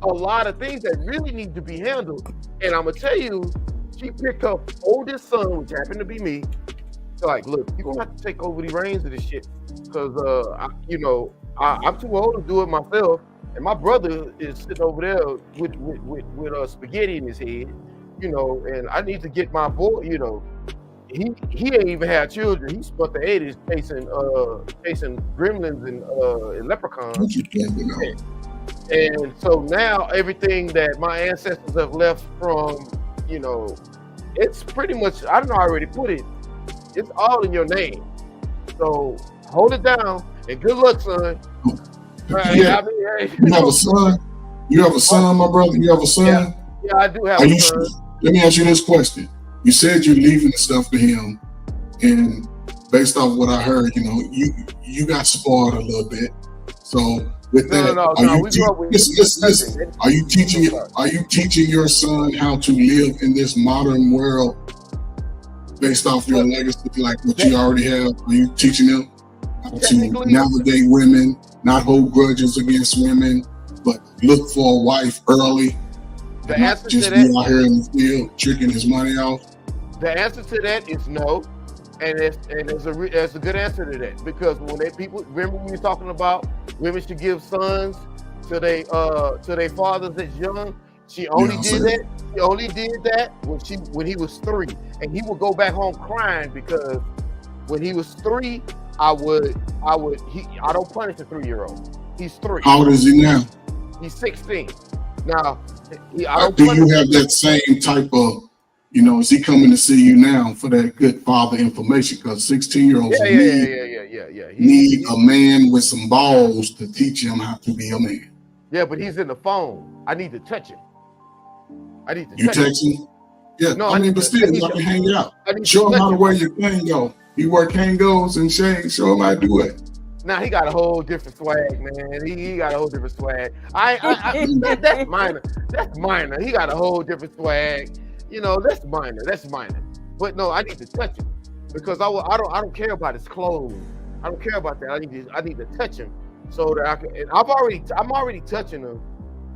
a lot of things that really need to be handled. And I'm going to tell you, she picked her oldest son, which happened to be me. So like, look, you're going to have to take over the reins of this shit. Because, I'm too old to do it myself. And my brother is sitting over there with spaghetti in his head, you know, and I need to get my boy, you know. He ain't even had children. He spent the 80s chasing gremlins and leprechauns. And so now everything that my ancestors have left from, you know, it's pretty much, I don't know, I already put it, it's all in your name. So hold it down and good luck, son. Yeah. You have a son? You have a son, my brother? You have a son? Yeah, I do have a son. Let me ask you this question. You said you're leaving the stuff to him, and based off what I heard, you know, you got spoiled a little bit. So with that, are you teaching your son how to live in this modern world based off your legacy, like what you already have? Are you teaching him how to navigate women, not hold grudges against women, but look for a wife early? The answer just to that, be out here in the field tricking his money off. The answer to that is no, and there's a good answer to that, because when people remember we were talking about women should give sons to their fathers as young. She only did that. She only did that when he was 3, and he would go back home crying because when he was 3, I don't punish a 3-year-old. He's 3. How old is he now? He's 16. Now, do you have that same type of, you know, is he coming to see you now for that good father information? Because 16-year-olds need a man with some balls to teach him how to be a man. Yeah, but he's in the phone. I need to touch him. You text him? Yeah, no, I mean, but still, y'all can hang out. Show him how to wear your Kango. He wear Kangos and shades. Show him how to do it. Now he got a whole different swag, man. He got a whole different swag. That's minor. That's minor. He got a whole different swag. You know, that's minor. That's minor. But no, I need to touch him because I don't care about his clothes. I don't care about that. I need to touch him so that I can. And I'm already touching him,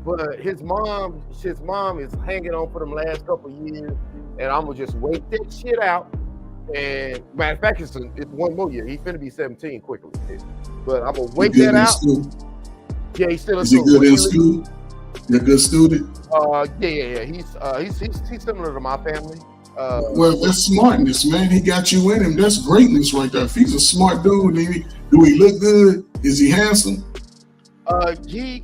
but his mom is hanging on for them last couple of years, and I'm gonna just wait that shit out. And matter of fact, it's one more year. He's finna be 17 quickly, but I'm gonna wait that out. Yeah, he's still in school. Is he good in school? You're a good student? Yeah. He's similar to my family. Well, that's smartness, man. He got you in him. That's greatness right there. If he's a smart dude, do he look good? Is he handsome? He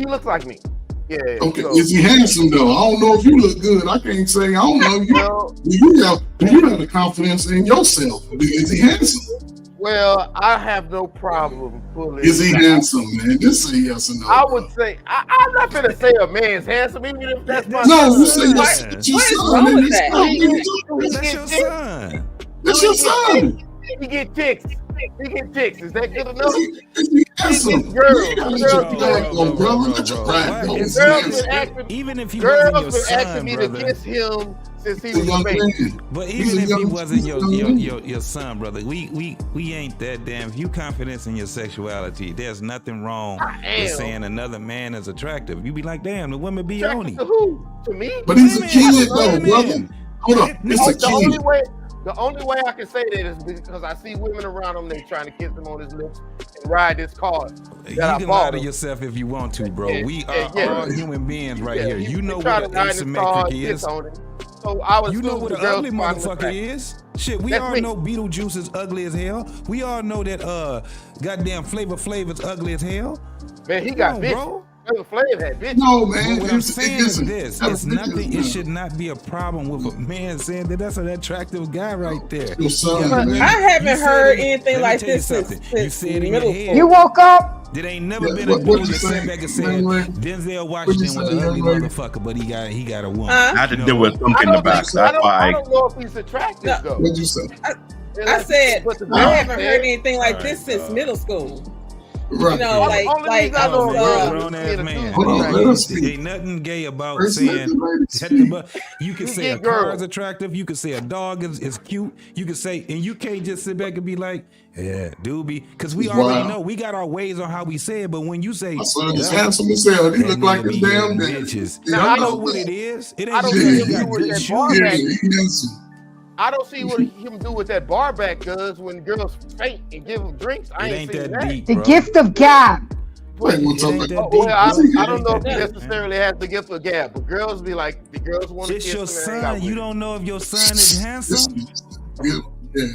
looks like me. Yeah. Okay. So, is he handsome though? I don't know if you look good. I can't say. I don't know. Do you have the confidence in yourself? Is he handsome? Well, I have no problem pulling. Is he handsome, man? Just say yes or no. I would say I'm not gonna say a man's handsome, even if that's my son. You say that's your son. That's your son. That's your son. He get ticks. Is that good enough? Even if he wasn't your son, me to kiss him since he was a baby. But even if he wasn't your son, brother, we ain't that damn. If you confidence in your sexuality, there's nothing wrong with saying another man is attractive. You be like, damn, the women be on him. To who? To me? But he's a kid though, brother. Hold up, it's a kid. The only way I can say that is because I see women around him, they trying to kiss him on his lips and ride this car. You can lie to yourself if you want to, bro. We are all human beings right here. You know what an asymmetric is. So I was you know what an ugly motherfucker is? Shit, we all know Beetlejuice is ugly as hell. We all know that goddamn Flavor Flav is ugly as hell. Man, he got bitches. Flav had bitches. No, man. What I'm saying is this: it's nothing. It should not be a problem with a man saying that that's an attractive guy right there. I haven't heard anything like this since middle school. You woke up. There ain't never been a dude that sat back and said Denzel Washington was an ugly motherfucker, but he got a woman. I had to deal with something in the back. So that's why I don't know if he's attractive though. What'd you say? I said I haven't heard anything like this since middle school. Right. You know, like grown ass man. Ain't nothing gay about saying you can say a car is attractive, you can say a dog is cute, you can say, and you can't just sit back and be like, yeah, doobie, because we already know we got our ways on how we say it. But when you say, my son is handsome as hell, he look like his damn bitches. I know what it is. It ain't I don't see what him do with that bar back does when girls faint and give them drinks. I ain't seen that. Deep, the gift of gab. I don't know if he necessarily has the gift of gab, but girls be like, the girls want to kiss your son. You don't know if your son is handsome.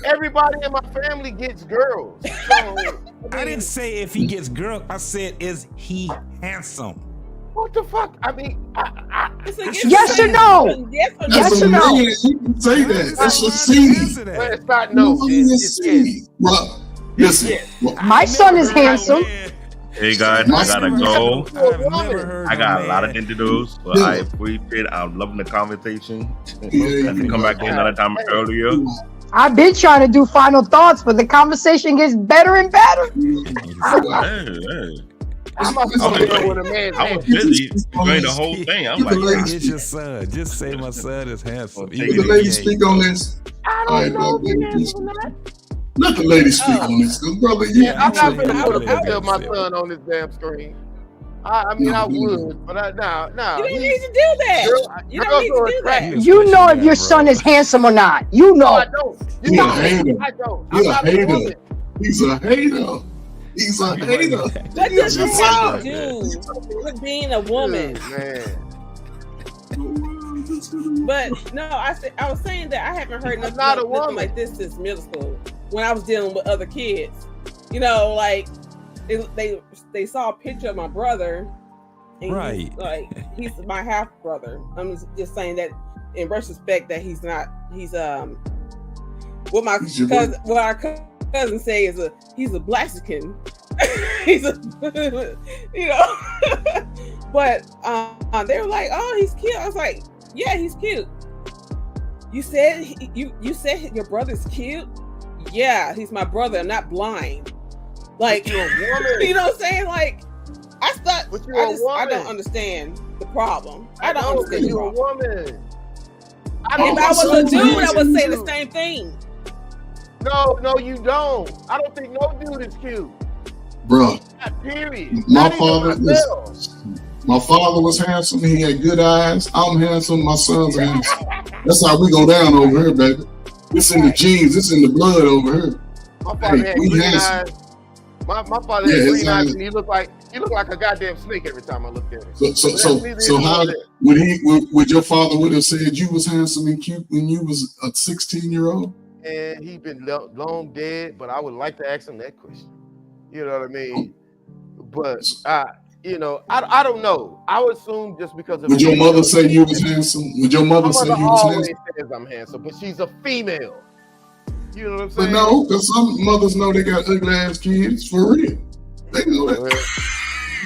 Everybody in my family gets girls. So, I didn't say if he gets girls. I said, is he handsome? What the fuck? I mean, yes or no? Yes or no? You can say that. That's a seed. It's not no. It's yes. Listen. My son is handsome. Hey guys, I gotta go. I got a lot of things to do, so I appreciate it. I'm loving the conversation. I can come back in another time earlier. I've been trying to do final thoughts, but the conversation gets better and better. I was busy doing the whole thing. I'm like, it's your son. Just say my son is handsome. Can the lady speak on this? I don't know if he's handsome or not. Let the lady speak on this, because brother, I'm not going to put a picture of my son on this damn screen. I mean, I would, but you don't need to do that. You don't need to do that. You know if your son is handsome or not. You know. I don't. He's a hater. I don't. He's a hater. He's a hater. He's a hater. What does it have to do with being a woman? But no, I was saying that I haven't heard nothing like this since middle school when I was dealing with other kids. You know, like they saw a picture of my brother, and he's my half brother. I'm just saying that in retrospect that he's what our cousin say is he's a Blaxican. He's a but they were like, oh, he's cute. I was like, yeah, he's cute. You said you said your brother's cute? Yeah, he's my brother. I'm not blind. Like, you're a woman. You know what I'm saying? Like, I thought I don't understand the problem. I don't understand the problem. You're a woman. If I was a dude, I would say the same thing. No, you don't. I don't think no dude is cute. Bro, period. My father was handsome. He had good eyes. I'm handsome. My son's handsome. That's how we go down over here, baby. It's in the genes. It's in the blood over here. My father had green eyes. My father had green eyes, and he looked like a goddamn snake every time I looked at him. So how would your father would have said you was handsome and cute when you was a 16-year-old? And he been long dead, but I would like to ask him that question. You know what I mean? But I don't know. I would assume just because of. Would your mother say you was handsome? Would your mother say you was handsome? Says I'm handsome, but she's a female. You know what I'm saying? But no, because some mothers know they got ugly ass kids for real. They know that.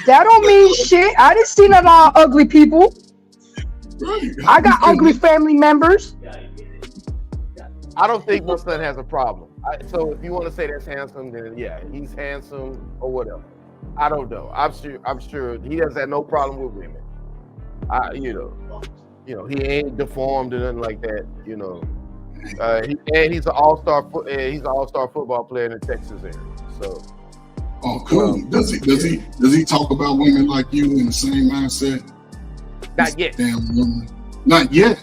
That don't mean shit. I didn't see none of ugly people. Right. I got ugly family members. I don't think my son has a problem. So if you want to say that's handsome, then yeah, he's handsome or whatever. I don't know. I'm sure he doesn't have no problem with women. He ain't deformed or nothing like that. You know, he's an all-star. He's an all-star football player in the Texas area. So. Oh, cool. Does he talk about women like you in the same mindset? Not yet. Damn woman. Not yet.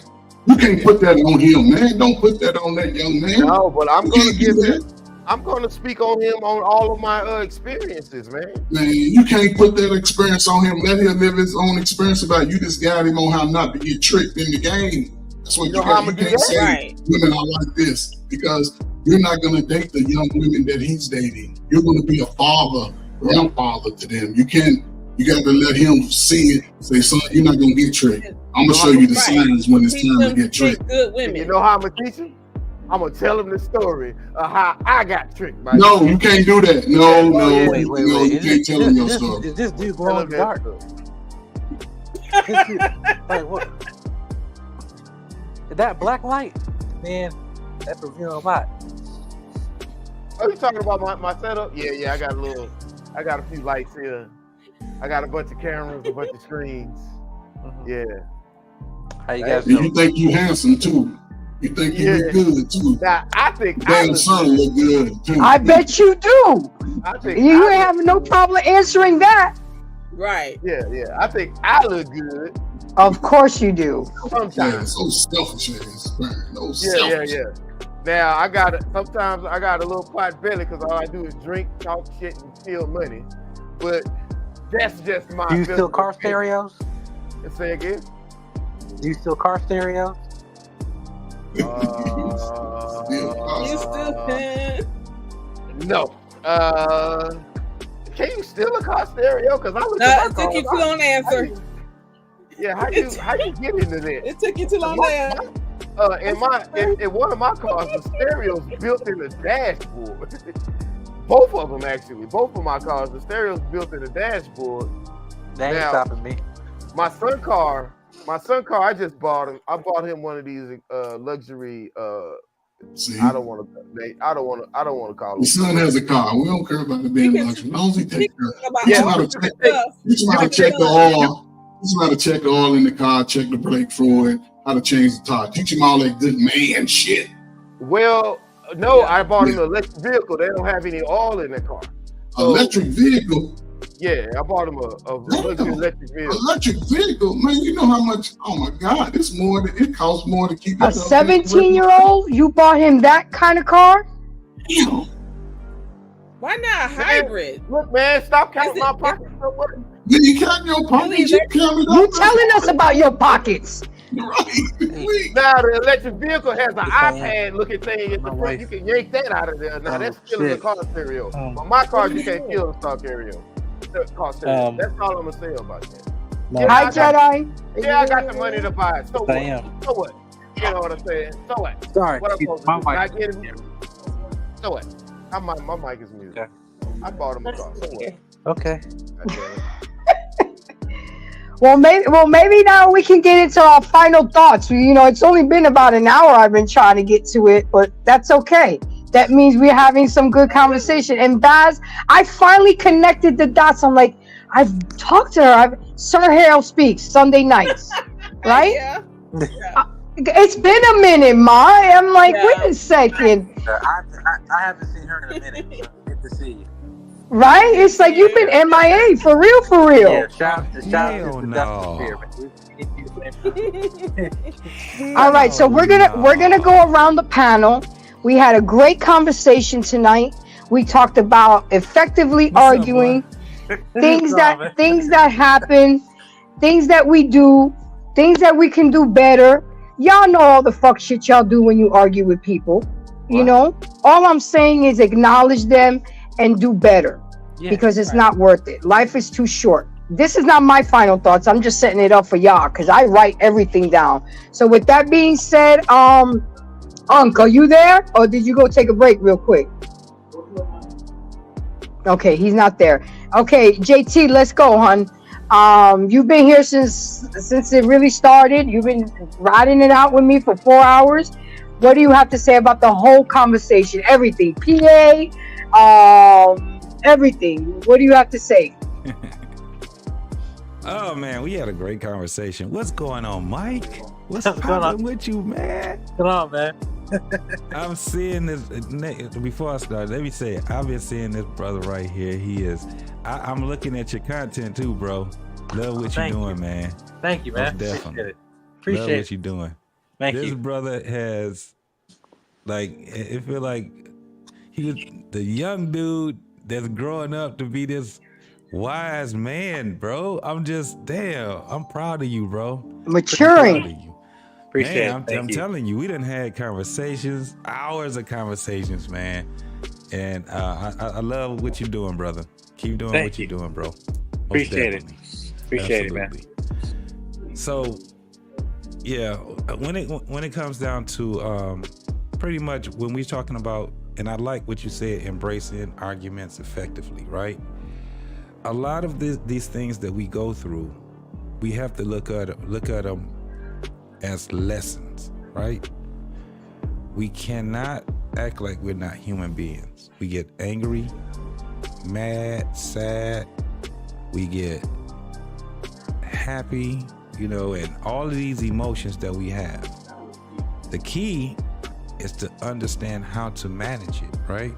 You can't put that on him, man. Don't put that on that young man. No, but I'm going to speak on him on all of my experiences, man. Man, you can't put that experience on him. Let him live his own experience about you. Just got him on how not to get tricked in the game. That's what you can't say. Women are like this because you're not going to date the young women that he's dating. You're going to be a father, grandfather to them. You You got to let him see it. Say, son, you're not gonna get tricked. I'm gonna show you the signs when it's time to get tricked. Good women. You know how I'm gonna teach him? I'm gonna tell him the story of how I got tricked. By No, you can't do that. No, Wait. you can't tell him your story. Is this dude glow in the dark? Like what? That black light, man, that's revealing a lot. Oh, you talking about my setup? Yeah. I got a few lights here. I got a bunch of cameras, a bunch of screens. Yeah. How you guys doing? You think you handsome too? You think you look good too? Now, I think damn son look good too. I bet you do. I think you have no problem answering that. Right. Yeah. I think I look good. Of course you do. Sometimes. Yeah, so selfish ass, man. No selfish. Yeah. Now sometimes I got a little pot belly because all I do is drink, talk shit, and steal money. But that's just my. Do you steal car stereos? Say again. Do you steal car stereos? You still can. No. Can you steal a car stereo? Because I look at my it took you too long to answer. How you get into that? It took you too long to answer. In one of my cars, the stereo's built in the dashboard. Both of them actually. Both of my cars, the stereo's built in the dashboard. That ain't stopping me. My son car, I just bought him. I bought him one of these luxury. I don't want to call him. Your son has a car. We don't care about the being luxury. As long as he takes care. Teach him how to check the oil. Teach him how to check the oil in the car. Check the brake fluid. How to change the tire. Teach him all that good man shit. Well, no, I bought him an electric vehicle. They don't have any oil in their car. So, electric vehicle. Yeah, I bought him a electric vehicle. Electric vehicle, man. You know how much? Oh my God, it costs more to keep. A 17-year-old, you bought him that kind of car? Yeah. Why not hybrid? Look, man, stop counting my pockets. Did you count your pockets? You telling us about your pockets. Right. Now the electric vehicle has an iPad looking thing at the front. You can yank that out of there. Now that's still in the car stereo. But my car, you can't kill the car stereo. That's all I'm gonna say about that. Hi, Jedi. Yeah, I got the money to buy it. So what? So what? You know what I'm saying? So what? Sorry, what I'm supposed to do? my Not get it? So what? My mic is muted. I bought him a car. So what? Okay. Well, maybe now we can get into our final thoughts. You know, it's only been about an hour I've been trying to get to it, but that's okay. That means we're having some good conversation. And Baz, I finally connected the dots. I'm like, I've talked to her. Sir Harold Speaks Sunday nights, right? Yeah. It's been a minute, Ma. I'm like, wait a second. I haven't seen her in a minute. So good to see you. Right? It's like you've been MIA for real. Yeah, shout out to the All right, so we're gonna go around the panel. We had a great conversation tonight. We talked about effectively arguing, things that happen, things that we do, things that we can do better. Y'all know all the fuck shit y'all do when you argue with people. You know, all I'm saying is acknowledge them and do better, because it's not worth it. Life is too short. This is not my final thoughts. I'm just setting it up for y'all because I write everything down. So with that being said, Unc, are you there, or did you go take a break real quick? Okay, he's not there. Okay, JT, let's go, hon. You've been here since it really started. You've been riding it out with me for 4 hours. What do you have to say about the whole conversation? Everything, PA, everything. What do you have to say? Oh man, we had a great conversation. What's going on, Mike? What's popping with you, man? Come on, man. I'm seeing this. Before I start, let me say it. I've been seeing this brother right here. He is. I'm looking at your content too, bro. Love what you're doing, man. Thank you, man. Definitely. Appreciate Love what you're doing. Thank you. This brother has, like, it feel like he was the young dude that's growing up to be this wise man, bro. I'm proud of you, bro. Maturing. Appreciate it. I'm telling you, we done had conversations, hours of conversations, man. And I love what you're doing, brother. Keep doing what you're doing, bro. Appreciate it. Appreciate it, man. So, yeah, when it comes down to pretty much when we're talking about, and I like what you said, embracing arguments effectively, right? A lot of these things that we go through, we have to look at them as lessons, right? We cannot act like we're not human beings. We get angry, mad, sad, we get happy, and all of these emotions that we have. The key is to understand how to manage it, right?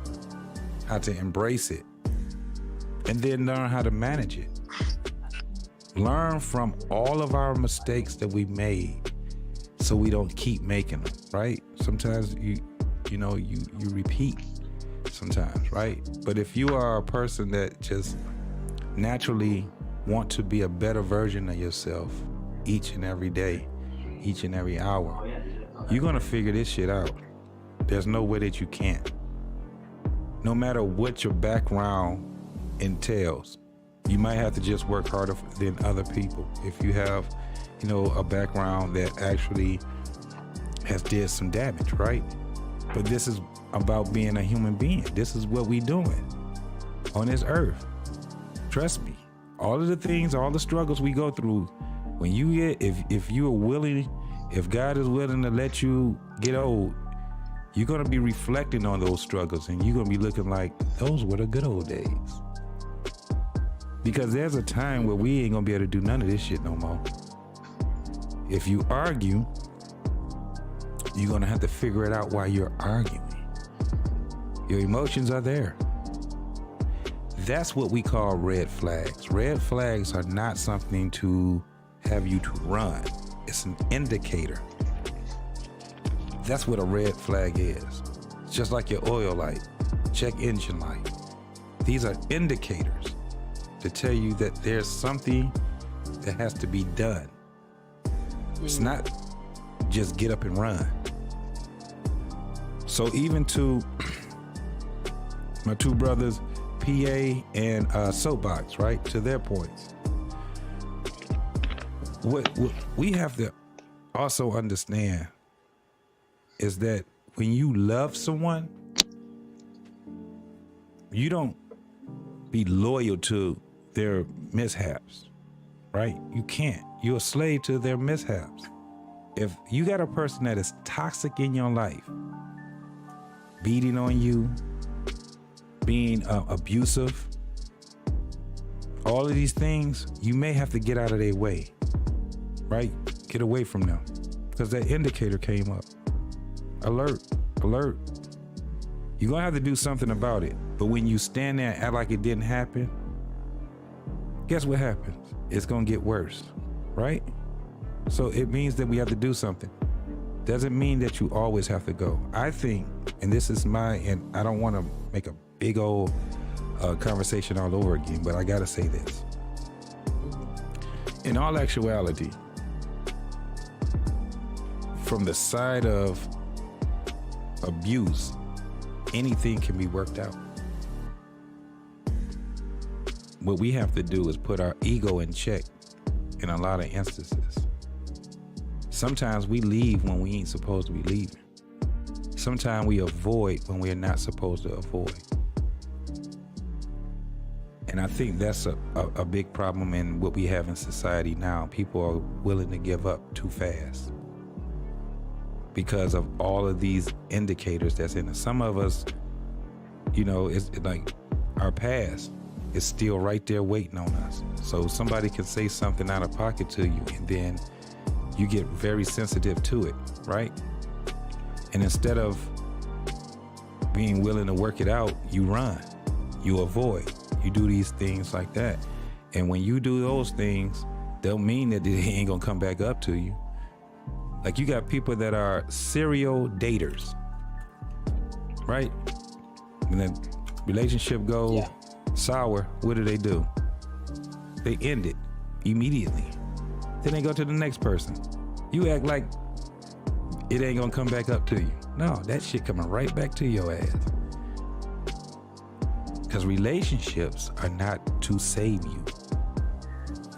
How to embrace it, and then learn how to manage it. Learn from all of our mistakes that we made so we don't keep making them, right? Sometimes you repeat sometimes, right? But if you are a person that just naturally want to be a better version of yourself each and every day, each and every hour, you're gonna figure this shit out. There's no way that you can't. No matter what your background entails, you might have to just work harder than other people. If you have, a background that actually has did some damage, right? But this is about being a human being. This is what we doing on this earth. Trust me, all of the things, all the struggles we go through, when you get, if you are willing, if God is willing to let you get old, you're gonna be reflecting on those struggles and you're gonna be looking like, those were the good old days. Because there's a time where we ain't gonna be able to do none of this shit no more. If you argue, you're gonna have to figure it out while you're arguing. Your emotions are there. That's what we call red flags. Red flags are not something to have you to run. It's an indicator. That's what a red flag is. It's just like your oil light, check engine light. These are indicators to tell you that there's something that has to be done. It's not just get up and run. So even to my two brothers, PA and Soapbox, right, to their points, what we have to also understand is that when you love someone, you don't be loyal to their mishaps, right? You can't. You're a slave to their mishaps. If you got a person that is toxic in your life, beating on you, being abusive, all of these things, you may have to get out of their way, right? Get away from them, because that indicator came up. Alert, alert. You're gonna have to do something about it. But when you stand there and act like it didn't happen, guess what happens? It's gonna get worse, right? So it means that we have to do something. Doesn't mean that you always have to go. I think, and this is and I don't wanna make a big old conversation all over again, but I gotta say this. In all actuality, from the side of abuse, anything can be worked out. What we have to do is put our ego in check in a lot of instances. Sometimes we leave when we ain't supposed to be leaving. Sometimes we avoid when we're not supposed to avoid. And I think that's a big problem in what we have in society now. People are willing to give up too fast because of all of these indicators that's in it. Some of us, it's like our past is still right there waiting on us. So somebody can say something out of pocket to you and then you get very sensitive to it, right? And instead of being willing to work it out, you run, you avoid, you do these things like that. And when you do those things, don't mean that it ain't gonna come back up to you. Like you got people that are serial daters, right? When the relationship goes sour, what do? They end it immediately. Then they go to the next person. You act like it ain't gonna come back up to you. No, that shit coming right back to your ass. Because relationships are not to save you.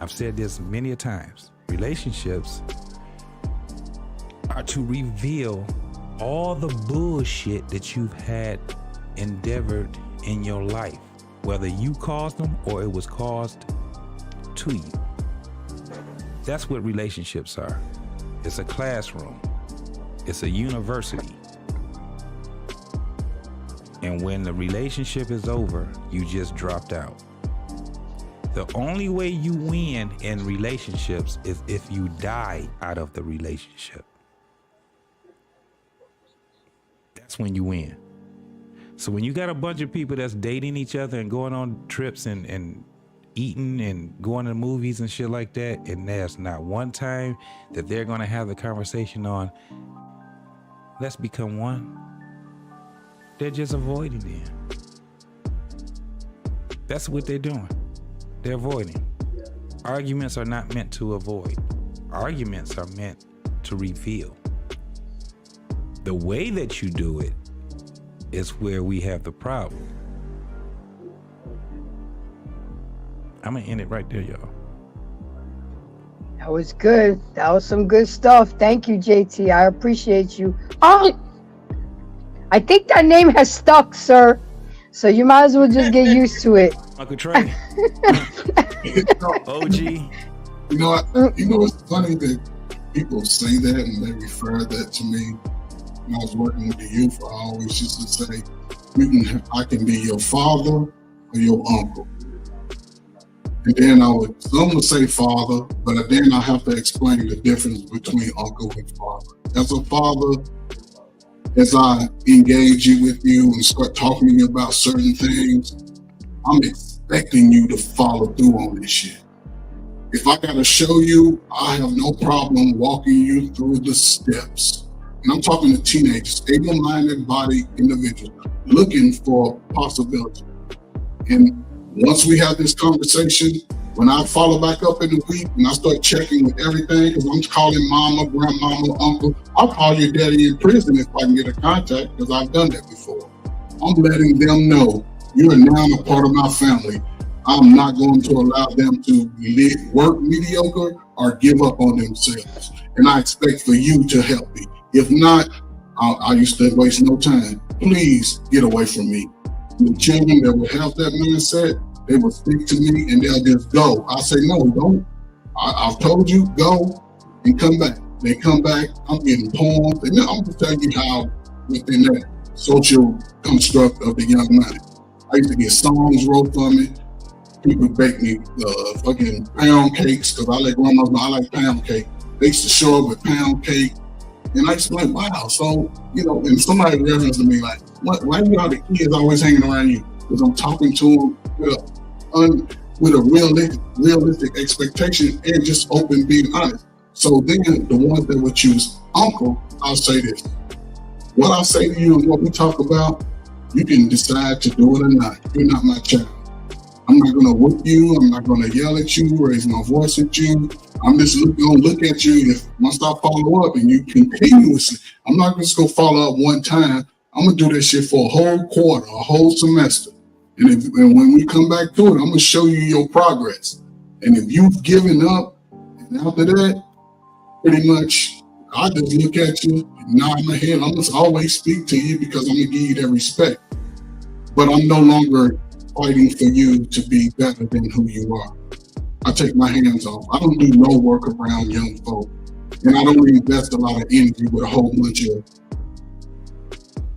I've said this many a times. Relationships are to reveal all the bullshit that you've had endeavored in your life, whether you caused them or it was caused to you. That's what relationships are. It's a classroom. It's a university. And when the relationship is over, you just dropped out. The only way you win in relationships is if you die out of the relationship. That's when you win. So when you got a bunch of people that's dating each other and going on trips and eating and going to movies and shit like that, and there's not one time that they're going to have the conversation on, let's become one, they're just avoiding it. That's what they're doing. They're avoiding. Arguments are not meant to avoid. Arguments are meant to reveal. The way that you do it is where we have the problem. I'm gonna end it right there, y'all. That was good. That was some good stuff. Thank you, JT. I appreciate you. Oh, I think that name has stuck, sir. So you might as well just get used to it. Uncle Trey. OG. You know, it's funny that people say that and they refer that to me. When I was working with the youth, I always used to say, I can be your father or your uncle. And then some would say father, but then I have to explain the difference between uncle and father. As a father, as I engage with you and start talking to you about certain things, I'm expecting you to follow through on this shit. If I gotta show you, I have no problem walking you through the steps. And I'm talking to teenagers, able-minded body individuals looking for possibility. And once we have this conversation, when I follow back up in the week and I start checking with everything, because I'm calling mama, grandmama, uncle, I'll call your daddy in prison if I can get a contact, because I've done that before. I'm letting them know you are now a part of my family. I'm not going to allow them to work mediocre or give up on themselves. And I expect for you to help me. If not, I used to waste no time. Please get away from me. The children that will have that mindset, they will speak to me and they'll just go. I say, no, don't. I've told you, go and come back. They come back, I'm getting poems. And I'm just telling you how within that social construct of the young man. I used to get songs wrote for me. People bake me fucking pound cakes, because I let grandmas know I like pound cake. They used to show up with pound cake. And I used to be like, wow. So, and somebody referenced to me like, why you all the kids always hanging around you? Because I'm talking to them with a realistic expectation and just open, being honest. So then the ones that would choose uncle, I'll say this. What I say to you and what we talk about, you can decide to do it or not. You're not my child. I'm not going to whoop you. I'm not going to yell at you, raise my voice at you. I'm just going to look at you. If once I follow up and you continuously, I'm not just going to follow up one time. I'm going to do that shit for a whole quarter, a whole semester. And when we come back to it, I'm going to show you your progress. And if you've given up, and after that, pretty much, I just look at you, nod my head. I'm going to always speak to you because I'm going to give you that respect. But I'm no longer fighting for you to be better than who you are. I take my hands off. I don't do no work around young folk. And I don't invest a lot of energy with a whole bunch of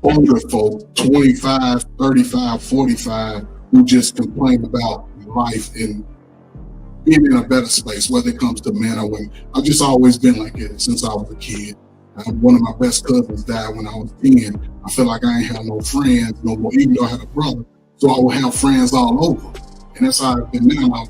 older folk, 25, 35, 45, who just complain about life and being in a better space, whether it comes to men or women. I've just always been like it since I was a kid. One of my best cousins died when I was 10. I feel like I ain't have no friends no more, even though I had a brother. So I will have friends all over. And that's how I've been now.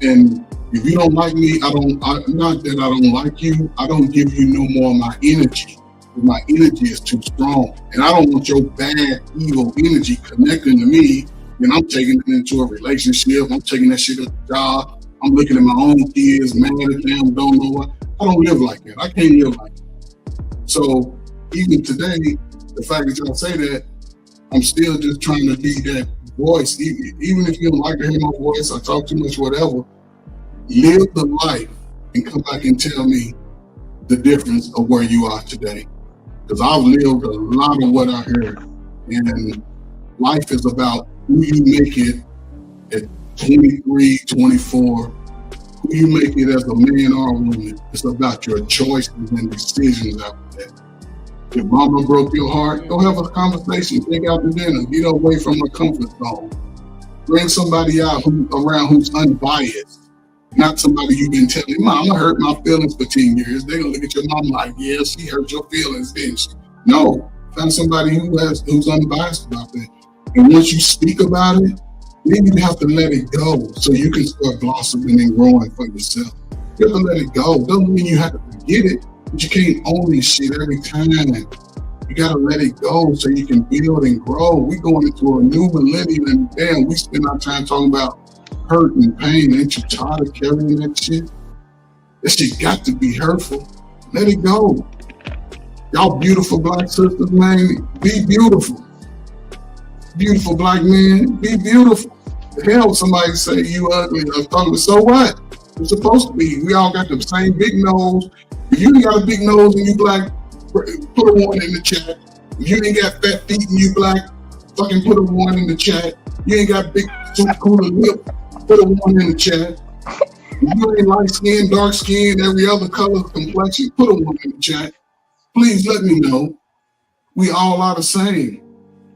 And if you don't like me, not that I don't like you, I don't give you no more of my energy. My energy is too strong. And I don't want your bad, evil energy connecting to me. And I'm taking it into a relationship. I'm taking that shit at the job. I'm looking at my own kids, mad at them, don't know what. I don't live like that. I can't live like that. So even today, the fact that y'all say that, I'm still just trying to be that voice. Even if you don't like to hear my voice, I talk too much, whatever, Live the life and come back and tell me the difference of where you are today. Because I've lived a lot of what I heard. And life is about who you make it at 23, 24, who you make it as a man or a woman. It's about your choices and decisions after that. If mama broke your heart, go have a conversation, take out to dinner, get away from the comfort zone. Bring somebody out who's unbiased. Not somebody you've been telling, Mama hurt my feelings for 10 years. They're gonna look at your mom like, yeah, she hurt your feelings, didn't she? No, find somebody who's unbiased about that. And once you speak about it, then you have to let it go so you can start blossoming and growing for yourself. You have to let it go. Doesn't mean you have to forget it, but you can't own this shit every time. You gotta let it go so you can build and grow. We going into a new millennium and damn, we spend our time talking about hurt and pain. Ain't you tired of carrying that shit? That shit got to be hurtful. Let it go. Y'all beautiful black sisters, man, be beautiful. Beautiful black men, be beautiful. The hell somebody say you ugly or something, so what? It's supposed to be. We all got the same big nose. If you ain't got a big nose and you black, put a 1 in the chat. If you ain't got fat feet and you black, fucking put a 1 in the chat. You ain't got big cooler lip, put a 1 in the chat. If you ain't light skin, dark skin, every other color complexion, put a 1 in the chat. Please let me know. We all are the same.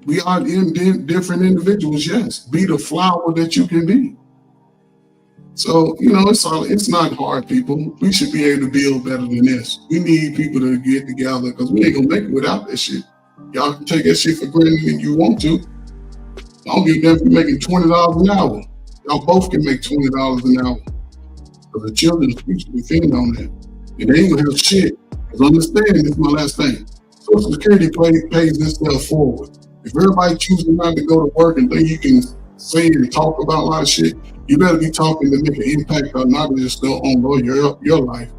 We are different individuals, yes. Be the flower that you can be. So, it's not hard, people. We should be able to build better than this. We need people to get together because we ain't gonna make it without that shit. Y'all can take that shit for granted if you want to. I don't give a damn if you're making $20 an hour. Y'all both can make $20 an hour. Because the children's future depend on that. And they ain't gonna have shit. Because understand, this is my last thing. Social Security pays this stuff forward. If everybody chooses not to go to work and think you can say and talk about a lot of shit, you better be talking to make an impact not just on your life,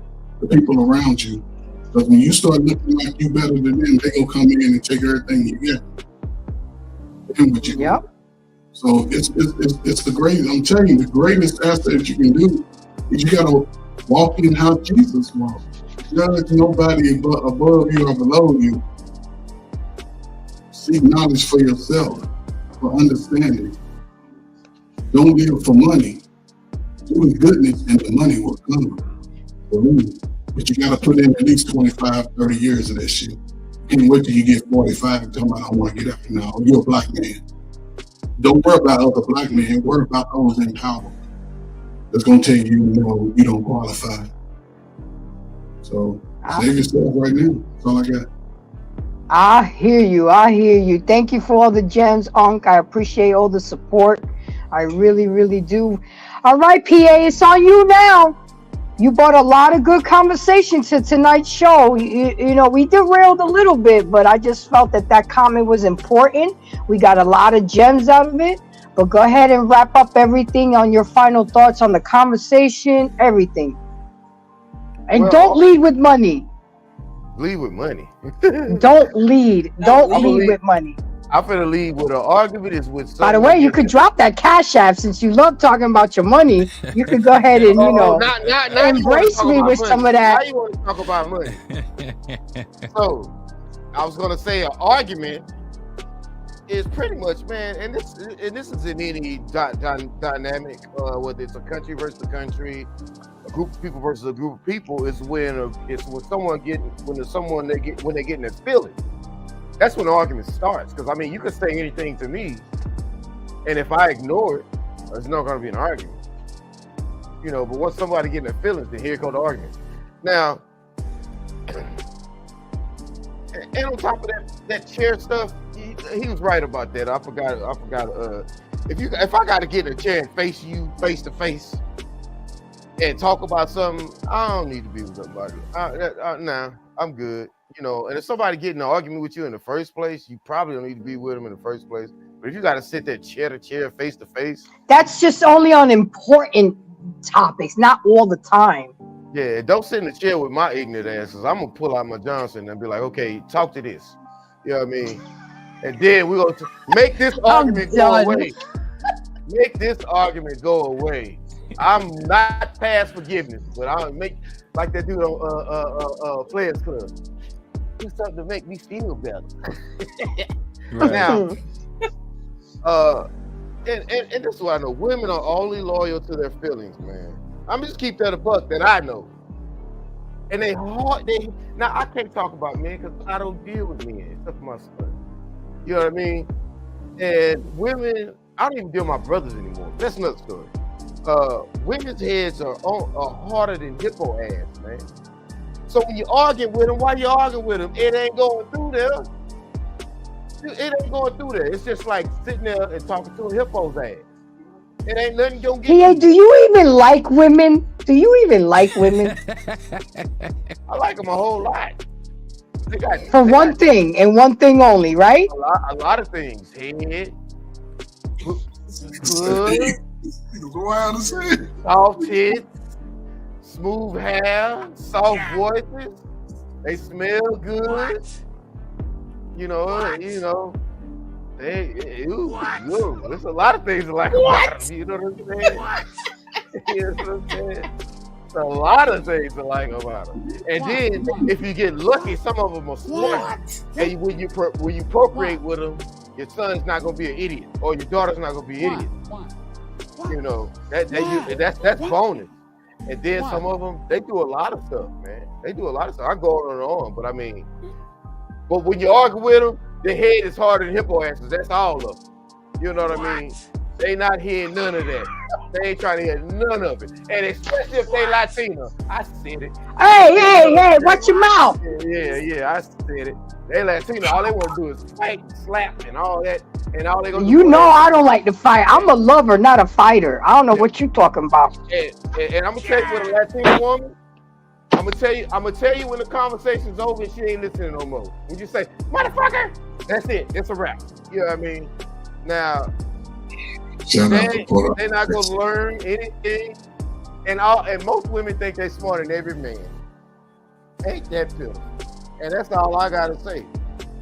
the people around you. Because when you start looking like you better than them, they gonna come in and take everything you get. And what you yep. So it's the greatest. I'm telling you, the greatest asset you can do is you gotta walk in how Jesus walked. Judge nobody above you or below you. Seek knowledge for yourself, for understanding. Don't live for money. Do the goodness and the money will come. But you gotta put in at least 25, 30 years of that shit. Can't wait till you get 45 and tell me I don't want to get out now. You're a black man. Don't worry about other black men. Worry about those in power. That's gonna tell you, no, you don't qualify. So save yourself right now. That's all I got. I hear you. Thank you for all the gems, Unc. I appreciate all the support. I really, really do. All right, PA, it's on you now. You brought a lot of good conversation to tonight's show. You know, we derailed a little bit, but I just felt that comment was important. We got a lot of gems out of it. But go ahead and wrap up everything on your final thoughts on the conversation, everything. And don't lead with money. Lead with money. Don't lead with money. I'm finna lead with an argument is with. By the way, you could drop that Cash App since you love talking about your money. You could go ahead and not embrace me with some of that. Now you want to talk about money? So, I was gonna say an argument is pretty much, man, and this is in any dynamic, whether it's a country versus a country, a group of people versus a group of people, is when they're getting their feelings. That's when the argument starts. Because I mean, you can say anything to me, and if I ignore it, it's not going to be an argument. You know, but once somebody getting their feelings, then here comes the argument. Now, and on top of that chair stuff, he was right about that. I forgot. If I got to get in a chair and face you face to face and talk about something, I don't need to be with somebody. Nah, I'm good. You know, and if somebody getting in an argument with you in the first place, you probably don't need to be with them in the first place. But if you got to sit there chair to chair, face to face, that's just only on important topics, not all the time. Yeah, don't sit in the chair with my ignorant asses. I'm gonna pull out my Johnson and be like, okay, talk to this. You know what I mean? And then we're gonna make this argument go away. Make this argument go away. I'm not past forgiveness, but I'll make like that dude on Players Club. Do something to make me feel better. Right. Now, and this is what I know. Women are only loyal to their feelings, man. I'm just keep that a buck that I know. And now I can't talk about men because I don't deal with men except for my son. You know what I mean? And women, I don't even deal with my brothers anymore. That's another story. Women's heads are harder than hippo ass, man. So when you argue with them, why you arguing with them? It ain't going through there. It ain't going through there. It's just like sitting there and talking to a hippo's ass. It ain't nothing gonna get PA, do you even like women? Do you even like women? I like them a whole lot. For one thing and one thing only, right? A lot of things. Head, good, soft tits, smooth hair, soft voices. They smell good. You know. There's a lot of things I like about them. You know what I'm saying? You know what I'm saying? There's a lot of things I like about them. And then, if you get lucky, some of them are smart. And when you procreate with them, your son's not gonna be an idiot, or your daughter's not gonna be an idiot. You know that's bonus. And then some of them, they do a lot of stuff, man. They do a lot of stuff. I go on and on, but I mean, but when you argue with them, the head is harder than hippo asses. That's all of them. You know what I mean? They not hearing none of that. They ain't trying to hear none of it. And especially if they Latino. I said it. Hey, watch your mouth. Yeah, I said it. They Latino. All they want to do is fight, slap, and all that. And all they gonna do. You know I don't like to fight. I'm a lover, not a fighter. I don't know what you're talking about. And I'm gonna tell you, with a Latino woman, I'm gonna tell you when the conversation's over and she ain't listening no more. When you say, motherfucker, that's it. It's a wrap. You know what I mean? Now, they're not gonna learn anything. And most women think they're smarter than every man. Ain't that pill? And that's all I gotta say.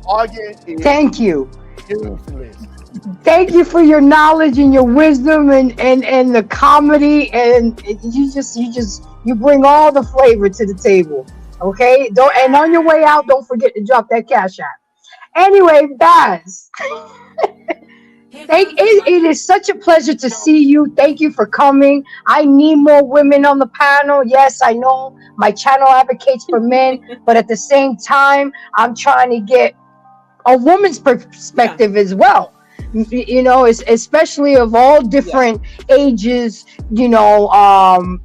Arguing is Thank you. useless. Thank you for your knowledge and your wisdom and the comedy, and you bring all the flavor to the table. Okay? And on your way out, don't forget to drop that cash app. Anyway, Baz. It is such a pleasure to see you. Thank you for coming. I need more women on the panel. Yes, I know my channel advocates for men, but at the same time, I'm trying to get a woman's perspective as well. You know, especially of all different ages, you know,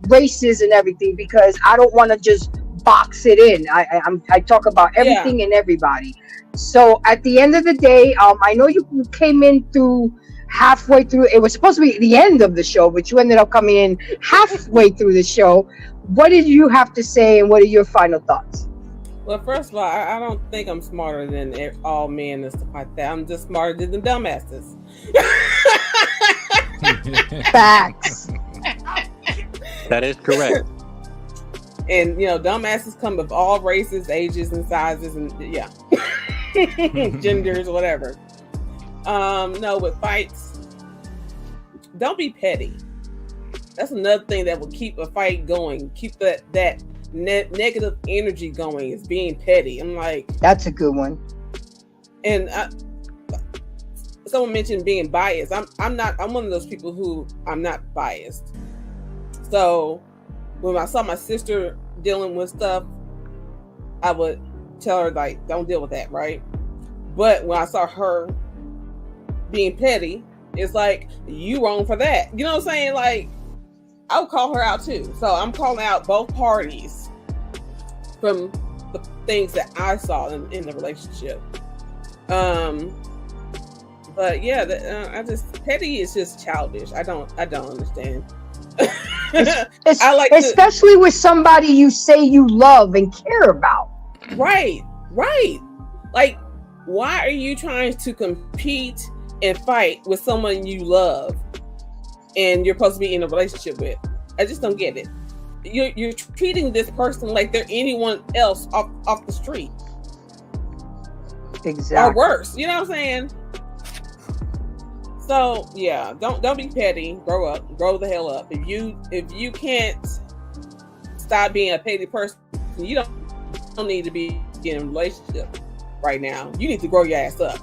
races and everything, because I don't want to just box it in. I talk about everything and everybody. So at the end of the day, I know you came in through halfway through. It was supposed to be the end of the show, but you ended up coming in halfway through the show. What did you have to say, and what are your final thoughts? Well, first of all, I don't think I'm smarter than all men and stuff like that. I'm just smarter than the dumbasses. Facts. That is correct. And, you know, dumbasses come of all races, ages, and sizes, and genders, whatever. No, with fights, don't be petty. That's another thing that will keep a fight going. Keep that negative energy going, is being petty. I'm like, that's a good one. And someone mentioned being biased. I'm one of those people who I'm not biased. So when I saw my sister dealing with stuff, I would tell her, like, don't deal with that, right? But when I saw her being petty, it's like, you wrong for that. You know what I'm saying? Like, I would call her out too. So I'm calling out both parties from the things that I saw in the relationship. But yeah, petty is just childish. I don't understand. I like especially with somebody you say you love and care about. Right. Like, why are you trying to compete and fight with someone you love and you're supposed to be in a relationship with? I just don't get it. You're treating this person like they're anyone else off the street. Exactly. Or worse. You know what I'm saying? So yeah, don't be petty. Grow up. Grow the hell up. If you can't stop being a petty person, you don't need to be in a relationship right now. You need to grow your ass up.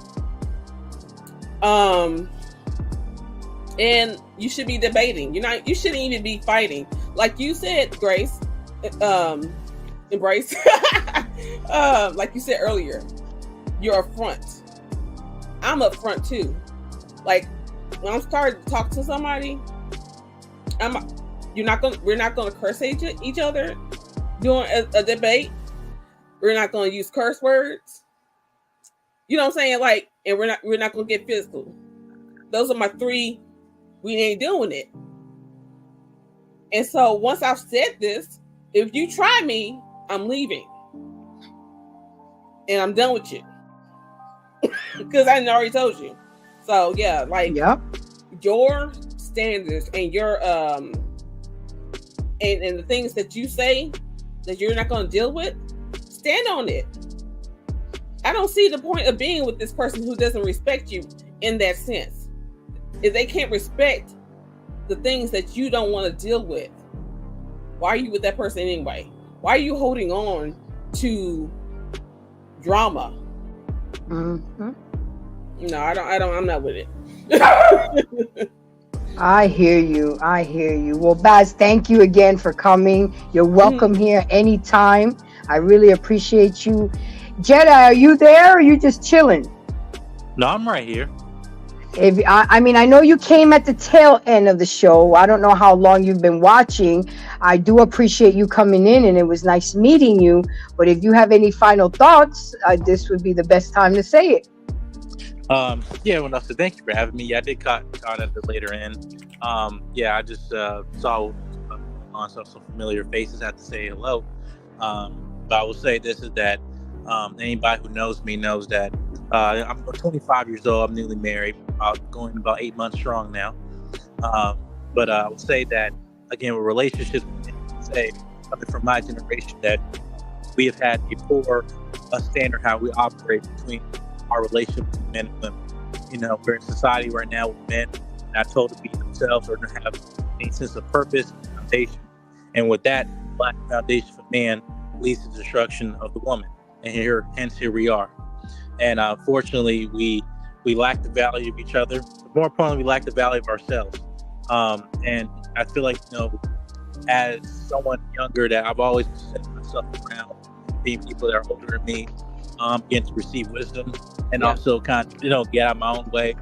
And you should be debating. You shouldn't even be fighting. Like you said, Grace, embrace. Like you said earlier, you're upfront. I'm upfront too. Like when I'm starting to talk to somebody, we're not gonna curse each other during a debate. We're not gonna use curse words. You know what I'm saying? Like, and we're not gonna get physical. Those are my 3. We ain't doing it. And so once I've said this, if you try me, I'm leaving. And I'm done with you. Because I already told you. So yeah, like your standards and your and the things that you say that you're not gonna deal with, stand on it. I don't see the point of being with this person who doesn't respect you in that sense. If they can't respect the things that you don't want to deal with, why are you with that person anyway? Why are you holding on to drama? Mm-hmm. No, I'm not with it. I hear you. Well, Baz, thank you again for coming. You're welcome here anytime. I really appreciate you. Jedi, are you there or are you just chilling? No, I'm right here. I mean, I know you came at the tail end of the show. I don't know how long you've been watching. I do appreciate you coming in, and it was nice meeting you. But if you have any final thoughts, this would be the best time to say it. Yeah, well, so thank you for having me. Yeah, I did caught at the later end. Yeah, I just saw on some familiar faces. I have to say hello. But I will say this is that anybody who knows me knows that I'm 25 years old. I'm newly married. Going about 8 months strong now. But I would say that, again, with relationships, say, coming from my generation, that we have had a poor standard how we operate between our relationship with men and women. You know, we're in society right now with men not told to be themselves or to have any sense of purpose and foundation. And with that lack of foundation for man leads to the destruction of the woman. And hence here we are. And unfortunately, we lack the value of each other. But more importantly, we lack the value of ourselves. And I feel like, you know, as someone younger, that I've always set myself around being people that are older than me, getting to receive wisdom, and also kind of, you know, get out of my own way.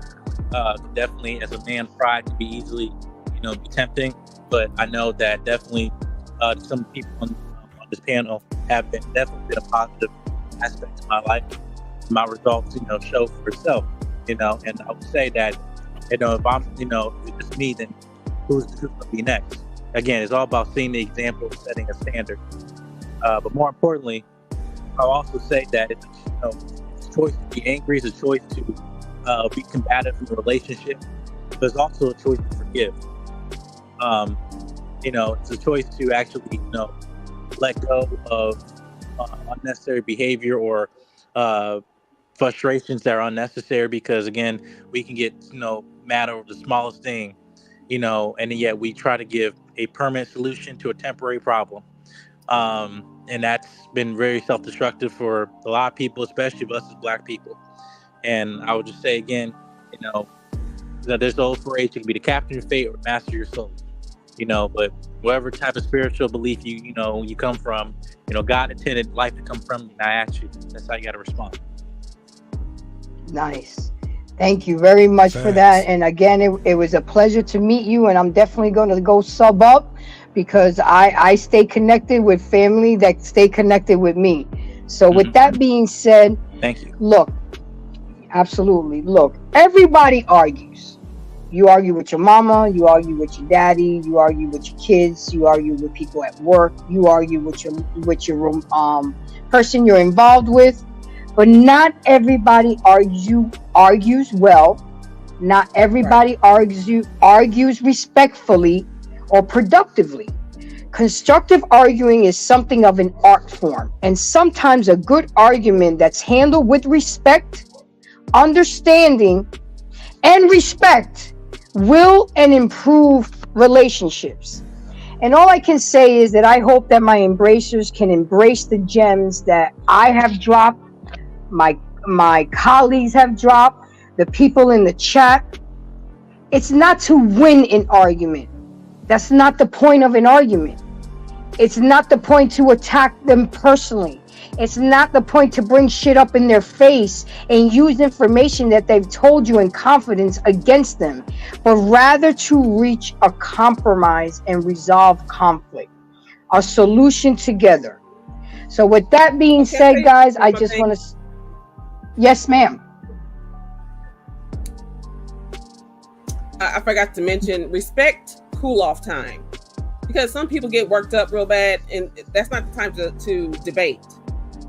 Definitely, as a man, pride can be easily, you know, be tempting. But I know that definitely some people on this panel have definitely been a positive aspect of my life. My results, you know, show for itself, you know, and I would say that, you know, if I'm, you know, if it's me, then who's going to be next? Again, it's all about seeing the example, setting a standard. But more importantly, I'll also say that it's, you know, it's a choice to be angry, it's a choice to be combative in a relationship, but it's also a choice to forgive. You know, it's a choice to actually, you know, let go of unnecessary behavior or frustrations that are unnecessary, because again, we can get, you know, mad over the smallest thing, you know, and yet we try to give a permanent solution to a temporary problem. And that's been very self-destructive for a lot of people, especially of us as Black people. And I would just say again, you know, that there's the old phrase, you can be the captain of your fate or master your soul. You know, but whatever type of spiritual belief you know you come from, you know, God intended life to come from you, not at you. That's how you got to respond. Nice. Thank you very much for that. And again, it was a pleasure to meet you, and I'm definitely going to go sub up, because I stay connected with family that stay connected with me. So with that being said, thank you. Look, absolutely. Look, everybody argues. You argue with your mama, you argue with your daddy, you argue with your kids, you argue with people at work, you argue with your person you're involved with. But not everybody argues well. Not everybody argues respectfully or productively. Constructive arguing is something of an art form, and sometimes a good argument that's handled with respect, understanding, and respect will and improve relationships. And all I can say is that I hope that my embracers can embrace the gems that I have dropped, my colleagues have dropped, the people in the chat. It's not to win an argument. That's not the point of an argument. It's not the point to attack them personally. It's not the point to bring shit up in their face and use information that they've told you in confidence against them, but rather to reach a compromise and resolve conflict, a solution together. So with that being said, guys, I just want to... Yes, ma'am. I forgot to mention respect cool off time, because some people get worked up real bad, and that's not the time to debate.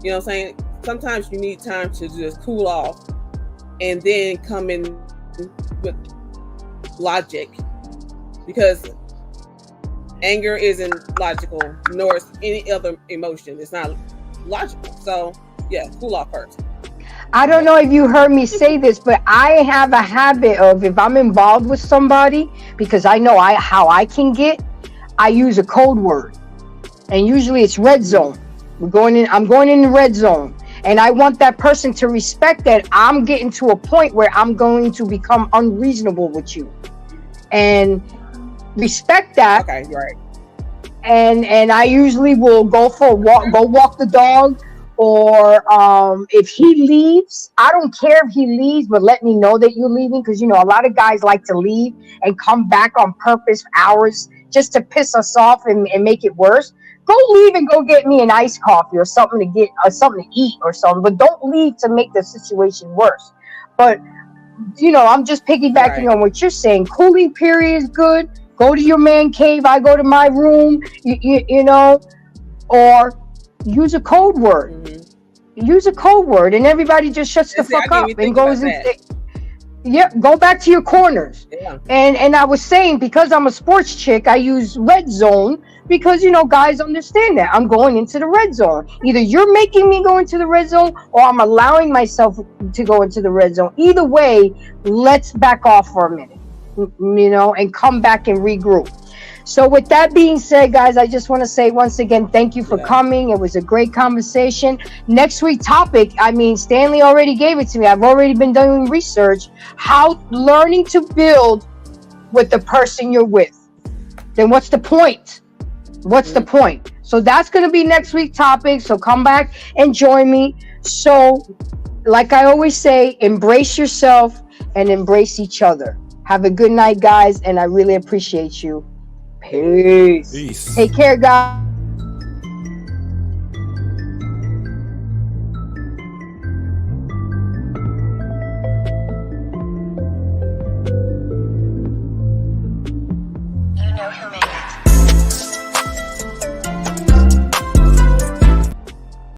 You know what I'm saying? Sometimes you need time to just cool off and then come in with logic, because anger isn't logical, nor is any other emotion. It's not logical. So yeah, cool off first. I don't know if you heard me say this, but I have a habit of, if I'm involved with somebody, because I know how I can get, I use a code word, and usually it's red zone. I'm going in the red zone, and I want that person to respect that I'm getting to a point where I'm going to become unreasonable with you, and respect that. Okay, right. And I usually will go for a walk, go walk the dog. Or if he leaves, I don't care if he leaves, but let me know that you're leaving, because, you know, a lot of guys like to leave and come back on purpose for hours just to piss us off and make it worse. Go leave and go get me an iced coffee or something to get, or something to eat or something, but don't leave to make the situation worse. But, you know, I'm just piggybacking on what you're saying. Cooling period is good. Go to your man cave. I go to my room, you know, or use a code word. Use a code word, and everybody just shuts the fuck up and goes in. Yeah, go back to your corners. Yeah. And I was saying, because I'm a sports chick, I use red zone, because, you know, guys understand that I'm going into the red zone. Either you're making me go into the red zone, or I'm allowing myself to go into the red zone. Either way, let's back off for a minute, you know, and come back and regroup. So with that being said, guys, I just want to say once again, thank you for coming. It was a great conversation. Next week topic, I mean, Stanley already gave it to me. I've already been doing research. How learning to build with the person you're with. Then what's the point? What's the point? So that's going to be next week topic. So come back and join me. So like I always say, embrace yourself and embrace each other. Have a good night, guys. And I really appreciate you. Peace. Take care, guys.